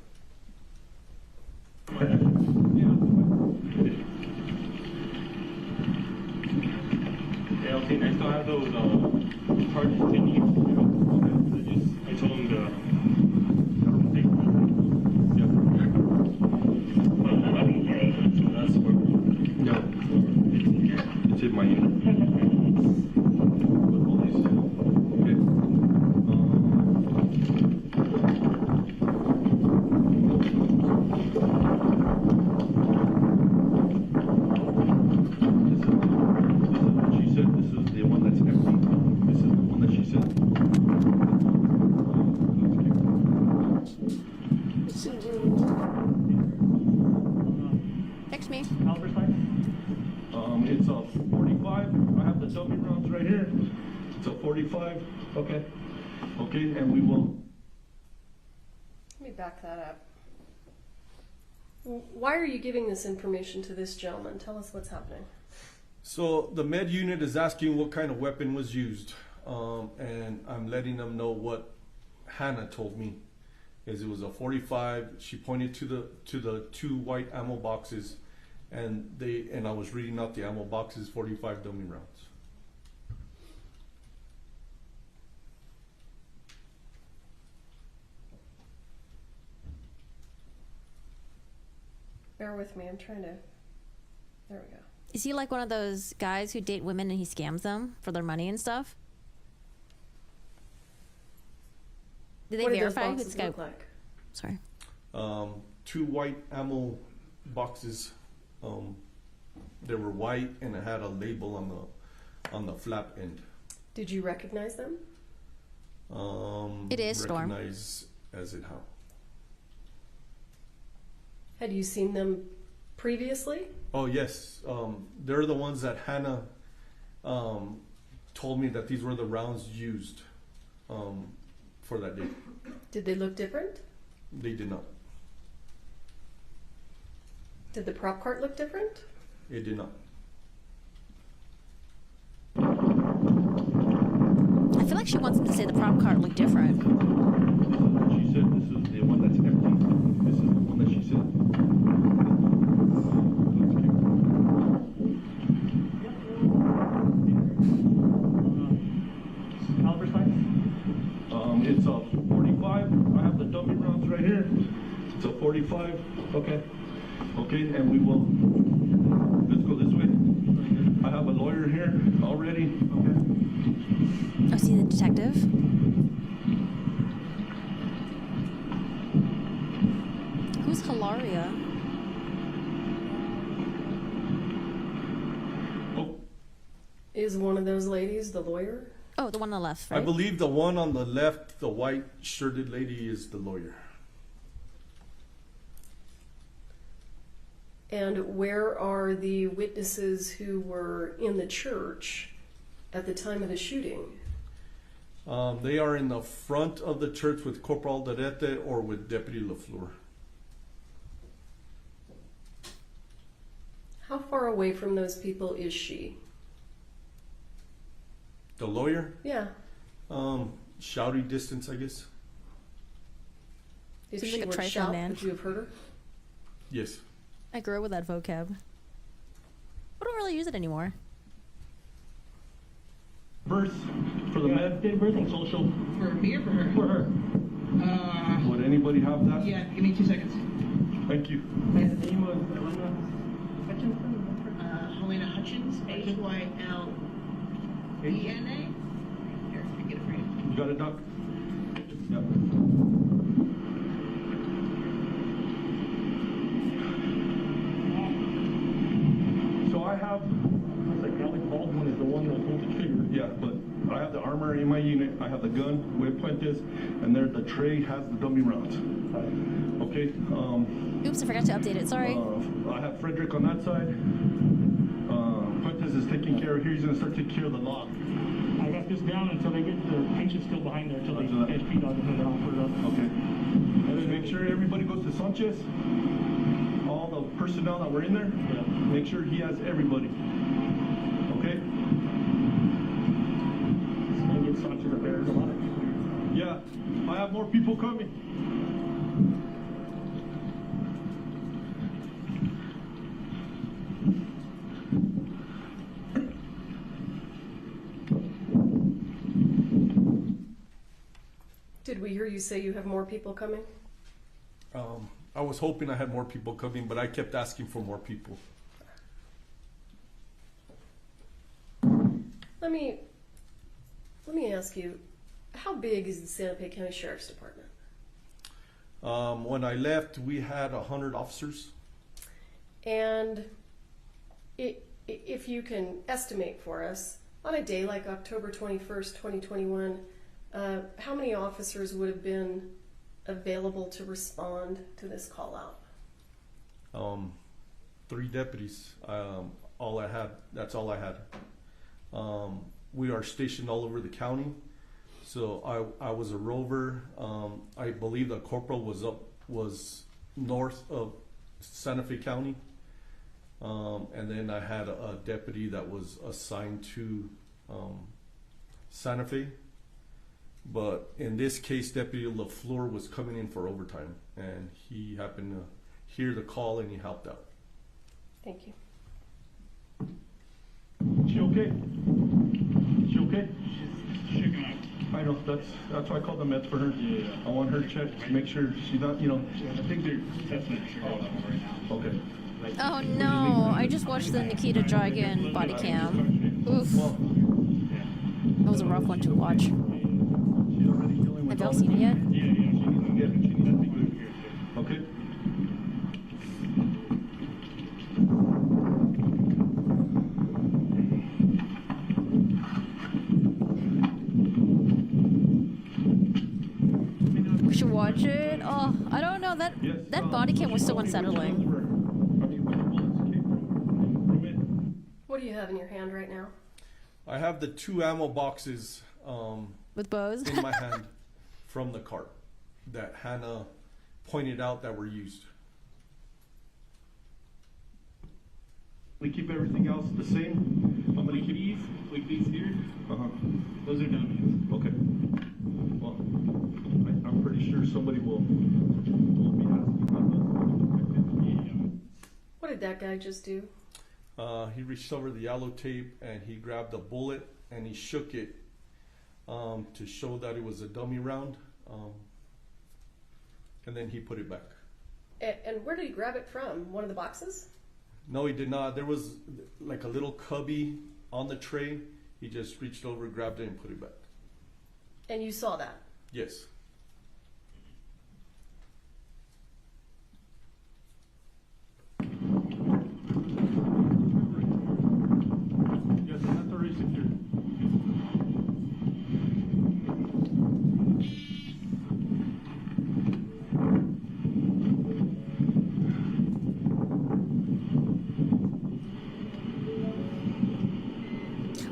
Yeah, okay, I still have those charges taken. I told them to. That's where. No. It's in my unit. Text me. It's a 45. I have the dummy rounds right here. It's a 45. Okay. Okay, and we will. Let me back that up. Why are you giving this information to this gentleman? Tell us what's happening. So the med unit is asking what kind of weapon was used, and I'm letting them know what Hannah told me. Is it was a 45. She pointed to the two white ammo boxes, and I was reading out the ammo boxes, 45 dummy rounds. Bear with me. I'm trying to. There we go. Is he like one of those guys who date women and he scams them for their money and stuff? Did they What do those verify who boxes this guy look like? Sorry. Two white ammo boxes. They were white and it had a label on the flap end. Did you recognize them? It is Storm. Recognize as in how? Had you seen them previously? Oh yes, they're the ones that Hannah told me that these were the rounds used for that day. Did they look different? They did not. Did the prop cart look different? It did not. I feel like she wants him to say the prop cart looked different. She said this is the one that's empty. This is the one that she said. It's a 45. I have the dummy rounds right here. It's a 45. Okay. Okay, and we will. Let's go this way. I have a lawyer here already. Okay. Oh, see the detective? Who's Hilaria? Is one of those ladies the lawyer? Oh, the one on the left, right? I believe the one on the left, the white shirted lady, is the lawyer. And where are the witnesses who were in the church at the time of the shooting? They are in the front of the church with Corporal Derete or with Deputy LaFleur. How far away from those people is she? The lawyer? Yeah. Shouting distance, I guess. If Seems she like a were to trifling shout, man. would you have heard her? Yes. I grew up with that vocab. I don't really use it anymore. Birth for the med, date of birth and social. For me or for her? For her. Would anybody have that? Yeah, give me 2 seconds. Thank you. Helena Hutchins, Hylena. Here, I get it for you. You got it, Doc? So I have, it's like Alec Baldwin is the one that pulled the trigger. Yeah, but I have the armor in my unit. I have the gun with Puentes, and there the tray has the dummy rounds. Okay. Oops, I forgot to update it. Sorry. I have Frederick on that side. Puentes is taking care of here. He's gonna start taking care of the lock. I got this down until they get the patient still behind there until they catch feet on it and then I'll put it up. Okay. And then make sure everybody goes to Sanchez. All the personnel that were in there. Yeah. Make sure he has everybody. Okay. It's gonna get Sanchez up there. There's a lot of. Yeah, I have more people coming. Did we hear you say you have more people coming? I was hoping I had more people coming, but I kept asking for more people. Let me ask you, how big is the Santa Fe County Sheriff's Department? When I left, we had 100 officers. And if you can estimate for us, on a day like October 21st, 2021, how many officers would have been available to respond to this call out? 3 deputies. All I had. That's all I had. We are stationed all over the county. So I was a rover. I believe the corporal was north of Santa Fe County. And then I had a deputy that was assigned to Santa Fe. But in this case, Deputy LaFleur was coming in for overtime, and he happened to hear the call and he helped out. Thank you. She okay? She okay? She's shaking out. I know, that's why I called the meds for her. Yeah. I want her checked to make sure she's not, Yeah, I think they're testing her sugar level right now. Okay. Oh no, I just watched the Nikita Dragon body cam. Oof. That was a rough one to watch. Have y'all seen it yet? Okay. We should watch it. Oh, I don't know. That body cam was so unsettling. What do you have in your hand right now? I have the 2 ammo boxes with bows in my hand from the cart that Hannah pointed out that were used. We keep everything else the same. I'm gonna keep these here. Those are done. Okay. Well, I'm pretty sure somebody will be asking about those. What did that guy just do? He reached over the yellow tape and he grabbed a bullet and he shook it to show that it was a dummy round, and then he put it back. And where did he grab it from? One of the boxes? No, he did not. There was like a little cubby on the tray. He just reached over, grabbed it, and put it back. And you saw that? Yes. Yes, that's already secured.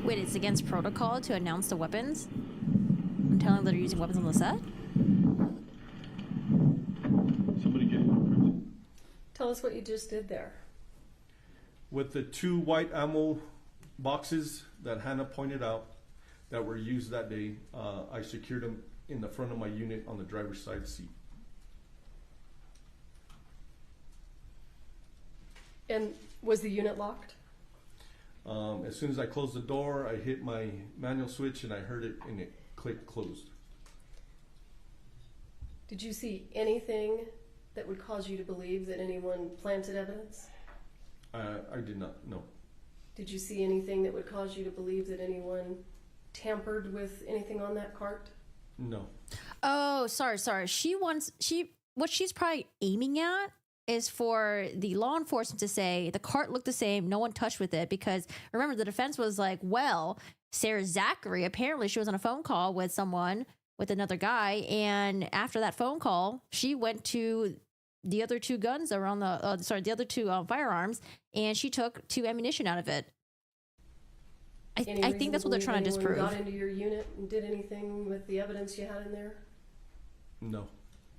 Wait, it's against protocol to announce the weapons? I'm telling them that they're using weapons on the set? Somebody get it. Tell us what you just did there. With the 2 white ammo boxes that Hannah pointed out that were used that day, I secured them in the front of my unit on the driver's side seat. And was the unit locked? As soon as I closed the door, I hit my manual switch and I heard it and it clicked closed. Did you see anything that would cause you to believe that anyone planted evidence? I did not, no. Did you see anything that would cause you to believe that anyone tampered with anything on that cart? No. Oh, sorry. What she's probably aiming at is for the law enforcement to say the cart looked the same, no one touched with it, because remember the defense was like, well, Sarah Zachary, apparently she was on a phone call with someone, with another guy, and after that phone call, she went to the other two guns that were on the other two firearms, and she took two ammunition out of it. I think that's what they're trying to disprove. Got into your unit and did anything with the evidence you had in there? No.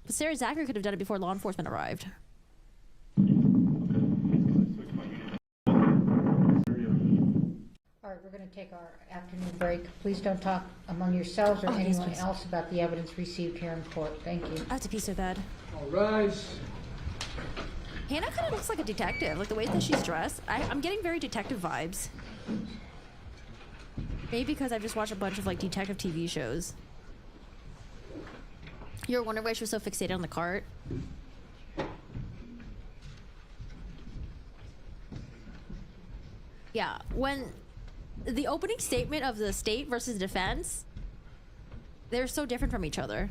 But Sarah Zachary could have done it before law enforcement arrived. All right, we're going to take our afternoon break. Please don't talk among yourselves or anyone else about the evidence received here in court. Thank you. I have to pee so bad. All rise. Hannah kind of looks like a detective, like the way that she's dressed. I'm getting very detective vibes. Maybe because I've just watched a bunch of like detective TV shows. You ever wonder why she was so fixated on the cart? Yeah, when the opening statement of the state versus defense, they're so different from each other.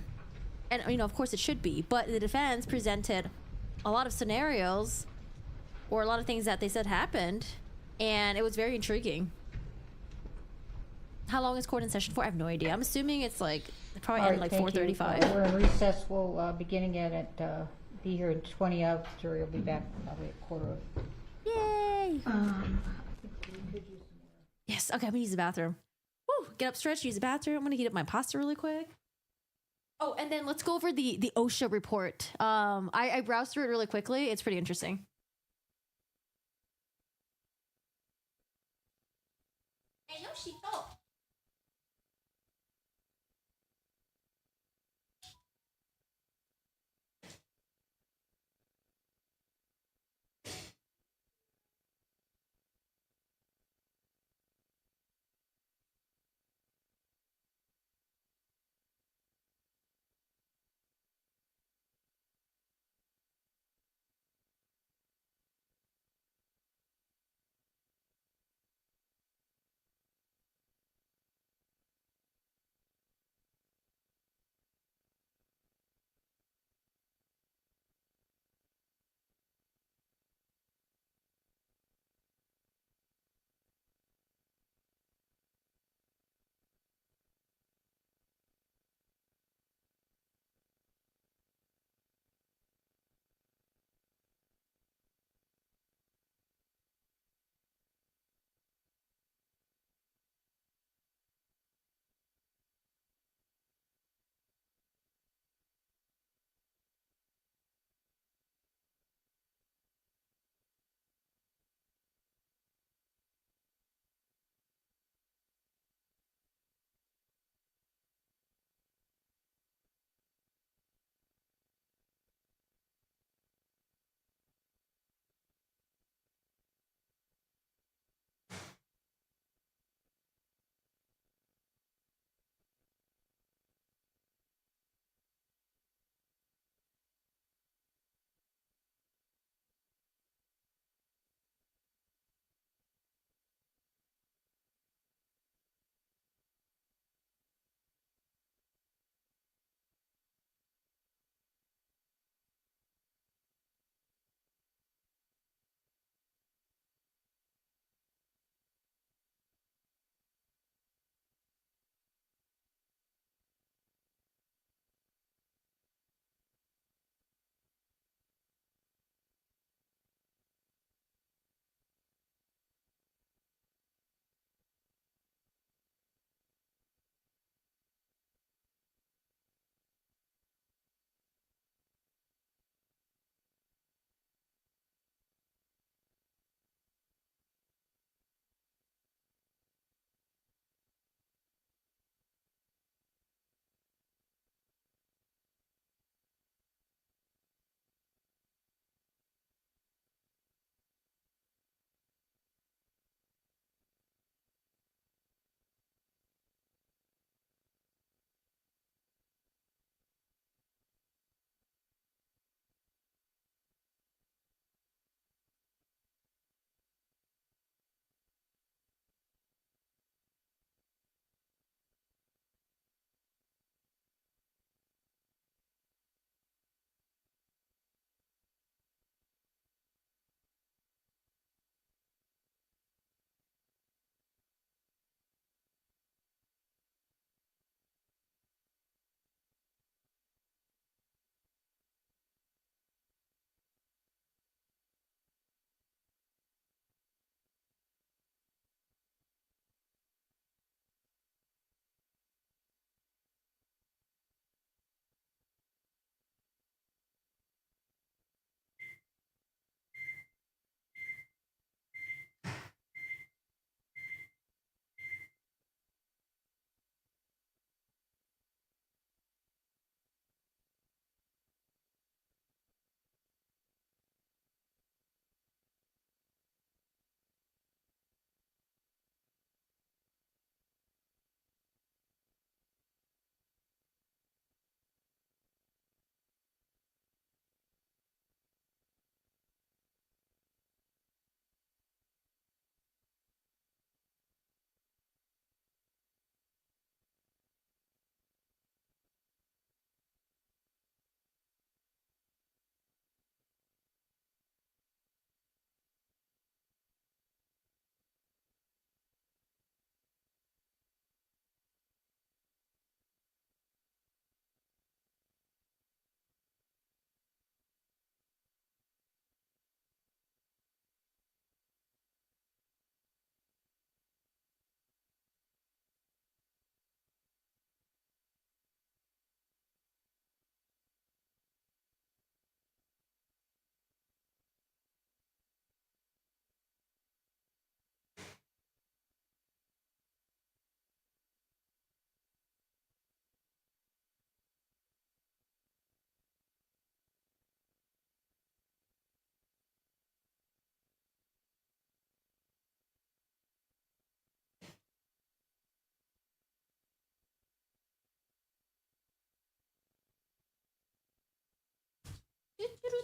And, you know, of course it should be, but the defense presented a lot of scenarios or a lot of things that they said happened, and it was very intriguing. How long is court in session for? I have no idea. I'm assuming it's like, probably end like 4:35. We're in recess. We'll begin again at, be here in 20 of. Jury will be back probably at quarter of. Yay! Yes, okay, I'm gonna use the bathroom. Woo, get up, stretch, use the bathroom. I'm gonna heat up my pasta really quick. Oh, and then let's go over the OSHA report. I browsed through it really quickly. It's pretty interesting. Hey, Yoshito!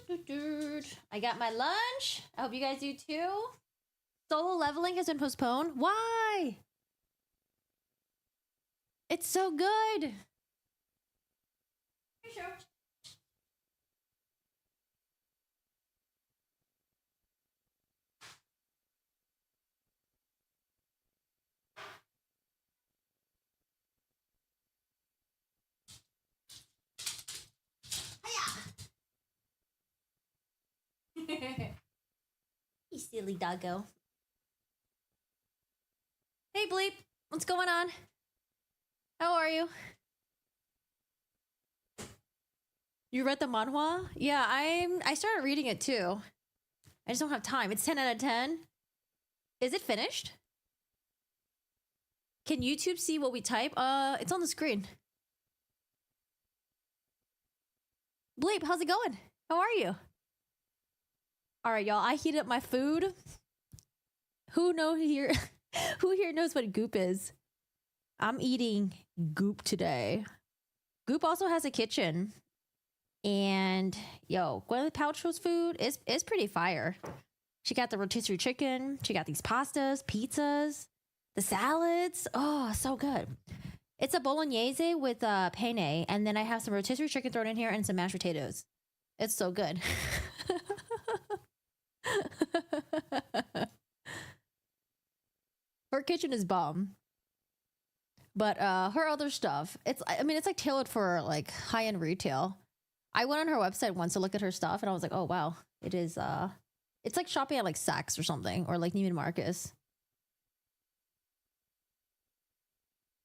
I got my lunch. I hope you guys do too. Solo leveling has been postponed. Why? It's so good. Hey, sure. You silly doggo. Hey, Bleep. What's going on? How are you? You read the manhwa? Yeah, I started reading it too. I just don't have time. It's 10 out of 10. Is it finished? Can YouTube see what we type? It's on the screen. Bleep, how's it going? How are you? All right, y'all. I heated up my food. Who here knows what goop is? I'm eating goop today. Goop also has a kitchen. And yo, Gwyneth Paltrow's food is pretty fire. She got the rotisserie chicken. She got these pastas, pizzas, the salads. Oh, so good. It's a bolognese with penne, and then I have some rotisserie chicken thrown in here and some mashed potatoes. It's so good. Her kitchen is bomb. But her other stuff, it's like tailored for like high-end retail. I went on her website once to look at her stuff and I was like, oh wow, it is it's like shopping at like Saks or something, or like Neiman Marcus.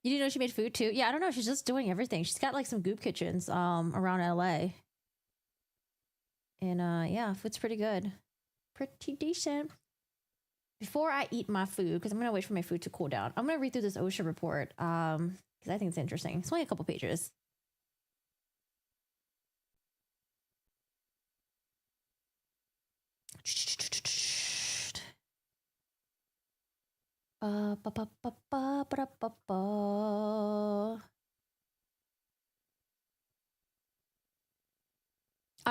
You didn't know she made food too? Yeah, I don't know. She's just doing everything. She's got like some goop kitchens around LA. And yeah, food's pretty good. Pretty decent. Before I eat my food, because I'm gonna wait for my food to cool down, I'm gonna read through this OSHA report. Because I think it's interesting. It's only a couple pages. On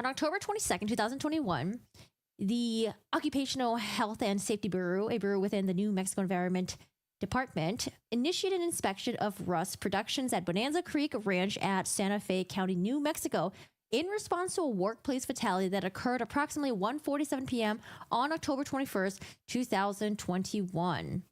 October 22nd, 2021, the Occupational Health and Safety Bureau, a bureau within the New Mexico Environment Department, initiated an inspection of rust productions at Bonanza Creek Ranch at Santa Fe County, New Mexico, in response to a workplace fatality that occurred approximately 1:47 p.m. on October 21st, 2021.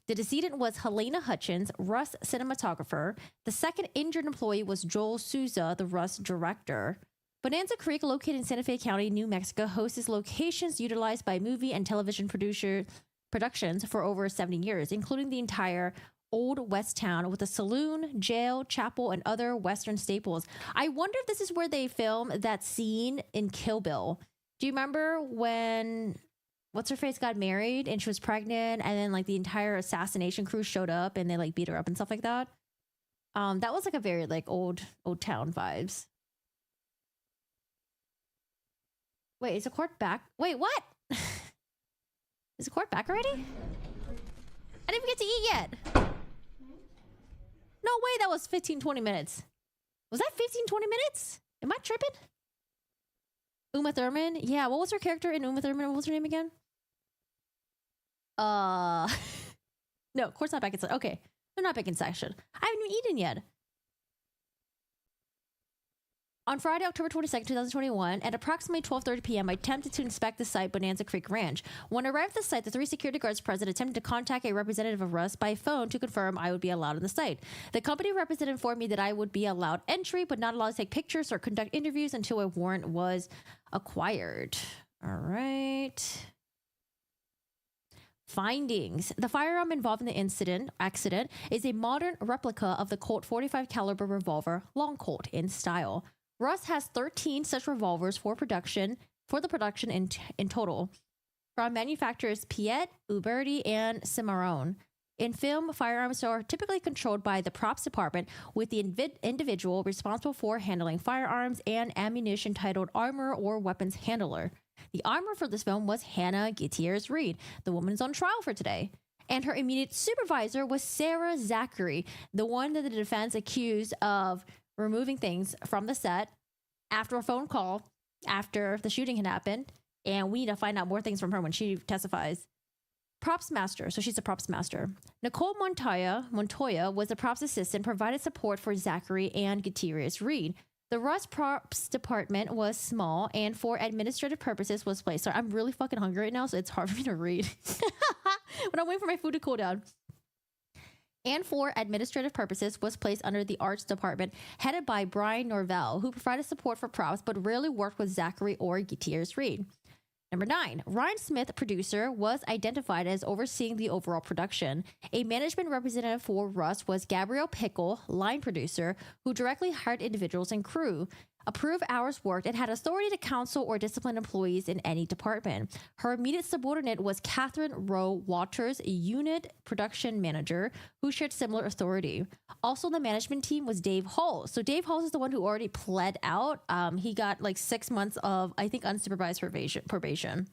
The decedent was Helena Hutchins, Rust cinematographer. The second injured employee was Joel Souza, the Rust director. Bonanza Creek, located in Santa Fe County, New Mexico, hosts locations utilized by movie and television productions for over 70 years, including the entire Old West Town with a saloon, jail, chapel, and other Western staples. I wonder if this is where they filmed that scene in Kill Bill. Do you remember when what's her face got married and she was pregnant, and then like the entire assassination crew showed up and they like beat her up and stuff like that? That was like a very like old town vibes. Wait, is the court back? Wait, what? Is the court back already? I didn't even get to eat yet. No way, that was 15-20 minutes. Was that 15-20 minutes? Am I tripping? Uma Thurman? Yeah, what was her character in Uma Thurman? What was her name again? No, court's not back in session. Okay, they're not back in session. I haven't even eaten yet. On Friday, October 22nd, 2021, at approximately 12:30 p.m., I attempted to inspect the site, Bonanza Creek Ranch. When I arrived at the site, the 3 security guards present attempted to contact a representative of Rust by phone to confirm I would be allowed on the site. The company representative informed me that I would be allowed entry, but not allowed to take pictures or conduct interviews until a warrant was acquired. All right. Findings. The firearm involved in the accident is a modern replica of the Colt .45 caliber revolver, Long Colt in style. Rust has 13 such revolvers for the production in total, from manufacturers Piet, Uberti, and Cimarron. In film, firearms are typically controlled by the props department, with the individual responsible for handling firearms and ammunition titled armor or weapons handler. The armor for this film was Hannah Gutierrez Reed. The woman is on trial for today. And her immediate supervisor was Sarah Zachary, the one that the defense accused of removing things from the set after a phone call after the shooting had happened. And we need to find out more things from her when she testifies. Props master. So she's a props master. Nicole Montoya was a props assistant, provided support for Zachary and Gutierrez Reed. The Russ props department was small and for administrative purposes was placed. So I'm really fucking hungry right now, so it's hard for me to read. But I'm waiting for my food to cool down. And for administrative purposes was placed under the arts department, headed by Brian Norvell, who provided support for props but rarely worked with Zachary or Gutierrez Reed. Number 9, Ryan Smith, producer, was identified as overseeing the overall production. A management representative for Russ was Gabrielle Pickle, line producer, who directly hired individuals and crew, approved hours worked, and had authority to counsel or discipline employees in any department. Her immediate subordinate was Catherine Rowe Waters, unit production manager, who shared similar authority. Also, the management team was Dave Halls. So Dave Halls is the one who already pled out. He got like 6 months of, I think, unsupervised probation.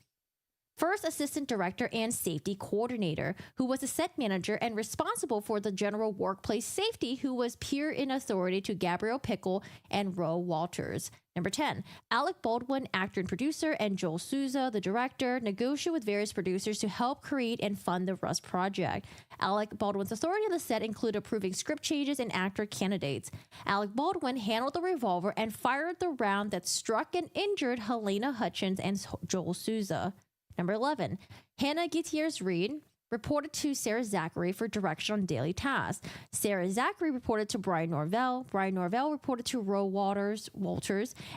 First assistant director and safety coordinator, who was a set manager and responsible for the general workplace safety, who was peer in authority to Gabrielle Pickle and Roe Walters. Number 10, Alec Baldwin, actor and producer, and Joel Souza, the director, negotiated with various producers to help create and fund the Rust project. Alec Baldwin's authority on the set included approving script changes and actor candidates. Alec Baldwin handled the revolver and fired the round that struck and injured Helena Hutchins and Joel Souza. Number 11, Hannah Gutierrez Reed reported to Sarah Zachary for direction on daily tasks. Sarah Zachary reported to Brian Norvell. Brian Norvell reported to Roe Walters,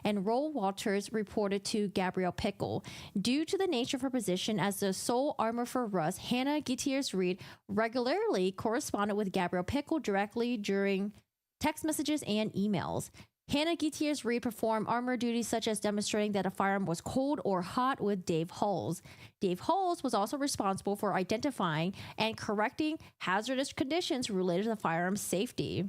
and Roe Walters reported to Gabrielle Pickle. Due to the nature of her position as the sole armor for Russ, Hannah Gutierrez Reed regularly corresponded with Gabrielle Pickle directly during text messages and emails. Hannah Gutierrez Reed performed armor duties such as demonstrating that a firearm was cold or hot with Dave Halls. Dave Halls was also responsible for identifying and correcting hazardous conditions related to the firearm's safety.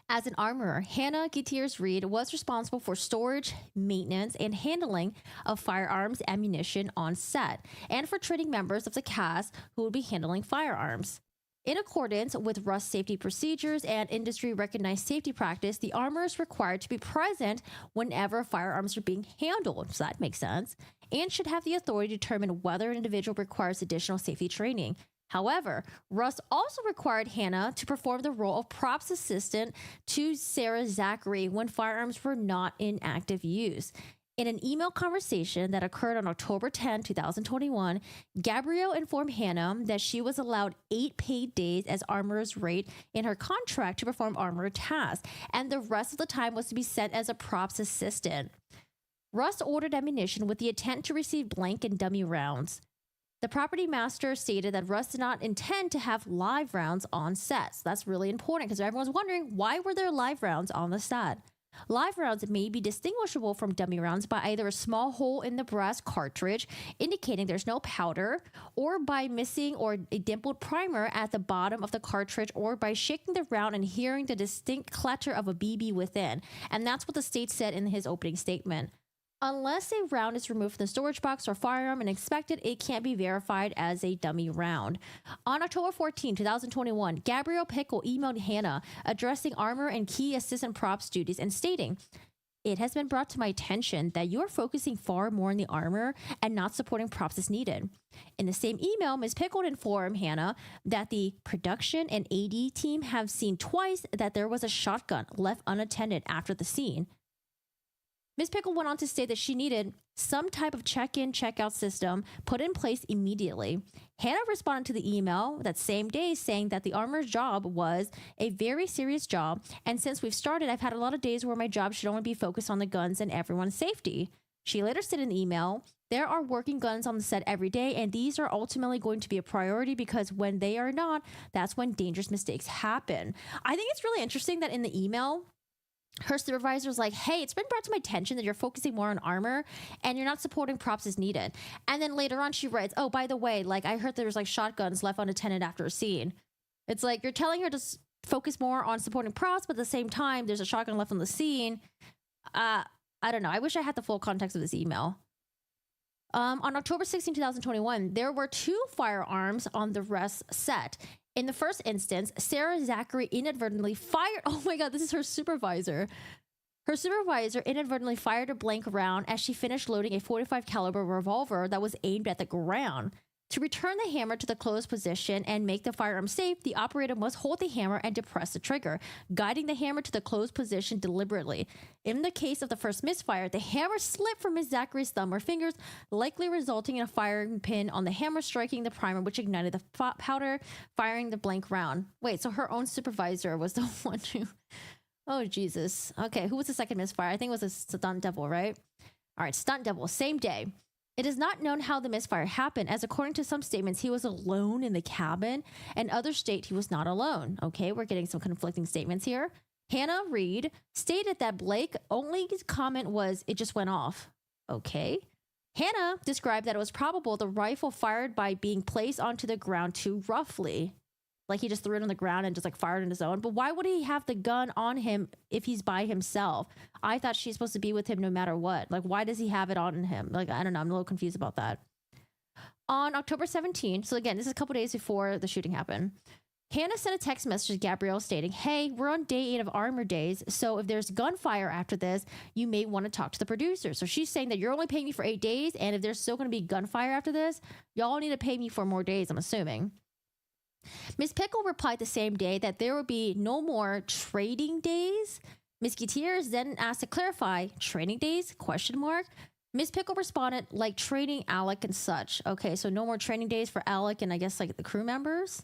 As an armorer, Hannah Gutierrez Reed was responsible for storage, maintenance, and handling of firearms ammunition on set, and for training members of the cast who would be handling firearms. In accordance with Rust safety procedures and industry-recognized safety practice, the armorer is required to be present whenever firearms are being handled, so that makes sense, and should have the authority to determine whether an individual requires additional safety training. However, Rust also required Hannah to perform the role of props assistant to Sarah Zachary when firearms were not in active use. In an email conversation that occurred on October 10, 2021, Gabrielle informed Hannah that she was allowed 8 paid days as armorer's rate in her contract to perform armorer tasks, and the rest of the time was to be sent as a props assistant. Russ ordered ammunition with the intent to receive blank and dummy rounds. The property master stated that Russ did not intend to have live rounds on set. So that's really important because everyone's wondering, why were there live rounds on the set? Live rounds may be distinguishable from dummy rounds by either a small hole in the brass cartridge, indicating there's no powder, or by missing or a dimpled primer at the bottom of the cartridge, or by shaking the round and hearing the distinct clatter of a BB within. And that's what the state said in his opening statement. Unless a round is removed from the storage box or firearm and inspected, it can't be verified as a dummy round. On October 14, 2021, Gabrielle Pickle emailed Hannah addressing armor and key assistant props duties and stating, "It has been brought to my attention that you are focusing far more on the armor and not supporting props as needed." In the same email, Ms. Pickle informed Hannah that the production and AD team have seen twice that there was a shotgun left unattended after the scene. Ms. Pickle went on to state that she needed some type of check-in, check-out system put in place immediately. Hannah responded to the email that same day saying that the armorer's job was a very serious job, and since we've started, I've had a lot of days where my job should only be focused on the guns and everyone's safety. She later said in the email, "There are working guns on the set every day, and these are ultimately going to be a priority because when they are not, that's when dangerous mistakes happen." I think it's really interesting that in the email, her supervisor was like, "Hey, it's been brought to my attention that you're focusing more on armor and you're not supporting props as needed." And then later on she writes, "Oh, by the way, like I heard there was like shotguns left unattended after a scene." It's like you're telling her to focus more on supporting props, but at the same time, there's a shotgun left on the scene. I don't know. I wish I had the full context of this email. On October 16, 2021, there were 2 firearms on the Rust set. In the first instance, Sarah Zachary inadvertently fired. Oh my God, this is her supervisor. Her supervisor inadvertently fired a blank round as she finished loading a 45 caliber revolver that was aimed at the ground. To return the hammer to the closed position and make the firearm safe, the operator must hold the hammer and depress the trigger, guiding the hammer to the closed position deliberately. In the case of the first misfire, the hammer slipped from Ms. Zachary's thumb or fingers, likely resulting in a firing pin on the hammer striking the primer, which ignited the powder, firing the blank round. Wait, so her own supervisor was the one who... Oh, Jesus. Okay, who was the second misfire? I think it was a stunt devil, right? All right, stunt devil, same day. It is not known how the misfire happened, as according to some statements, he was alone in the cabin, and others state he was not alone. Okay, we're getting some conflicting statements here. Hannah Reed stated that Blake only comment was, it just went off. Okay. Hannah described that it was probable the rifle fired by being placed onto the ground too roughly. Like he just threw it on the ground and just like fired on his own. But why would he have the gun on him if he's by himself? I thought she's supposed to be with him no matter what. Like, why does he have it on him? Like, I don't know. I'm a little confused about that. On October 17th, so again, this is a couple days before the shooting happened, Hannah sent a text message to Gabrielle stating, hey, we're on day 8 of Armor Days, so if there's gunfire after this, you may want to talk to the producer. So she's saying that you're only paying me for 8 days, and if there's still going to be gunfire after this, y'all need to pay me for more days, I'm assuming. Ms. Pickle replied the same day that there would be no more trading days. Ms. Gutierrez then asked to clarify, trading days, question mark. Ms. Pickle responded, like trading Alec and such. Okay, so no more training days for Alec and I guess like the crew members.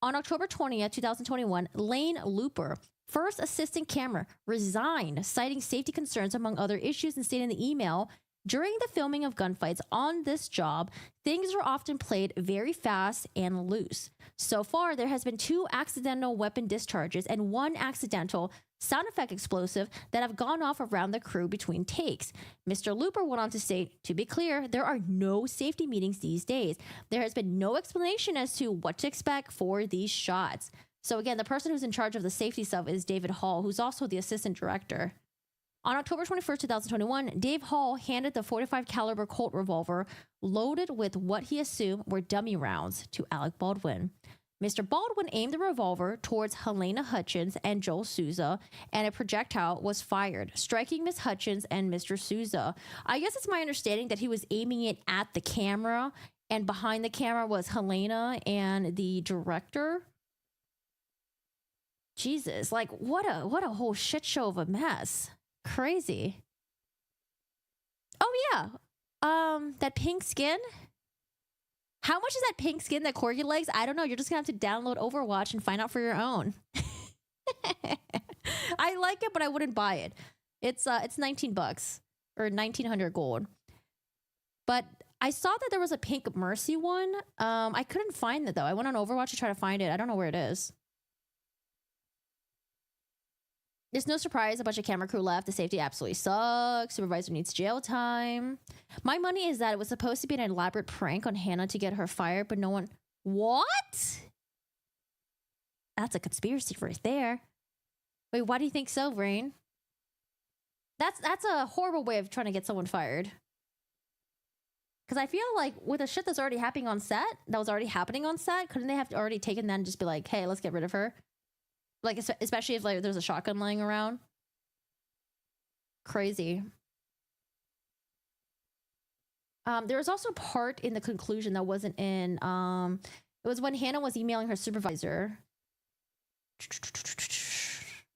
On October 20th, 2021, Lane Looper, first assistant camera, resigned, citing safety concerns among other issues, and stated in the email, during the filming of gunfights on this job, things are often played very fast and loose. So far, there has been 2 accidental weapon discharges and 1 accidental sound effect explosive that have gone off around the crew between takes. Mr. Looper went on to state, to be clear, there are no safety meetings these days. There has been no explanation as to what to expect for these shots. So again, the person who's in charge of the safety stuff is David Hall, who's also the assistant director. On October 21st, 2021, Dave Hall handed the 45 caliber Colt revolver loaded with what he assumed were dummy rounds to Alec Baldwin. Mr. Baldwin aimed the revolver towards Helena Hutchins and Joel Souza, and a projectile was fired, striking Miss Hutchins and Mr. Souza. I guess it's my understanding that he was aiming it at the camera, and behind the camera was Helena and the director. Jesus, like what a whole shit show of a mess. Crazy. Oh yeah. That pink skin. How much is that pink skin that Corgi likes? I don't know. You're just gonna have to download Overwatch and find out for your own. I like it, but I wouldn't buy it. It's $19 or 1900 gold. But I saw that there was a pink Mercy one. I couldn't find it though. I went on Overwatch to try to find it. I don't know where it is. It's no surprise a bunch of camera crew left. The safety absolutely sucks. Supervisor needs jail time. My money is that it was supposed to be an elaborate prank on Hannah to get her fired, but no one... What? That's a conspiracy right there. Wait, why do you think so, Rain? That's a horrible way of trying to get someone fired. Because I feel like with the shit that's already happening on set, couldn't they have already taken that and just be like, hey, let's get rid of her? Like, especially if like there's a shotgun lying around. Crazy. There was also a part in the conclusion that wasn't in. It was when Hannah was emailing her supervisor.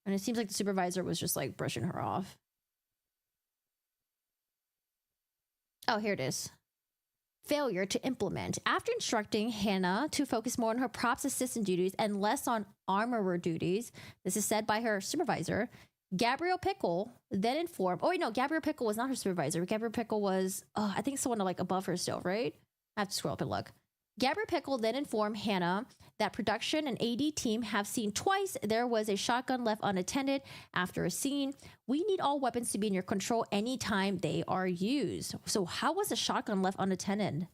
And it seems like the supervisor was just like brushing her off. Oh, here it is. Failure to implement. After instructing Hannah to focus more on her props assistant duties and less on armorer duties, this is said by her supervisor, Gabrielle Pickle then informed... Oh, wait, no, Gabrielle Pickle was not her supervisor. Gabrielle Pickle was, I think someone like above her still, right? I have to scroll up and look. Gabrielle Pickle then informed Hannah that production and AD team have seen twice there was a shotgun left unattended after a scene. We need all weapons to be in your control anytime they are used. So how was a shotgun left unattended?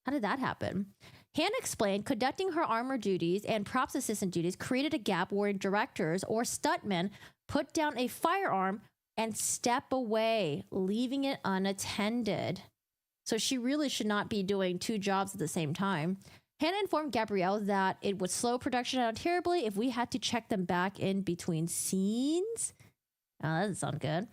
How did that happen? Hannah explained conducting her armor duties and props assistant duties created a gap where directors or stuntmen put down a firearm and step away, leaving it unattended. So she really should not be doing 2 jobs at the same time. Hannah informed Gabrielle that it would slow production down terribly if we had to check them back in between scenes. That doesn't sound good.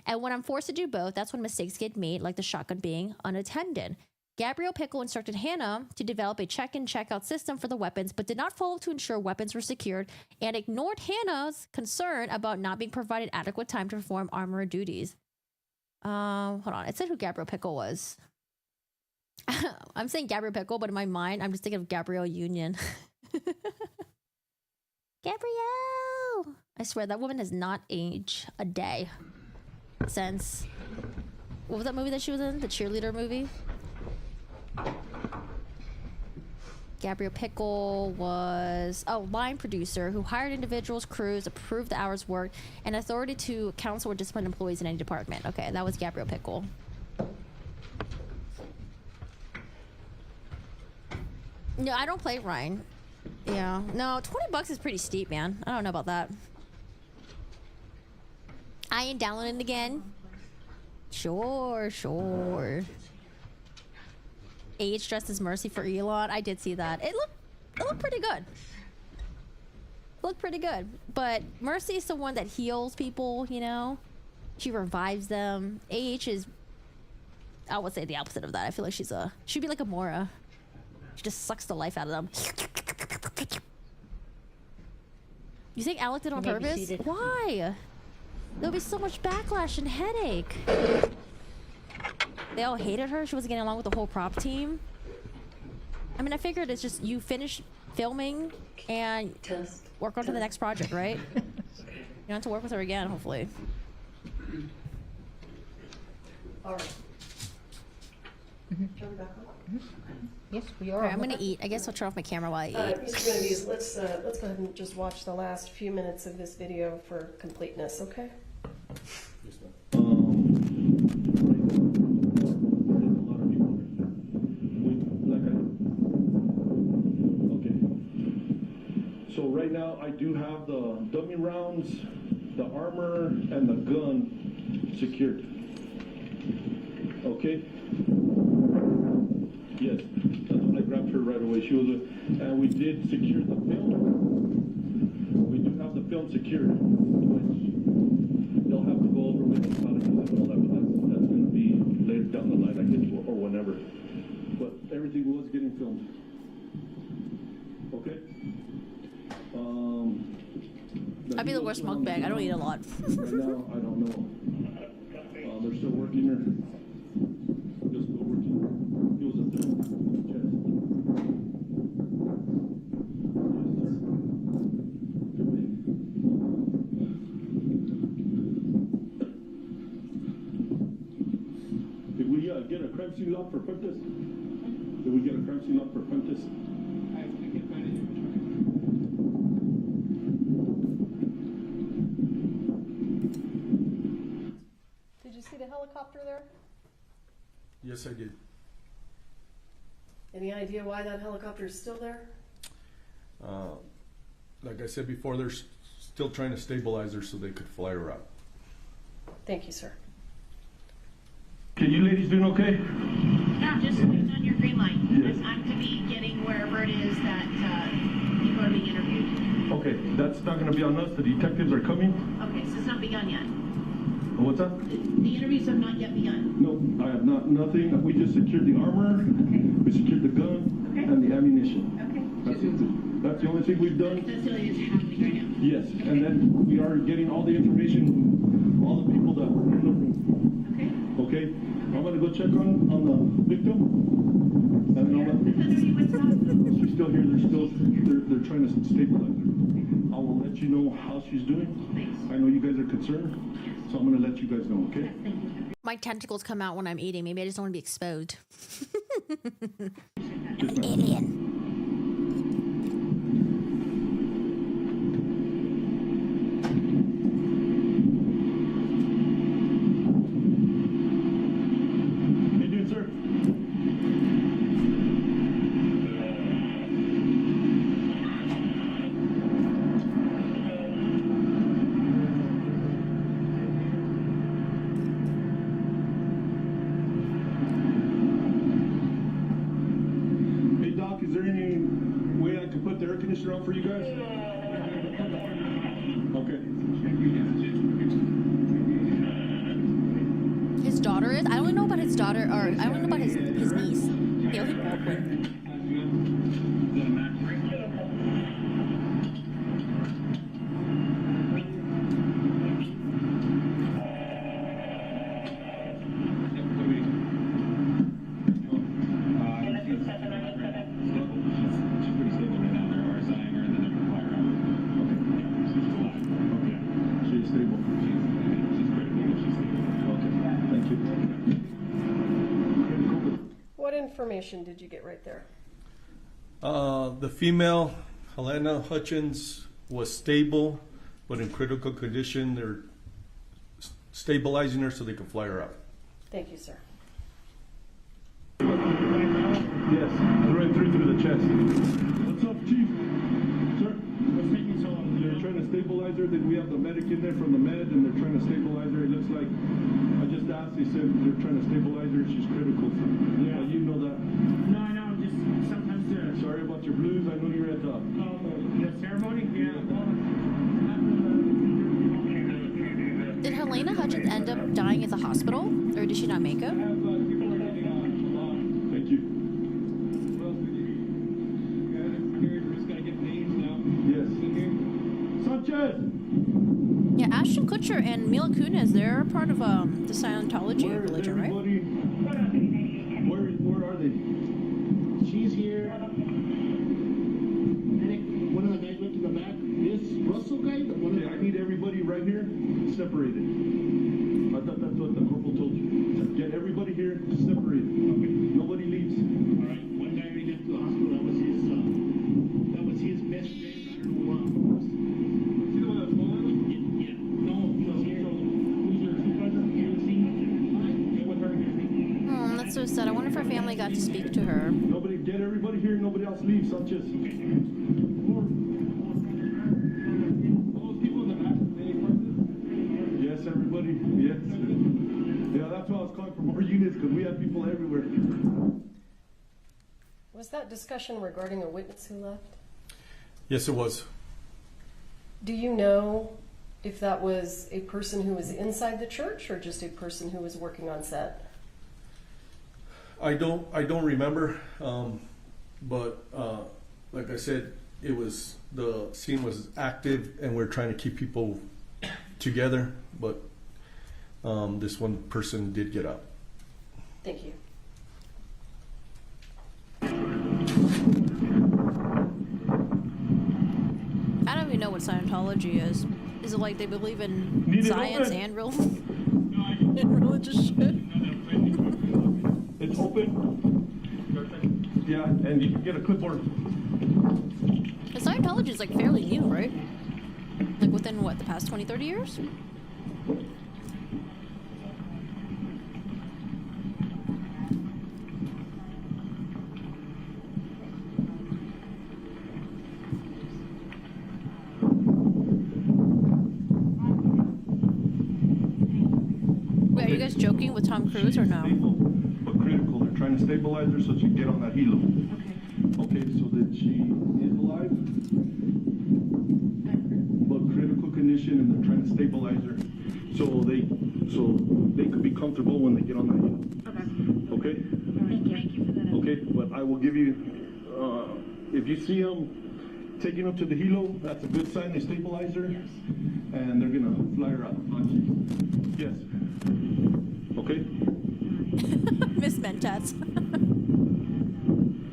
And when I'm forced to do both, that's when mistakes get made, like the shotgun being unattended. Gabrielle Pickle instructed Hannah to develop a check-in, check-out system for the weapons, but did not follow to ensure weapons were secured and ignored Hannah's concern about not being provided adequate time to perform armorer duties. Hold on. It said who Gabrielle Pickle was. I'm saying Gabrielle Pickle, but in my mind, I'm just thinking of Gabrielle Union. Gabrielle! I swear, that woman has not aged a day since... What was that movie that she was in? The cheerleader movie? Gabrielle Pickle was a line producer who hired individuals, crews, approved the hours worked, and authority to counsel or discipline employees in any department. Okay, that was Gabrielle Pickle. No, I don't play Ryan. Yeah, no, $20 is pretty steep, man. I don't know about that. I ain't downloading it again. Sure. Age dressed as Mercy for Elon. I did see that. It looked pretty good. Looked pretty good. But Mercy is the one that heals people, you know? She revives them. AH is, I would say, the opposite of that. I feel like she'd be like a Mora. She just sucks the life out of them. You think Alec did on purpose? Why? There'll be so much backlash and headache. They all hated her. She wasn't getting along with the whole prop team. I mean, I figured it's just you finish filming and work on to the next project, right? You don't have to work with her again, hopefully. All right. Shall we back up? Yes, we are. All right, I'm gonna eat. I guess I'll turn off my camera while I eat. Mr. Benavides, let's go ahead and just watch the last few minutes of this video for completeness, okay? So right now I do have the dummy rounds, the armor, and the gun secured. Okay? Yes, that's when I grabbed her right away. She was and we did secure the film. We do have the film secured, which they'll have to go over with us how to do that and all that, but that's going to be later down the line, I guess, or whenever. But everything was getting filmed. Okay? I'd be the worst mukbang. I don't eat a lot. Right now, I don't know. They're still working her. Just go working. It was a third chest. Did we get a crime scene lock for Fuentes? Did we get a crime scene lock for Fuentes? Did you see the helicopter there? Yes, I did. Any idea why that helicopter is still there? Like I said before, they're still trying to stabilize her so they could fly her out. Thank you, sir. Can you ladies doing okay? Yeah, just waiting on your green light. Yes. I'm to be getting wherever it is that people are being interviewed. Okay, that's not going to be on us. The detectives are coming. Okay, so it's not begun yet. What's that? The interviews have not yet begun. No, I have nothing. We just secured the armor. Okay. We secured the gun and the ammunition. Okay. That's the only thing we've done. That's the only thing that's happening right now. Yes, and then we are getting all the information, all the people that were in the room. Okay. Okay, I'm gonna go check on the victim. And then she's still here. They're trying to stabilize her. I will let you know how she's doing. I know you guys are concerned, so I'm gonna let you guys know. Okay. My tentacles come out when I'm eating. Maybe I just don't want to be exposed. I'm an alien. Is there any way I can put the air conditioner on for you guys? Okay. daughter is. I only know about his daughter, or I only know about his niece, Haley Baldwin. What information did you get right there? The female, Helena Hutchins, was stable, but in critical condition. They're stabilizing her so they can fly her out. Thank you, sir. Yes, right through the chest. What's up, Chief? Sir? What's taking so long? They're trying to stabilize her. Then we have the medic in there from the med, and they're trying to stabilize her. It looks like, I just asked, they said they're trying to stabilize her. She's critical. Yeah. You know that. No, I know, just sometimes Sorry about your blues. I know you're at the ceremony? Yeah. Did Helena Hutchins end up dying at the hospital, or did she not make it? Thank you. Yes. Sanchez! Yeah, Ashton Kutcher and Mila Kunis, they're part of the Scientology religion, right? Where are they? She's here. One of the guys went to the back. This Russell guy, Okay, I need everybody right here separated. I thought that's what the corporal told you. Get everybody here separated. Okay. Nobody leaves. All right. One guy already left to the hospital. That was his best friend. I don't know what. See the one that's falling? Yeah. No, he was here. Who's your supervisor? Get with her. Oh, that's so sad. I wonder if her family got to speak to her. Nobody, get everybody here. Nobody else leaves. Sanchez. Yes, everybody. Yes. Yeah, that's why I was calling for more units, because we have people everywhere. Was that discussion regarding a witness who left? Yes, it was. Do you know if that was a person who was inside the church or just a person who was working on set? I don't remember, but like I said, it was, the scene was active, and we're trying to keep people together. But this one person did get up. Thank you. I don't even know what Scientology is. Is it like they believe in Need it science open? and real and religious shit? It's open. Yeah, and you can get a clipboard. And Scientology is like fairly new, right? Like within what, the past 20, 30 years? Wait, are you guys joking with Tom Cruise or no? Stable, but critical. They're trying to stabilize her so she can get on that helo. Okay, so that she is alive, but critical condition, and they're trying to stabilize her so they could be comfortable when they get on that helo. Okay. Okay. Thank you for that. Okay, but I will give you, if you see them taking her to the helo, that's a good sign. They stabilize her, and they're gonna fly her out. Yes. Okay. Miss Mentats.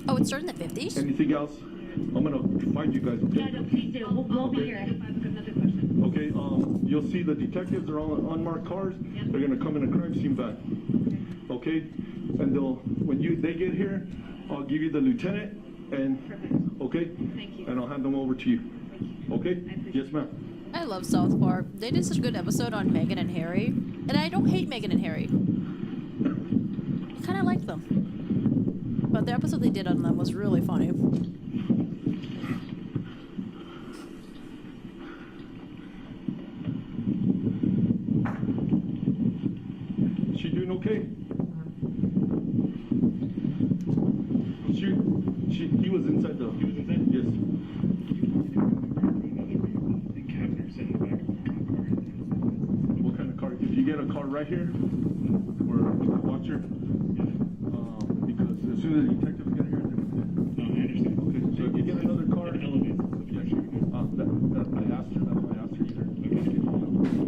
Oh, it started in the 50s? Anything else? I'm gonna find you guys. Okay. No, please do. We'll be here. I have another question. Okay, you'll see the detectives are on unmarked cars. They're gonna come in a crime scene van. Okay, and when they get here, I'll give you the lieutenant, and okay, Thank you. and I'll hand them over to you. Okay? Yes, ma'am. I love South Park. They did such a good episode on Meghan and Harry. And I don't hate Meghan and Harry. I kind of like them. But the episode they did on them was really funny. Is she doing okay? He was inside the. He was inside? Yes. What kind of car did you you get a car right here for the watcher? Because as soon as the detectives get here, they're No, I understand. okay. So if you get another car, It elevates. yeah, that I asked her. That's why I asked her either.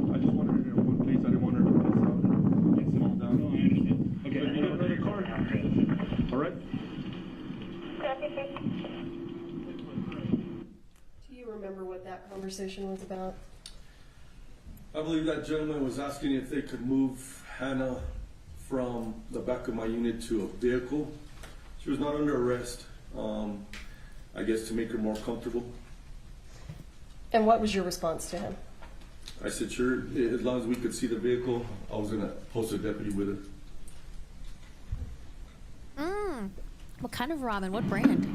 I just wanted her in one place. I didn't want her to pass out and fall down. No, I understand. Okay, So if you get another car, all right. Do you remember what that conversation was about? I believe that gentleman was asking if they could move Hannah from the back of my unit to a vehicle. She was not under arrest, I guess to make her more comfortable. And what was your response to him? I said, sure, as long as we could see the vehicle, I was gonna post a deputy with her. What kind of ramen? What brand?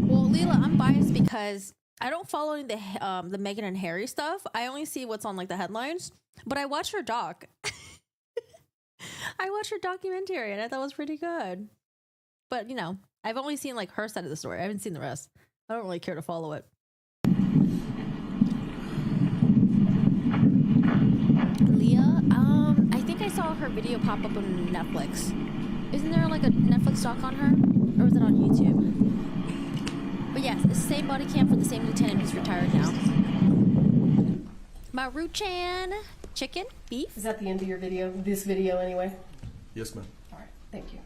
Well, Leela, I'm biased because I don't follow any of the Meghan and Harry stuff. I only see what's on like the headlines. But I watched her doc. I watched her documentary and I thought it was pretty good. But you know, I've only seen like her side of the story. I haven't seen the rest. I don't really care to follow it. Leah, I think I saw her video pop up on Netflix. Isn't there like a Netflix doc on her? Or was it on YouTube? But yes, it's the same body cam for the same lieutenant who's retired now. Maruchan. Chicken? Beef? Is that the end of your video? This video anyway? Yes, ma'am. All right, thank you.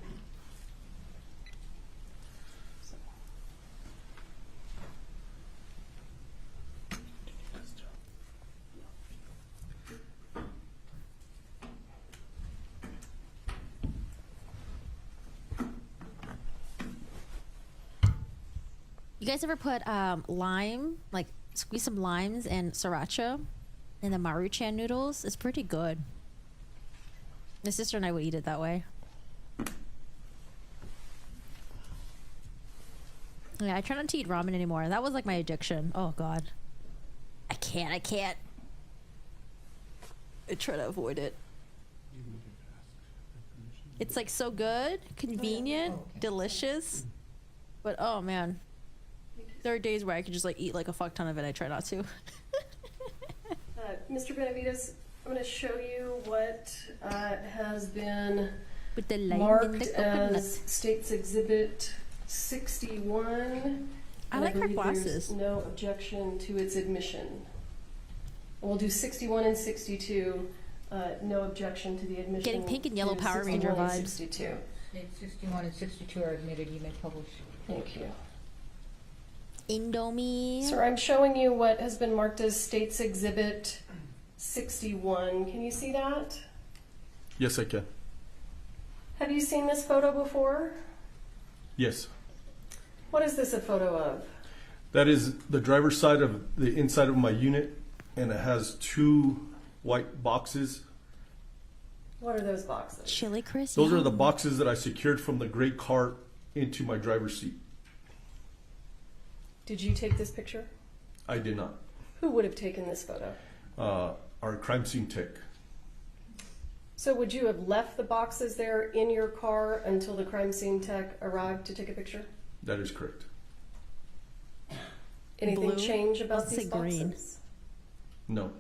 You guys ever put lime, like squeeze some limes and sriracha in the Maruchan noodles? It's pretty good. My sister and I would eat it that way. Yeah, I try not to eat ramen anymore. That was like my addiction. Oh god. I can't. I try to avoid it. It's like so good, convenient, delicious. But oh man. There are days where I could just like eat like a fuck ton of it. I try not to. Mr. Benavides, I'm going to show you what has been with the lime marked and the coconut. as State's Exhibit 61. I like her believe glasses. There's no objection to its admission. We'll do 61 and 62. No objection to the admission. Getting pink and yellow to Power Ranger 61 and vibes. 62. 61 and 62 are admitted. You may publish. Thank you. Indomie. Sir, I'm showing you what has been marked as State's Exhibit 61. Can you see that? Yes, I can. Have you seen this photo before? Yes. What is this a photo of? That is the driver's side of the inside of my unit, and it has two white boxes. What are those boxes? Chili Chris. Those are the boxes that I secured from the gray cart into my driver's seat. Did you take this picture? I did not. Who would have taken this photo? Our crime scene tech. So would you have left the boxes there in your car until the crime scene tech arrived to take a picture? That is correct. Anything Blue? change about Let's these say boxes? green. No.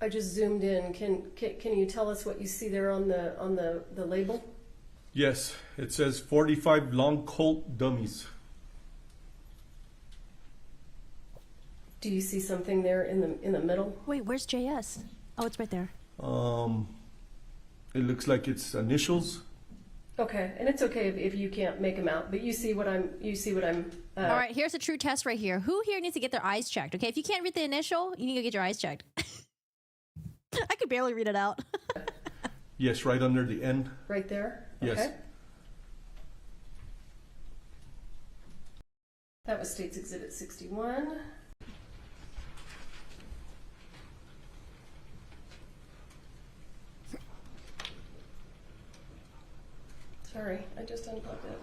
I just zoomed in. Can you tell us what you see there on the label? Yes, it says 45 long Colt dummies. Do you see something there in the middle? Wait, where's JS? Oh, it's right there. It looks like it's initials. Okay, and it's okay if you can't make them out, but you see what I'm. All right, here's a true test right here. Who here needs to get their eyes checked? Okay, if you can't read the initial, you need to get your eyes checked. I could barely read it out. Yes, right under the N. Right there? Yes. Okay. That was State's Exhibit 61. Sorry, I just unplugged it.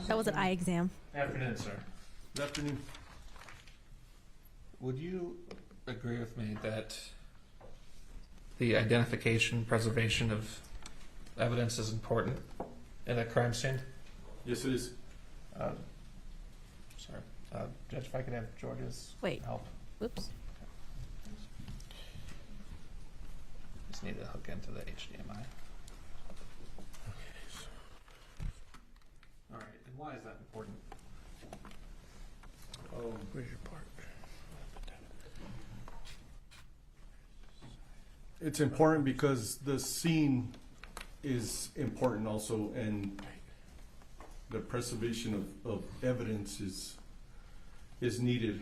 That was an eye exam. Afternoon, sir. Good afternoon. Would you agree with me that the identification, preservation of evidence is important in a crime scene? Yes, it is. Sorry. Judge, if I could have George's help. Whoops. Just need to hook into the HDMI. All right, and why is that important? Where's your part? It's important because the scene is important also, and the preservation of evidence is needed.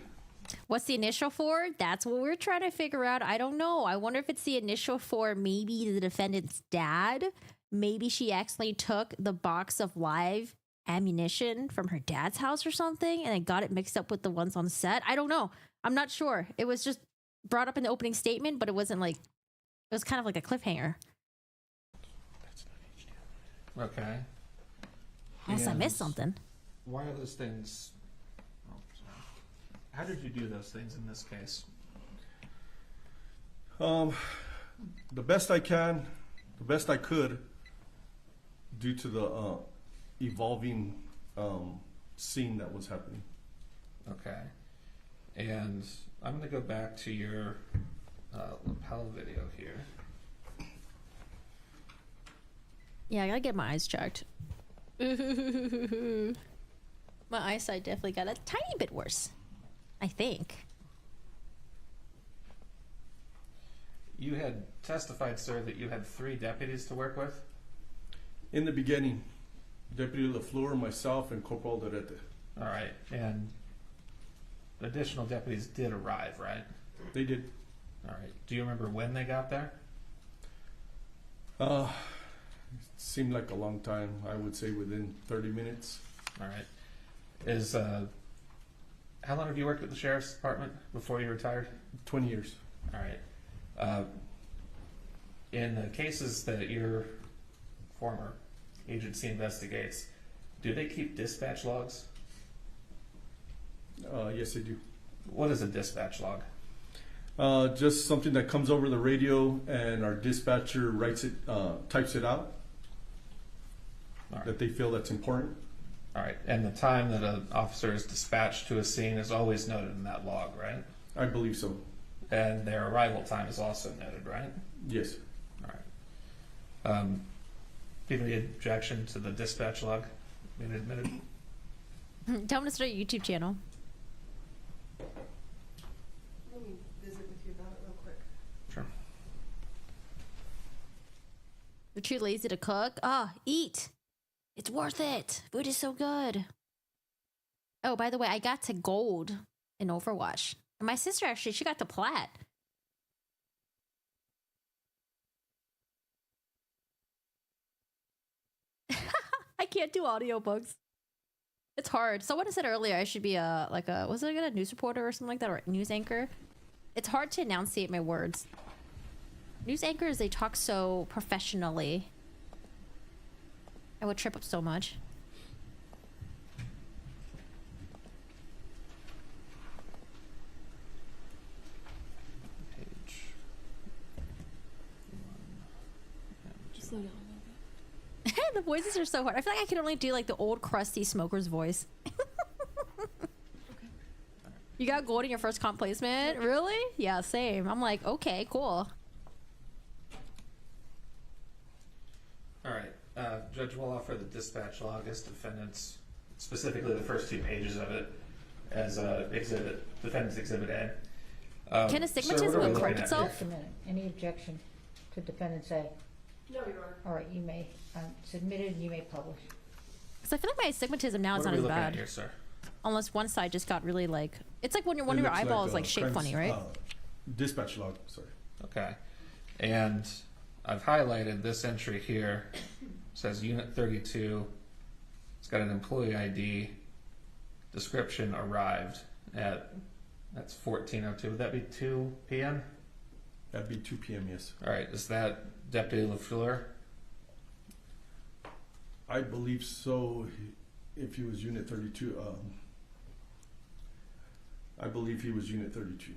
What's the initial for? That's what we're trying to figure out. I don't know. I wonder if it's the initial for maybe the defendant's dad. Maybe she accidentally took the box of live ammunition from her dad's house or something and then got it mixed up with the ones on set. I don't know. I'm not sure. It was just brought up in the opening statement, but it wasn't like, it was kind of like a cliffhanger. Okay. Unless I missed something. Why are those things? Oh, sorry. How did you do those things in this case? The best I can, the best I could, due to the evolving scene that was happening. Okay. And I'm going to go back to your lapel video here. Yeah, I gotta get my eyes checked. My eyesight definitely got a tiny bit worse, I think. You had testified, sir, that you had 3 deputies to work with? In the beginning, Deputy LaFleur, myself, and Corporal Dorete. All right. And additional deputies did arrive, right? They did. All right. Do you remember when they got there? It seemed like a long time. I would say within 30 minutes. All right. How long have you worked at the Sheriff's Department before you retired? 20 years. All right. In the cases that your former agency investigates, do they keep dispatch logs? Yes, they do. What is a dispatch log? Just something that comes over the radio, and our dispatcher writes it, types it out. Right. That they feel that's important. All right. And the time that an officer is dispatched to a scene is always noted in that log, right? I believe so. And their arrival time is also noted, right? Yes. All right. Do you have any objection to the dispatch log being admitted? Tell them to start a YouTube channel. Let me visit with you about it real quick. Sure. You're too lazy to cook? Eat. It's worth it. Food is so good. Oh, by the way, I got to gold in Overwatch. And my sister actually, she got to plat. I can't do audiobooks. It's hard. Someone said earlier I should be was it a news reporter or something like that, or a news anchor? It's hard to enunciate my words. News anchors, they talk so professionally. I would trip up so much. Page 1 and 2. Slow down a little bit. The voices are so hard. I feel like I can only do like the old crusty smoker's voice. You got gold in your first comp placement? Really? Yeah, same. I'm like, okay, cool. All right. Judge will offer the dispatch log as defendants, specifically the first 2 pages of it, as defendant's exhibit A. Can astigmatism correct itself? Just a minute. Any objection to defendant's A? No, Your Honor. All right, you may submit it and you may publish. Because I feel like my astigmatism now is What not are we as looking bad. at here, sir? Unless one side just got really like, it's like when one of your looks eyeballs a like shaped crimes- funny, right? Dispatch log, sorry. Okay. And I've highlighted this entry here. It says Unit 32. It's got an employee ID. Description arrived at, that's 14:02. Would that be 2 p.m.? That'd be 2 p.m., yes. All right. Is that Deputy LaFleur? I believe so. If he was Unit 32, I believe he was Unit 32.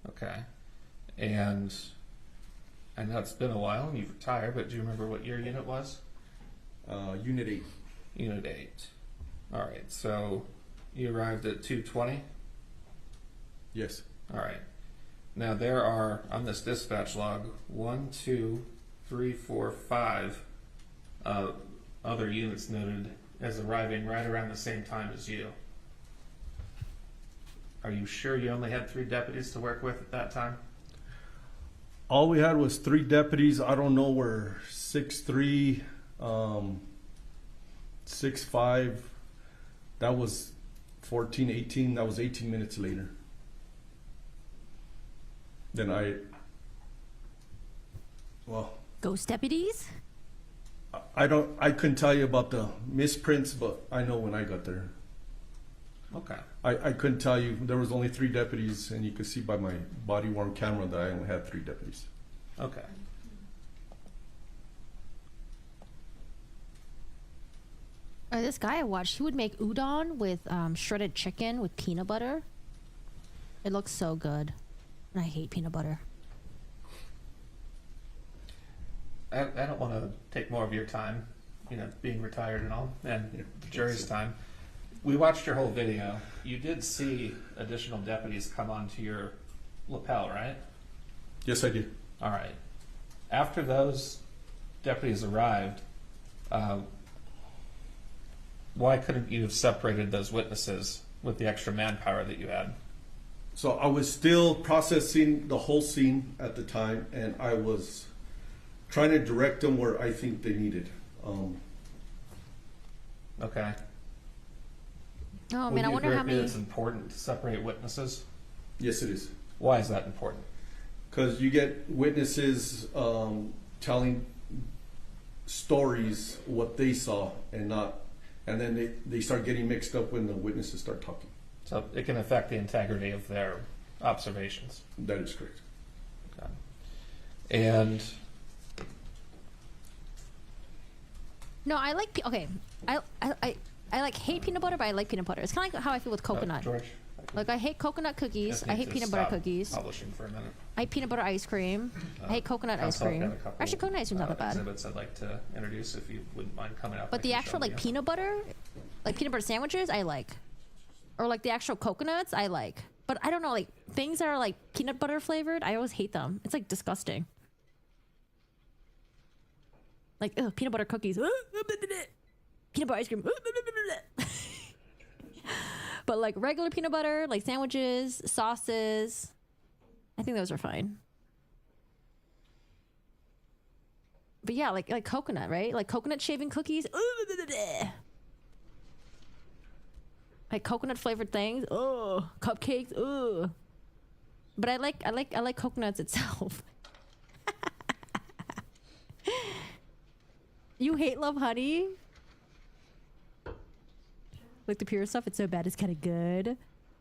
Okay. And I know it's been a while and you've retired, but do you remember what your unit was? Unit 8. Unit 8. All right. So you arrived at 2:20? Yes. All right. Now there are, on this dispatch log, 1, 2, 3, 4, 5 other units noted as arriving right around the same time as you. Are you sure you only had 3 deputies to work with at that time? All we had was 3 deputies. I don't know where 6'3", 6'5", that was 14, 18, that was 18 minutes later. Then Ghost deputies? I couldn't tell you about the misprints, but I know when I got there. Okay. I couldn't tell you. There was only 3 deputies, and you could see by my body-worn camera that I only had 3 deputies. Okay. This guy I watched, he would make udon with shredded chicken with peanut butter. It looks so good. And I hate peanut butter. I don't want to take more of your time, being retired and all, and jury's time. We watched your whole video. You did see additional deputies come onto your lapel, right? Yes, I did. All right. After those deputies arrived, why couldn't you have separated those witnesses with the extra manpower that you had? So I was still processing the whole scene at the time, and I was trying to direct them where I think they needed. Okay. Oh Would man, I you wonder agree how many. it's important to separate witnesses? Yes, it is. Why is that important? Because you get witnesses telling stories what they saw and then they start getting mixed up when the witnesses start talking. So it can affect the integrity of their observations. That is correct. Okay. And No, I like. Okay, I like hate peanut butter, but I like peanut butter. It's kind of like how I feel with coconut. George, Like I hate coconut cookies. just I need hate to peanut butter stop cookies. Publishing for a minute. I hate peanut butter ice cream. I hate coconut ice Counsel, I've got cream. a couple, Actually, coconut ice cream's not that bad. Exhibits I'd like to introduce if you wouldn't mind coming out. But the actual like peanut butter sandwiches, I like. Or like the actual coconuts, I like. But I don't know, like things that are like peanut butter flavored, I always hate them. It's like disgusting. Like peanut butter cookies. Peanut butter ice cream. But like regular peanut butter, like sandwiches, sauces, I think those are fine. But yeah, like coconut, right? Like coconut shaving cookies. Like coconut flavored things. Oh, cupcakes. Oh. But I like coconuts itself. You hate love honey? Like the pure stuff, it's so bad it's kind of good.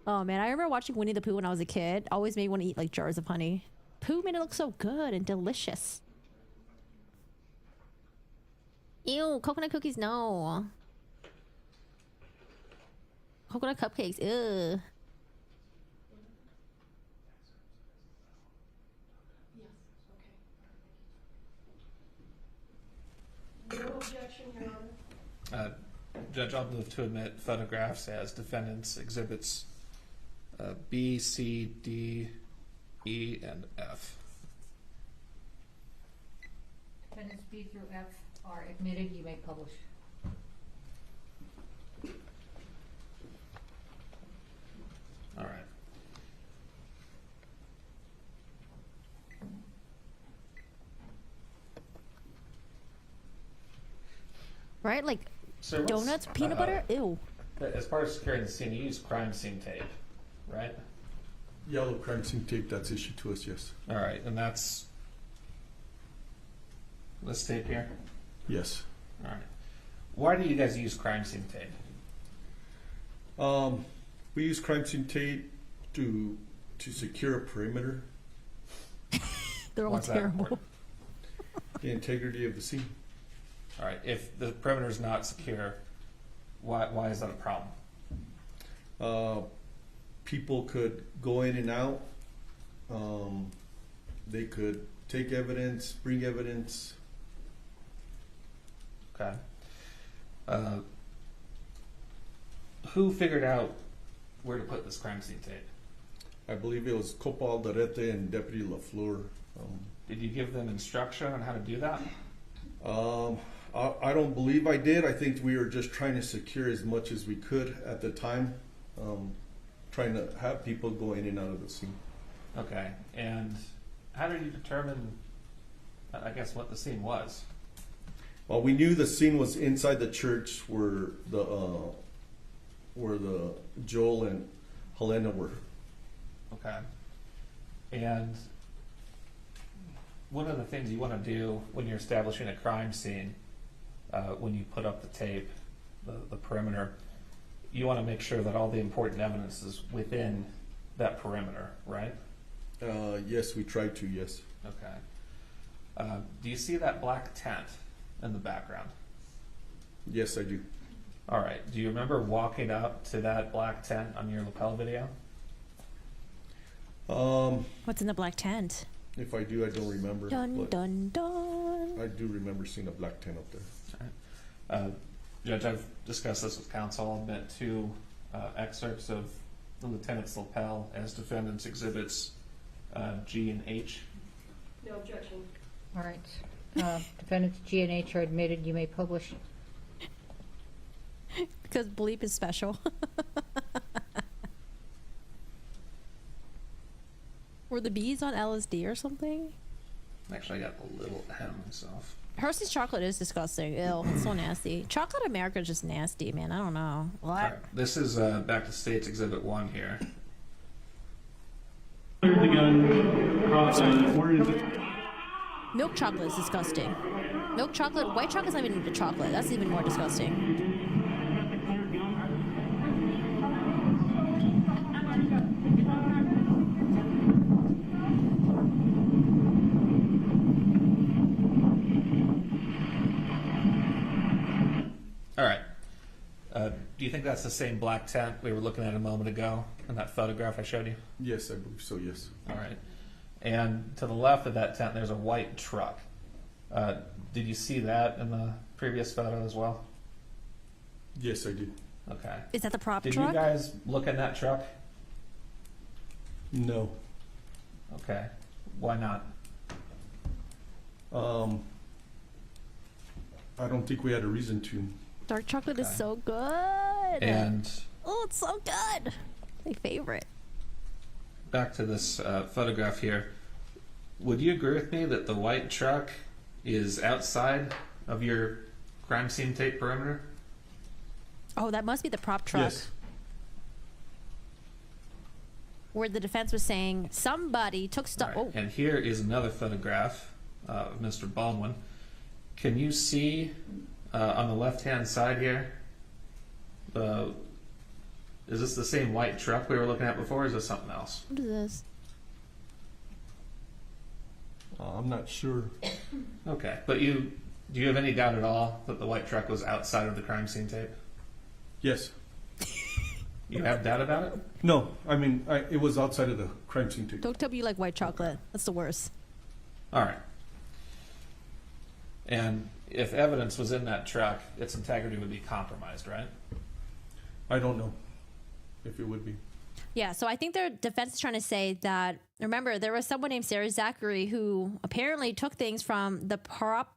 Oh man, I remember watching Winnie the Pooh when I was a kid. Always made me want to eat like jars of honey. Pooh made it look so good and delicious. Ew, coconut cookies, no. Coconut cupcakes, ew. No objection, Your Honor. Judge, I'll move to admit photographs as defendants exhibits B, C, D, E, and F. Defendants B through F are admitted. You may publish. All right. Right? Like So donuts, peanut butter? Ew. As part of securing the scene, you use crime scene tape, right? Yellow crime scene tape that's issued to us, yes. All right, and that's this tape here? Yes. All right. Why do you guys use crime scene tape? We use crime scene tape to secure a perimeter. They're all Why's that terrible. important? The integrity of the scene. All right, if the perimeter is not secure, why is that a problem? people could go in and out. They could take evidence, bring evidence. Okay. Who figured out where to put this crime scene tape? I believe it was Copa Alderete and Deputy LaFleur. Did you give them instruction on how to do that? I don't believe I did. I think we were just trying to secure as much as we could at the time, trying to have people go in and out of the scene. Okay. And how did you determine, I guess, what the scene was? Well, we knew the scene was inside the church where the Joel and Helena were. Okay. And one of the things you want to do when you're establishing a crime scene, when you put up the tape, the perimeter, you want to make sure that all the important evidence is within that perimeter, right? Yes, we tried to, yes. Okay. Do you see that black tent in the background? Yes, I do. All right. Do you remember walking up to that black tent on your lapel video? What's in the black tent? If I do, I don't remember. Dun dun dun. I do remember seeing a black tent up there. All right. Judge, I've discussed this with counsel. I've met two excerpts of the lieutenant's lapel as defendants' exhibits G and H. No objection. All right. Defendants G and H are admitted. You may publish. Because bleep is special. Were the bees on LSD or something? Actually, I got a little ahead of myself. Hershey's chocolate is disgusting. Ew, it's so nasty. Chocolate America is just nasty, man. I don't know. What? All right. This is back to State's Exhibit 1 here. Where's the gun? Where is it? Milk chocolate is disgusting. Milk chocolate, white chocolate's not even chocolate. That's even more disgusting. All right. Do you think that's the same black tent we were looking at a moment ago in that photograph I showed you? Yes, I believe so, yes. All right. And to the left of that tent, there's a white truck. Did you see that in the previous photo as well? Yes, I did. Okay. Is that the prop Did truck? you guys look in that truck? No. Okay. Why not? I don't think we had a reason to. Dark chocolate is Okay. so good. And oh, it's so good. My favorite. back to this photograph here. Would you agree with me that the white truck is outside of your crime scene tape perimeter? Oh, that must be the prop truck. Yes. Where the defense was saying somebody took stuff. All right. Oh, And here is another photograph of Mr. Baldwin. Can you see on the left-hand side here? Is this the same white truck we were looking at before, or is this something else? what is this? I'm not sure. Okay, but do you have any doubt at all that the white truck was outside of the crime scene tape? Yes. You have doubt about it? No, I mean, it was outside of the crime scene tape. Don't tell me you like white chocolate. That's the worst. All right. And if evidence was in that truck, its integrity would be compromised, right? I don't know if it would be. Yeah, so I think their defense is trying to say that, remember, there was someone named Sarah Zachary who apparently took things from the prop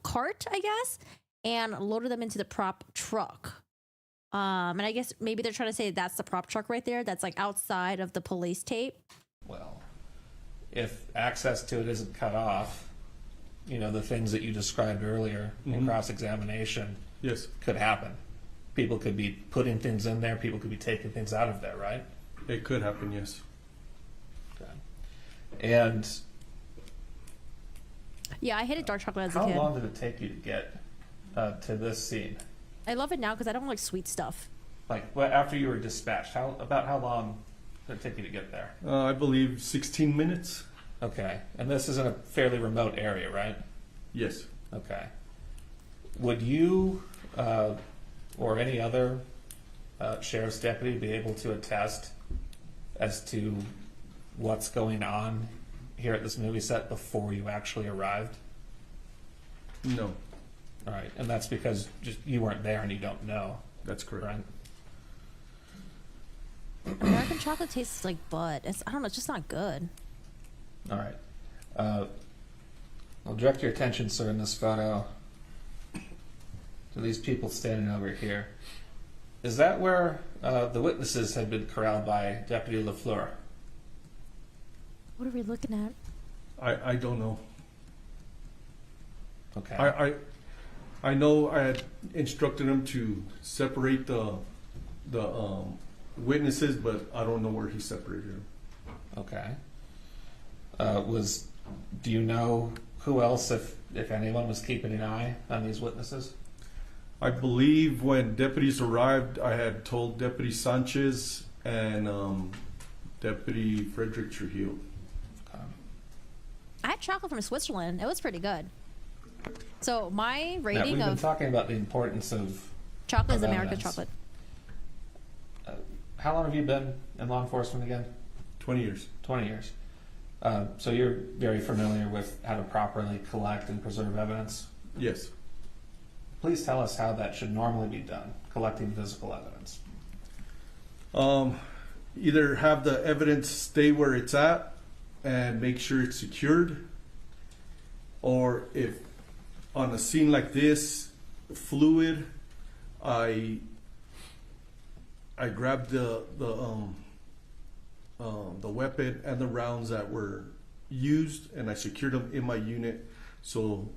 cart, I guess, and loaded them into the prop truck. And I guess maybe they're trying to say that's the prop truck right there that's like outside of the police tape. Well, if access to it isn't cut off, the things that you described earlier in cross-examination Yes. could happen. People could be putting things in there, people could be taking things out of there, right? It could happen, yes. Okay. And Yeah, I hated dark chocolate as a how kid. long did it take you to get to this scene? I love it now because I don't like sweet stuff. After you were dispatched, about how long did it take you to get there? I believe 16 minutes. Okay. And this is in a fairly remote area, right? Yes. Okay. Would you or any other sheriff's deputy be able to attest as to what's going on here at this movie set before you actually arrived? No. All right, and that's because just you weren't there and you don't know. That's correct. Right? American chocolate tastes like butt. I don't know, it's just not good. All right. I'll direct your attention, sir, in this photo to these people standing over here. Is that where the witnesses had been corralled by Deputy LaFleur? What are we looking at? I don't know. Okay. I know I had instructed him to separate the witnesses, but I don't know where he separated them. Okay. Do you know who else, if anyone, was keeping an eye on these witnesses? I believe when deputies arrived, I had told Deputy Sanchez and Deputy Frederick Trujillo. Okay. I had chocolate from Switzerland. It was pretty good. So my Now, rating we've been of talking about the importance of chocolate is of American evidence. chocolate. How long have you been in law enforcement again? 20 years. 20 years. So you're very familiar with how to properly collect and preserve evidence? Yes. Please tell us how that should normally be done, collecting physical evidence. Either have the evidence stay where it's at and make sure it's secured, or if on a scene like this, fluid, I grabbed the weapon and the rounds that were used, and I secured them in my unit so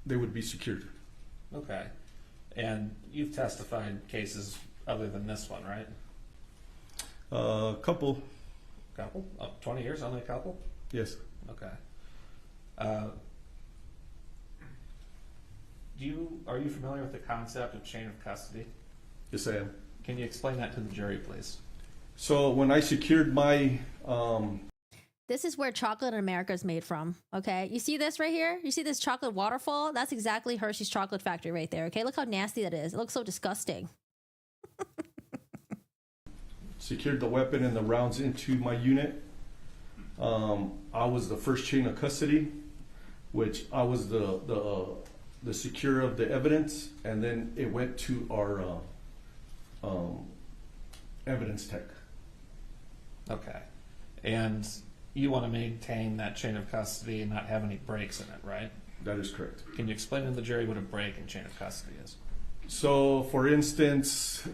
they would be secured. Okay. And you've testified cases other than this one, right? Couple. Couple? Oh, 20 years, only a couple? Yes. Okay. Are you familiar with the concept of chain of custody? Yes, I am. Can you explain that to the jury, please? So when I secured my This is where chocolate in America is made from. Okay, you see this right here? You see this chocolate waterfall? That's exactly Hershey's chocolate factory right there. Okay, look how nasty that is. It looks so disgusting. secured the weapon and the rounds into my unit, I was the first chain of custody, which I was the secure of the evidence, and then it went to our evidence tech. Okay. And you want to maintain that chain of custody and not have any breaks in it, right? That is correct. Can you explain to the jury what a break in chain of custody is? So, for instance,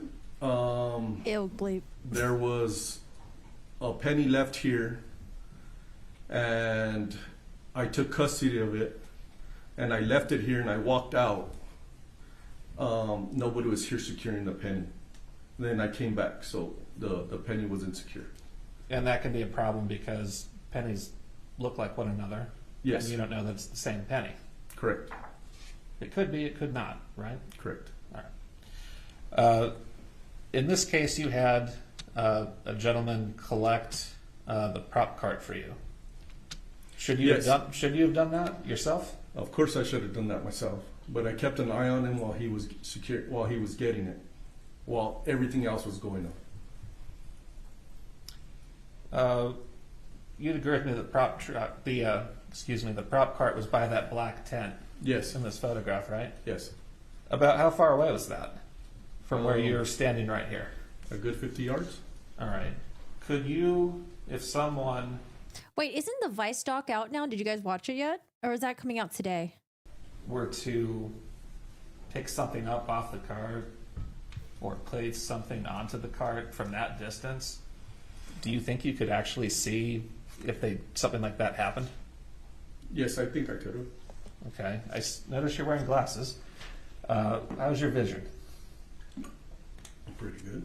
Ew, bleep. there was a penny left here, and I took custody of it, and I left it here, and I walked out. Nobody was here securing the penny. Then I came back, so the penny wasn't secure. And that can be a problem because pennies look like one another. Yes. And you don't know that it's the same penny. Correct. It could be, it could not, right? Correct. All right. In this case, you had a gentleman collect the prop cart for you. Should you Yes. have done that yourself? Of course, I should have done that myself, but I kept an eye on him while he was getting it, while everything else was going on. You'd agree with me that the prop cart was by that black tent. Yes. In this photograph, right? Yes. About how far away was that from where you're standing right here? A good 50 yards. All right. Could you, if someone Wait, isn't the Vice doc out now? Did you guys watch it yet? Or is that coming out today? were to pick something up off the cart or place something onto the cart from that distance, do you think you could actually see if something like that happened? Yes, I think I could have. Okay. I notice you're wearing glasses. How's your vision? Pretty good.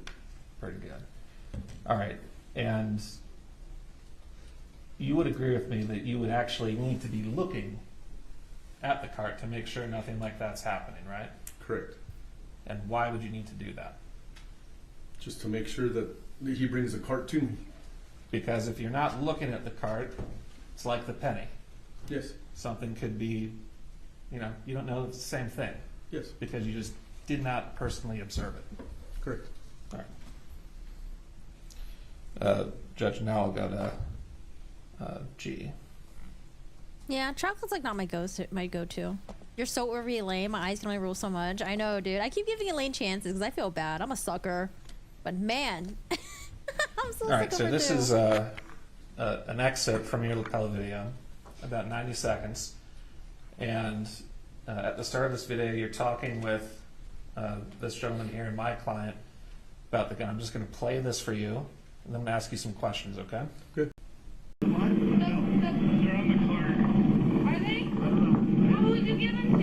Pretty good. All right. And you would agree with me that you would actually need to be looking at the cart to make sure nothing like that's happening, right? Correct. And why would you need to do that? Just to make sure that he brings the cart to me. Because if you're not looking at the cart, it's like the penny. Yes. Something could be, you don't know it's the same thing. Yes. Because you just did not personally observe it. Correct. All Judge, now I'll go to G. Yeah, chocolate's like not my go-to. You're so overly lame. My eyes can only roll so much. I know, dude. I keep giving Elaine chances because I feel bad. I'm a sucker. But man, I'm so All right, sick so of her this too. is an excerpt from your lapel video, about 90 seconds. And at the start of this video, you're talking with this gentleman here and my client about the gun. I'm just going to play this for you, and then I'm going to ask you some questions, okay? Good. They're on the card. Are they? Who would you give them to?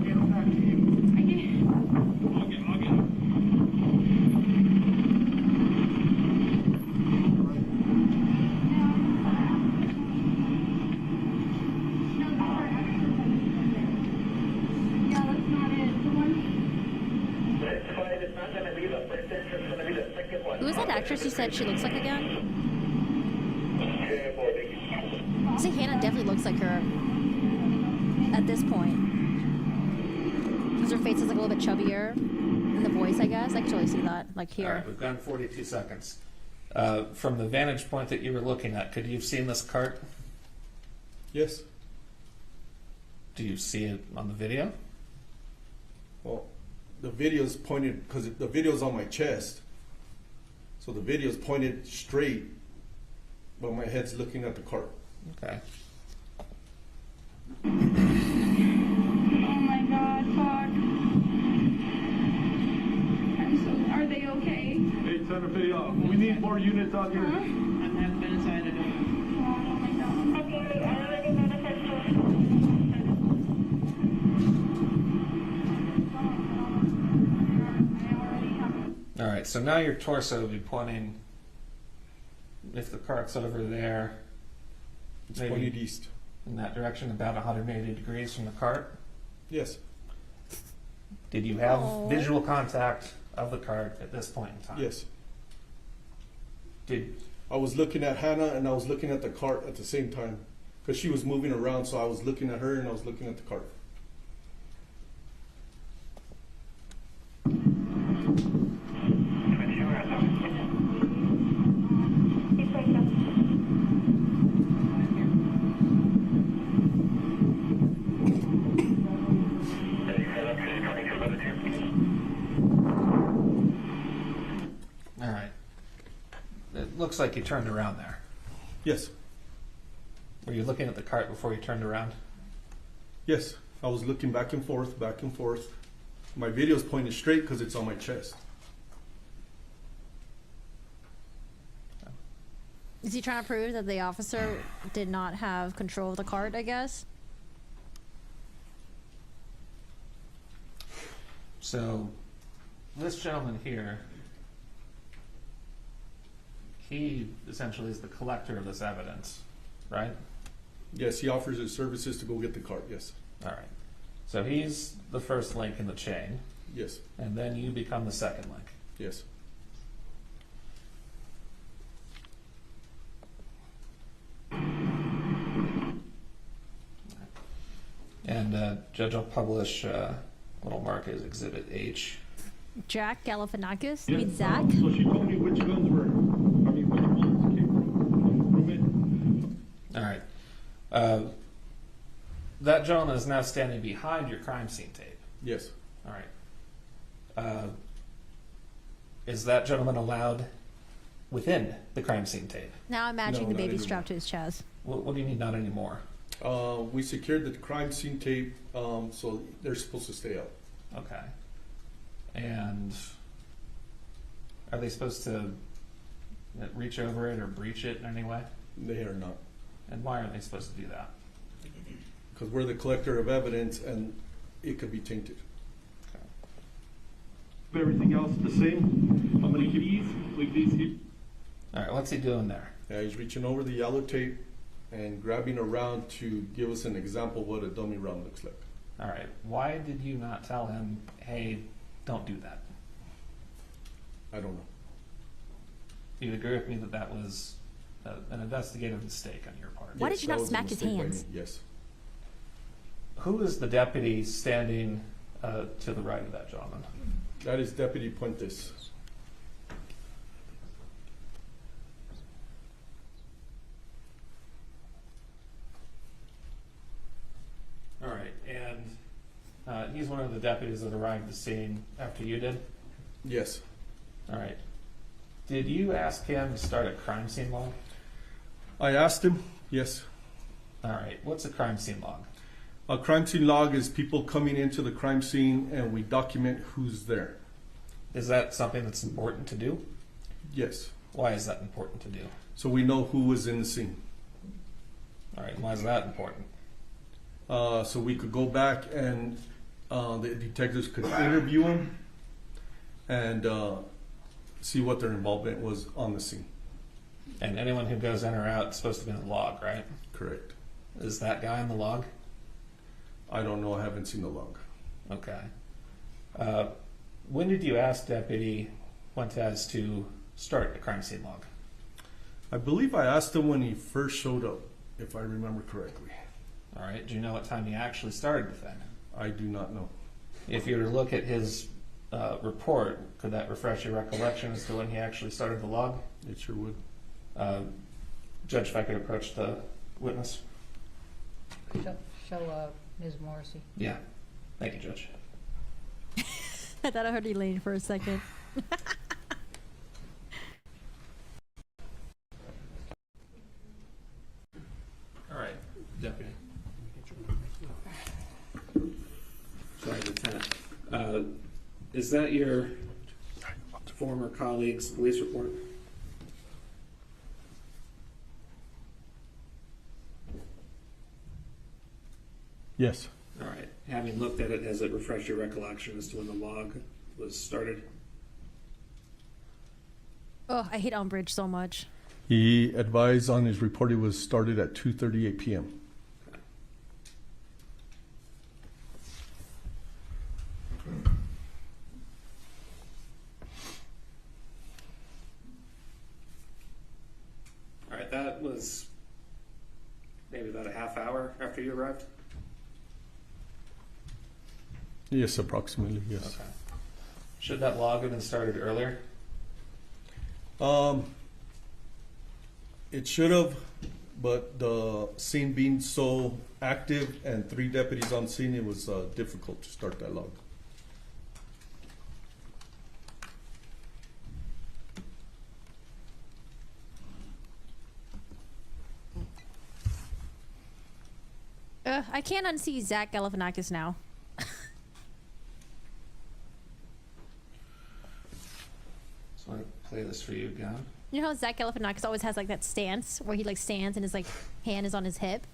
Get them back to you. I can't. I'll get them. Yeah, that's not it. The one. That's fine. It's not going to be the first entrance. It's going to be the second one. Who is that actress you said she looks like again? I say Hannah definitely looks like her at this point. Because her face is like a little bit chubbier. And the voice, I guess. I can totally see that. Like here. All right, we've gone 42 seconds. From the vantage point that you were looking at, could you have seen this cart? Yes. Do you see it on the video? Well, the video's pointed, because the video's on my chest. So the video's pointed straight, but my head's looking at the cart. Okay. Oh my God, fuck. I'm so. Are they okay? Hey, Santa Fe, we need more units out here. I haven't been inside. I don't. Oh my God. Okay, I already notified All right, so now your torso will be pointing, if the cart's over there, It's maybe pointed east. in that direction, about 180 degrees from the cart. Yes. Did you have Aw. visual contact of the cart at this point in time? Yes. Did I was looking at Hannah and I was looking at the cart at the same time. Because she was moving around, so I was looking at her and I was looking at the cart. all right. It looks like you turned around there. Yes. Were you looking at the cart before you turned around? Yes. I was looking back and forth, back and forth. My video's pointed straight because it's on my chest. Is he trying to prove that the officer did not have control of the cart, I guess? So, this gentleman here, he essentially is the collector of this evidence, right? Yes, he offers his services to go get the cart, yes. All right. So he's the first link in the chain, Yes. and then you become the second link. Yes. And Judge, I'll publish little mark as Exhibit H. Jack Galifianakis? You mean Zach? So she told me which guns were, I mean, where the bullets came from it. All right. That gentleman is now standing behind your crime scene tape. Yes. All right. Is that gentleman allowed within the crime scene tape? Now I'm imagining No, the not baby anymore. strapped to his chest. What do you mean not anymore? We secured the crime scene tape, so they're supposed to stay out. Okay. And are they supposed to reach over it or breach it in any way? They are not. And why are they supposed to do that? Because we're the collector of evidence and it could be tainted. Everything else the same. I'm gonna keep these here. All right, what's he doing there? Yeah, he's reaching over the yellow tape and grabbing around to give us an example of what a dummy round looks like. All right, why did you not tell him, hey, don't do that? I don't know. Do you agree with me that that was an investigative mistake on your part? Why Yes, did you that not was a smack his mistake by hands? me, yes. Who is the deputy standing to the right of that gentleman? That is Deputy Puentes. he's one of the deputies that arrived at the scene after you did? Yes. All right. Did you ask him to start a crime scene log? I asked him, yes. All right. What's a crime scene log? A crime scene log is people coming into the crime scene and we document who's there. Is that something that's important to do? Yes. Why is that important to do? So we know who was in the scene. All right. Why is that important? So we could go back and the detectives could interview them and see what their involvement was on the scene. And anyone who goes in or out is supposed to be in the log, right? Correct. Is that guy in the log? I don't know. I haven't seen the log. Okay. When did you ask Deputy Fuentes to start a crime scene log? I believe I asked him when he first showed up, if I remember correctly. All right. Do you know what time he actually started the thing? I do not know. If you were to look at his report, could that refresh your recollection as to when he actually started the log? It sure would. Judge, if I could approach the witness. Show Ms. Morrissey. Yeah. Thank you, Judge. I thought I heard Elaine for a second. All right, Deputy. Sorry, Lieutenant. Is that your former colleague's police report? Yes. All right. Having looked at it, has it refreshed your recollection as to when the log was started? Oh, I hate Umbridge so much. He advised on his report it was started at 2:38 p.m. All right. That was maybe about a half hour after you arrived? Yes, approximately, yes. Okay. Should that log have been started earlier? It should have, but the scene being so active and 3 deputies on scene, it was difficult to start that log. I can't unsee Zach Galifianakis now. So I play this for you again. You know how Zach Galifianakis always has like that stance where he like stands and his like hand is on his hip.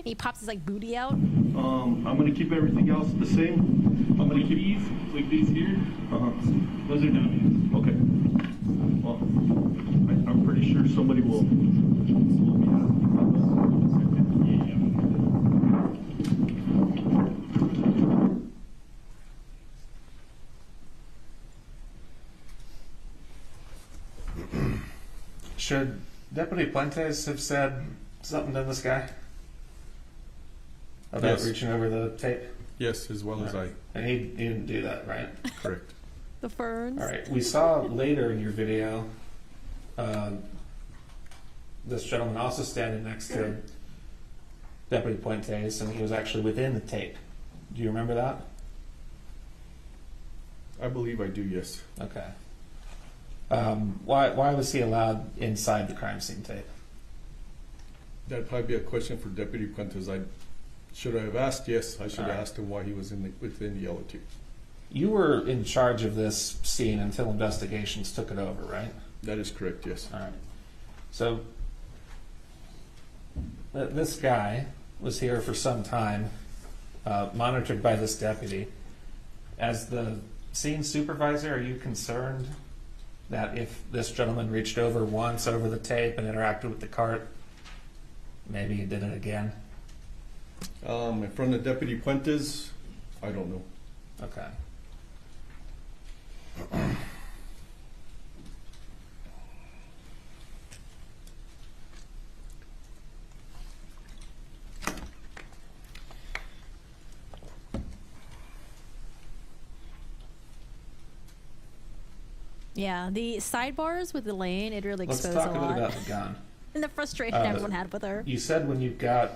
He pops his like booty out. I'm gonna keep everything else the same. I'm gonna keep these, like these here. Those are dummies. Okay. Well, I'm pretty sure somebody will. Should Deputy Fuentes have said something to this guy about Yes. reaching over the tape? Yes, as well as I. And he didn't do that, right? Correct. The ferns. All right. We saw later in your video this gentleman also standing next to Deputy Fuentes, and he was actually within the tape. Do you remember that? I believe I do, yes. Okay. Why was he allowed inside the crime scene tape? That'd probably be a question for Deputy Fuentes. Should I have asked? Yes, I should All have right. asked him why he was within the yellow tape. You were in charge of this scene until investigations took it over, right? That is correct, yes. All right. So this guy was here for some time, monitored by this deputy. As the scene supervisor, are you concerned that if this gentleman reached over once over the tape and interacted with the cart, maybe he did it again? In front of Deputy Fuentes, I don't know. Okay. Yeah, the sidebars with Elaine, it really Let's exposed talk a a bit lot. about the gun. And the frustration everyone had with her. You said when you got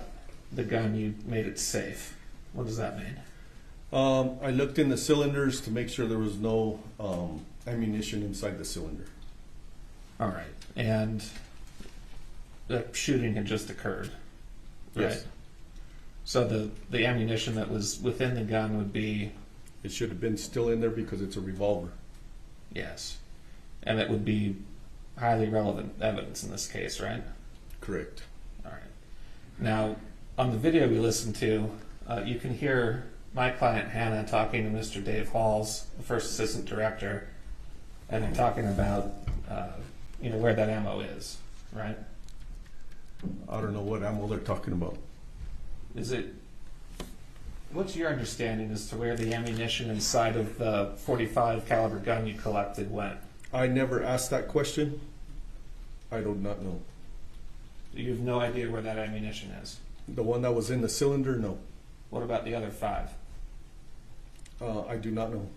the gun, you made it safe. What does that mean? I looked in the cylinders to make sure there was no ammunition inside the cylinder. All right. And the shooting had just occurred, right? Yes. So the ammunition that was within the gun would be... It should have been still in there because it's a revolver. Yes. And it would be highly relevant evidence in this case, right? Correct. All right. Now, on the video we listened to, you can hear my client Hannah talking to Mr. Dave Halls, the first assistant director, and they're talking about where that ammo is, right? I don't know what ammo they're talking about. What's your understanding as to where the ammunition inside of the .45 caliber gun you collected went? I never asked that question. I do not know. You have no idea where that ammunition is? The one that was in the cylinder, no. What about the other 5? I do not know.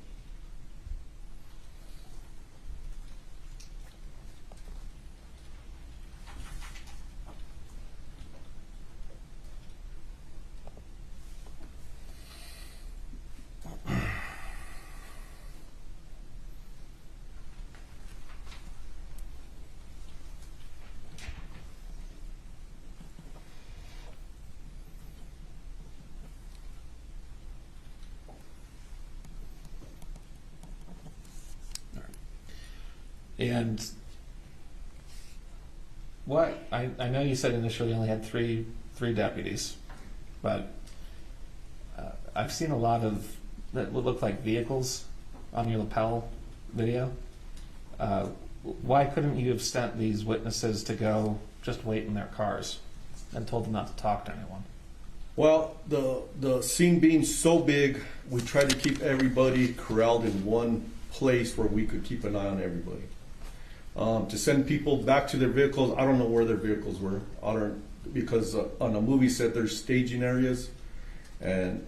And what I know you said initially you only had three deputies, but I've seen a lot of that would look like vehicles on your lapel video. Why couldn't you have sent these witnesses to go just wait in their cars and told them not to talk to anyone? Well, the scene being so big, we tried to keep everybody corralled in one place where we could keep an eye on everybody. To send people back to their vehicles, I don't know where their vehicles were. Because on a movie set there's staging areas, and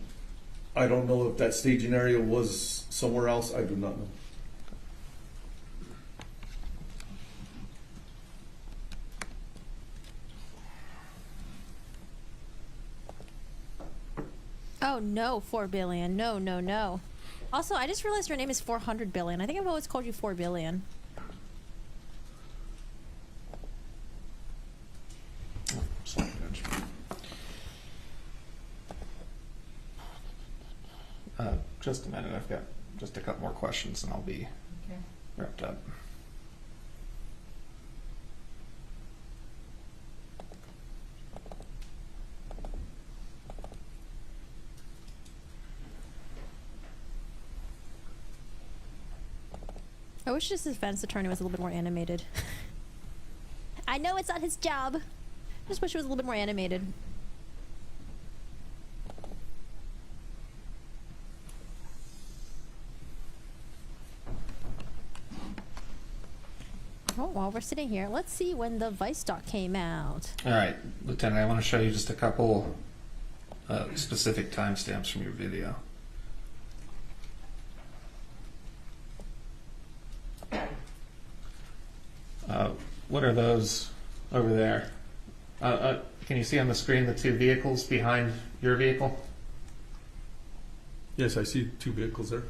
I don't know if that staging area was somewhere else. I do not know. Oh no, 4 billion. No. Also, I just realized your name is 400 billion. I think I've always called you 4 billion. Just a minute. I've got just a couple more questions and I'll be wrapped up. I wish this defense attorney was a little bit more animated. I know it's not his job. I just wish it was a little bit more animated. Oh, while we're sitting here, let's see when the Vice doc came out. All right, Lieutenant, I want to show you just a couple specific timestamps from your video. What are those over there? Can you see on the screen the 2 vehicles behind your vehicle? Yes, I see 2 vehicles there.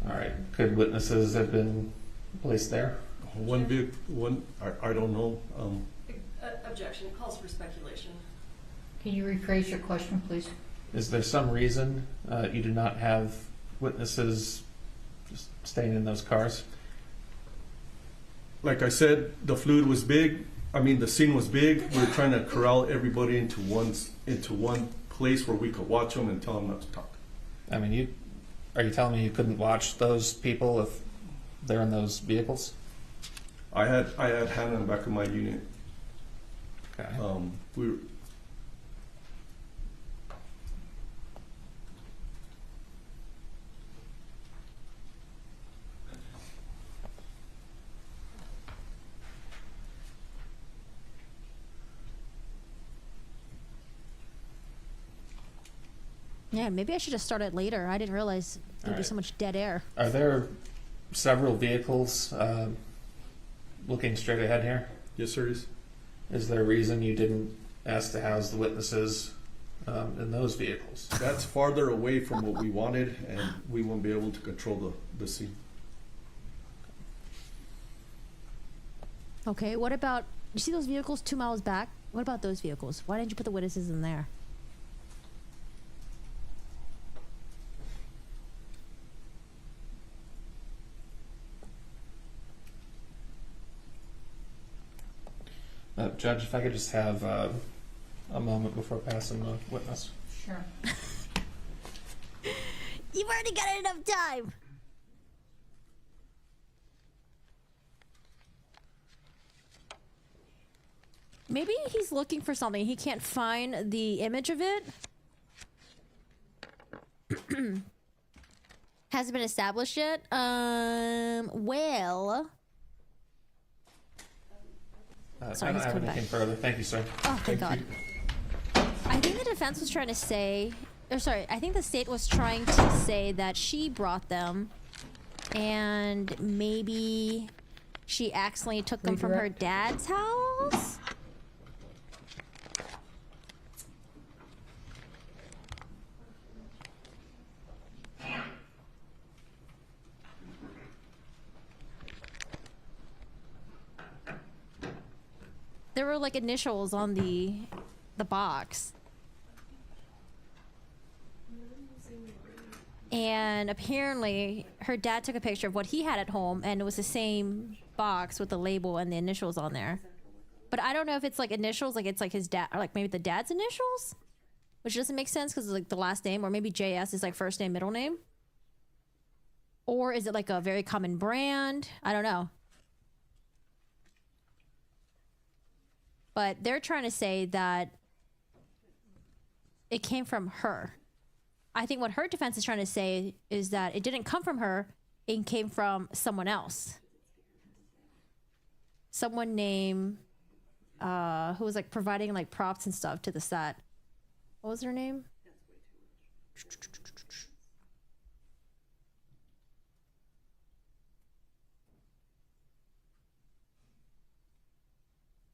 All right. Could witnesses have been placed there? One vehicle, I don't know. Objection. It calls for speculation. Can you rephrase your question, please? Is there some reason you do not have witnesses just staying in those cars? Like I said, the fluid was big. I mean, the scene was big. We were trying to corral everybody into one place where we could watch them and tell them not to talk. I mean, are you telling me you couldn't watch those people if they're in those vehicles? I had Hannah in the back of my unit. Okay. We were, Yeah, maybe I should have started later. I didn't realize there'd be so much dead air. Are there several vehicles looking straight ahead here? Yes, there is. Is there a reason you didn't ask to house the witnesses in those vehicles. That's farther away from what we wanted, and we won't be able to control the scene. Okay, what about, you see those vehicles 2 miles back? What about those vehicles? Why didn't you put the witnesses in there? Judge, if I could just have a moment before passing the witness. Sure. You've already got enough time. Maybe he's looking for something. He can't find the image of it. Hasn't been established yet. Well. Sorry, I don't he's have coming anything back. further. Thank you, sir. Oh, thank God. you. I think the defense was trying to say, or sorry, I think the state was trying to say that she brought them and maybe she accidentally took them from her dad's house? There were like initials on the box. And apparently her dad took a picture of what he had at home and it was the same box with the label and the initials on there. But I don't know if it's like initials, like it's like his dad, or like maybe the dad's initials, which doesn't make sense because it's like the last name, or maybe JS is like first name, middle name. Or is it like a very common brand? I don't know. But they're trying to say that it came from her. I think what her defense is trying to say is that it didn't come from her, it came from someone else. Someone named, who was like providing like props and stuff to the set. What was her name?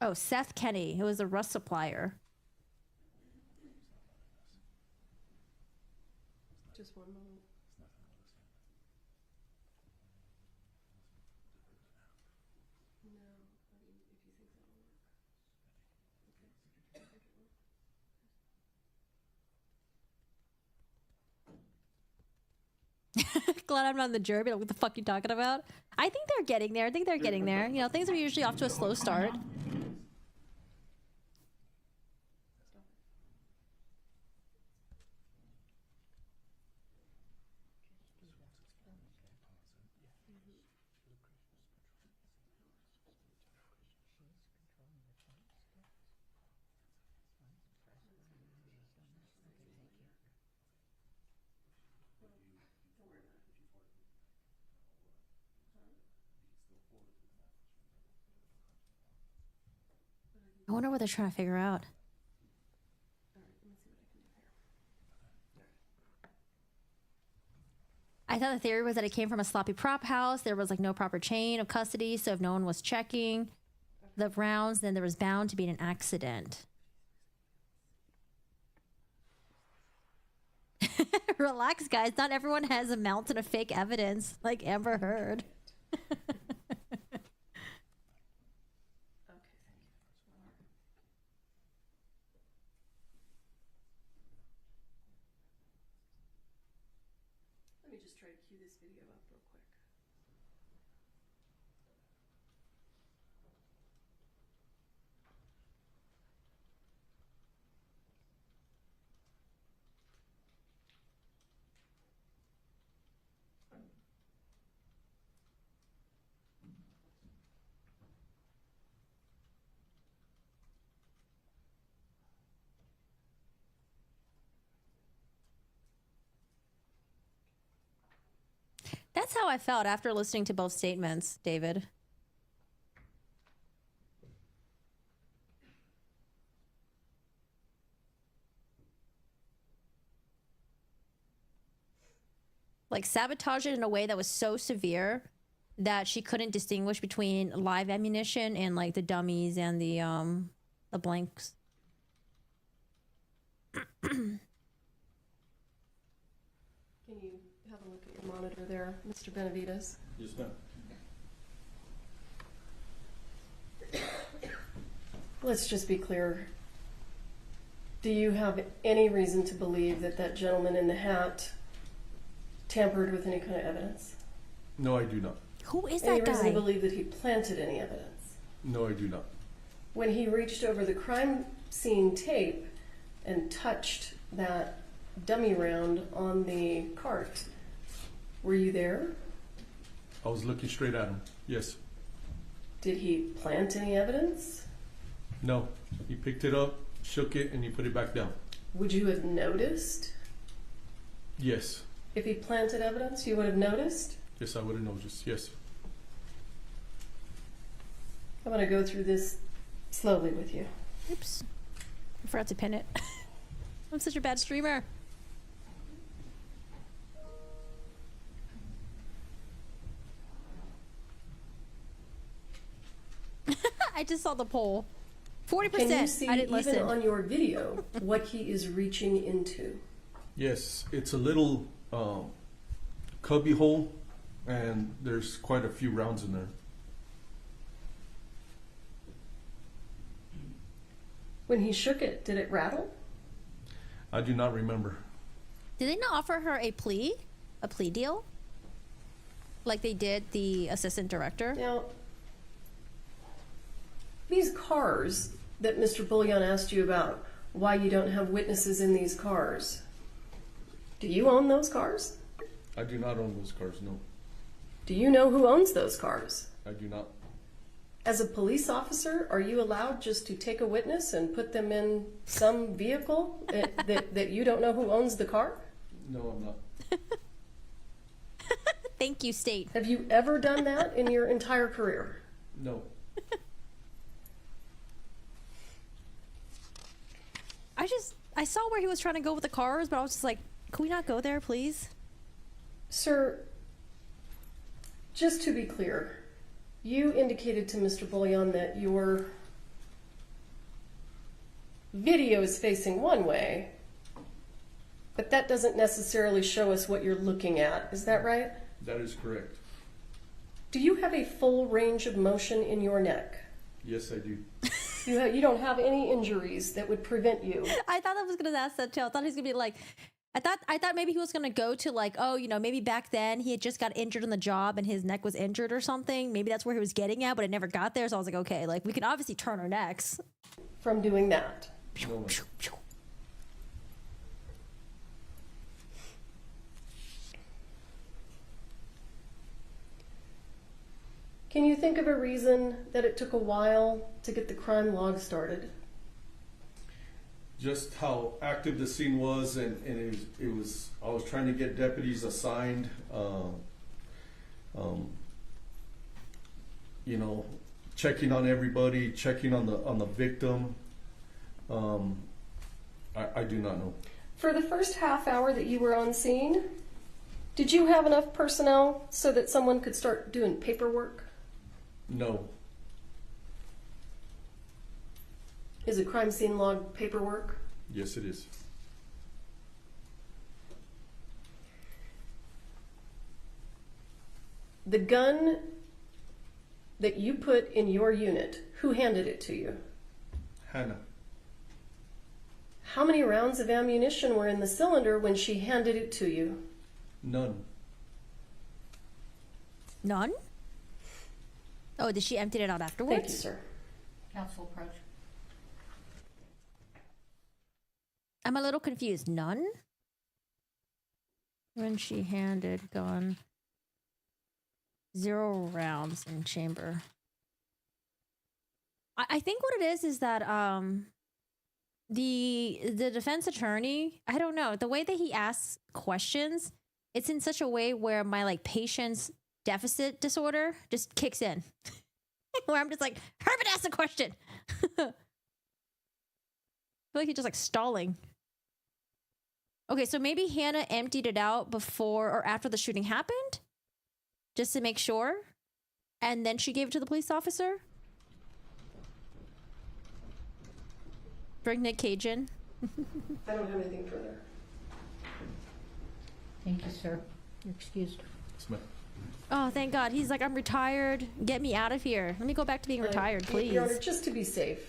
Oh, Seth Kenny, who was a rust supplier. Just one moment. Glad I'm not in the jury, but what the fuck you talking about? I think they're getting there. I think they're getting there. You know, things are usually off to a slow start. I wonder what they're trying to figure out. I thought the theory was that it came from a sloppy prop house. There was like no proper chain of custody, so if no one was checking the rounds, then there was bound to be an accident. Relax, guys. Not everyone has a mountain of fake evidence like Amber Heard. Let me just try to cue this video up real quick. That's how I felt after listening to both statements, David. Like sabotage it in a way that was so severe that she couldn't distinguish between live ammunition and like the dummies and the blanks. Can you have a look at your monitor there, Mr. Benavides? Yes, ma'am. Let's just be clear. Do you have any reason to believe that that gentleman in the hat tampered with any kind of evidence? No, I do not. Who is Any that reason guy? to believe that he planted any evidence? No, I do not. When he reached over the crime scene tape and touched that dummy round on the cart, were you there? I was looking straight at him. Yes. Did he plant any evidence? No. He picked it up, shook it, and he put it back down. Would you have noticed? Yes. If he planted evidence, you would have noticed? Yes, I would have noticed. Yes. I'm going to go through this slowly with you. Oops. I forgot to pin it. I'm such a bad streamer. I just saw the poll. 40%. Can you see, I didn't even listen. on your video, what he is reaching into? Yes, it's a little cubby hole, and there's quite a few rounds in there. When he shook it, did it rattle? I do not remember. Did they not offer her a plea deal? Like they did the assistant director? Now, these cars that Mr. Bullion asked you about, why you don't have witnesses in these cars, do you own those cars? I do not own those cars, no. Do you know who owns those cars? I do not. As a police officer, are you allowed just to take a witness and put them in some vehicle that you don't know who owns the car? No, I'm not. Thank you, state. Have you ever done that in your entire career? No. I saw where he was trying to go with the cars, but I was just like, can we not go there, please? Sir, just to be clear, you indicated to Mr. Bullion that your video is facing one way, but that doesn't necessarily show us what you're looking at. Is that right? That is correct. Do you have a full range of motion in your neck? Yes, I do. You don't have any injuries that would prevent you. I thought I was gonna ask that too. I thought he was gonna be like, I thought maybe he was gonna go to like, oh, maybe back then he had just got injured on the job and his neck was injured or something. Maybe that's where he was getting at, but it never got there. So I was like, okay, like we can obviously turn our necks from doing that. No. Can you think of a reason that it took a while to get the crime log started? Just how active the scene was, and it was. I was trying to get deputies assigned. Checking on everybody, checking on the victim. I do not know. For the first half hour that you were on scene, did you have enough personnel so that someone could start doing paperwork? No. Is a crime scene log paperwork? Yes, it is. The gun that you put in your unit, who handed it to you? Hannah. How many rounds of ammunition were in the cylinder when she handed it to you? None. None? Oh, did she empty it out afterwards? Thank you, sir. Counsel approach. I'm a little confused. None? When she handed gun, 0 rounds in chamber. I think what it is that the defense attorney, I don't know, the way that he asks questions, it's in such a way where my like patience deficit disorder just kicks in. Where I'm just like, Herbert asked a question. I feel like he's just like stalling. Okay, so maybe Hannah emptied it out before or after the shooting happened, just to make sure, and then she gave it to the police officer. Bring Nick Cage in. I don't have anything further. Thank you, sir. You're excused. Oh, thank God. He's like, I'm retired. Get me out of here. Let me go back to being retired, please. Your Honor, just to be safe,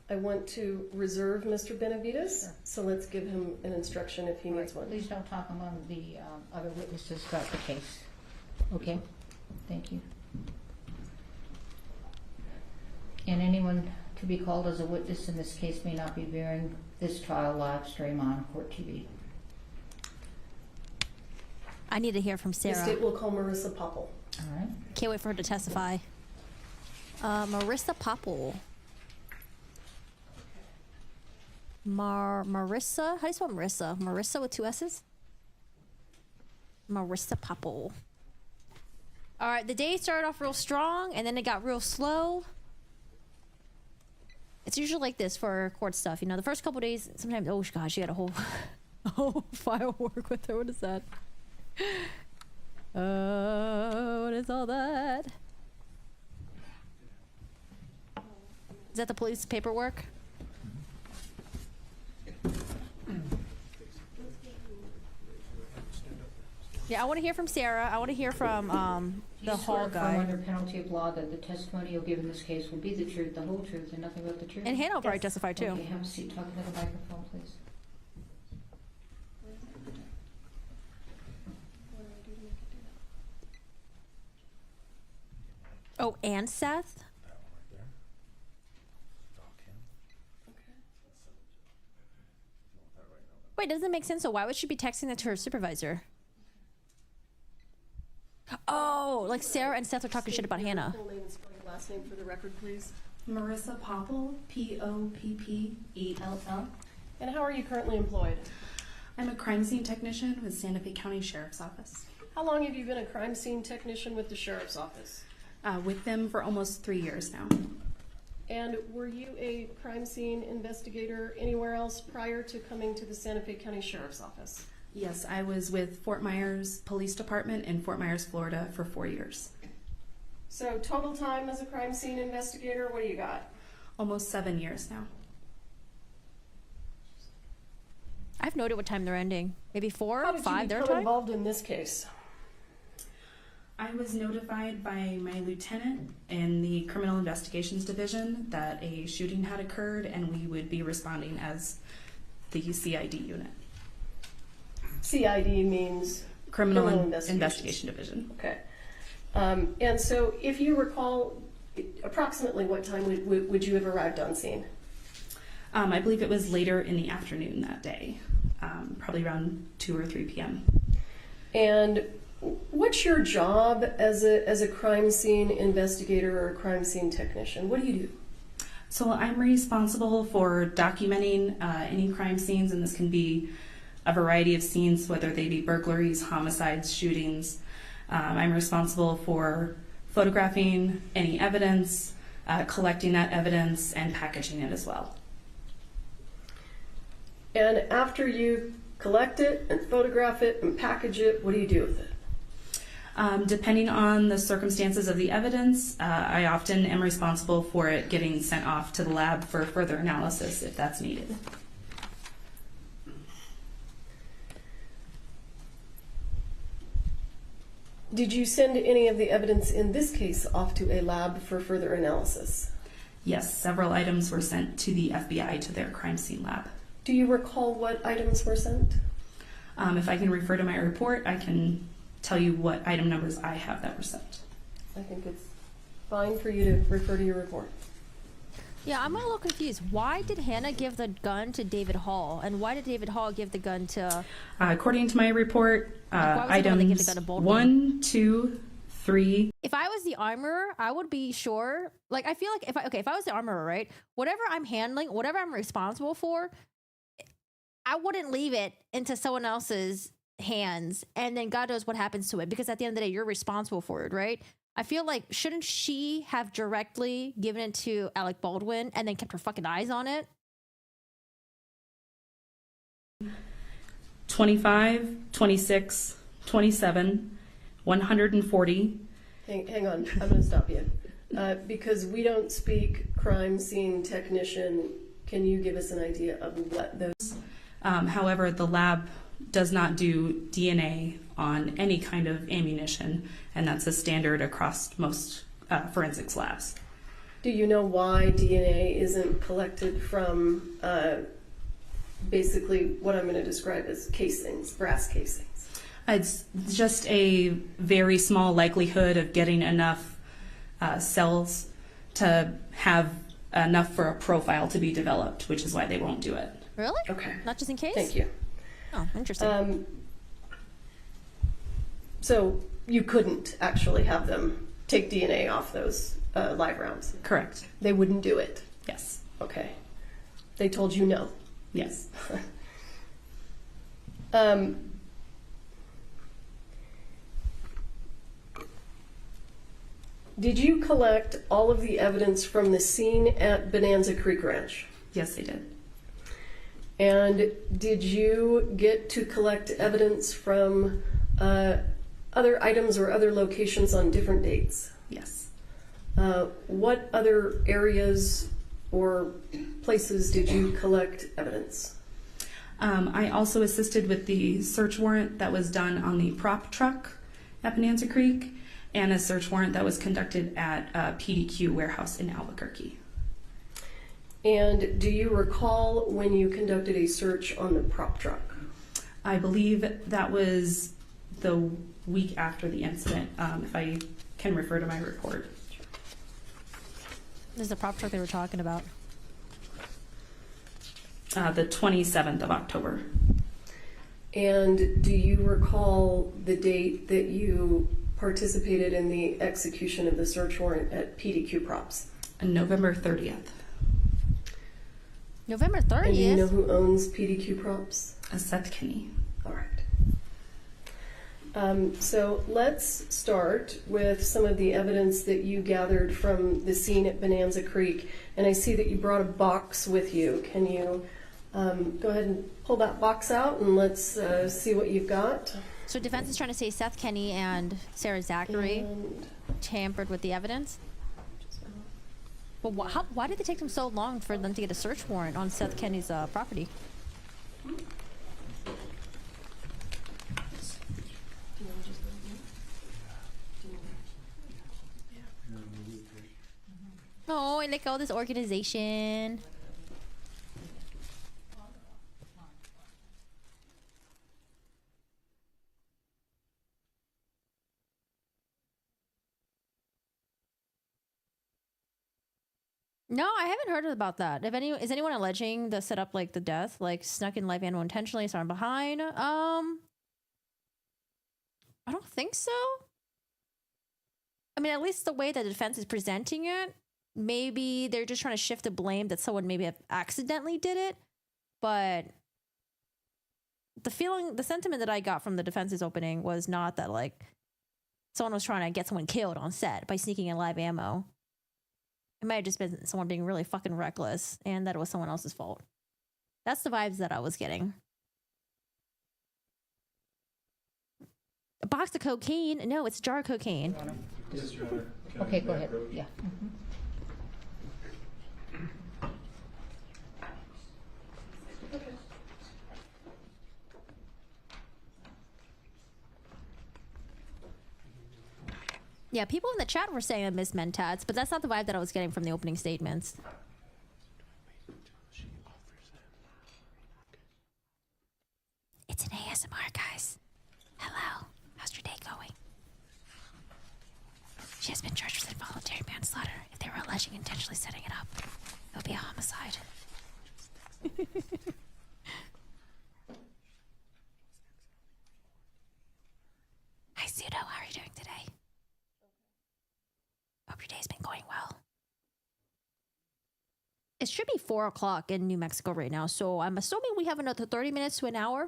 I want to reserve Mr. Benavides, Sure. so let's give him an instruction if he needs one. Please don't talk among the other witnesses throughout the case. Okay? Thank you. And anyone to be called as a witness in this case may not be viewing this trial live stream on Court TV. I need to hear from The Sarah. state will call Marissa Popple. All right. Can't wait for her to testify. Marissa Popple. Marissa? How do you spell Marissa? Marissa with 2 S's? Marissa Popple. All right, the day started off real strong, and then it got real slow. It's usually like this for court stuff. You know, the first couple days, sometimes, oh gosh, you got a whole, a whole file work with her. What is that? What is all that? Is that the police paperwork? Yeah, I want to hear from Sarah. I want to hear from the hall guy. Under penalty of law that the testimony you'll give in this case will be the truth, the whole truth, and nothing but the truth. And Hannah will probably testify too. Okay, have a seat. Talk into the microphone, please. Oh, and Seth? Wait, doesn't make sense. So why would she be texting that to her supervisor? Oh, like Sarah and Seth are talking shit about Hannah. Full name and spelling your last name for the record, please. Marissa Popple, Poppell. And how are you currently employed? I'm a crime scene technician with Santa Fe County Sheriff's Office. How long have you been a crime scene technician with the Sheriff's Office? With them for almost 3 years now. And were you a crime scene investigator anywhere else prior to coming to the Santa Fe County Sheriff's Office? Yes, I was with Fort Myers Police Department in Fort Myers, Florida for 4 years. So total time as a crime scene investigator, what do you got? Almost 7 years now. I've noted what time they're ending. Maybe 4, How did 5 you their become time? involved in this case? I was notified by my lieutenant in the Criminal Investigations Division that a shooting had occurred and we would be responding as the CID unit. CID means Criminal Investigation Division. Okay. And so if you recall, approximately what time would you have arrived on scene? I believe it was later in the afternoon that day, probably around 2 or 3 p.m. And what's your job as a crime scene investigator or a crime scene technician? What do you do? So I'm responsible for documenting any crime scenes, and this can be a variety of scenes, whether they be burglaries, homicides, shootings. I'm responsible for photographing any evidence, collecting that evidence, and packaging it as well. And after you collect it and photograph it and package it, what do you do with it? Depending on the circumstances of the evidence, I often am responsible for it getting sent off to the lab for further analysis if that's needed. Did you send any of the evidence in this case off to a lab for further analysis? Yes, several items were sent to the FBI to their crime scene lab. Do you recall what items were sent? If I can refer to my report, I can tell you what item numbers I have that were sent. I think it's fine for you to refer to your report. Yeah, I'm a little confused. Why did Hannah give the gun to David Hall? And why did David Hall give the gun to... According to my report, why was he the one that gave the items gun to Baldwin? 1, 2, 3. If I was the armorer, I would be sure. Like, I feel like if I was the armorer, right? Whatever I'm handling, whatever I'm responsible for, I wouldn't leave it into someone else's hands, and then God knows what happens to it. Because at the end of the day, you're responsible for it, right? I feel like, shouldn't she have directly given it to Alec Baldwin and then kept her fucking eyes on it? 25, 26, 27, 140. Hang on, I'm going to stop you. Because we don't speak crime scene technician Can you give us an idea of what those? However, the lab does not do DNA on any kind of ammunition, and that's a standard across most forensics labs. Do you know why DNA isn't collected from basically what I'm going to describe as casings, brass casings? It's just a very small likelihood of getting enough cells to have enough for a profile to be developed, which is why they won't do it. Really? Okay. Not just in case? Thank you. Oh, interesting. So you couldn't actually have them take DNA off those live rounds? Correct. They wouldn't do it? Yes. Okay. They told you no? Yes. Did you collect all of the evidence from the scene at Bonanza Creek Ranch? Yes, I did. And did you get to collect evidence from other items or other locations on different dates? Yes. What other areas or places did you collect evidence? I also assisted with the search warrant that was done on the prop truck at Bonanza Creek and a search warrant that was conducted at PDQ warehouse in Albuquerque. And do you recall when you conducted a search on the prop truck? I believe that was the week after the incident, if I can refer to my report. This is the prop truck they were talking about. The 27th of October. And do you recall the date that you participated in the execution of the search warrant at PDQ Props? November 30th. November 30th? And do you know who owns PDQ Props? Seth Kinney. All right. So let's start with some of the evidence that you gathered from the scene at Bonanza Creek. And I see that you brought a box with you. Can you go ahead and pull that box out and let's see what you've got? So defense is trying to say Seth Kenny and Sarah Zachary tampered with the evidence? Well, why did it take them so long for them to get a search warrant on Seth Kenny's property? Oh, I like all this organization. No, I haven't heard about that. Is anyone alleging the setup like the death, like snuck in live animal intentionally, starting behind? I don't think so. I mean, at least the way that the defense is presenting it, maybe they're just trying to shift the blame that someone maybe accidentally did it. But the sentiment that I got from the defense's opening was not that like someone was trying to get someone killed on set by sneaking in live ammo. It might have just been someone being really fucking reckless and that it was someone else's fault. That's the vibes that I was getting. A box of cocaine? No, it's a jar of cocaine. Okay, go ahead. Yeah. Yeah, people in the chat were saying I miss mentats, but that's not the vibe that I was getting from the opening statements. It's an ASMR, guys. Hello. How's your day going? She has been charged with involuntary manslaughter. If they were alleging intentionally setting it up, it would be a homicide. Hi, Pseudo. How are you doing today? Hope your day's been going well. It should be 4 o'clock in New Mexico right now, so I'm assuming we have another 30 minutes to an hour.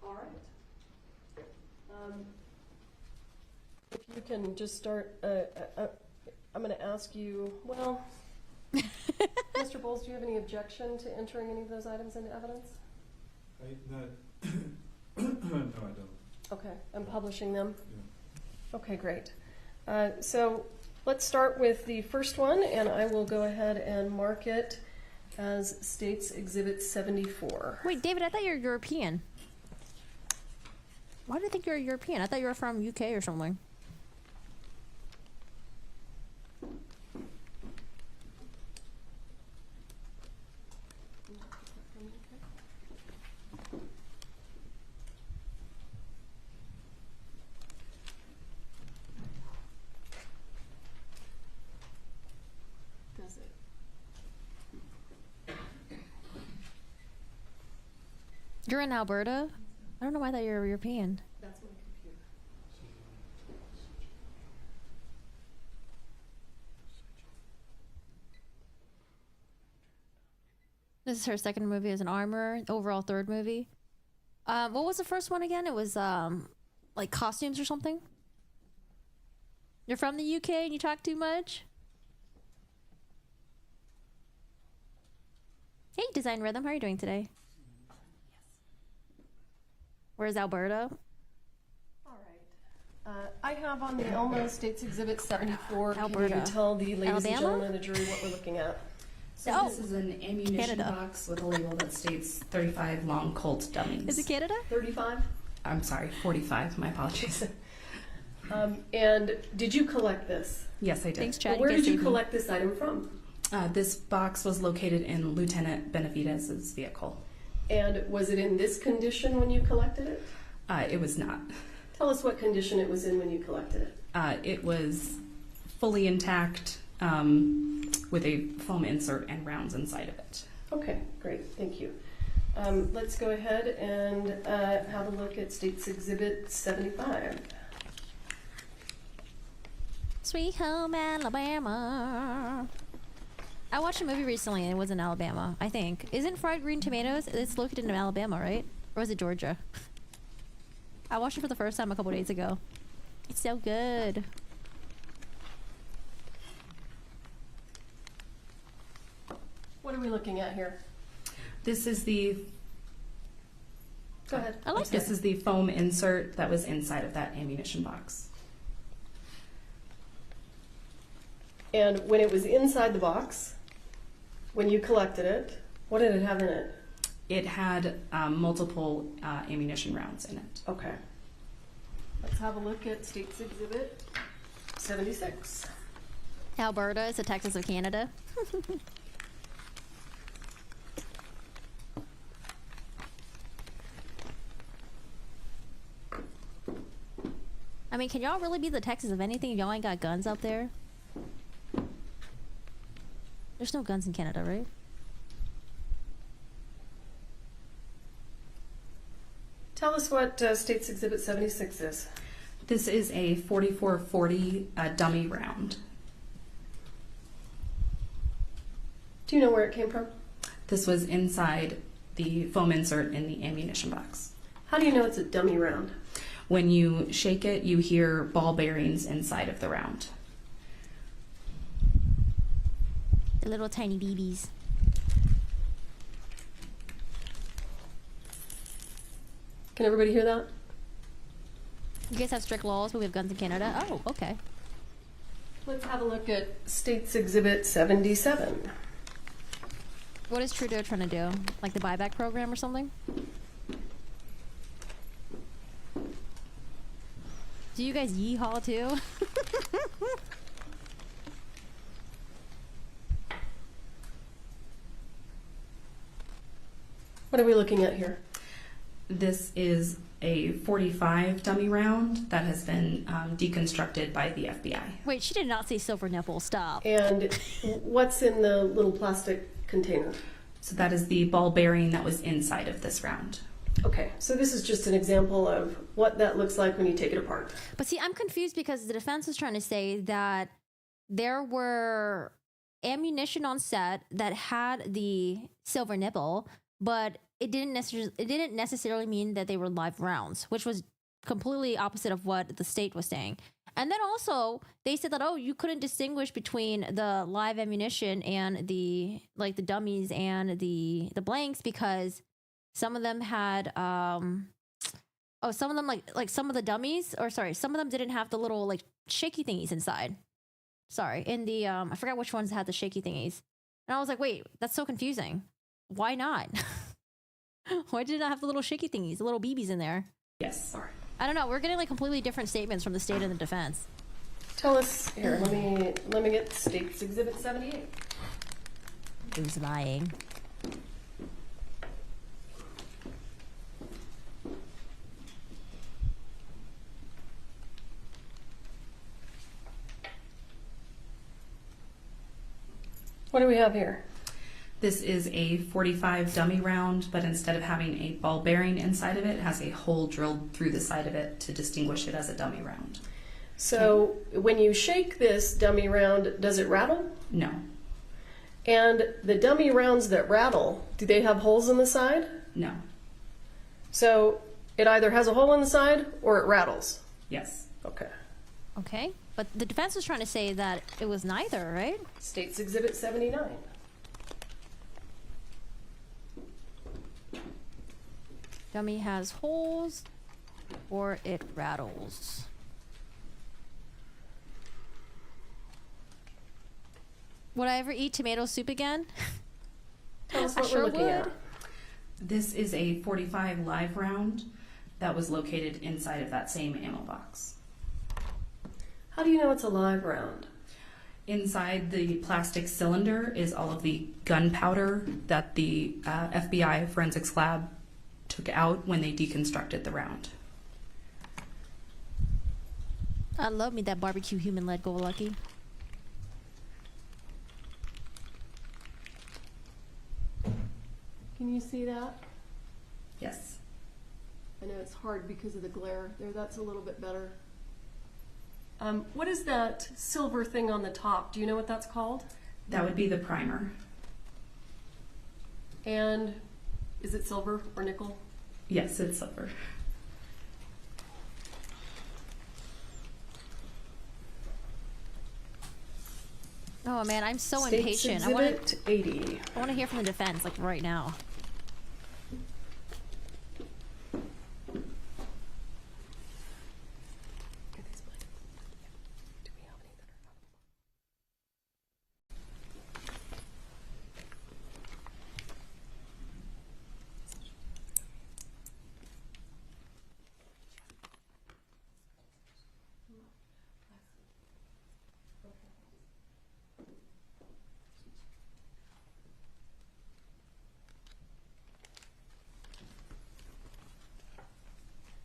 All right. If you can just start, I'm going to ask you, well, Mr. Bowles, do you have any objection to entering any of those items into evidence? No, I don't. Okay, and publishing them? Yeah. Okay, great. So let's start with the first one, and I will go ahead and mark it as States Exhibit 74. Wait, David, I thought you were European. Why do you think you're a European? I thought you were from UK or something. Does it? You're in Alberta? I don't know why I thought you were European. That's my computer. This is her second movie as an armorer, overall third movie. What was the first one again? It was like costumes or something? You're from the UK and you talk too much? Hey, Design Rhythm, how are you doing today? Where's Alberta? All right. I have on the Elmo States Exhibit 74. Alberta. Can you tell the ladies Alabama? and gentlemen of the jury what we're looking at? So this is an ammunition Canada. box with a label that states 35 long Colt dummies. Is it Canada? 35? I'm sorry, 45. My apologies. And did you collect this? Yes, I did. Thanks, Chad. Where guys did you saved me. collect this item from? This box was located in Lieutenant Benavidez's vehicle. And was it in this condition when you collected it? It was not. Tell us what condition it was in when you collected it. It was fully intact with a foam insert and rounds inside of it. Okay, great, thank you. Let's go ahead and have a look at States Exhibit 75. Sweet Home Alabama. I watched a movie recently and it was in Alabama, I think. Isn't Fried Green Tomatoes? It's located in Alabama, right? Or was it Georgia? I watched it for the first time a couple days ago. It's so good. What are we looking at here? This is the Go ahead. I like This it. is the foam insert that was inside of that ammunition box. And when it was inside the box, when you collected it, what did it have in it? It had multiple ammunition rounds in it. Okay. Let's have a look at States Exhibit 76. Alberta is the Texas of Canada. I mean, can y'all really be the Texas of anything if y'all ain't got guns out there? There's no guns in Canada, right? Tell us what States Exhibit 76 is. This is a 4440 dummy round. Do you know where it came from? This was inside the foam insert in the ammunition box. How do you know it's a dummy round? When you shake it, you hear ball bearings inside of the round. The little tiny BBs. Can everybody hear that? You guys have strict laws, but we have guns in Canada? Oh, okay. Let's have a look at States Exhibit 77. What is Trudeau trying to do? Like the buyback program or something? Do you guys yeehaw too? What are we looking at here? This is a 45 dummy round that has been deconstructed by the FBI. Wait, she did not say silver nipple. Stop. And what's in the little plastic container? So that is the ball bearing that was inside of this round. Okay, so this is just an example of what that looks like when you take it apart. But see, I'm confused because the defense is trying to say that there were ammunition on set that had the silver nipple, but it didn't necessarily mean that they were live rounds, which was completely opposite of what the state was saying. And then also they said that, oh, you couldn't distinguish between the live ammunition and the dummies and the blanks because some of them had some of them like some of the dummies, or sorry, some of them didn't have the little like shaky thingies inside. Sorry, in the I forgot which ones had the shaky thingies. And I was like, wait, that's so confusing. Why not? Why did it not have the little shaky thingies, the little BBs in there? Yes. Sorry. I don't know. We're getting like completely different statements from the state and the defense. Tell us here. Let me get State's Exhibit 78. Who's lying? What do we have here? This is a .45 dummy round, but instead of having a ball bearing inside of it, it has a hole drilled through the side of it to distinguish it as a dummy round. So when you shake this dummy round, does it rattle? No. And the dummy rounds that rattle, do they have holes in the side? No. So it either has a hole in the side or it rattles? Yes. Okay. Okay, but the defense was trying to say that it was neither, right? State's Exhibit 79. Dummy has holes or it rattles. Would I ever eat tomato soup again? Tell us I what sure we're looking would. at. This is a .45 live round that was located inside of that same ammo box. How do you know it's a live round? Inside the plastic cylinder is all of the gunpowder that the FBI forensics lab took out when they deconstructed the round. I love me that barbecue human led go lucky. Can you see that? Yes. I know it's hard because of the glare. There, that's a little bit better. What is that silver thing on the top? Do you know what that's called? That would be the primer. And is it silver or nickel? Yes, it's silver. Oh man, I'm so State's impatient. Exhibit 80. I want to hear from the defense like right now.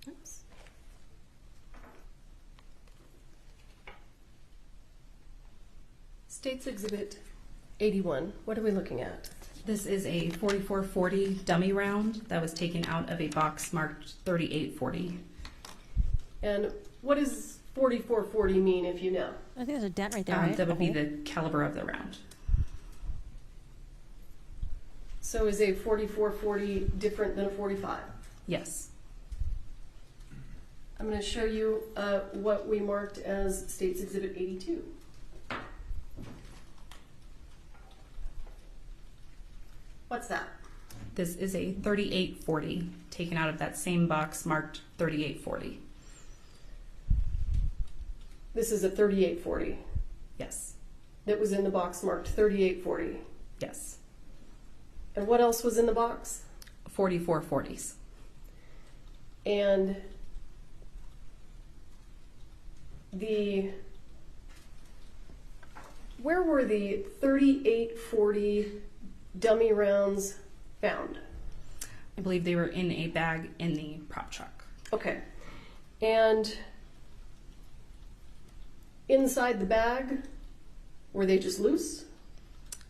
Oops. State's Exhibit 81. What are we looking at? This is a .44-40 dummy round that was taken out of a box marked 3840. And what does 4440 mean, if you know? I think there's a dent right there, right? That would be the caliber of the round. So is a 4440 different than a 45? Yes. I'm going to show you what we marked as State's Exhibit 82. What's that? This is a 3840 taken out of that same box marked 3840. This is a 3840 Yes. that was in the box marked 3840. Yes. And what else was in the box? 4440s. And where were the 3840 dummy rounds found? I believe they were in a bag in the prop truck. Okay. And inside the bag, were they just loose?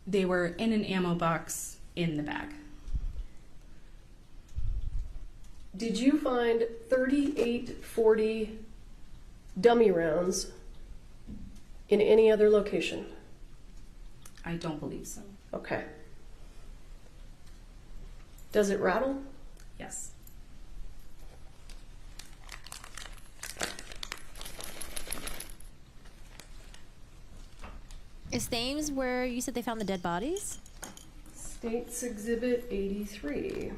They were in an ammo box in the bag. Did you find 3840 dummy rounds in any other location? I don't believe so. Okay. Does it rattle? Yes. Is Thames where you said they found the dead bodies? State's Exhibit 83.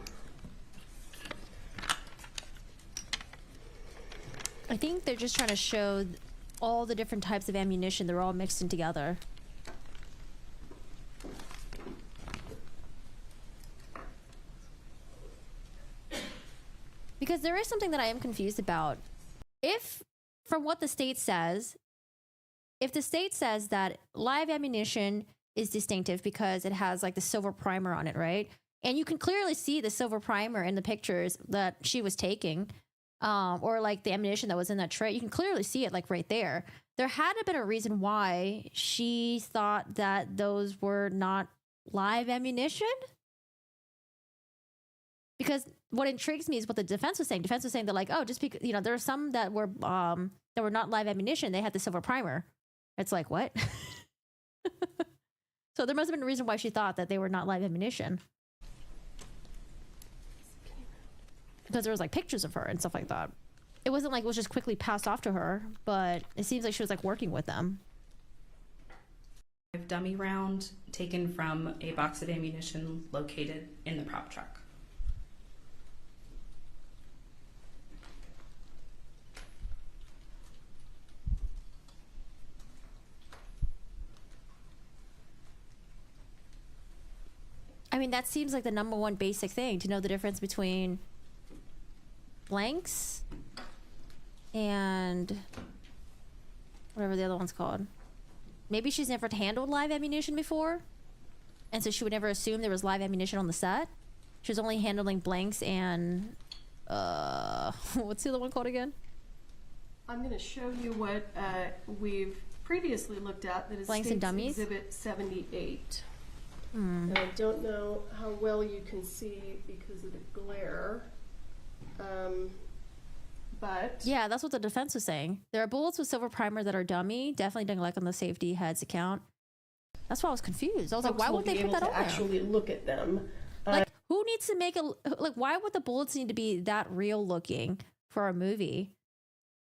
I think they're just trying to show all the different types of ammunition, they're all mixed in together. Because there is something that I am confused about. If, from what the state says, if the state says that live ammunition is distinctive because it has like the silver primer on it, right? And you can clearly see the silver primer in the pictures that she was taking, or like the ammunition that was in that tray. You can clearly see it like right there. There had to have been a reason why she thought that those were not live ammunition. Because what intrigues me is what the defense was saying. Defense was saying that like, oh, just because, you know, there are some that were not live ammunition. They had the silver primer. It's like, what? So there must have been a reason why she thought that they were not live ammunition. Because there was like pictures of her and stuff like that. It wasn't like it was just quickly passed off to her, but it seems like she was like working with them. A dummy round taken from a box of ammunition located in the prop truck. I mean, that seems like the number one basic thing, to know the difference between blanks and whatever the other one's called. Maybe she's never handled live ammunition before, and so she would never assume there was live ammunition on the set. She was only handling blanks and what's the other one called again? I'm going to show you what we've previously looked at, that is Blanks and State's dummies? Exhibit 78. And I don't know how well you can see because of the glare, but Yeah, that's what the defense was saying. There are bullets with silver primer that are dummy. Definitely didn't like on the safety heads account. That's why I was confused. I was like, folks why will would they be put able that to on there? actually look at them. Like, who needs to make a like? Why would the bullets need to be that real looking for a movie?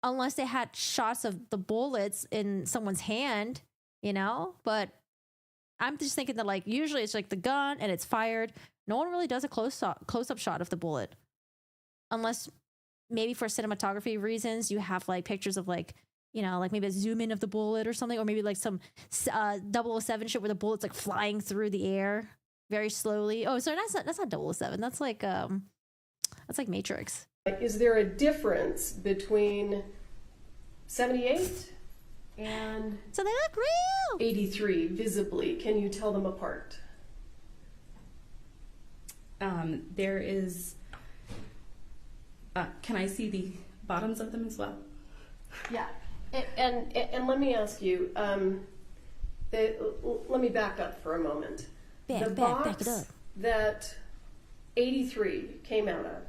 Unless they had shots of the bullets in someone's hand, you know. But I'm just thinking that like usually it's like the gun and it's fired. No one really does a close up shot of the bullet, unless maybe for cinematography reasons you have like pictures of like, you know, like maybe a zoom in of the bullet or something, or maybe like some 007 shit where the bullet's like flying through the air very slowly. Oh, sorry, that's not 007. That's like Matrix. Is there a difference between 78 and so they look real 83 visibly? Can you tell them apart? There is. Can I see the bottoms of them as well? Yeah, and let me ask you. Let me back up for a moment. The box back it up. that 83 came out of.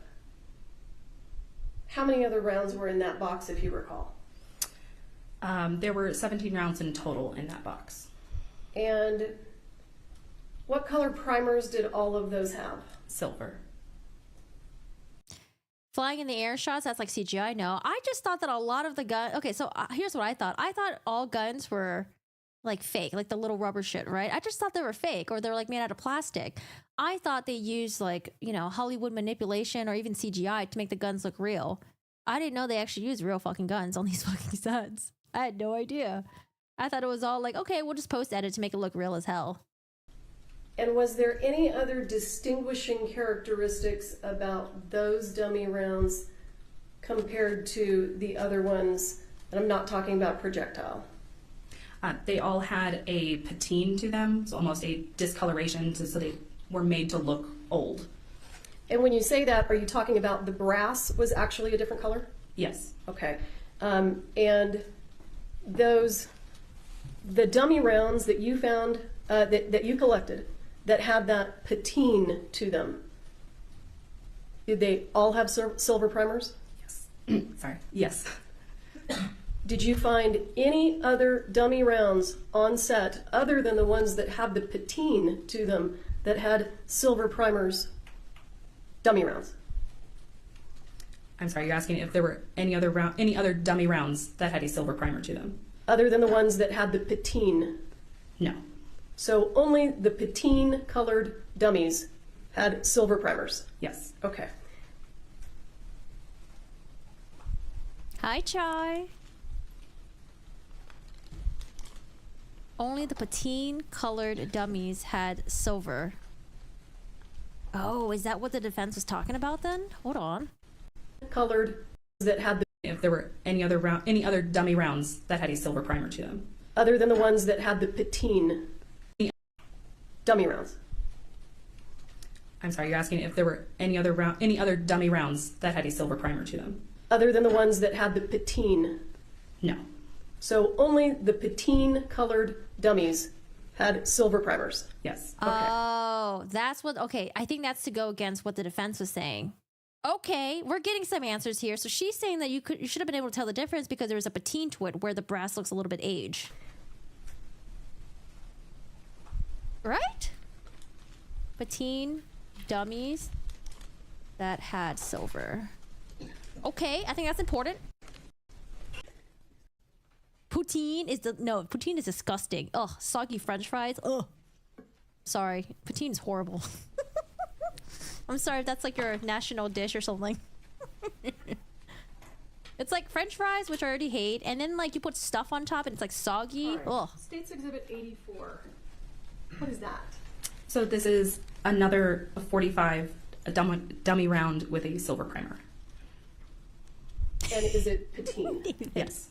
How many other rounds were in that box, if you recall? There were 17 rounds in total in that box. And what color primers did all of those have? Silver. Flying in the air shots, that's like CGI. No, I just thought that a lot of the gun. Okay, so here's what I thought. I thought all guns were like fake, like the little rubber shit, right? I just thought they were fake, or they're like made out of plastic. I thought they used like, you know, Hollywood manipulation or even CGI to make the guns look real. I didn't know they actually used real fucking guns on these fucking sets. I had no idea. I thought it was all like, okay, we'll just post edit to make it look real as hell. And was there any other distinguishing characteristics about those dummy rounds compared to the other ones? And I'm not talking about projectile. They all had a patine to them, so almost a discoloration, so they were made to look old. And when you say that, are you talking about the brass was actually a different color? Yes. Okay. And the dummy rounds that you found, that you collected, that had that patine to them, did they all have silver primers? Yes. Sorry. Yes. Did you find any other dummy rounds on set other than the ones that have the patine to them that had silver primers, dummy rounds? I'm sorry, you're asking if there were any other dummy rounds that had a silver primer to them? Other than the ones that had the patine? No. So only the patine colored dummies had silver primers? Yes. Okay. Hi, Chai. Only the patine-colored dummies had silver. Oh, is that what the defense was talking about then? Hold on. Colored that had the, If there were any other dummy rounds that had a silver primer to them. other than the ones that had the patine dummy rounds. I'm sorry, you're asking if there were any other dummy rounds that had a silver primer to them. Other than the ones that had the patine. No. So only the patine-colored dummies had silver primers. Yes. Oh, that's what. Okay, I think that's to go against what the defense was saying. Okay, we're getting some answers here. So she's saying that you should have been able to tell the difference because there was a patine to it where the brass looks a little bit aged. Right? Patine dummies that had silver. Okay, I think that's important. Poutine is disgusting. Ugh, soggy French fries. Ugh. Sorry, poutine is horrible. I'm sorry if that's like your national dish or something. It's like French fries, which I already hate, and then like you put stuff on top and it's like soggy. Right. Ugh. States Exhibit 84. What is that? So this is another 45 dummy round with a silver primer. And is it patine? Yes.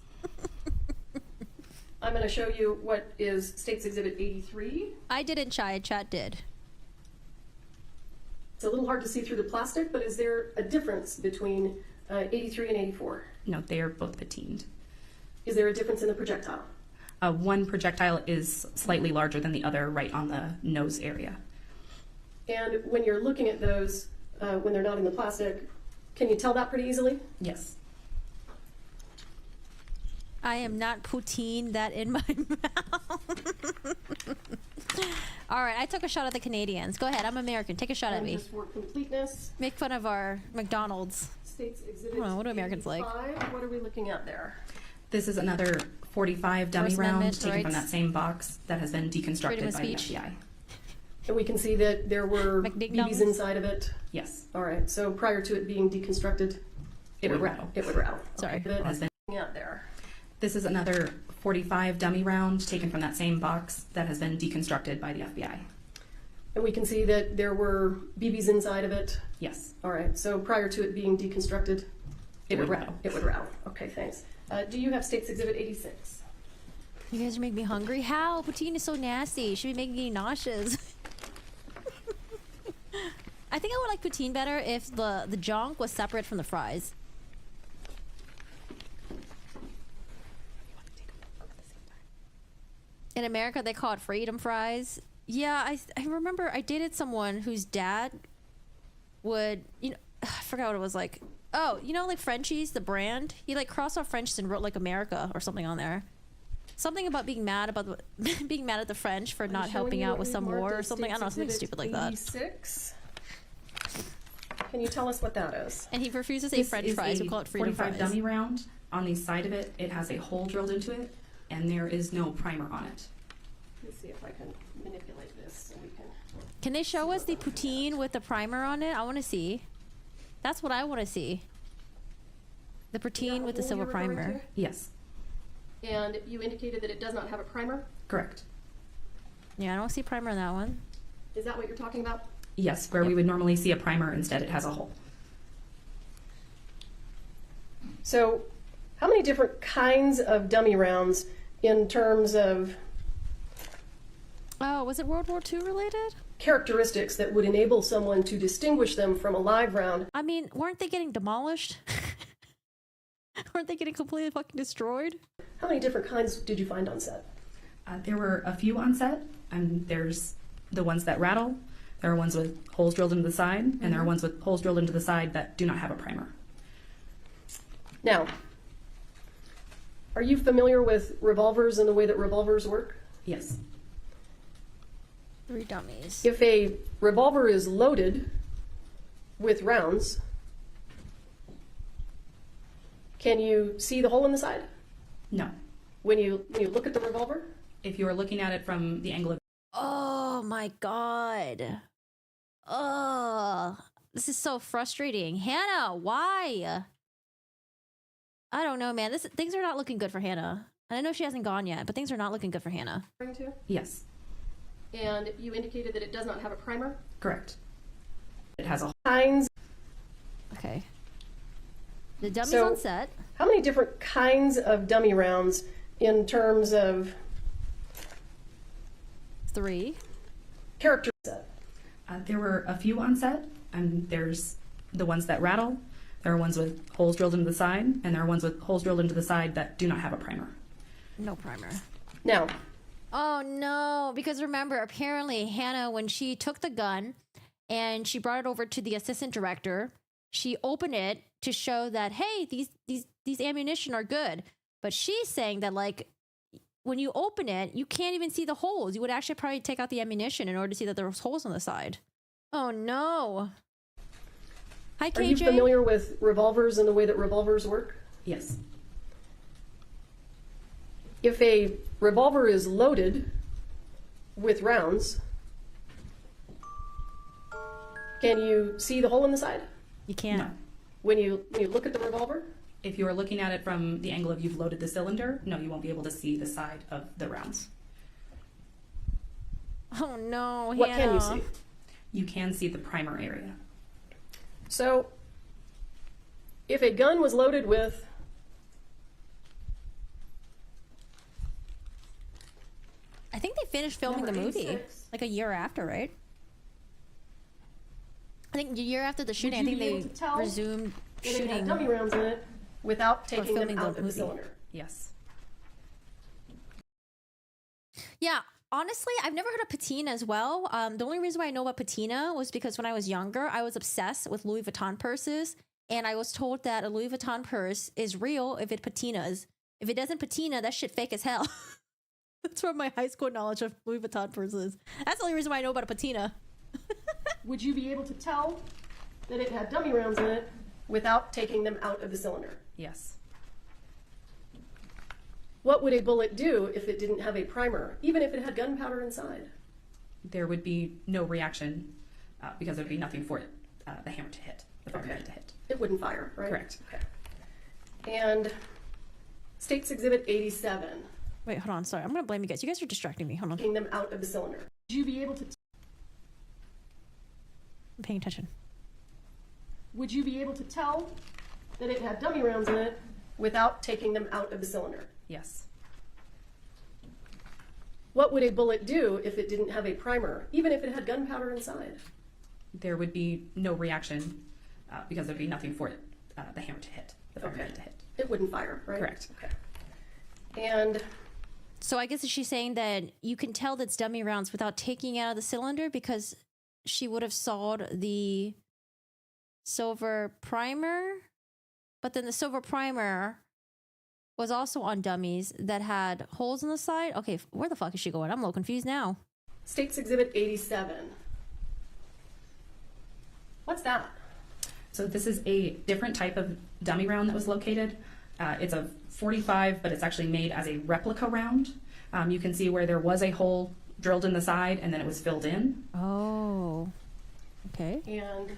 I'm going to show you what is States Exhibit 83. I didn't, chat did. It's a little hard to see through the plastic, but is there a difference between 83 and 84? No, they are both patined. Is there a difference in the projectile? One projectile is slightly larger than the other right on the nose area. And when you're looking at those, when they're not in the plastic, can you tell that pretty easily? Yes. I am not poutine that in my mouth. All right, I took a shot at the Canadians. Go ahead, I'm American. Take a shot at And me. just for completeness, Make fun of our McDonald's. States Exhibit What do Americans like? 85. What are we looking at there? This is another 45 dummy First round Amendment taken from rights. that same box that has been deconstructed Freedom of by the speech. FBI. And we can see that there were McDignums? BBs inside of it. Yes. All right, so prior to it being deconstructed, It would rattle. it would rattle. Sorry. Okay, Has been- looking at there. This is another 45 dummy round taken from that same box that has been deconstructed by the FBI. And we can see that there were BBs inside of it. Yes. All right, so prior to it being deconstructed, It would rattle. it would rattle. Okay, thanks. Do you have States Exhibit 86? You guys are making me hungry. How? Poutine is so nasty. It should be making me nauseous. I think I would like poutine better if the junk was separate from the fries. In America, they call it freedom fries. Yeah, I remember I dated someone whose dad would, I forgot what it was like. Oh, like Frenchies, the brand? He like crossed off Frenchies and wrote like America or something on there. Something about being mad being mad at the French for not helping out with some war or something. I don't know, something stupid like that. 86. Can you tell us what that is? And he refuses to say This French is fries. a We call it freedom 45 fries. dummy round. On the side of it, it has a hole drilled into it, and there is no primer on it. Let's see if I can manipulate this so we can. Can they show us the poutine with the primer on it? I want to see. That's what I want to see. The poutine with the hole silver you're referring primer. to? Yes. And you indicated that it does not have a primer. Correct. Yeah, I don't see primer on that one. Is that what you're talking about? Yes, where we would normally see a primer, instead it has a hole. So, how many different kinds of dummy rounds in terms of Oh, was it World War II related? characteristics that would enable someone to distinguish them from a live round? I mean, weren't they getting demolished? Weren't they getting completely fucking destroyed? How many different kinds did you find on set? There were a few on set, and there's the ones that rattle. There are ones with holes drilled into the side, and there are ones with holes drilled into the side that do not have a primer. Now, are you familiar with revolvers and the way that revolvers work? Yes. 3 dummies. If a revolver is loaded with rounds, can you see the hole in the side No. when you look at the revolver? If you are looking at it from the angle of Oh my god. Oh, this is so frustrating. Hannah, why? I don't know, man. Things are not looking good for Hannah. And I know she hasn't gone yet, but things are not looking good for Hannah. To? Yes, And you indicated that it does not have a primer? correct. It has a Kinds. Okay. The dummy's So- on set. How many different kinds of dummy rounds in terms of 3. character set? There were a few on set, and there's the ones that rattle. There are ones with holes drilled into the side, and there are ones with holes drilled into the side that do not have a primer. No primer. Now, Oh no, because remember, apparently Hannah, when she took the gun and she brought it over to the assistant director, she opened it to show that, hey, these ammunition are good. But she's saying that, like, when you open it, you can't even see the holes. You would actually probably take out the ammunition in order to see that there was holes on the side. Oh no. Hi, KJ. are you familiar with revolvers and the way that revolvers work? Yes. If a revolver is loaded with rounds, can you see the hole in the side? You can't. No. When you look at the revolver? If you are looking at it from the angle of you've loaded the cylinder, no, you won't be able to see the side of the rounds. Oh no, What can you Hannah. see? You can see the primer area. So, if a gun was loaded with I think they finished filming Number the movie 86. like a year after, right? I think a year after the shooting, I you think be able they to tell resumed that it had shooting. dummy rounds in it without taking them filming the out of the movie. cylinder? Yes. Yeah, honestly, I've never heard of patina as well. The only reason why I know about patina was because when I was younger, I was obsessed with Louis Vuitton purses, and I was told that a Louis Vuitton purse is real if it patinas. If it doesn't patina, that shit fake as hell. That's from my high school knowledge of Louis Vuitton purses. That's the only reason why I know about a patina. Would you be able to tell that it had dummy rounds in it without taking them out of the cylinder? Yes. What would a bullet do if it didn't have a primer, even if it had gunpowder inside? There would be no reaction because there would be nothing for it, the hammer to hit, the fire bullet to hit. It wouldn't fire, right? Correct. Okay. And State's Exhibit 87, Wait, hold on. Sorry, I'm gonna blame you guys. You guys are distracting me. Hold on. taking them out of the cylinder. Would you be able to? I'm paying attention. Would you be able to tell that it had dummy rounds in it without taking them out of the cylinder? Yes. What would a bullet do if it didn't have a primer, even if it had gunpowder inside? There would be no reaction because there'd be nothing for it, the hammer to hit, the fire bullet to hit. It wouldn't fire, right? Correct. Okay. And So I guess she's saying that you can tell that's dummy rounds without taking it out of the cylinder because she would have sawed the silver primer, but then the silver primer was also on dummies that had holes in the side. Okay, where the fuck is she going? I'm a little confused now. State's Exhibit 87. What's that? So this is a different type of dummy round that was located. It's a 45, but it's actually made as a replica round. You can see where there was a hole drilled in the side and then it was filled in. Oh, okay. And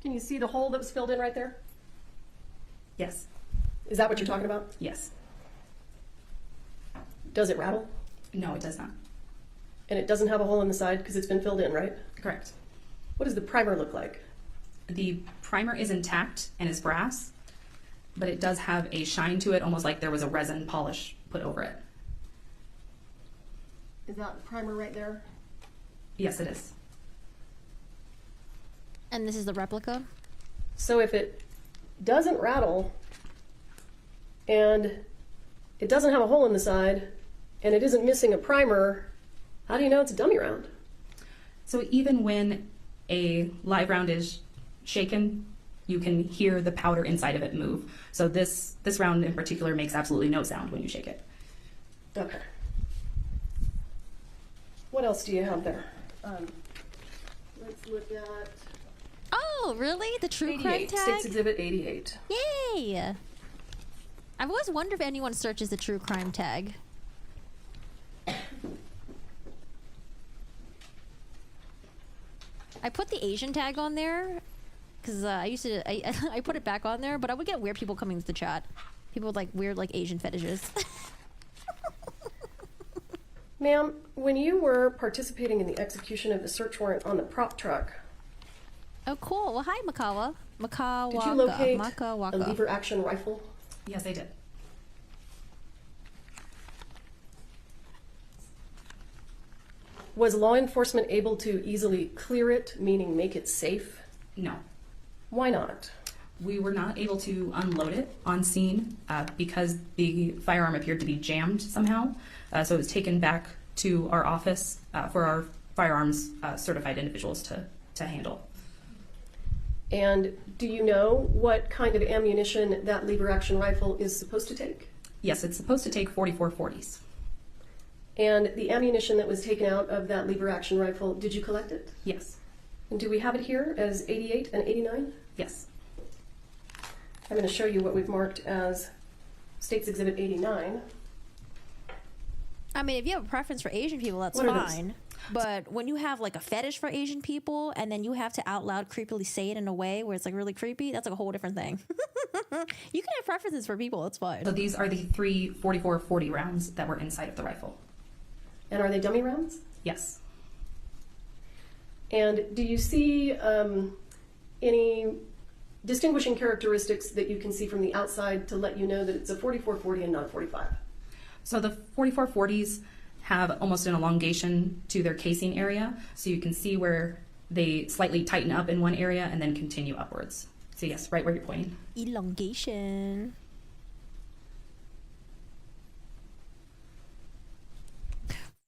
can you see the hole that was filled in right there? Yes. Is that what you're talking about? Yes. Does it rattle? No, it does not. And it doesn't have a hole in the side because it's been filled in, right? Correct. What does the primer look like? The primer is intact and is brass, but it does have a shine to it, almost like there was a resin polish put over it. Is that the primer right there? Yes, it is. And this is the replica? So if it doesn't rattle and it doesn't have a hole in the side and it isn't missing a primer, how do you know it's a dummy round? So even when a live round is shaken, you can hear the powder inside of it move. So this round in particular makes absolutely no sound when you shake it. Okay. What else do you have there? Let's look at Oh, really? The true crime 88, tag? State's Exhibit 88. Yay! I've always wondered if anyone searches the true crime tag. I put the Asian tag on there because I used to I put it back on there, but I would get weird people coming to the chat. People with like weird like Asian fetishes. Ma'am, when you were participating in the execution of the search warrant on the prop truck, Oh, cool. Well, hi, Makawa. Makawaka. did you locate a Makawaka. lever action rifle? Yes, I did. Was law enforcement able to easily clear it, meaning make it safe? No. Why not? We were not able to unload it on scene because the firearm appeared to be jammed somehow. So it was taken back to our office for our firearms certified individuals to handle. And do you know what kind of ammunition that lever action rifle is supposed to take? Yes, it's supposed to take 44 40s. And the ammunition that was taken out of that lever action rifle, did you collect it? Yes. And do we have it here as 88 and 89? Yes. I'm going to show you what we've marked as State's Exhibit 89. I mean, if you have a preference for Asian people, that's What are those? fine. But when you have like a fetish for Asian people and then you have to out loud creepily say it in a way where it's like really creepy, that's like a whole different thing. You can have preferences for people, it's fine. So these are the 3 44-40 rounds that were inside of the rifle. And are they dummy rounds? Yes. And do you see any distinguishing characteristics that you can see from the outside to let you know that it's a 44-40 and not a 45? So the 44-40s have almost an elongation to their casing area, so you can see where they slightly tighten up in one area and then continue upwards. So yes, right where you're pointing. Elongation.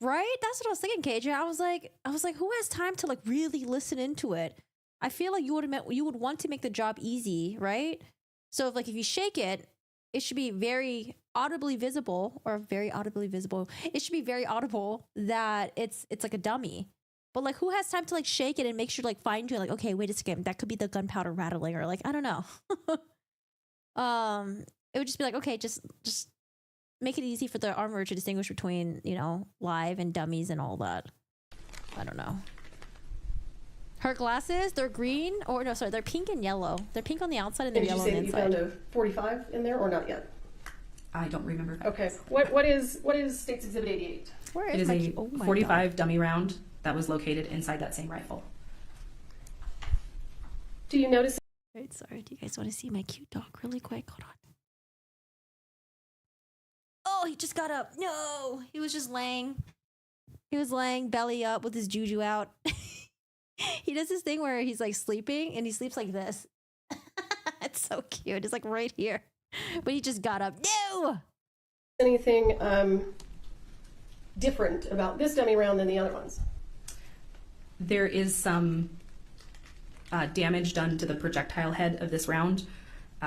Right? That's what I was thinking, KJ. I was like, who has time to like really listen into it? I feel like you would want to make the job easy, right? So if you shake it, it should be very audibly visible, or very audibly visible. It should be very audible that it's like a dummy. But like, who has time to like shake it and make sure to like fine tune, like, okay, wait a second, that could be the gunpowder rattling, or like, I don't know. It would just be like, okay, just make it easy for the armorer to distinguish between, live and dummies and all that. I don't know. Her glasses, they're green, or no, sorry, they're pink and yellow. They're pink on the outside and they're Did you yellow say on that the you inside. found a 45 in there or not yet? I don't remember. Okay. What is State's Exhibit 88? Where It is a 45 dummy round that was located inside that same rifle. Do you notice? Wait, sorry. Do you guys want to see my cute dog really quick? Hold on. Oh, he just got up. No, he was just laying. He was laying belly up with his juju out. He does this thing where he's like sleeping and he sleeps like this. It's so cute. It's like right here. But he just got up. No! Anything different about this dummy round than the other ones? There is some damage done to the projectile head of this round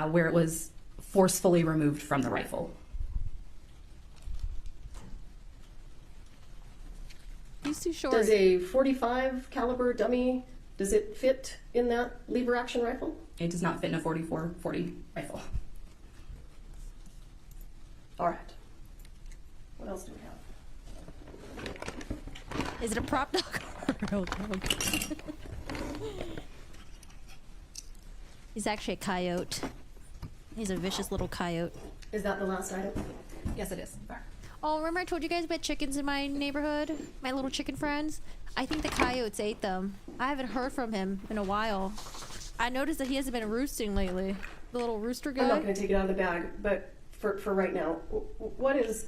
where it was forcefully removed from the rifle. He's too short. Does a 45 caliber dummy, does it fit in that lever action rifle? It does not fit in a 44-40 rifle. All right. What else do we have? Is it a prop dog or a real dog? He's actually a coyote. He's a vicious little coyote. Is that the last item? Yes, it is. Oh, remember I told you guys about chickens in my neighborhood? My little chicken friends? I think the coyotes ate them. I haven't heard from him in a while. I noticed that he hasn't been roosting lately. The little rooster guy. I'm not going to take it out of the bag, but for right now, what is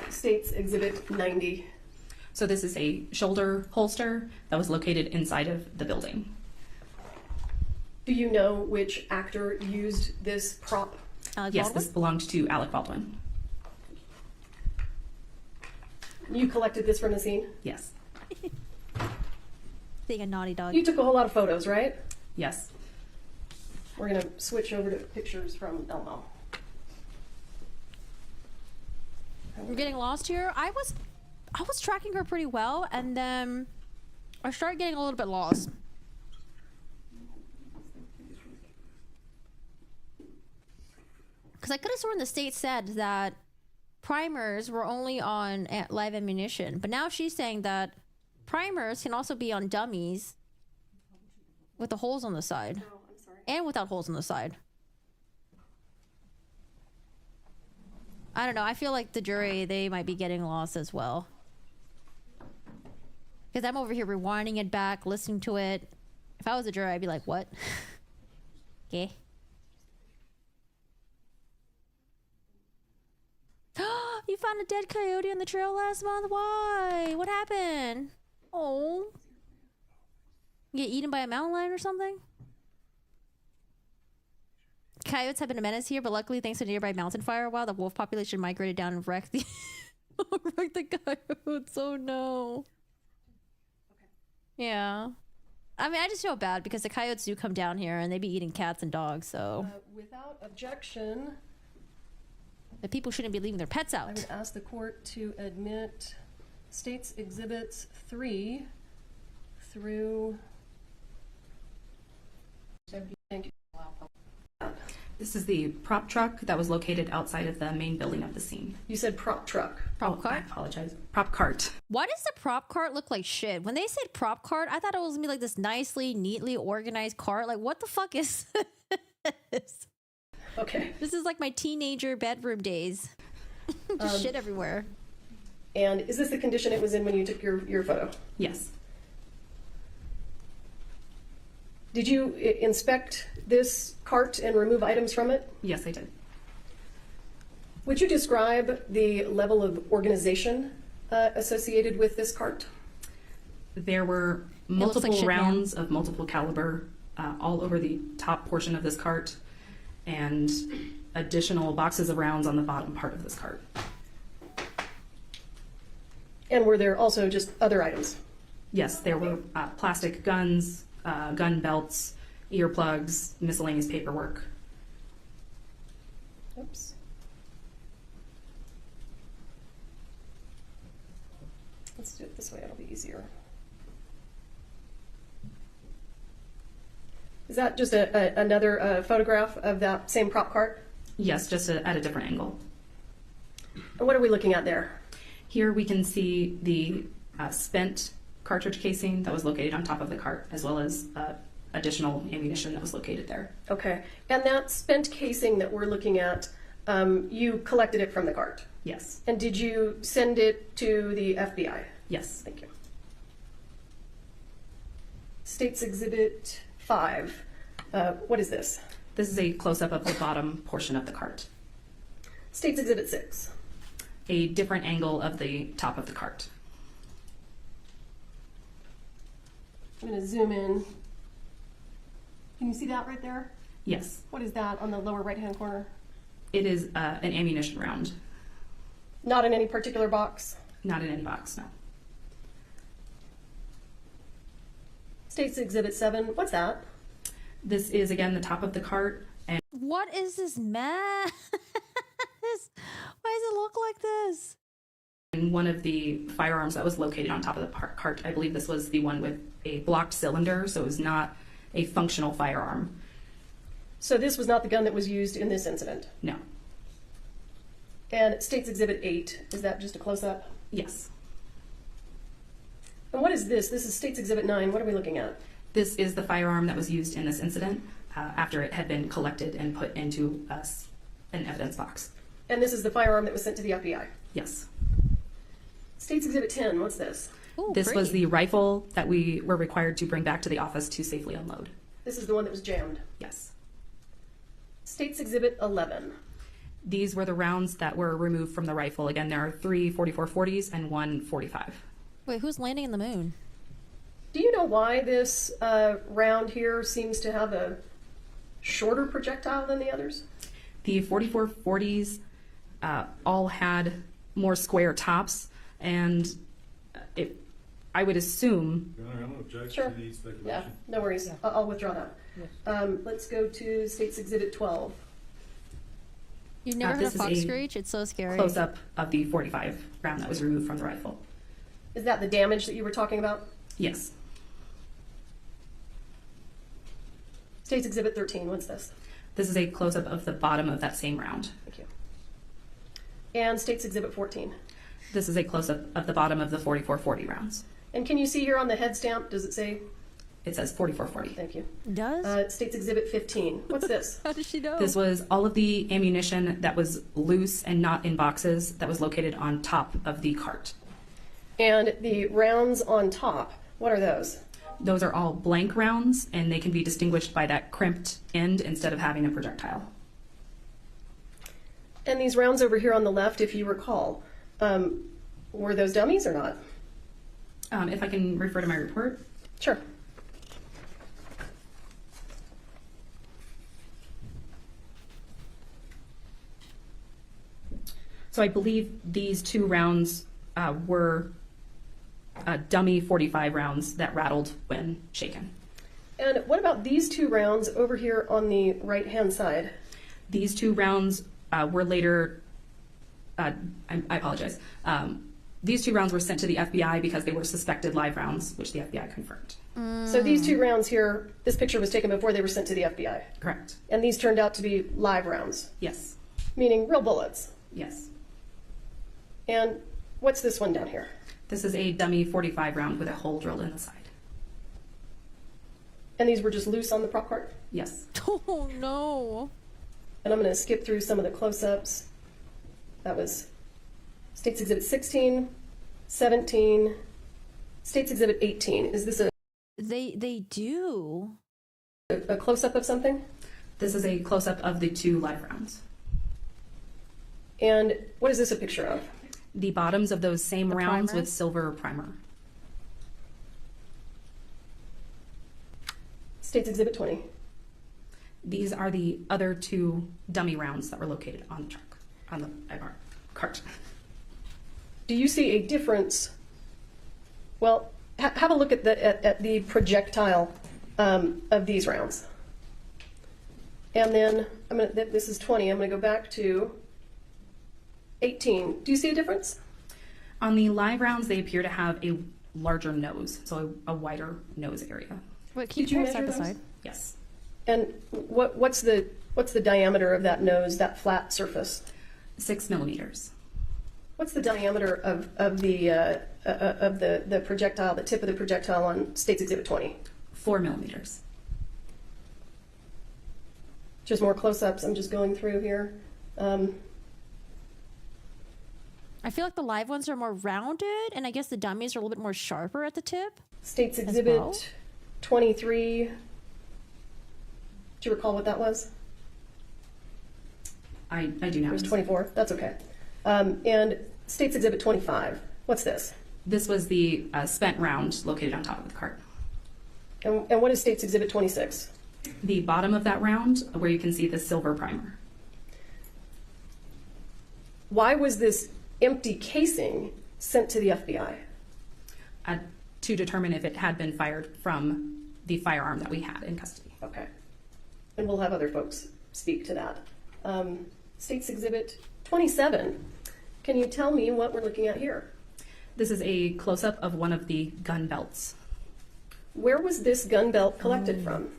State's Exhibit 90? So this is a shoulder holster that was located inside of the building. Do you know which actor used this prop? Yes, this belonged to Alec Baldwin. You collected this from the scene? Yes. Being a naughty dog. You took a whole lot of photos, right? Yes. We're going to switch over to pictures from Elmo. We're getting lost here. I was tracking her pretty well, and then I started getting a little bit lost. Because I could have sworn the state said that primers were only on live ammunition, but now she's saying that primers can also be on dummies with the holes on the side. Oh, I'm and without holes in the side. I don't know. I feel like the jury, they might be getting lost as well. Because I'm over here rewinding it back, listening to it. If I was a juror, I'd be like, what? Okay. You found a dead coyote on the trail last month? Why? What happened? Oh. Get eaten by a mountain lion or something? Coyotes have been a menace here, but luckily, thanks to a nearby mountain fire, the wolf population migrated down and wrecked the wrecked the coyotes. Oh no. Okay. Yeah. I mean, I just feel bad because the coyotes do come down here and they be eating cats and dogs. So without objection, the people shouldn't be leaving their pets out. I would ask the court to admit States Exhibits 3 through. Thank you. This is the prop truck that was located outside of the main building of the scene. You said prop truck. Prop cart? I apologize. Prop cart. Why does the prop cart look like shit? When they said prop cart, I thought it was gonna be like this nicely, neatly organized cart. Like, what the fuck is this? Okay. This is like my teenager bedroom days. Just shit everywhere. And is this the condition it was in when you took your photo? Yes. Did you inspect this cart and remove items from it? Yes, I did. Would you describe the level of organization associated with this cart? There were multiple rounds of multiple caliber all over the top portion of this cart, and additional boxes of rounds on the bottom part of this cart. And were there also just other items? Yes, there were plastic guns, gun belts, earplugs, miscellaneous paperwork. Oops. Let's do it this way, it'll be easier. Is that just another photograph of that same prop cart? Yes, just at a different angle. And what are we looking at there? Here we can see the spent cartridge casing that was located on top of the cart, as well as additional ammunition that was located there. Okay. And that spent casing that we're looking at, you collected it from the cart? Yes. And did you send it to the FBI? Yes. Thank you. States Exhibit 5. What is this? This is a close-up of the bottom portion of the cart. States Exhibit 6. A different angle of the top of the cart. I'm going to zoom in. Can you see that right there? Yes. What is that on the lower right-hand corner? It is an ammunition round. Not in any particular box? Not in any box, no. States Exhibit 7. What's that? This is, again, the top of the cart. And what is this mess? Why does it look like this? And one of the firearms that was located on top of the cart, I believe this was the one with a blocked cylinder, so it was not a functional firearm. So this was not the gun that was used in this incident? No. And States Exhibit 8, is that just a close-up? Yes. And what is this? This is States Exhibit 9. What are we looking at? This is the firearm that was used in this incident after it had been collected and put into an evidence box. And this is the firearm that was sent to the FBI? Yes. States Exhibit 10, what's this? Ooh, this pretty. was the rifle that we were required to bring back to the office to safely unload. This is the one that was jammed? Yes. States Exhibit 11. These were the rounds that were removed from the rifle. Again, there are 3 44-40s and 1 45. Wait, who's landing in the moon? Do you know why this round here seems to have a shorter projectile than the others? The 44-40s all had more square tops, and I would assume... Your Honor, I'm going to object Sure. to the speculation. Yeah, no worries. I'll withdraw that. Let's go to States Exhibit 12. You've never heard this a is fox a screech? It's so scary. Close-up of the 45 round that was removed from the rifle. Is that the damage that you were talking about? Yes. States Exhibit 13, what's this? This is a close-up of the bottom of that same round. Thank you. And States Exhibit 14. This is a close-up of the bottom of the 44-40 rounds. And can you see here on the head stamp, does it say? It says 4440. Thank you. Does? State's Exhibit 15. What's this? How does she know? This was all of the ammunition that was loose and not in boxes that was located on top of the cart. And the rounds on top, what are those? Those are all blank rounds, and they can be distinguished by that crimped end instead of having a projectile. And these rounds over here on the left, if you recall, were those dummies or not? If I can refer to my report. Sure. So I believe these 2 rounds were dummy 45 rounds that rattled when shaken. And what about these 2 rounds over here on the right-hand side? These 2 rounds were later, I apologize. These 2 rounds were sent to the FBI because they were suspected live rounds, which the FBI confirmed. So these 2 rounds here, this picture was taken before they were sent to the FBI. Correct. And these turned out to be live rounds. Yes. Meaning real bullets. Yes. And what's this one down here? This is a dummy 45 round with a hole drilled in the side. And these were just loose on the prop cart? Yes. Oh no. And I'm going to skip through some of the close-ups. That was State's Exhibit 16, 17, State's Exhibit 18. Is this They do. a close-up of something? This is a close-up of the 2 live rounds. And what is this a picture of? The bottoms of those same rounds primer? with silver primer. State's Exhibit 20. These are the other 2 dummy rounds that were located on the truck, on the cart. Do you see a difference? Well, have a look at the projectile of these rounds. And then this is 20. I'm going to go back to 18. Do you see a difference? On the live rounds, they appear to have a larger nose, so a wider nose area. Wait, can Did you you side measure by those? side? Yes. And what's the diameter of that nose, that flat surface? 6 millimeters. What's the diameter of the projectile, the tip of the projectile on State's Exhibit 20? 4 millimeters. Just more close-ups. I'm just going through here. I feel like the live ones are more rounded, and I guess the dummies are a little bit more sharper at the tip. State's Exhibit well. 23. Do you recall what that was? I do not. It was 24. That's okay. And State's Exhibit 25. What's this? This was the spent round located on top of the cart. And what is State's Exhibit 26? The bottom of that round, where you can see the silver primer. Why was this empty casing sent to the FBI? To determine if it had been fired from the firearm that we had in custody. Okay. And we'll have other folks speak to that. State's Exhibit 27. Can you tell me what we're looking at here? This is a close-up of one of the gun belts. Where was this gun belt collected from?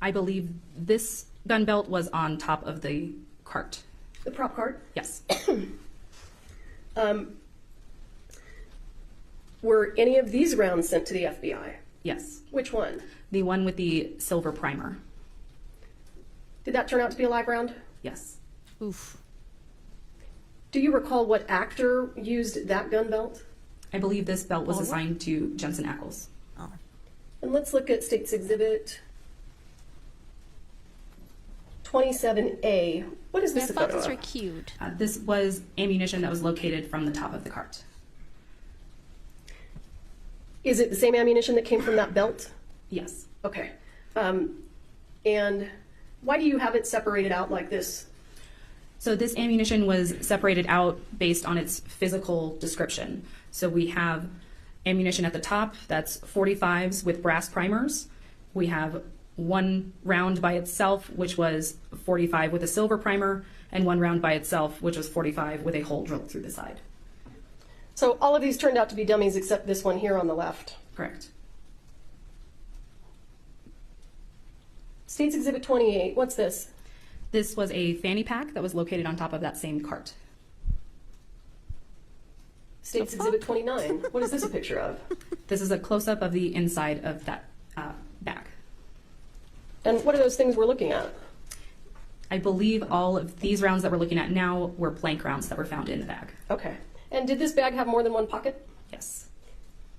I believe this gun belt was on top of the cart. The prop cart? Yes. Were any of these rounds sent to the FBI? Yes. Which one? The one with the silver primer. Did that turn out to be a live round? Yes. Oof. Do you recall what actor used that gun belt? I believe this belt was assigned to Jensen Ackles. Oh. And let's look at State's Exhibit 27A. What is this a I thought photo these were of? cute. This was ammunition that was located from the top of the cart. Is it the same ammunition that came from that belt? Yes. Okay. And why do you have it separated out like this? So this ammunition was separated out based on its physical description. So we have ammunition at the top, that's 45s with brass primers. We have one round by itself, which was 45 with a silver primer, and one round by itself, which was 45 with a hole drilled through the side. So all of these turned out to be dummies except this one here on the left. Correct. State's Exhibit 28, what's this? This was a fanny pack that was located on top of that same cart. State's Exhibit 29, what is this a picture of? This is a close-up of the inside of that And what are those things we're looking at? I believe all of these rounds that we're looking at now were blank rounds that were found in the bag. Okay. And did this bag have more than one pocket? Yes.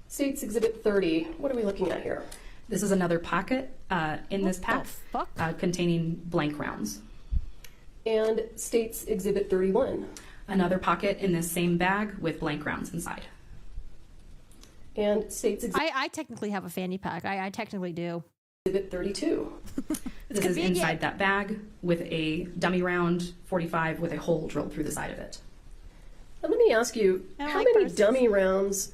States Exhibit 30. What are we looking at here? This is another pocket in this pack containing blank rounds. And States Exhibit 31. Another pocket in this same bag with blank rounds inside. And States Exhibit... I technically have a fanny pack. I technically do. Exhibit 32. This is inside that bag with a dummy round 45 with a hole drilled through the side of it. Now let me ask you, how many dummy rounds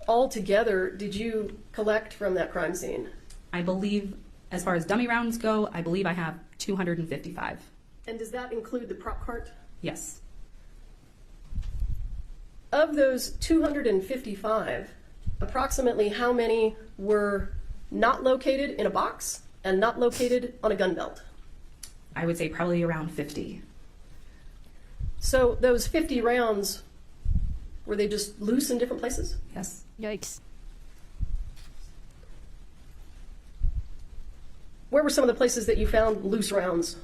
altogether did you collect from that crime scene? I believe, as far as dummy rounds go, I believe I have 255. And does that include the prop cart? Yes. Of those 255, approximately how many were not located in a box and not located on a gun belt? I would say probably around 50. So those 50 rounds, were they just loose in different places? Yes. Yikes. Where were some of the places that you found loose rounds?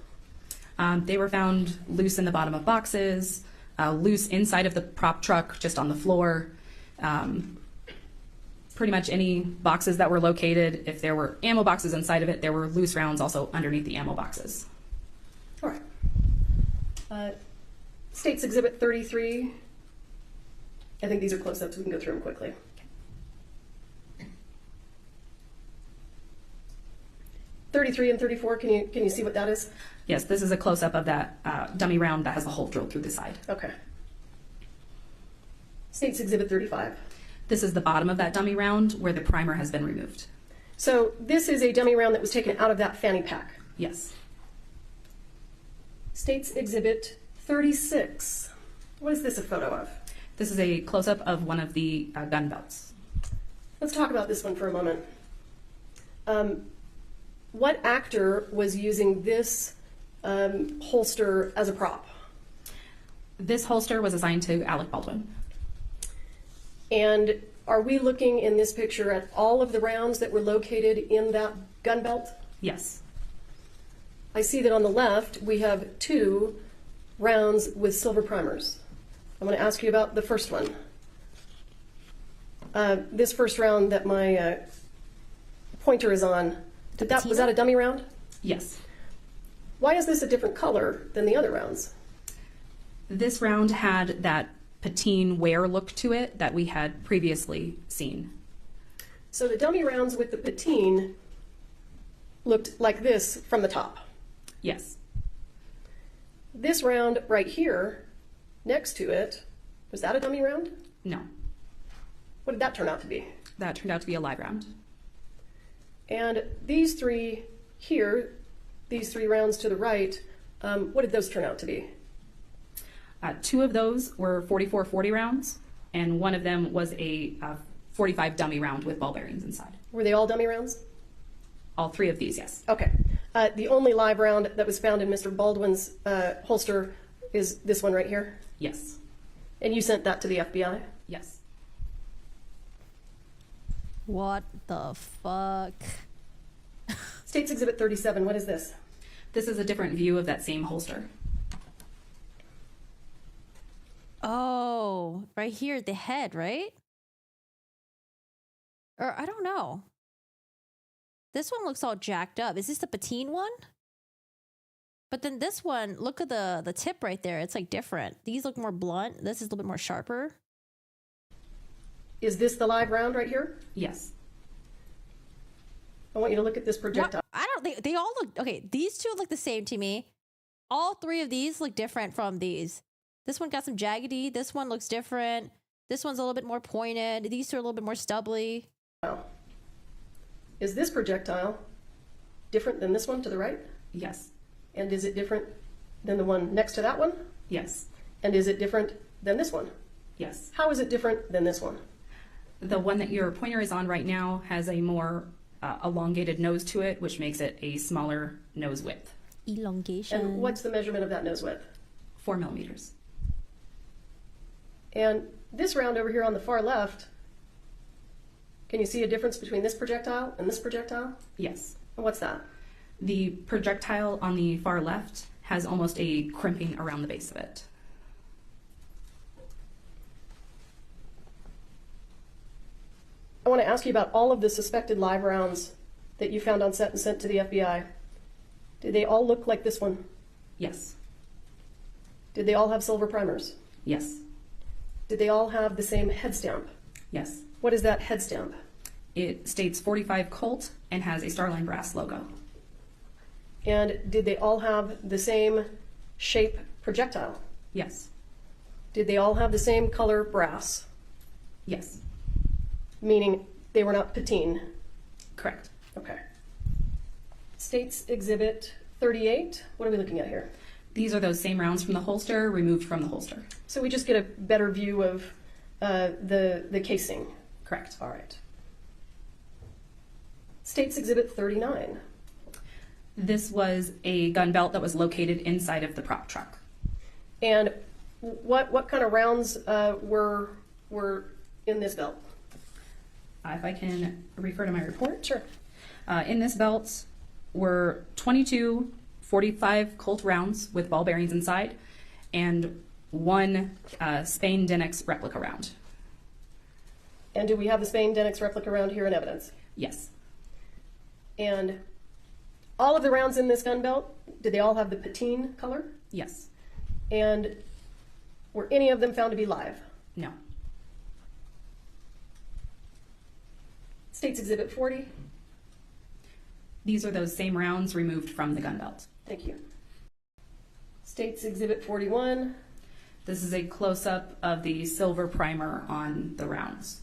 They were found loose in the bottom of boxes, loose inside of the prop truck, just on the floor. Pretty much any boxes that were located. If there were ammo boxes inside of it, there were loose rounds also underneath the ammo boxes. All right. States Exhibit 33. I think these are close-ups. We can go through them quickly. Okay. 33 and 34, can you see what that is? Yes, this is a close-up of that dummy round that has a hole drilled through the side. Okay. States Exhibit 35. This is the bottom of that dummy round where the primer has been removed. So this is a dummy round that was taken out of that fanny pack? Yes. States Exhibit 36. What is this a photo of? This is a close-up of one of the gun belts. Let's talk about this one for a moment. What actor was using this holster as a prop? This holster was assigned to Alec Baldwin. And are we looking in this picture at all of the rounds that were located in that gun belt? Yes. I see that on the left we have 2 rounds with silver primers. I'm going to ask you about the first one. This first round that my pointer is on, was that a dummy round? Yes. Why is this a different color than the other rounds? This round had that patine wear look to it that we had previously seen. So the dummy rounds with the patine looked like this from the top? Yes. This round right here, next to it, was that a dummy round? No. What did that turn out to be? That turned out to be a live round. And these 3 here, these 3 rounds to the right, what did those turn out to be? 2 of those were 44-40 rounds, and one of them was a 45 dummy round with ball bearings inside. Were they all dummy rounds? All 3 of these, yes. Okay. The only live round that was found in Mr. Baldwin's holster is this one right here? Yes. And you sent that to the FBI? Yes. What the fuck? States Exhibit 37, what is this? This is a different view of that same holster. Oh, right here at the head, right? Or I don't know. This one looks all jacked up. Is this the patine one? But then this one, look at the tip right there. It's like different. These look more blunt. This is a little bit more sharper. Is this the live round right here? Yes. I want you to look at this projectile. What? I don't. They all look okay. These 2 look the same to me. All 3 of these look different from these. This one got some jaggedy. This one looks different. This one's a little bit more pointed. These 2 are a little bit more stubbly. Is this projectile different than this one to the right? Yes. And is it different than the one next to that one? Yes. And is it different than this one? Yes. How is it different than this one? The one that your pointer is on right now has a more elongated nose to it, which makes it a smaller nose width. Elongation. And what's the measurement of that nose width? 4 millimeters. And this round over here on the far left, can you see a difference between this projectile and this projectile? Yes. And what's that? The projectile on the far left has almost a crimping around the base of it. I want to ask you about all of the suspected live rounds that you found on set and sent to the FBI. Did they all look like this one? Yes. Did they all have silver primers? Yes. Did they all have the same head stamp? Yes. What is that head stamp? It states 45 Colt and has a Starline Brass logo. And did they all have the same shape projectile? Yes. Did they all have the same color brass? Yes. Meaning they were not patine? Correct. Okay. States Exhibit 38, what are we looking at here? These are those same rounds from the holster, removed from the holster. So we just get a better view of the casing? Correct. All right. States Exhibit 39. This was a gun belt that was located inside of the prop truck. And what kind of rounds were in this belt? If I can refer to my report. Sure. In this belt were 22 45 Colt rounds with ball bearings inside and one Spain Denix replica round. And do we have the Spain Denix replica round here in evidence? Yes. And all of the rounds in this gun belt, did they all have the patine color? Yes. And were any of them found to be live? No. States Exhibit 40. These are those same rounds removed from the gun belt. Thank you. States Exhibit 41. This is a close-up of the silver primer on the rounds.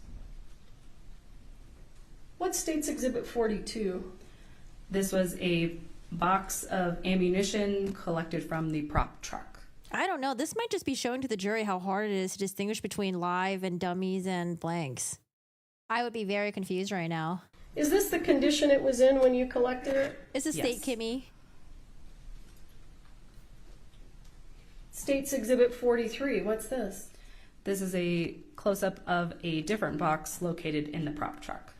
What's States Exhibit 42? This was a box of ammunition collected from the prop truck. I don't know. This might just be showing to the jury how hard it is to distinguish between live and dummies and blanks. I would be very confused right now. Is this the condition it was in when you collected it? Is this state, Kimmy? States Exhibit 43. What's this? This is a close-up of a different box located in the prop truck.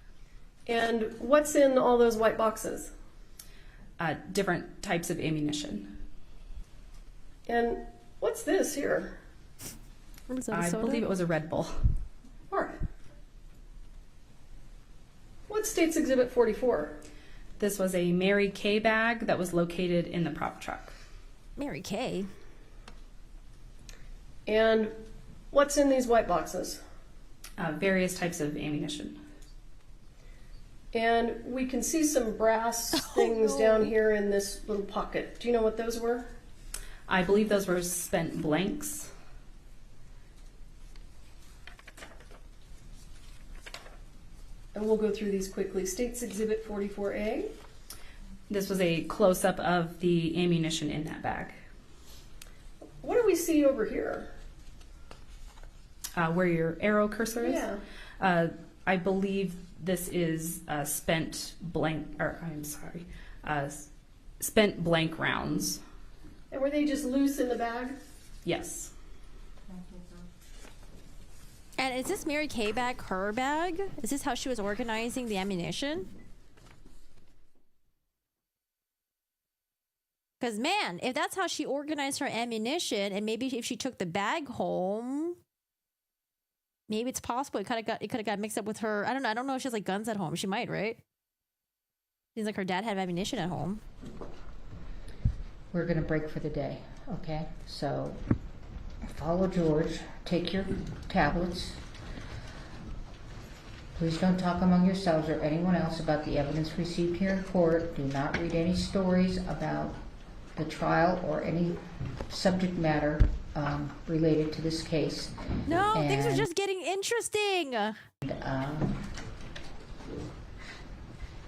And what's in all those white boxes? Different types of ammunition. And what's this here? What is that, I believe it was a Red Bull. All right. What's States Exhibit 44? This was a Mary Kay bag that was located in the prop truck. Mary Kay? And what's in these white boxes? Various types of ammunition. And we can see some brass things down here in this little pocket. Do you know what those were? I believe those were spent blanks. And we'll go through these quickly. States Exhibit 44A. This was a close-up of the ammunition in that bag. What do we see over here? Where your arrow cursor is? Yeah. I believe this is spent blank rounds. And were they just loose in the bag? Yes. And is this Mary Kay bag her bag? Is this how she was organizing the ammunition? Because, man, if that's how she organized her ammunition, and maybe if she took the bag home, maybe it's possible it could have got mixed up with her. I don't know if she has like guns at home. She might, right? Seems like her dad had ammunition at home. We're going to break for the day, okay? So follow George. Take your tablets. Please don't talk among yourselves or anyone else about the evidence received here in court. Do not read any stories about the trial or any subject matter related to this case. No, things are just getting interesting.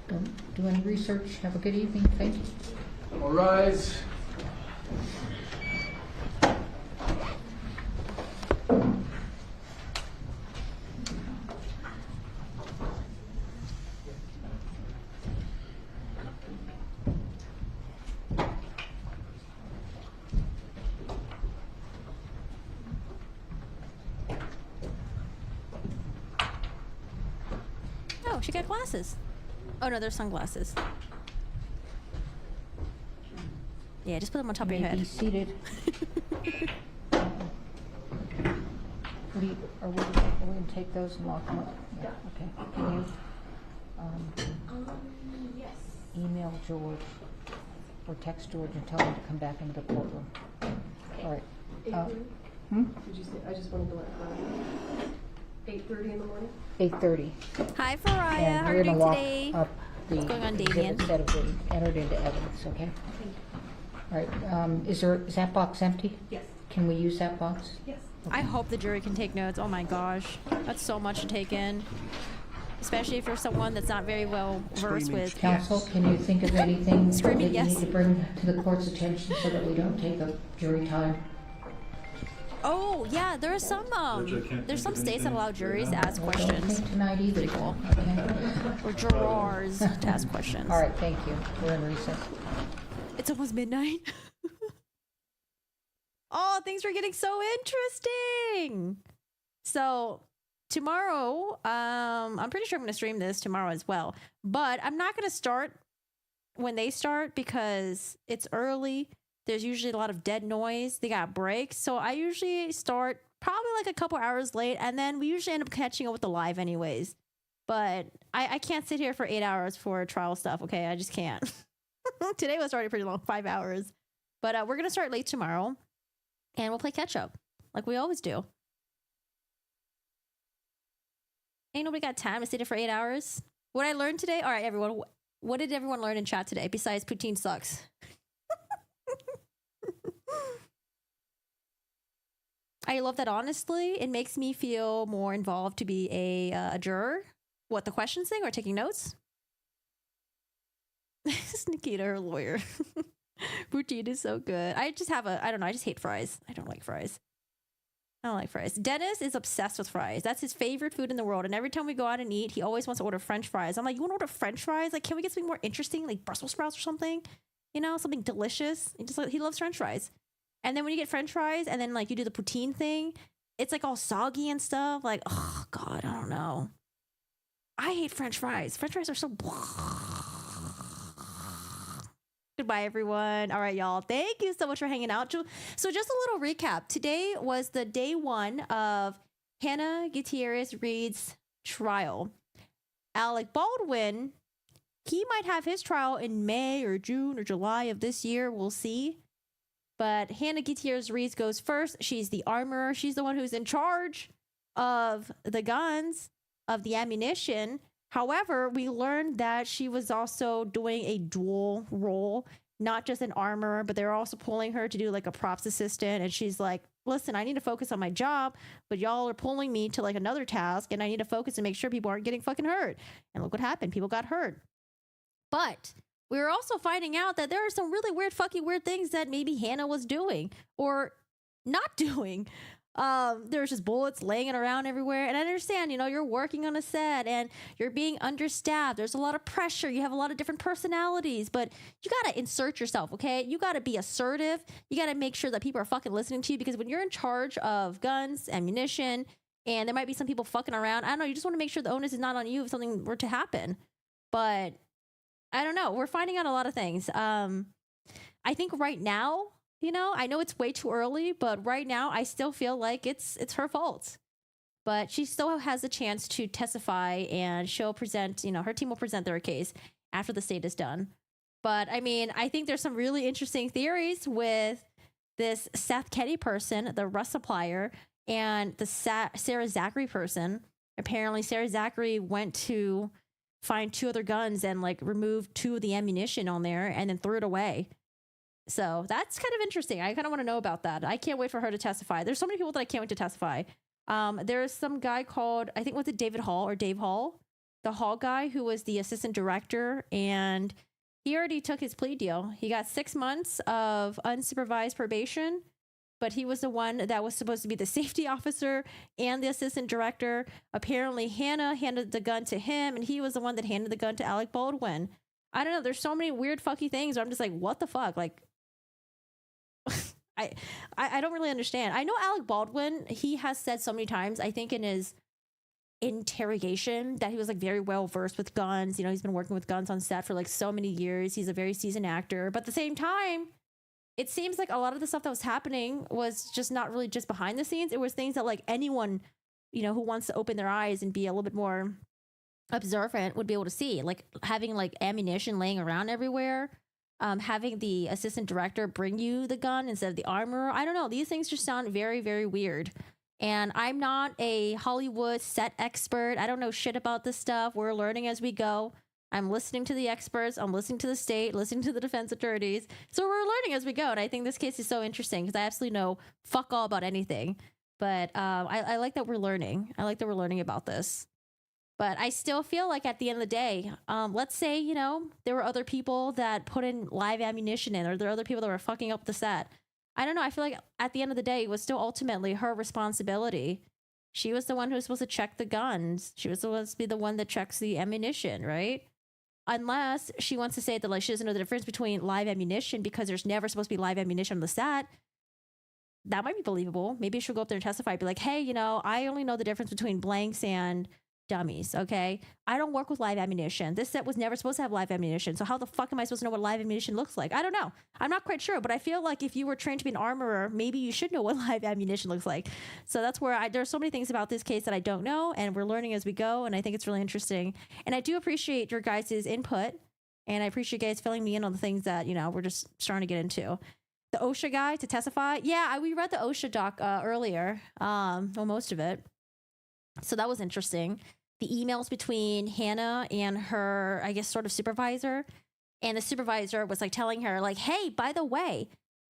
Don't do any research. Have a good evening. Thank you. All rise. Oh, she got glasses. Oh no, they're sunglasses. Yeah, just put them on top You of your may be head. seated. Are we going to take those and lock them up? Yeah. Okay. Can you Yes. email George or text George and tell him to come back into the courtroom? All right. Did you say, I just wanted to let her know. 8:30 in the morning? 8:30. Hi, Faraya. And How are we're you going doing to lock today? up the What's going on, exhibits Damien? that have been entered into evidence, okay? All right. Is that box empty? Yes. Can we use that box? Yes. I hope the jury can take notes. Oh my gosh. That's so much to take in. Especially if you're someone that's not very well versed with. Counsel, can you think of anything that Screaming, you yes. need to bring to the court's attention so that we don't take up jury time? Oh yeah, there's some states that allow juries to ask Don't questions. think tonight either. Pretty cool. Okay. Or jurors to ask questions. All right, thank you. We're in recess. It's almost midnight. Oh, things are getting so interesting. So tomorrow, I'm pretty sure I'm going to stream this tomorrow as well. But I'm not going to start when they start because it's early. There's usually a lot of dead noise. They got breaks. So I usually start probably like a couple hours late. And then we usually end up catching up with the live anyways. But I can't sit here for 8 hours for trial stuff. Okay, I just can't. Today was already pretty long, 5 hours. But we're going to start late tomorrow. And we'll play catch up like we always do. Ain't nobody got time to sit there for 8 hours. What I learned today? All right, everyone. What did everyone learn in chat today besides poutine sucks? I love that, honestly. It makes me feel more involved to be a juror. What, the questions thing or taking notes? This is Nikita, her lawyer. Poutine is so good. I just hate fries. I don't like fries. I don't like fries. Dennis is obsessed with fries. That's his favorite food in the world. And every time we go out and eat, he always wants to order French fries. I'm like, you want to order French fries? Like, can we get something more interesting, like Brussels sprouts or something? You know, something delicious. He loves French fries. And then when you get French fries and then like you do the poutine thing, it's like all soggy and stuff. Like, oh God, I don't know. I hate French fries. French fries are so Goodbye, everyone. All right, y'all. Thank you so much for hanging out. So just a little recap. Today was the day one of Hannah Gutierrez Reed's trial. Alec Baldwin, he might have his trial in May or June or July of this year. We'll see. But Hannah Gutierrez Reed goes first. She's the armorer. She's the one who's in charge of the guns, of the ammunition. However, we learned that she was also doing a dual role, not just an armorer, but they're also pulling her to do like a props assistant. And she's like, listen, I need to focus on my job, but y'all are pulling me to like another task and I need to focus and make sure people aren't getting fucking hurt. And look what happened. People got hurt. But we were also finding out that there are some really weird things that maybe Hannah was doing or not doing. There's just bullets laying around everywhere. And I understand, you know, you're working on a set and you're being understaffed. There's a lot of pressure. You have a lot of different personalities, but you got to insert yourself, okay? You got to be assertive. You got to make sure that people are fucking listening to you because when you're in charge of guns, ammunition, and there might be some people fucking around, I don't know, you just want to make sure the onus is not on you if something were to happen. But I don't know. We're finding out a lot of things. I think right now, you know, I know it's way too early, but right now I still feel like it's her fault. But she still has a chance to testify and she'll present, you know, her team will present their case after the state is done. But I mean, I think there's some really interesting theories with this Seth Ketty person, the Russ supplier, and the Sarah Zachary person. Apparently Sarah Zachary went to find 2 other guns and like removed 2 of the ammunition on there and then threw it away. So that's kind of interesting. I kind of want to know about that. I can't wait for her to testify. There's so many people that I can't wait to testify. There's some guy called, I think was it David Hall or Dave Hall, the Hall guy who was the assistant director, and he already took his plea deal. He got 6 months of unsupervised probation, but he was the one that was supposed to be the safety officer and the assistant director. Apparently Hannah handed the gun to him and he was the one that handed the gun to Alec Baldwin. I don't know. There's so many weird fucky things where I'm just like, what the fuck? Like, I don't really understand. I know Alec Baldwin, he has said so many times, I think in his interrogation, that he was like very well versed with guns. You know, he's been working with guns on set for like so many years. He's a very seasoned actor. But at the same time, it seems like a lot of the stuff that was happening was just not really just behind the scenes. It was things that like anyone, who wants to open their eyes and be a little bit more observant would be able to see, like having like ammunition laying around everywhere, having the assistant director bring you the gun instead of the armor. I don't know. These things just sound very, very weird. And I'm not a Hollywood set expert. I don't know shit about this stuff. We're learning as we go. I'm listening to the experts. I'm listening to the state, listening to the defense attorneys. So we're learning as we go. And I think this case is so interesting because I absolutely know fuck all about anything. But I like that we're learning. I like that we're learning about this. But I still feel like at the end of the day, let's say, there were other people that put in live ammunition in, or there are other people that were fucking up the set. I don't know. I feel like at the end of the day, it was still ultimately her responsibility. She was the one who was supposed to check the guns. She was supposed to be the one that checks the ammunition, right? Unless she wants to say that like she doesn't know the difference between live ammunition because there's never supposed to be live ammunition on the set. That might be believable. Maybe she'll go up there and testify, be like, hey, I only know the difference between blanks and dummies, okay? I don't work with live ammunition. This set was never supposed to have live ammunition. So how the fuck am I supposed to know what live ammunition looks like? I don't know. I'm not quite sure, but I feel like if you were trained to be an armorer, maybe you should know what live ammunition looks like. So that's where there's so many things about this case that I don't know, and we're learning as we go, and I think it's really interesting. And I do appreciate your guys' input, and I appreciate you guys filling me in on the things that, we're just starting to get into. The OSHA guy to testify. Yeah, we read the OSHA doc earlier, well, most of it. So that was interesting. The emails between Hannah and her, I guess, sort of supervisor. And the supervisor was like telling her, like, hey, by the way,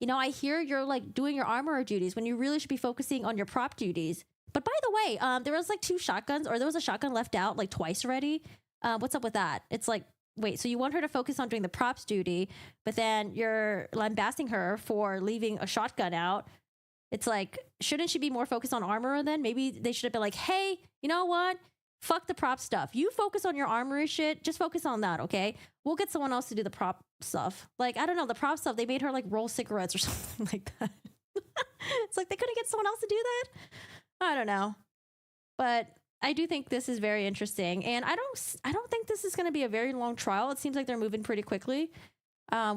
I hear you're like doing your armorer duties when you really should be focusing on your prop duties. But by the way, there was like 2 shotguns, or there was a shotgun left out like twice already. What's up with that? It's like, wait, so you want her to focus on doing the props duty, but then you're lambasting her for leaving a shotgun out. It's like, shouldn't she be more focused on armor then? Maybe they should have been like, hey, you know what? Fuck the prop stuff. You focus on your armory shit. Just focus on that, okay? We'll get someone else to do the prop stuff. Like, I don't know, the prop stuff, they made her like roll cigarettes or something like that. It's like they couldn't get someone else to do that? I don't know. But I do think this is very interesting. And I don't think this is going to be a very long trial. It seems like they're moving pretty quickly.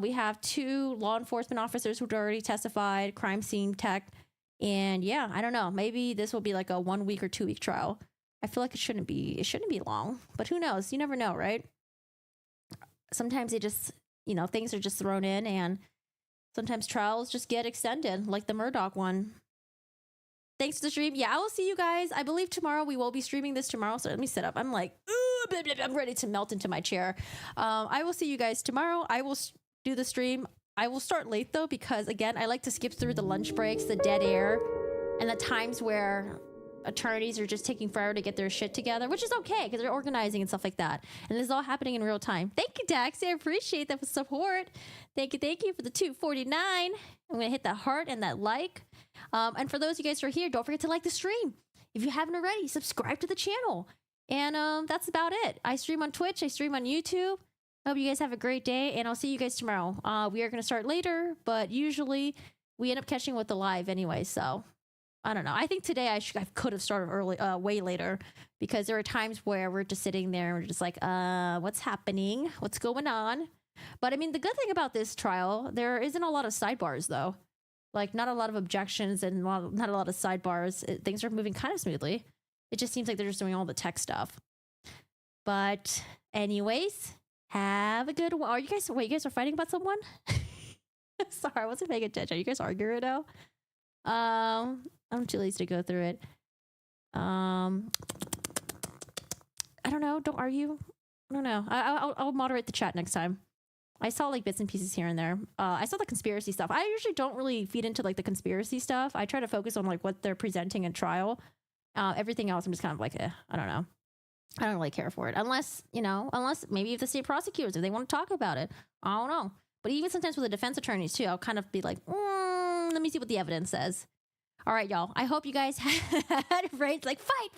We have 2 law enforcement officers who'd already testified, crime scene tech. And yeah, I don't know. Maybe this will be like a 1 week or 2 week trial. I feel like it shouldn't be long, but who knows? You never know, right? Sometimes it just, things are just thrown in, and sometimes trials just get extended, like the Murdoch one. Thanks for the stream. Yeah, I will see you guys. I believe tomorrow we will be streaming this tomorrow. So let me sit up. I'm like, ooh, blah, blah, blah, I'm ready to melt into my chair. I will see you guys tomorrow. I will do the stream. I will start late though, because again, I like to skip through the lunch breaks, the dead air, and the times where attorneys are just taking forever to get their shit together, which is okay because they're organizing and stuff like that. And this is all happening in real time. Thank you, Dax. I appreciate that support. Thank you for the 249. I'm gonna hit that heart and that like. And for those of you guys who are here, don't forget to like the stream. If you haven't already, subscribe to the channel. And that's about it. I stream on Twitch. I stream on YouTube. I hope you guys have a great day, and I'll see you guys tomorrow. We are gonna start later, but usually we end up catching with the live anyway. So I don't know. I think today I could have started early, way later, because there are times where we're just sitting there and we're just like, what's happening? What's going on? But I mean, the good thing about this trial, there isn't a lot of sidebars though. Like not a lot of objections and not a lot of sidebars. Things are moving kind of smoothly. It just seems like they're just doing all the tech stuff. But anyways, have a good one. Are you guys, wait, you guys are fighting about someone? Sorry, I wasn't paying attention. Are you guys arguing right now? I'm too lazy to go through it. I don't know. Don't argue. I don't know. I'll moderate the chat next time. I saw like bits and pieces here and there. I saw the conspiracy stuff. I usually don't really feed into like the conspiracy stuff. I try to focus on like what they're presenting in trial. Everything else, I'm just kind of like, I don't know. I don't really care for it. Unless maybe if the state prosecutors, if they want to talk about it. I don't know. But even sometimes with the defense attorneys too, I'll kind of be like, let me see what the evidence says. All right, y'all. I hope you guys had rage like fight.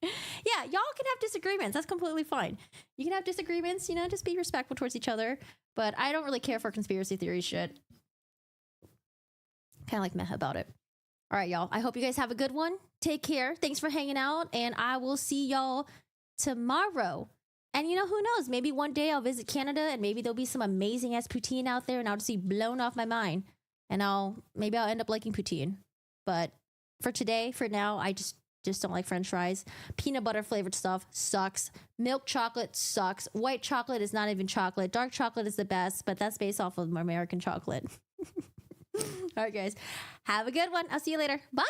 Yeah, y'all can have disagreements. That's completely fine. You can have disagreements, just be respectful towards each other. But I don't really care for conspiracy theory shit. Kind of like meh about it. All right, y'all. I hope you guys have a good one. Take care. Thanks for hanging out. And I will see y'all tomorrow. And you know, who knows? Maybe one day I'll visit Canada and maybe there'll be some amazing ass poutine out there and I'll just be blown off my mind. And maybe I'll end up liking poutine. But for now, I just don't like French fries. Peanut butter flavored stuff sucks. Milk chocolate sucks. White chocolate is not even chocolate. Dark chocolate is the best, but that's based off of American chocolate. All right, guys. Have a good one. I'll see you later. Bye.